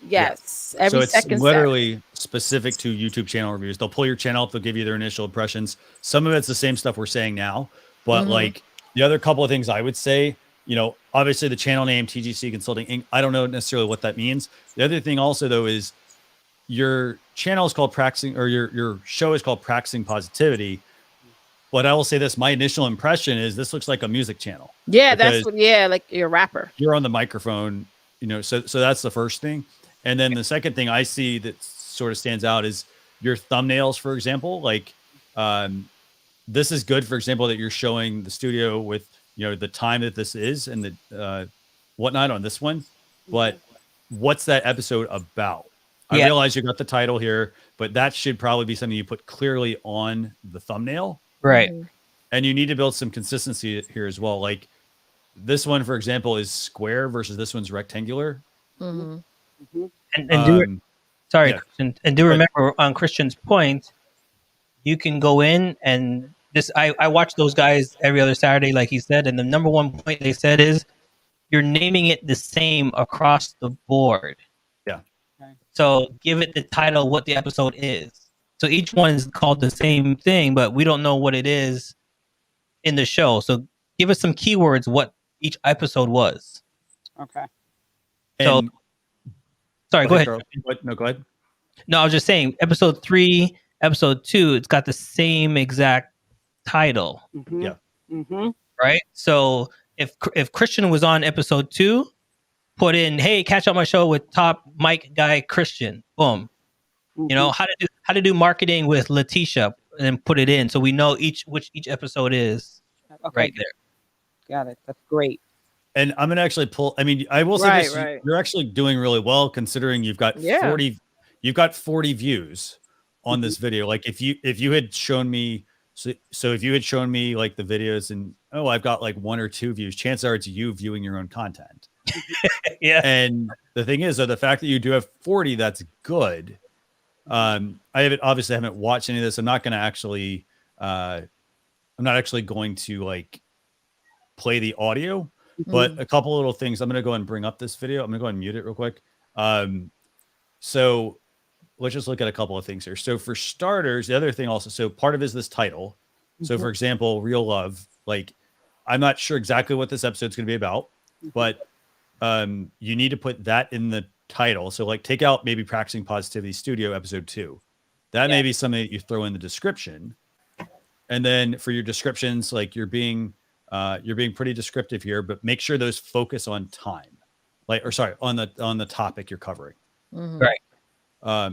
S2: Yes. Every second Saturday.
S1: So it's literally specific to YouTube channel reviews. They'll pull your channel up. They'll give you their initial impressions. Some of it's the same stuff we're saying now, but like the other couple of things I would say, obviously the channel name TGC Consulting Inc. I don't know necessarily what that means. The other thing also though is your channel is called Practicing, or your show is called Practicing Positivity. But I will say this: my initial impression is this looks like a music channel.
S2: Yeah,
S1: because
S2: that's what. Yeah, like you're a rapper.
S1: you're on the microphone, so that's the first thing. And then the second thing I see that sort of stands out is your thumbnails, for example. Like, this is good, for example, that you're showing the studio with, the time that this is and the whatnot on this one. But what's that episode about? I realize you got the title here, but that should probably be something you put clearly on the thumbnail.
S5: Right.
S1: And you need to build some consistency here as well. Like this one, for example, is square versus this one's rectangular.
S2: Mm-hmm.
S5: And do remember on Christian's point, you can go in and this. I watch those guys every other Saturday, like he said, and the number one point they said is you're naming it the same across the board.
S1: Yeah.
S5: So give it the title, what the episode is. So each one is called the same thing, but we don't know what it is in the show. So give us some keywords what each episode was.
S8: Okay.
S5: So, sorry, go ahead.
S1: No, go ahead.
S5: No, I was just saying, episode 3, episode 2, it's got the same exact title.
S8: Mm-hmm.
S1: Yeah.
S8: Mm-hmm.
S5: Right? So if Christian was on episode 2, put in, hey, catch up my show with top mic guy Christian. Boom.
S8: Mm-hmm.
S5: How to do marketing with Leticia, and then put it in so we know which episode is right there.
S8: Got it. That's great.
S1: And I'm gonna actually pull. I mean, I will say this: you're actually doing really well considering you've got 40. You've got 40 views on this video. Like if you had shown me, so if you had shown me like the videos and I've got like 1 or 2 views, chances are it's you viewing your own content.
S5: Yeah.
S1: And the thing is, the fact that you do have 40, that's good. I haven't watched any of this. I'm not actually going to like play the audio, but a couple little things. I'm going to go and bring up this video. I'm going to go and mute it real quick. So let's just look at a couple of things here. So for starters, the other thing also, so part of it is this title. So for example, Real Love, like I'm not sure exactly what this episode's going to be about, but you need to put that in the title. So like take out maybe Practicing Positivity Studio episode 2. That may be something that you throw in the description. And then for your descriptions, like you're being pretty descriptive here, but make sure those focus on time, on the topic you're covering.
S5: Right.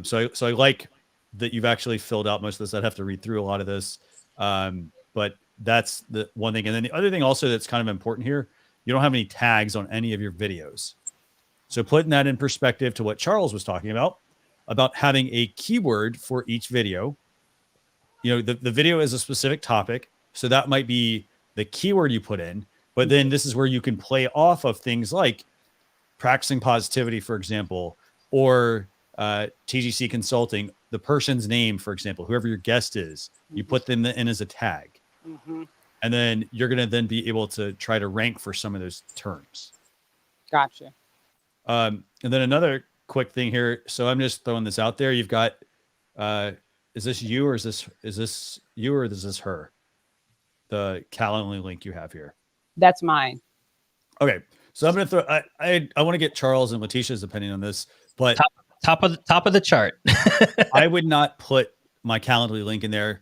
S1: So I like that you've actually filled out most of this. I'd have to read through a lot of this. But that's the one thing. And then the other thing also that's kind of important here, you don't have any tags on any of your videos. So putting that in perspective to what Charles was talking about having a keyword for each video. The video is a specific topic. So that might be the keyword you put in, but then this is where you can play off of things like Practicing Positivity, for example, or TGC Consulting, the person's name, for example, whoever your guest is, you put them in as a tag. And then you're going to then be able to try to rank for some of those terms.
S8: Gotcha.
S1: And then another quick thing here. So I'm just throwing this out there. You've got, is this you or is this you or is this her? The Calendly link you have here.
S8: That's mine.
S1: Okay. So I'm going to throw, I want to get Charles and Leticia's opinion on this, but
S5: top of the chart.
S1: I would not put my Calendly link in there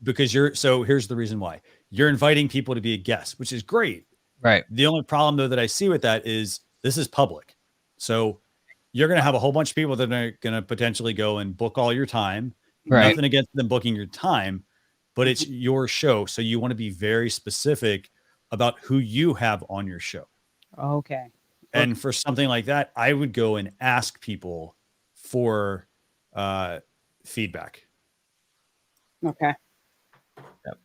S1: because here's the reason why. You're inviting people to be a guest, which is great.
S5: Right.
S1: The only problem though that I see with that is this is public. So you're going to have a whole bunch of people that are going to potentially go and book all your time.
S5: Right.
S1: Nothing against them booking your time, but it's your show. So you want to be very specific about who you have on your show.
S8: Okay.
S1: And for something like that, I would go and ask people for feedback.
S8: Okay.
S5: Yep.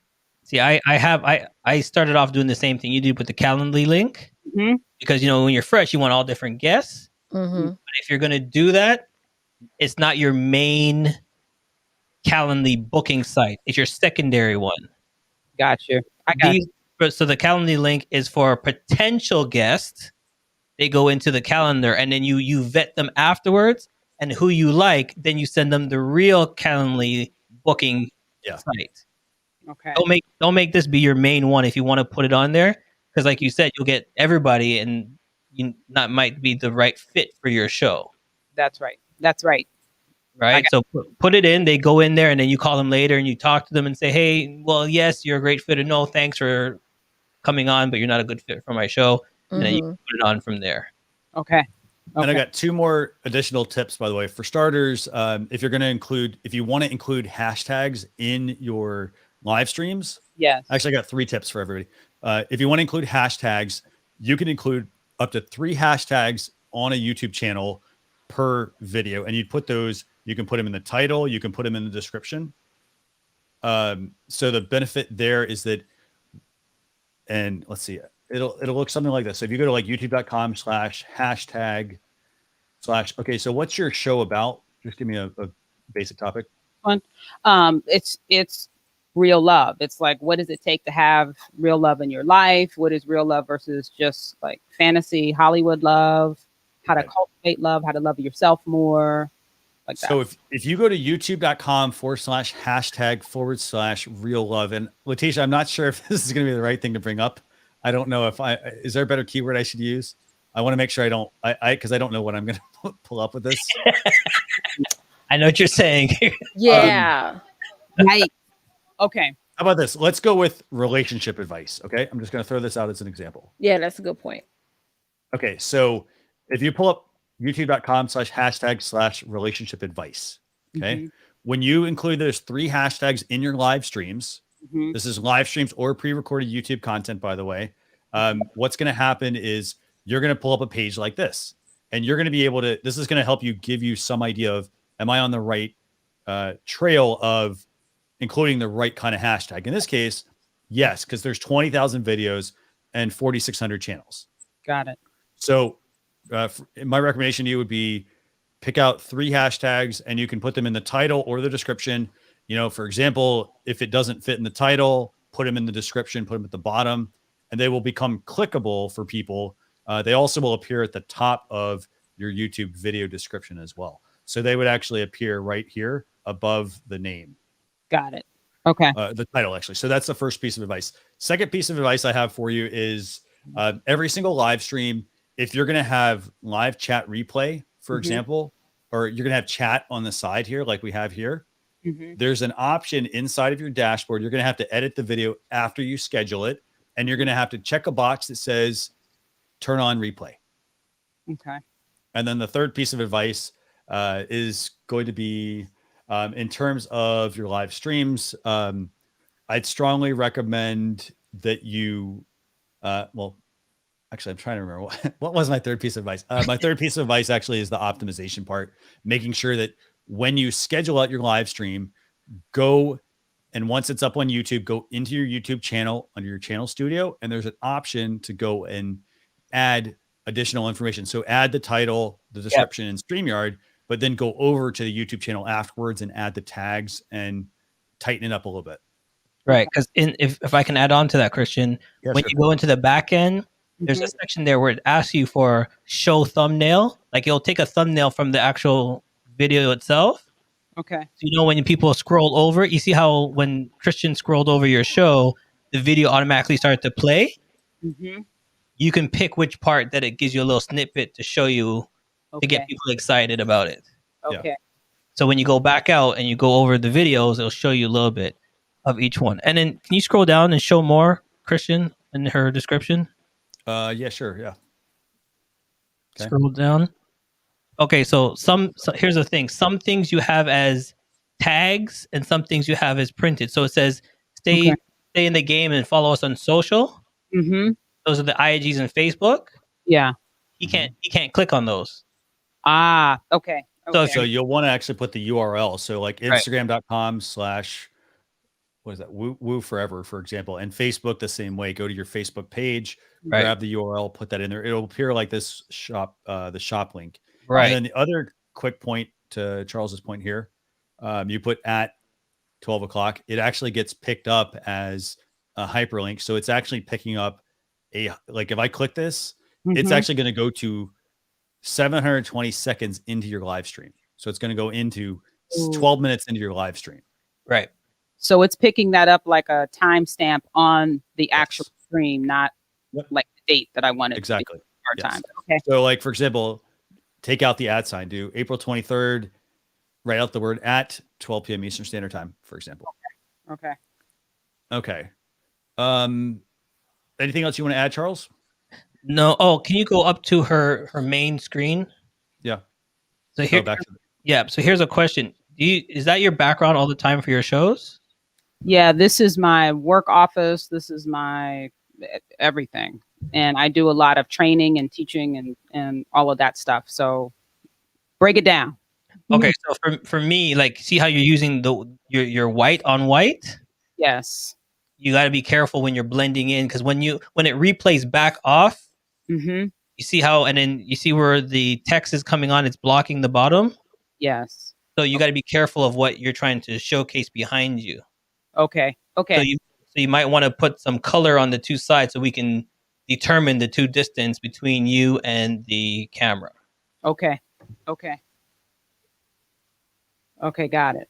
S5: See, I started off doing the same thing you do with the Calendly link because when you're fresh, you want all different guests. But if you're going to do that, it's not your main Calendly booking site. It's your secondary one.
S8: Gotcha. I got you.
S5: So the Calendly link is for a potential guest. They go into the calendar and then you vet them afterwards, and who you like, then you send them the real Calendly booking site.
S8: Okay.
S5: Don't make this be your main one if you want to put it on there, because like you said, you'll get everybody and that might be the right fit for your show.
S8: That's right. That's right.
S5: Right. So put it in, they go in there, and then you call them later and you talk to them and say, hey, well, yes, you're a great fit, or no, thanks for coming on, but you're not a good fit for my show. And then you
S2: Mhm.
S5: put it on from there.
S8: Okay.
S1: And I got 2 more additional tips, by the way. For starters, if you want to include hashtags in your live streams,
S8: Yes.
S1: actually, I got 3 tips for everybody. If you want to include hashtags, you can include up to 3 hashtags on a YouTube channel per video, and you can put them in the title, you can put them in the description. So the benefit there is that, and let's see, it'll look something like this. So if you go to like youtube.com/hashtag/ okay, so what's your show about? Just give me a basic topic.
S8: It's real love. It's like, what does it take to have real love in your life? What is real love versus just like fantasy Hollywood love? How to cultivate love, how to love yourself more, like that.
S1: So if you go to youtube.com/hashtag/real love, and Leticia, I'm not sure if this is going to be the right thing to bring up. I don't know is there a better keyword I should use? I want to make sure because I don't know what I'm going to pull up with this.
S5: I know what you're saying.
S2: Yeah.
S8: Right. Okay.
S1: How about this? Let's go with relationship advice. Okay. I'm just going to throw this out as an example.
S2: Yeah, that's a good point.
S1: Okay. So if you pull up youtube.com/hashtag/relationship advice, okay.
S8: Mhm.
S1: When you include those 3 hashtags in your live streams,
S8: Mhm.
S1: this is live streams or pre-recorded YouTube content, by the way. What's going to happen is you're going to pull up a page like this, and you're going to be able to, this is going to help you give you some idea of, am I on the right trail of including the right kind of hashtag? In this case, yes, because there's 20,000 videos and 4,600 channels.
S8: Got it.
S1: So my recommendation to you would be pick out 3 hashtags, and you can put them in the title or the description. For example, if it doesn't fit in the title, put them in the description, put them at the bottom, and they will become clickable for people. They also will appear at the top of your YouTube video description as well. So they would actually appear right here above the name.
S8: Got it. Okay.
S1: The title, actually. So that's the first piece of advice. Second piece of advice I have for you is every single live stream, if you're going to have live chat replay, for example, or you're going to have chat on the side here, like we have here, there's an option inside of your dashboard. You're going to have to edit the video after you schedule it, and you're going to have to check a box that says turn on replay.
S8: Okay.
S1: And then the third piece of advice is going to be in terms of your live streams. I'd strongly recommend that you, actually, I'm trying to remember what was my third piece of advice. My third piece of advice actually is the optimization part, making sure that when you schedule out your live stream, and once it's up on YouTube, go into your YouTube channel under your channel studio, and there's an option to go and add additional information. So add the title, the description, and StreamYard, but then go over to the YouTube channel afterwards and add the tags and tighten it up a little bit.
S5: Right. Because if I can add on to that, Christian, when you go into the back end, there's a section there where it asks you for show thumbnail. Like it'll take a thumbnail from the actual video itself.
S8: Okay.
S5: So, when people scroll over, you see how when Christian scrolled over your show, the video automatically started to play. You can pick which part that it gives you a little snippet to show you to get people excited about it.
S8: Okay.
S5: So when you go back out and you go over the videos, it'll show you a little bit of each one. And then can you scroll down and show more, Christian, in her description?
S1: Yeah, sure. Yeah.
S5: Okay. Scroll down. Okay, so here's the thing. Some things you have as tags and some things you have as printed. So it says stay in the game and follow us on social. Those are the IGs and Facebook.
S8: Yeah.
S5: He can't click on those.
S8: Ah, okay.
S1: So you'll want to actually put the URL. So like Instagram.com/ what is that? Woo Forever, for example. And Facebook the same way. Go to your Facebook page, grab the URL, put that in there. It'll appear like this the shop link.
S5: Right.
S1: And then the other quick point to Charles's point here, you put at 12 o'clock, it actually gets picked up as a hyperlink. So it's actually picking up like if I click this, it's actually going to go to 720 seconds into your live stream. So it's going to go into 12 minutes into your live stream.
S5: Right.
S8: So it's picking that up like a timestamp on the actual stream, not like the date that I wanted.
S1: Exactly.
S8: Time. Okay.
S1: So like, for example, take out the @ do April 23rd, write out the word at 12 p.m. Eastern Standard Time, for example.
S8: Okay.
S1: Okay. Anything else you want to add, Charles?
S5: No. Oh, can you go up to her main screen?
S1: Yeah.
S5: So here, So here's a question: is that your background all the time for your shows?
S8: Yeah, this is my work office. This is my everything, and I do a lot of training and teaching and all of that stuff. So break it down.
S5: Okay, so for me, like, see how you're using your white on white?
S8: Yes.
S5: You got to be careful when you're blending in, because when it replays back off, you see how, and then you see where the text is coming on, it's blocking the bottom.
S8: Yes.
S5: So you got to be careful of what you're trying to showcase behind you.
S8: Okay. Okay.
S5: So you might want to put some color on the two sides so we can determine the two distance between you and the camera.
S8: Okay. Okay. Okay, got it.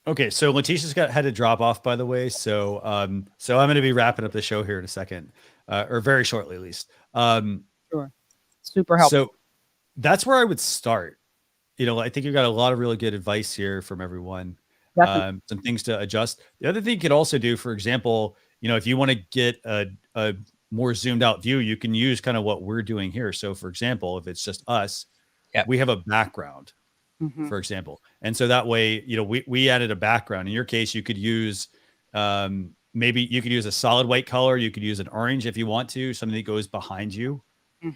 S1: Okay, so Leticia's had to drop off, by the way. So I'm going to be wrapping up the show here in a second, or very shortly at least.
S8: Sure. Super helpful.
S1: So that's where I would start. I think you got a lot of really good advice here from everyone. Some things to adjust. The other thing you could also do, for example, if you want to get a more zoomed out view, you can use kind of what we're doing here. So for example, if it's just us, we have a background, for example. And so that way, we added a background. In your case, you could use, maybe you could use a solid white color. You could use an orange if you want to, something that goes behind you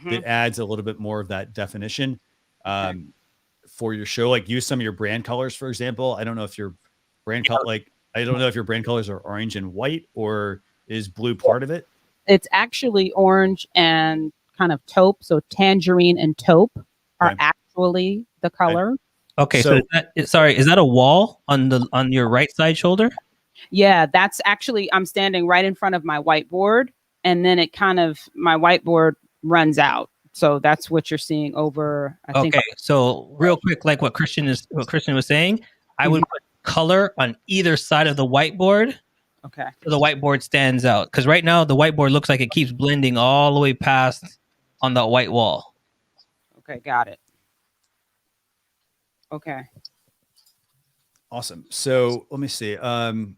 S1: that adds a little bit more of that definition for your show. Like use some of your brand colors, for example. I don't know if your brand I don't know if your brand colors are orange and white, or is blue part of it?
S8: It's actually orange and kind of taupe. So tangerine and taupe are actually the color.
S5: Okay, so is that a wall on your right side shoulder?
S8: Yeah, that's actually, I'm standing right in front of my whiteboard, and then my whiteboard runs out. So that's what you're seeing over. I think.
S5: So real quick, like what Christian was saying, I would put color on either side of the whiteboard.
S8: Okay.
S5: So the whiteboard stands out, because right now the whiteboard looks like it keeps blending all the way past on that white wall.
S8: Okay, got it. Okay.
S1: Awesome. So let me see. So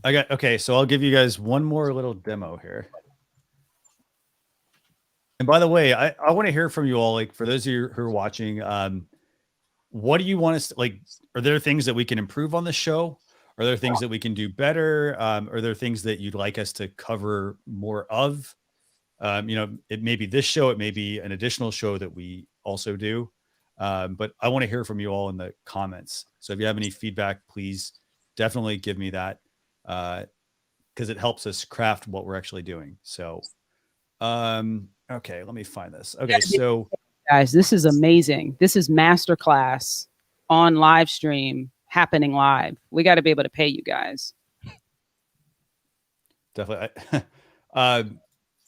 S1: I'll give you guys one more little demo here. And by the way, I want to hear from you all. Like, for those of you who are watching, what do you want us to, like, are there things that we can improve on the show? Are there things that we can do better? Are there things that you'd like us to cover more of? It may be this show, it may be an additional show that we also do. But I want to hear from you all in the comments. So if you have any feedback, please definitely give me that, because it helps us craft what we're actually doing. So, okay, let me find this. Okay, so
S8: guys, this is amazing. This is masterclass on live stream happening live. We got to be able to pay you guys.
S1: Definitely.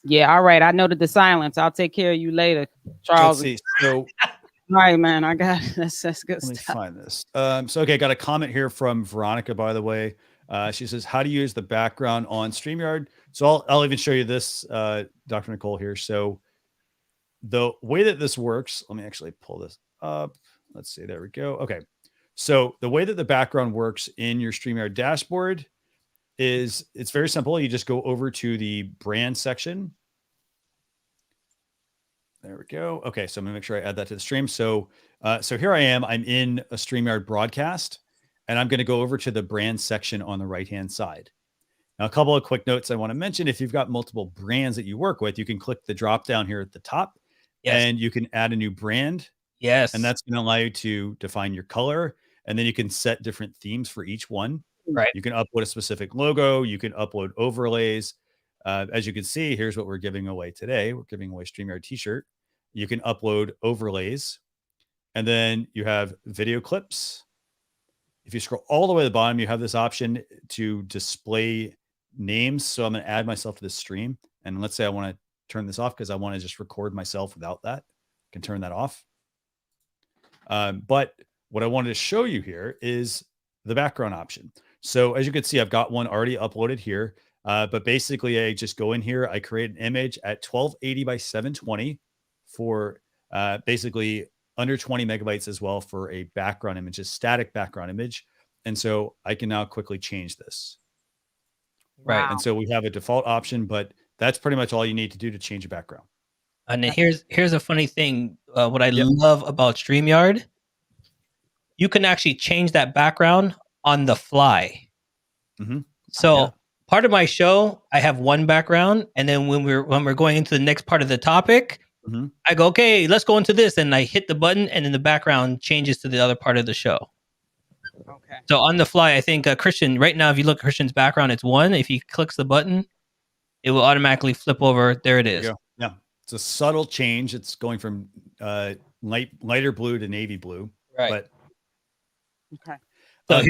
S8: Yeah, all right. I noted the silence. I'll take care of you later, Charles.
S1: Let's see. So,
S8: all right, man. I got that's good
S1: let me
S8: stuff.
S1: find this. Okay, got a comment here from Veronica, by the way. She says, how to use the background on StreamYard. So I'll even show you this, Dr. Nicole here. So the way that this works, let me actually pull this up. Let's see. There we go. Okay. So the way that the background works in your StreamYard dashboard is it's very simple. You just go over to the brand section. There we go. Okay, so I'm gonna make sure I add that to the stream. So here I am. I'm in a StreamYard broadcast, and I'm gonna go over to the brand section on the right-hand side. Now, a couple of quick notes I want to mention. If you've got multiple brands that you work with, you can click the drop down here at the top, and you can add a new brand.
S5: Yes.
S1: And that's going to allow you to define your color, and then you can set different themes for each one.
S5: Right.
S1: You can upload a specific logo. You can upload overlays. As you can see, here's what we're giving away today. We're giving away StreamYard t-shirt. You can upload overlays, and then you have video clips. If you scroll all the way to the bottom, you have this option to display names. So I'm going to add myself to this stream. And let's say I want to turn this off because I want to just record myself without that. I can turn that off. But what I wanted to show you here is the background option. So as you can see, I've got one already uploaded here. But basically, I just go in here. I create an image at 1280 by 720 for basically under 20 megabytes as well for a background image, a static background image. And so I can now quickly change this.
S5: Right.
S1: And so we have a default option, but that's pretty much all you need to do to change a background.
S5: And then here's a funny thing. What I love about StreamYard, you can actually change that background on the fly. So part of my show, I have one background, and then when we're going into the next part of the topic, I go, okay, let's go into this, and I hit the button, and then the background changes to the other part of the show.
S8: Okay.
S5: So on the fly, I think Christian, right now, if you look at Christian's background, it's 1. If he clicks the button, it will automatically flip over. There it is.
S1: Yeah. It's a subtle change. It's going from lighter blue to navy blue.
S5: Right.
S8: But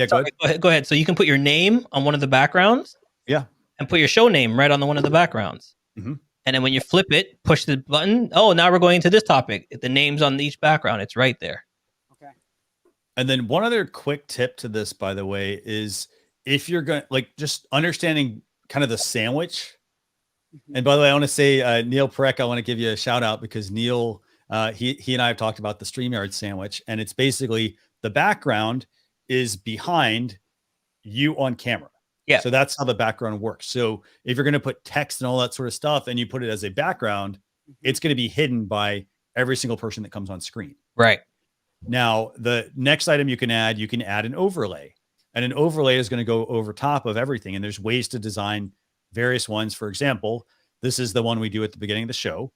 S5: So go ahead. So you can put your name on one of the backgrounds.
S1: Yeah.
S5: And put your show name right on one of the backgrounds. And then when you flip it, push the button. Oh, now we're going to this topic. The name's on each background. It's right there.
S8: Okay.
S1: And then one other quick tip to this, by the way, is if you're going just understanding kind of the sandwich. And by the way, I want to say, Neil Perek, I want to give you a shout out because Neil, he and I have talked about the StreamYard sandwich, and it's basically the background is behind you on camera.
S5: Yeah.
S1: So that's how the background works. So if you're going to put text and all that sort of stuff and you put it as a background, it's going to be hidden by every single person that comes on screen.
S5: Right.
S1: Now, the next item you can add an overlay. And an overlay is going to go over top of everything. And there's ways to design various ones. For example, this is the one we do at the beginning of the show.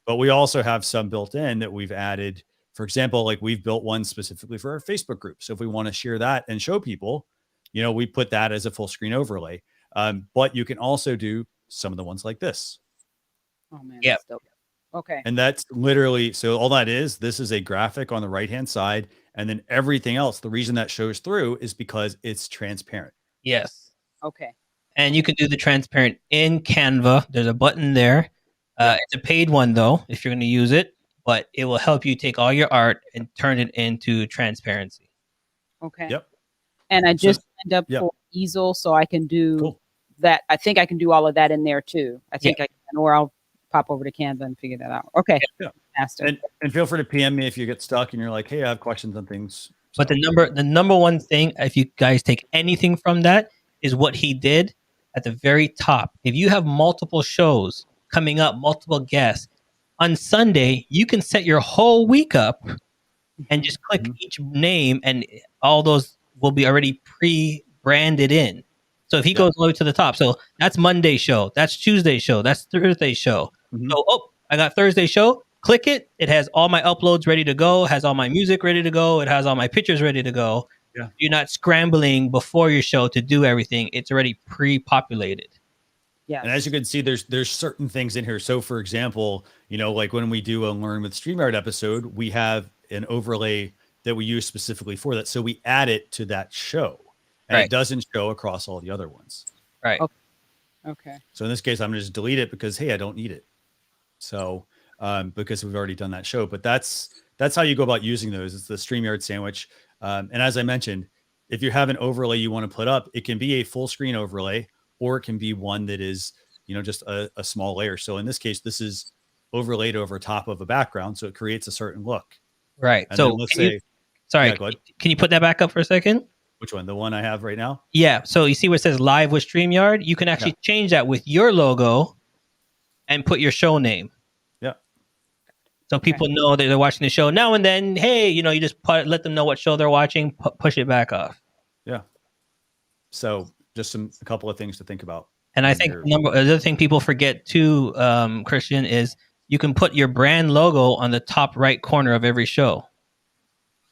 S1: But we also have some built in that we've added. For example, like we've built one specifically for our Facebook group. So if we want to share that and show people, we put that as a full screen overlay. But you can also do some of the ones like this.
S8: Oh man.
S5: Yeah.
S8: Okay.
S1: And that's literally, so all that is, this is a graphic on the right-hand side. And then everything else, the reason that shows through is because it's transparent.
S5: Yes.
S8: Okay.
S5: And you can do the transparent in Canva. There's a button there. It's a paid one though, if you're going to use it, but it will help you take all your art and turn it into transparency.
S8: Okay.
S1: Yep.
S8: And I just signed up for easel, so I can do that. I think I can do all of that in there too. I think I can, or I'll pop over to Canva and figure that out. Okay.
S1: And feel free to PM me if you get stuck and you're like, hey, I have questions on things.
S5: But the number one thing, if you guys take anything from that, is what he did at the very top. If you have multiple shows coming up, multiple guests, on Sunday, you can set your whole week up and just click each name, and all those will be already pre-branded in. So if he goes all the way to the top, so that's Monday show, that's Tuesday show, that's Thursday show. So, I got Thursday show. Click it. It has all my uploads ready to go, has all my music ready to go, it has all my pictures ready to go.
S1: Yeah.
S5: You're not scrambling before your show to do everything. It's already pre-populated.
S8: Yeah.
S1: And as you can see, there's certain things in here. So for example, like when we do a Learn with StreamYard episode, we have an overlay that we use specifically for that. So we add it to that show, and it doesn't show across all the other ones.
S5: Right.
S8: Okay.
S1: So in this case, I'm going to just delete it because, hey, I don't need it. So because we've already done that show, but that's how you go about using those. It's the StreamYard sandwich. And as I mentioned, if you have an overlay you want to put up, it can be a full screen overlay, or it can be one that is, just a small layer. So in this case, this is overlaid over top of a background. So it creates a certain look.
S5: Right.
S1: And
S5: so
S1: let's say,
S5: can you put that back up for a second?
S1: Which one? The one I have right now?
S5: Yeah. So you see where it says live with StreamYard? You can actually change that with your logo and put your show name.
S1: Yeah.
S5: So people know that they're watching the show now and then. Hey, you just let them know what show they're watching, push it back off.
S1: Yeah. So just a couple of things to think about.
S5: And I think the other thing people forget too, Christian, is you can put your brand logo on the top right corner of every show.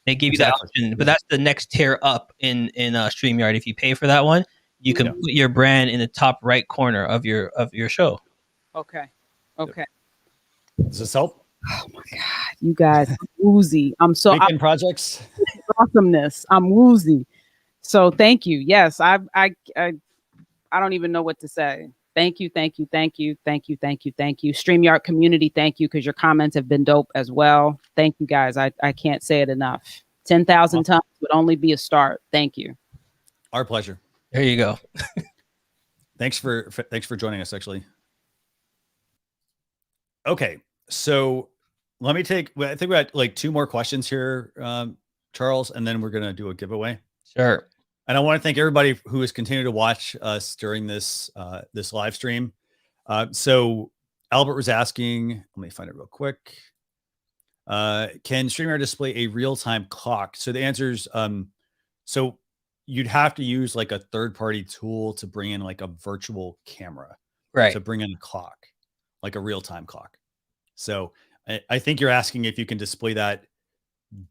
S5: They give you that option, but that's the next tier up in StreamYard. If you pay for that one, you can put your brand in the top right corner of your show.
S8: Okay.
S1: Does this help?
S8: Oh my God, you guys, I'm woozy. I'm
S1: projects.
S8: Awesomeness. I'm woozy. So thank you. Yes, I don't even know what to say. Thank you. StreamYard community, thank you, because your comments have been dope as well. Thank you guys. I can't say it enough. 10,000 times would only be a start. Thank you.
S1: Our pleasure.
S5: There you go.
S1: Thanks for joining us, actually. Okay, so let me take. I think we got like 2 more questions here, Charles, and then we're gonna do a giveaway.
S5: Sure.
S1: And I want to thank everybody who has continued to watch us during this this live stream. So Albert was asking. Let me find it real quick. Can StreamYard display a real-time clock? So the answer is so you'd have to use like a third-party tool to bring in like a virtual camera,
S5: Right.
S1: to bring in a clock, like a real-time clock. So I think you're asking if you can display that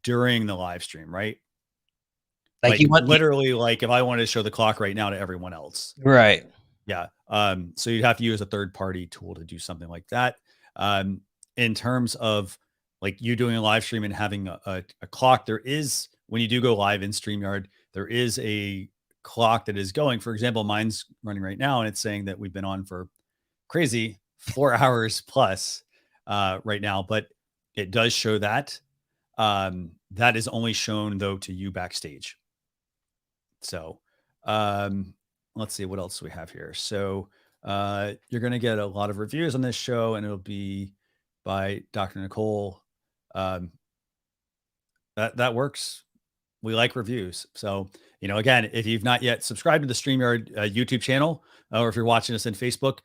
S1: during the live stream, right? Like
S5: you want
S1: literally, like if I wanted to show the clock right now to everyone else.
S5: right.
S1: Yeah. So you'd have to use a third-party tool to do something like that. In terms of like you doing a live stream and having a clock, there is, when you do go live in StreamYard, there is a clock that is going. For example, mine's running right now and it's saying that we've been on for crazy 4 hours plus right now, but it does show that. That is only shown though to you backstage. So let's see what else we have here. So you're going to get a lot of reviews on this show and it'll be by Dr. Nicole. That works. We like reviews. So, you know, again, if you've not yet subscribed to the StreamYard YouTube channel, or if you're watching us in Facebook,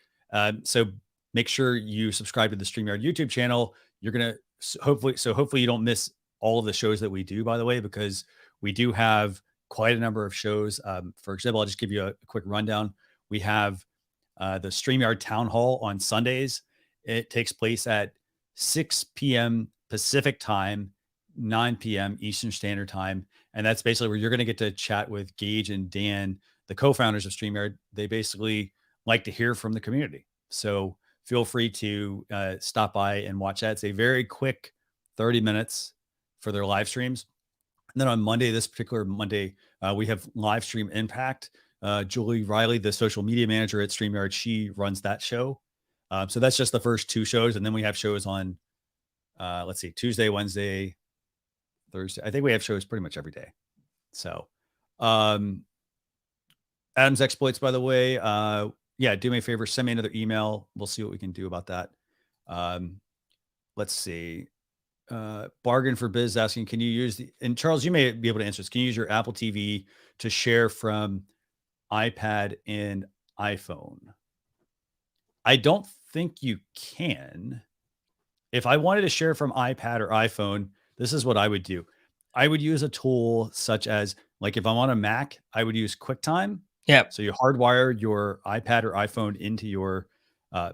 S1: so make sure you subscribe to the StreamYard YouTube channel. You're going to hopefully you don't miss all of the shows that we do, by the way, because we do have quite a number of shows. For example, I'll just give you a quick rundown. We have the StreamYard Town Hall on Sundays. It takes place at 6 p.m. Pacific time, 9 p.m. Eastern Standard Time. And that's basically where you're going to get to chat with Gage and Dan, the co-founders of StreamYard. They basically like to hear from the community. So feel free to stop by and watch that. It's a very quick 30 minutes for their live streams. And then on Monday, this particular Monday, we have Live Stream Impact. Julie Riley, the social media manager at StreamYard, she runs that show. So that's just the first 2 shows. And then we have shows on, let's see, Tuesday, Wednesday, Thursday. I think we have shows pretty much every day. So Adam's Exploits, by the way, yeah, do me a favor, send me another email. We'll see what we can do about that. Let's see. Bargain for Biz asking, can you use and Charles, you may be able to answer this. Can you use your Apple TV to share from iPad and iPhone? I don't think you can. If I wanted to share from iPad or iPhone, this is what I would do. I would use a tool such as, like if I'm on a Mac, I would use QuickTime.
S5: Yeah.
S1: So you hardwire your iPad or iPhone into your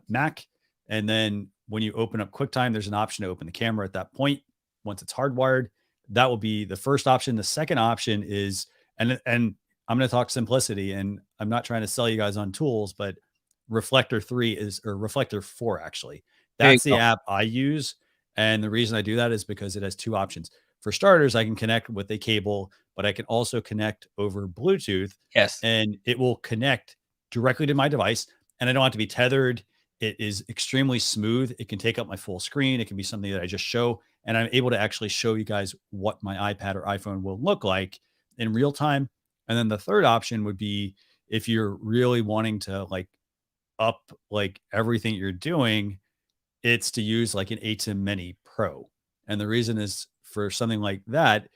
S1: Mac. And then when you open up QuickTime, there's an option to open the camera at that point. Once it's hardwired, that will be the first option. The second option is, and I'm going to talk simplicity, and I'm not trying to sell you guys on tools, but Reflector 3 is, or Reflector 4, actually. That's the app I use. And the reason I do that is because it has 2 options. For starters, I can connect with a cable, but I can also connect over Bluetooth.
S5: Yes.
S1: And it will connect directly to my device, and I don't have to be tethered. It is extremely smooth. It can take up my full screen. It can be something that I just show, and I'm able to actually show you guys what my iPad or iPhone will look like in real time. And then the third option would be if you're really wanting to like up like everything you're doing, it's to use like an ATEM Mini Pro. And the reason is for something like that,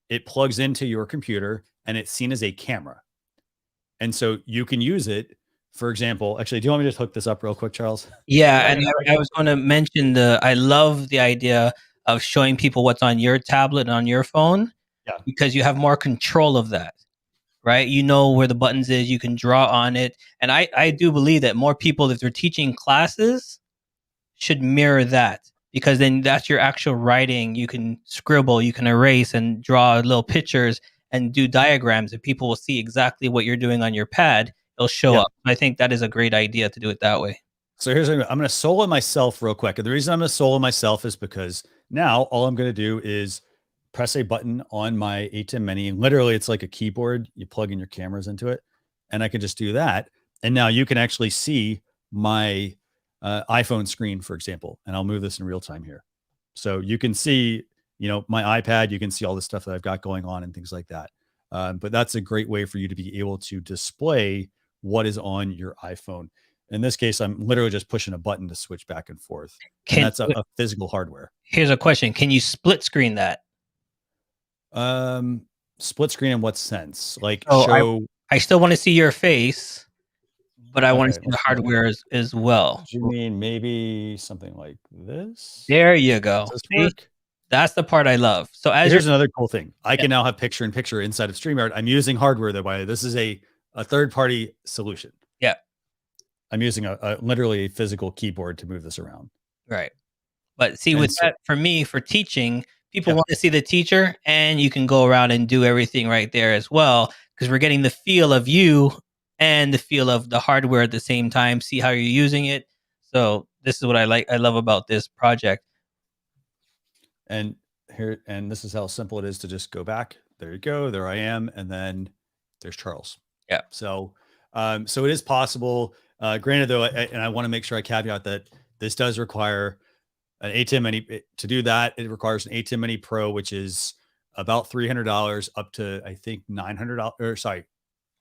S1: it plugs into your computer and it's seen as a camera. And so you can use it. For example, actually, do you want me to just hook this up real quick, Charles?
S5: Yeah, and I was going to mention I love the idea of showing people what's on your tablet and on your phone, because you have more control of that, right? You know where the buttons is, you can draw on it. And I do believe that more people, if they're teaching classes, should mirror that, because then that's your actual writing. You can scribble, you can erase and draw little pictures and do diagrams, and people will see exactly what you're doing on your pad. It'll show up. I think that is a great idea to do it that way.
S1: So here's what I'm going to solo myself real quick. And the reason I'm going to solo myself is because now all I'm going to do is press a button on my ATEM Mini. And literally it's like a keyboard. You plug in your cameras into it, and I can just do that. And now you can actually see my iPhone screen, for example. And I'll move this in real time here. So you can see, you know, my iPad, you can see all the stuff that I've got going on and things like that. But that's a great way for you to be able to display what is on your iPhone. In this case, I'm literally just pushing a button to switch back and forth. And that's a physical hardware.
S5: Here's a question. Can you split screen that?
S1: Split screen in what sense? Like
S5: I still want to see your face, but I want to
S1: Okay,
S5: see the hardware as well.
S1: Do you mean maybe something like this?
S5: There you go.
S1: Does this
S5: See?
S1: work?
S5: That's the part I love. So as
S1: Here's another cool thing. I can now have picture-in-picture inside of StreamYard. I'm using hardware, though, by the way. This is a third-party solution.
S5: Yeah.
S1: I'm using a literally a physical keyboard to move this around.
S5: Right. But see, with that, for me, for teaching, people want to see the teacher, and you can go around and do everything right there as well, because we're getting the feel of you and the feel of the hardware at the same time, see how you're using it. So this is what I love about this project.
S1: And this is how simple it is to just go back. There you go. There I am. And then there's Charles.
S5: Yeah.
S1: So it is possible. Granted, though, and I want to make sure I caveat that this does require an ATEM Mini. To do that, it requires an ATEM Mini Pro, which is about $300 up to, I think, $900. Or sorry,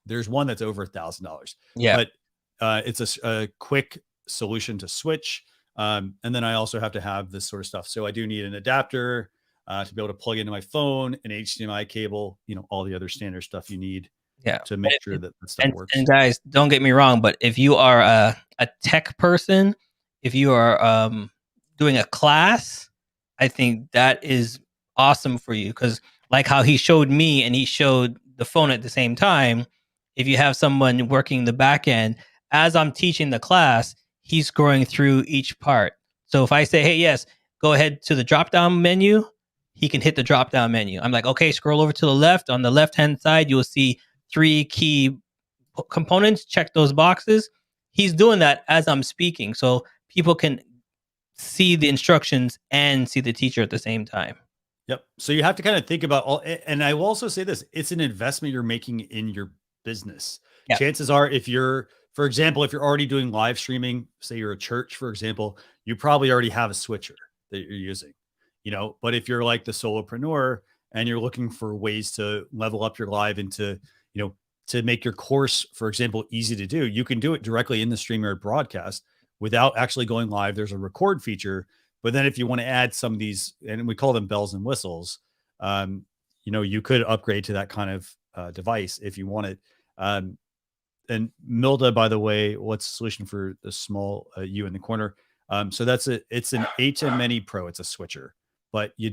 S1: there's one that's over $1,000.
S5: Yeah.
S1: But it's a quick solution to switch. And then I also have to have this sort of stuff. So I do need an adapter to be able to plug into my phone, an HDMI cable, all the other standard stuff you need to make sure that the stuff works.
S5: And guys, don't get me wrong, but if you are a tech person, if you are doing a class, I think that is awesome for you, because like how he showed me and he showed the phone at the same time, if you have someone working the back end, as I'm teaching the class, he's scrolling through each part. So if I say, hey, yes, go ahead to the drop-down menu, he can hit the drop-down menu. I'm like, okay, scroll over to the left. On the left-hand side, you will see 3 key components. Check those boxes. He's doing that as I'm speaking, so people can see the instructions and see the teacher at the same time.
S1: Yep. So you have to kind of think about and I will also say this, it's an investment you're making in your business.
S5: Yep.
S1: Chances are, for example, if you're already doing live streaming, say you're a church, for example, you probably already have a switcher that you're using, but if you're like the solopreneur and you're looking for ways to level up your live and to make your course, for example, easy to do, you can do it directly in the StreamYard broadcast without actually going live. There's a record feature, but then if you want to add some of these, and we call them bells and whistles, you could upgrade to that kind of device if you want it. And Milda, by the way, what's the solution for the small U in the corner? So it's an ATEM Mini Pro. It's a switcher, but I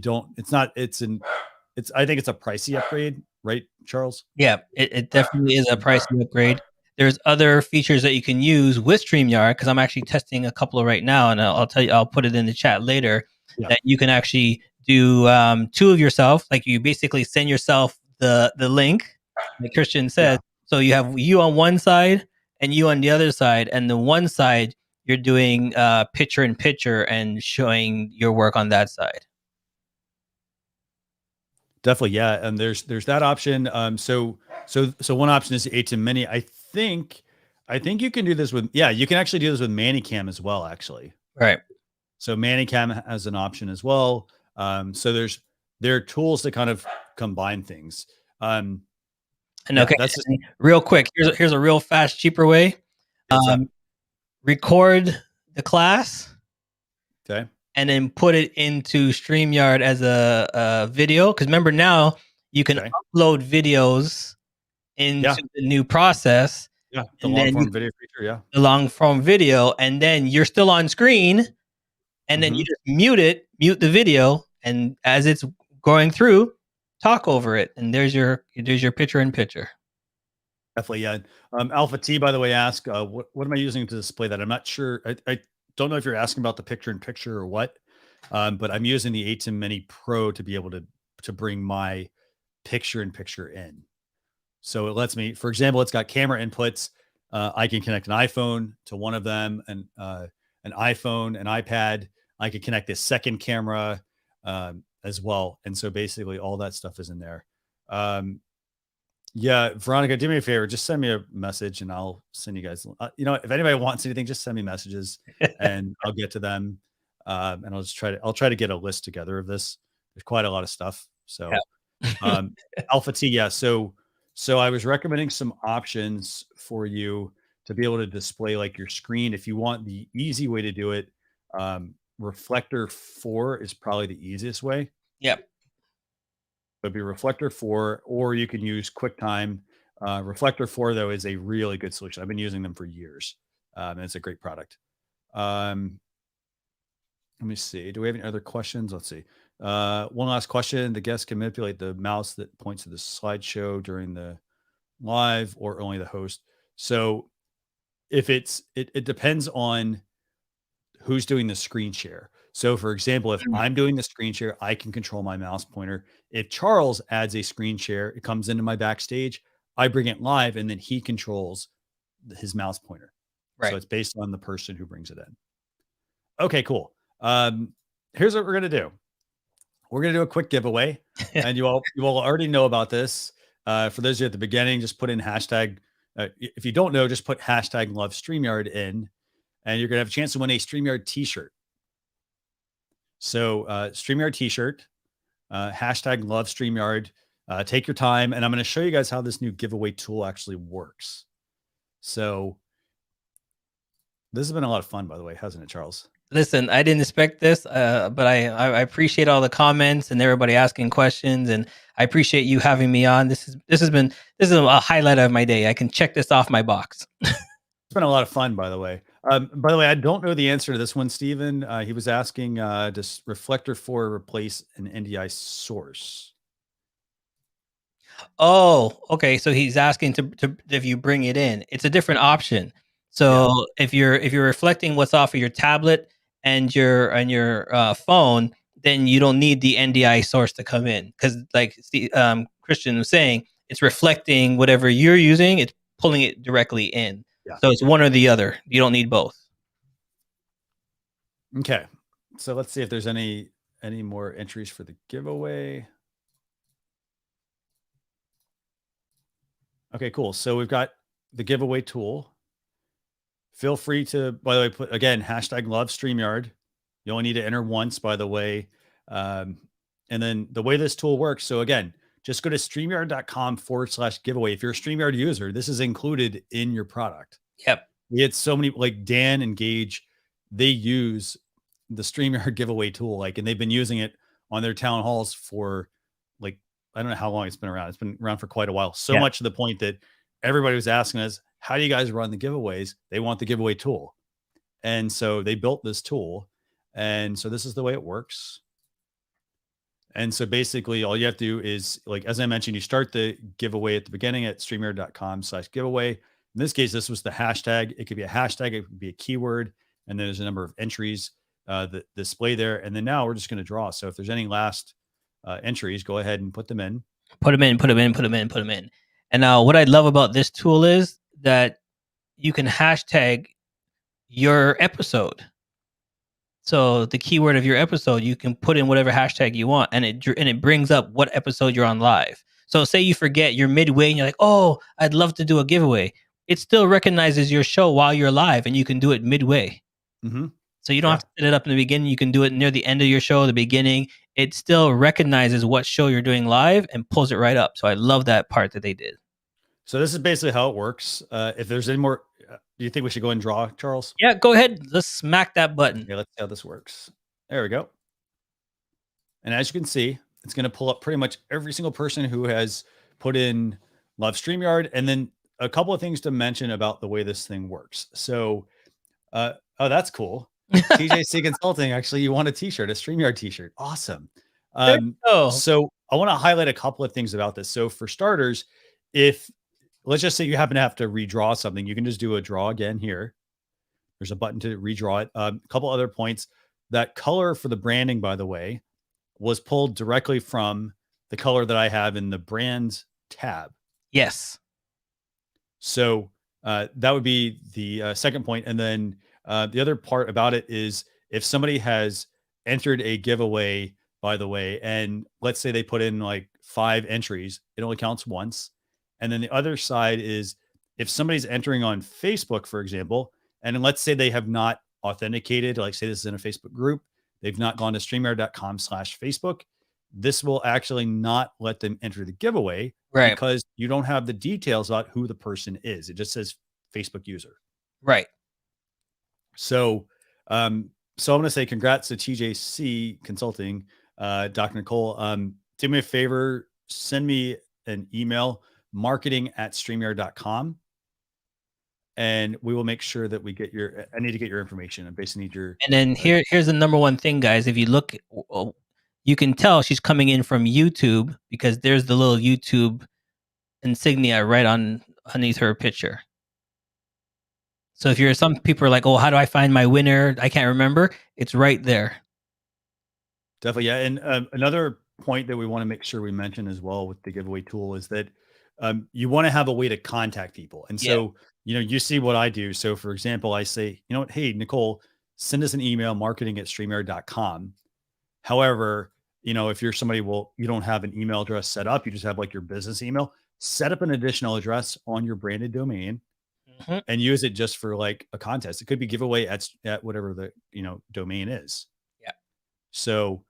S1: think it's a pricey upgrade, right, Charles?
S5: Yeah, it definitely is a pricey upgrade. There's other features that you can use with StreamYard, because I'm actually testing a couple right now, and I'll tell you, I'll put it in the chat later, that you can actually do 2 of yourself. Like, you basically send yourself the link, like Christian said. So you have you on one side and you on the other side, and the one side you're doing picture-in-picture and showing your work on that side.
S1: Definitely, yeah. And there's that option. So one option is the ATEM Mini. I think you can do this with you can actually do this with ManyCam as well, actually.
S5: Right.
S1: So ManyCam has an option as well. So there are tools to kind of combine things.
S5: And okay, real quick, here's a real fast, cheaper way. Record the class.
S1: Okay.
S5: And then put it into StreamYard as a video. Because remember, now you can upload videos into the new process.
S1: Yeah, the long form video feature. Yeah,
S5: the long form video, and then you're still on screen, and then you just mute the video, and as it's going through, talk over it, and there's your picture-in-picture.
S1: Definitely, yeah. Alpha T, by the way, asked, what am I using to display that? I'm not sure. I don't know if you're asking about the picture-in-picture or what, but I'm using the ATEM Mini Pro to be able to bring my picture-in-picture in. So it lets me, for example, it's got camera inputs. I can connect an iPhone to one of them, and an iPhone, an iPad. I could connect this second camera as well. And so basically all that stuff is in there. Veronica, do me a favor, just send me a message and I'll send you guys, if anybody wants anything, just send me messages and I'll get to them. And I'll try to get a list together of this. There's quite a lot of stuff. So, Alpha T. Yeah. So I was recommending some options for you to be able to display like your screen. If you want the easy way to do it, Reflector 4 is probably the easiest way.
S5: Yep.
S1: It'd be Reflector 4, or you can use QuickTime. Reflector 4, though, is a really good solution. I've been using them for years, and it's a great product. Let me see. Do we have any other questions? Let's see. One last question. The guest can manipulate the mouse that points to the slideshow during the live, or only the host. So if it depends on who's doing the screen share. So for example, if I'm doing the screen share, I can control my mouse pointer. If Charles adds a screen share, it comes into my backstage, I bring it live, and then he controls his mouse pointer.
S5: Right.
S1: So it's based on the person who brings it in. Okay, cool. Here's what we're going to do. We're going to do a quick giveaway, and you all already know about this. For those of you at the beginning, just put in hashtag. If you don't know, just put hashtag love StreamYard in, and you're going to have a chance to win a StreamYard t-shirt. So StreamYard t-shirt, hashtag love StreamYard. Take your time, and I'm going to show you guys how this new giveaway tool actually works. So this has been a lot of fun, by the way, hasn't it, Charles?
S5: Listen, I didn't expect this, but I appreciate all the comments and everybody asking questions, and I appreciate you having me on. This is a highlight of my day. I can check this off my box.
S1: It's been a lot of fun, by the way. By the way, I don't know the answer to this one, Steven. He was asking, does Reflector 4 replace an NDI source?
S5: Oh, okay. So he's asking to if you bring it in, it's a different option. So if you're reflecting what's off of your tablet and your phone, then you don't need the NDI source to come in, because like Christian was saying, it's reflecting whatever you're using. It's pulling it directly in.
S1: Yeah.
S5: So it's one or the other. You don't need both.
S1: Okay. So let's see if there's any more entries for the giveaway. Okay, cool. So we've got the giveaway tool. Feel free to, by the way, put again, hashtag love StreamYard. You only need to enter once, by the way. And then the way this tool works. So again, just go to StreamYard.com/giveaway. If you're a StreamYard user, this is included in your product.
S5: Yep.
S1: We had so many, like Dan and Gage, they use the StreamYard giveaway tool, and they've been using it on their town halls for I don't know how long it's been around. It's been around for quite a while. So much to the point that everybody was asking us, how do you guys run the giveaways? They want the giveaway tool. And so they built this tool. And so this is the way it works. And so basically all you have to do is, as I mentioned, you start the giveaway at the beginning at StreamYard.com/giveaway. In this case, this was the hashtag. It could be a hashtag. It could be a keyword. And then there's a number of entries that display there. And then now we're just going to draw. So if there's any last entries, go ahead and put them in.
S5: Put them in. And now what I love about this tool is that you can hashtag your episode. So the keyword of your episode, you can put in whatever hashtag you want, and it brings up what episode you're on live. So say you forget, you're midway and you're like, oh, I'd love to do a giveaway. It still recognizes your show while you're live, and you can do it midway.
S1: Mm-hmm.
S5: So you don't have to set it up in the beginning. You can do it near the end of your show, the beginning. It still recognizes what show you're doing live and pulls it right up. So I love that part that they did.
S1: So this is basically how it works. If there's any more, do you think we should go and draw, Charles?
S5: Yeah, go ahead. Let's smack that button.
S1: Okay, let's see how this works. There we go. And as you can see, it's going to pull up pretty much every single person who has put in Love StreamYard. And then a couple of things to mention about the way this thing works. So, oh, that's cool. TJC Consulting, actually, you want a t-shirt, a StreamYard t-shirt. Awesome. So I want to highlight a couple of things about this. So for starters, let's just say you happen to have to redraw something, you can just do a draw again here. There's a button to redraw it. A couple other points. That color for the branding, by the way, was pulled directly from the color that I have in the brands tab.
S5: Yes.
S1: So that would be the second point. And then the other part about it is, if somebody has entered a giveaway, by the way, and let's say they put in 5 entries, it only counts once. And then the other side is, if somebody's entering on Facebook, for example, and let's say they have not authenticated, say this is in a Facebook group, they've not gone to StreamYard.com/Facebook, this will actually not let them enter the giveaway,
S5: right?
S1: Because you don't have the details about who the person is. It just says Facebook user.
S5: Right.
S1: So, I'm going to say congrats to TJC Consulting, Dr. Nicole. Do me a favor, send me an email, marketing@streamyard.com. And we will make sure that we get I need to get your information. I basically need your.
S5: And then here's the number one thing, guys. If you look, you can tell she's coming in from YouTube because there's the little YouTube insignia right underneath her picture. So if some people are like, oh, how do I find my winner? I can't remember. It's right there.
S1: Definitely. Yeah. And another point that we want to make sure we mention as well with the giveaway tool is that you want to have a way to contact people. And so, you see what I do. So for example, I say, you know what, hey, Nicole, send us an email, marketing@streamyard.com. However, if you're somebody, you don't have an email address set up, you just have like your business email, set up an additional address on your branded domain and use it just for like a contest. It could be giveaway at whatever the, domain is.
S5: Yeah.
S1: So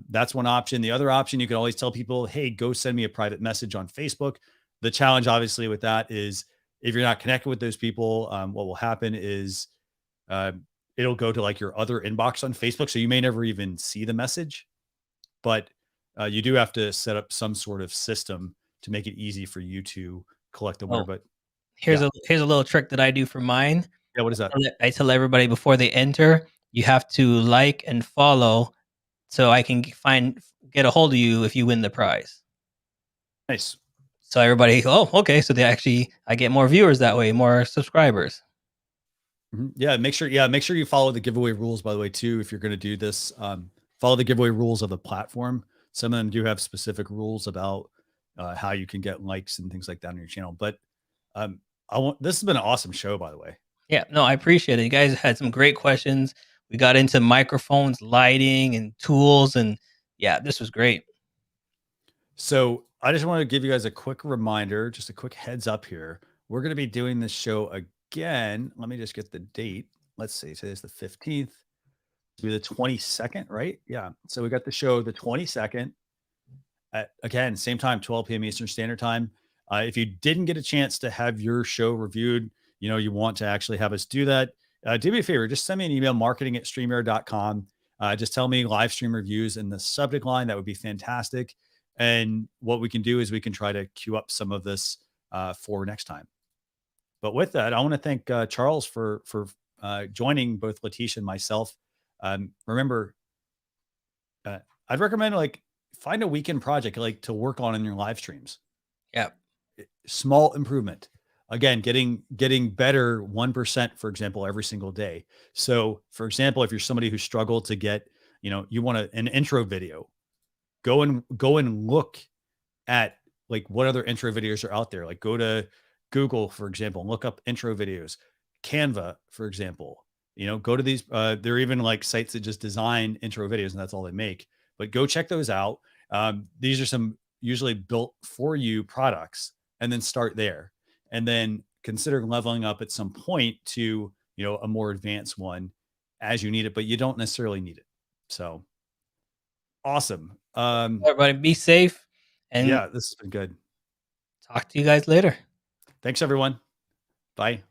S1: that's one option. The other option, you can always tell people, hey, go send me a private message on Facebook. The challenge obviously with that is if you're not connected with those people, what will happen is it'll go to like your other inbox on Facebook. So you may never even see the message, but you do have to set up some sort of system to make it easy for you to collect the winner. But
S5: here's a little trick that I do for mine.
S1: Yeah. What is that?
S5: I tell everybody before they enter, you have to like and follow so I can get a hold of you if you win the prize.
S1: Nice.
S5: So everybody, okay. So I get more viewers that way, more subscribers.
S1: Yeah. Make sure you follow the giveaway rules, by the way, too. If you're going to do this, follow the giveaway rules of the platform. Some of them do have specific rules about how you can get likes and things like that on your channel. But this has been an awesome show, by the way.
S5: Yeah, no, I appreciate it. You guys had some great questions. We got into microphones, lighting, and tools. And yeah, this was great.
S1: So I just want to give you guys a quick reminder, just a quick heads up here. We're going to be doing this show again. Let me just get the date. Let's see. Today's the 15th. It'll be the 22nd, right? Yeah. So we got the show the 22nd at, again, same time, 12 p.m. Eastern Standard Time. If you didn't get a chance to have your show reviewed, you want to actually have us do that, do me a favor. Just send me an email, marketing@streamyard.com. Just tell me live stream reviews in the subject line. That would be fantastic. And what we can do is we can try to queue up some of this for next time. But with that, I want to thank Charles for joining both Leticia and myself. Remember, I'd recommend find a weekend project to work on in your live streams.
S5: Yeah.
S1: Small improvement. Again, getting better 1%, for example, every single day. So for example, if you're somebody who struggled to get, you want an intro video, go and look at what other intro videos are out there. Like go to Google, for example, and look up intro videos. Canva, for example, go to these, there are even sites that just design intro videos and that's all they make, but go check those out. These are some usually built for you products, and then start there. And then consider leveling up at some point to, a more advanced one as you need it, but you don't necessarily need it. So awesome.
S5: Everybody be safe. And
S1: yeah, this has been good.
S5: Talk to you guys later.
S1: Thanks, everyone. Bye.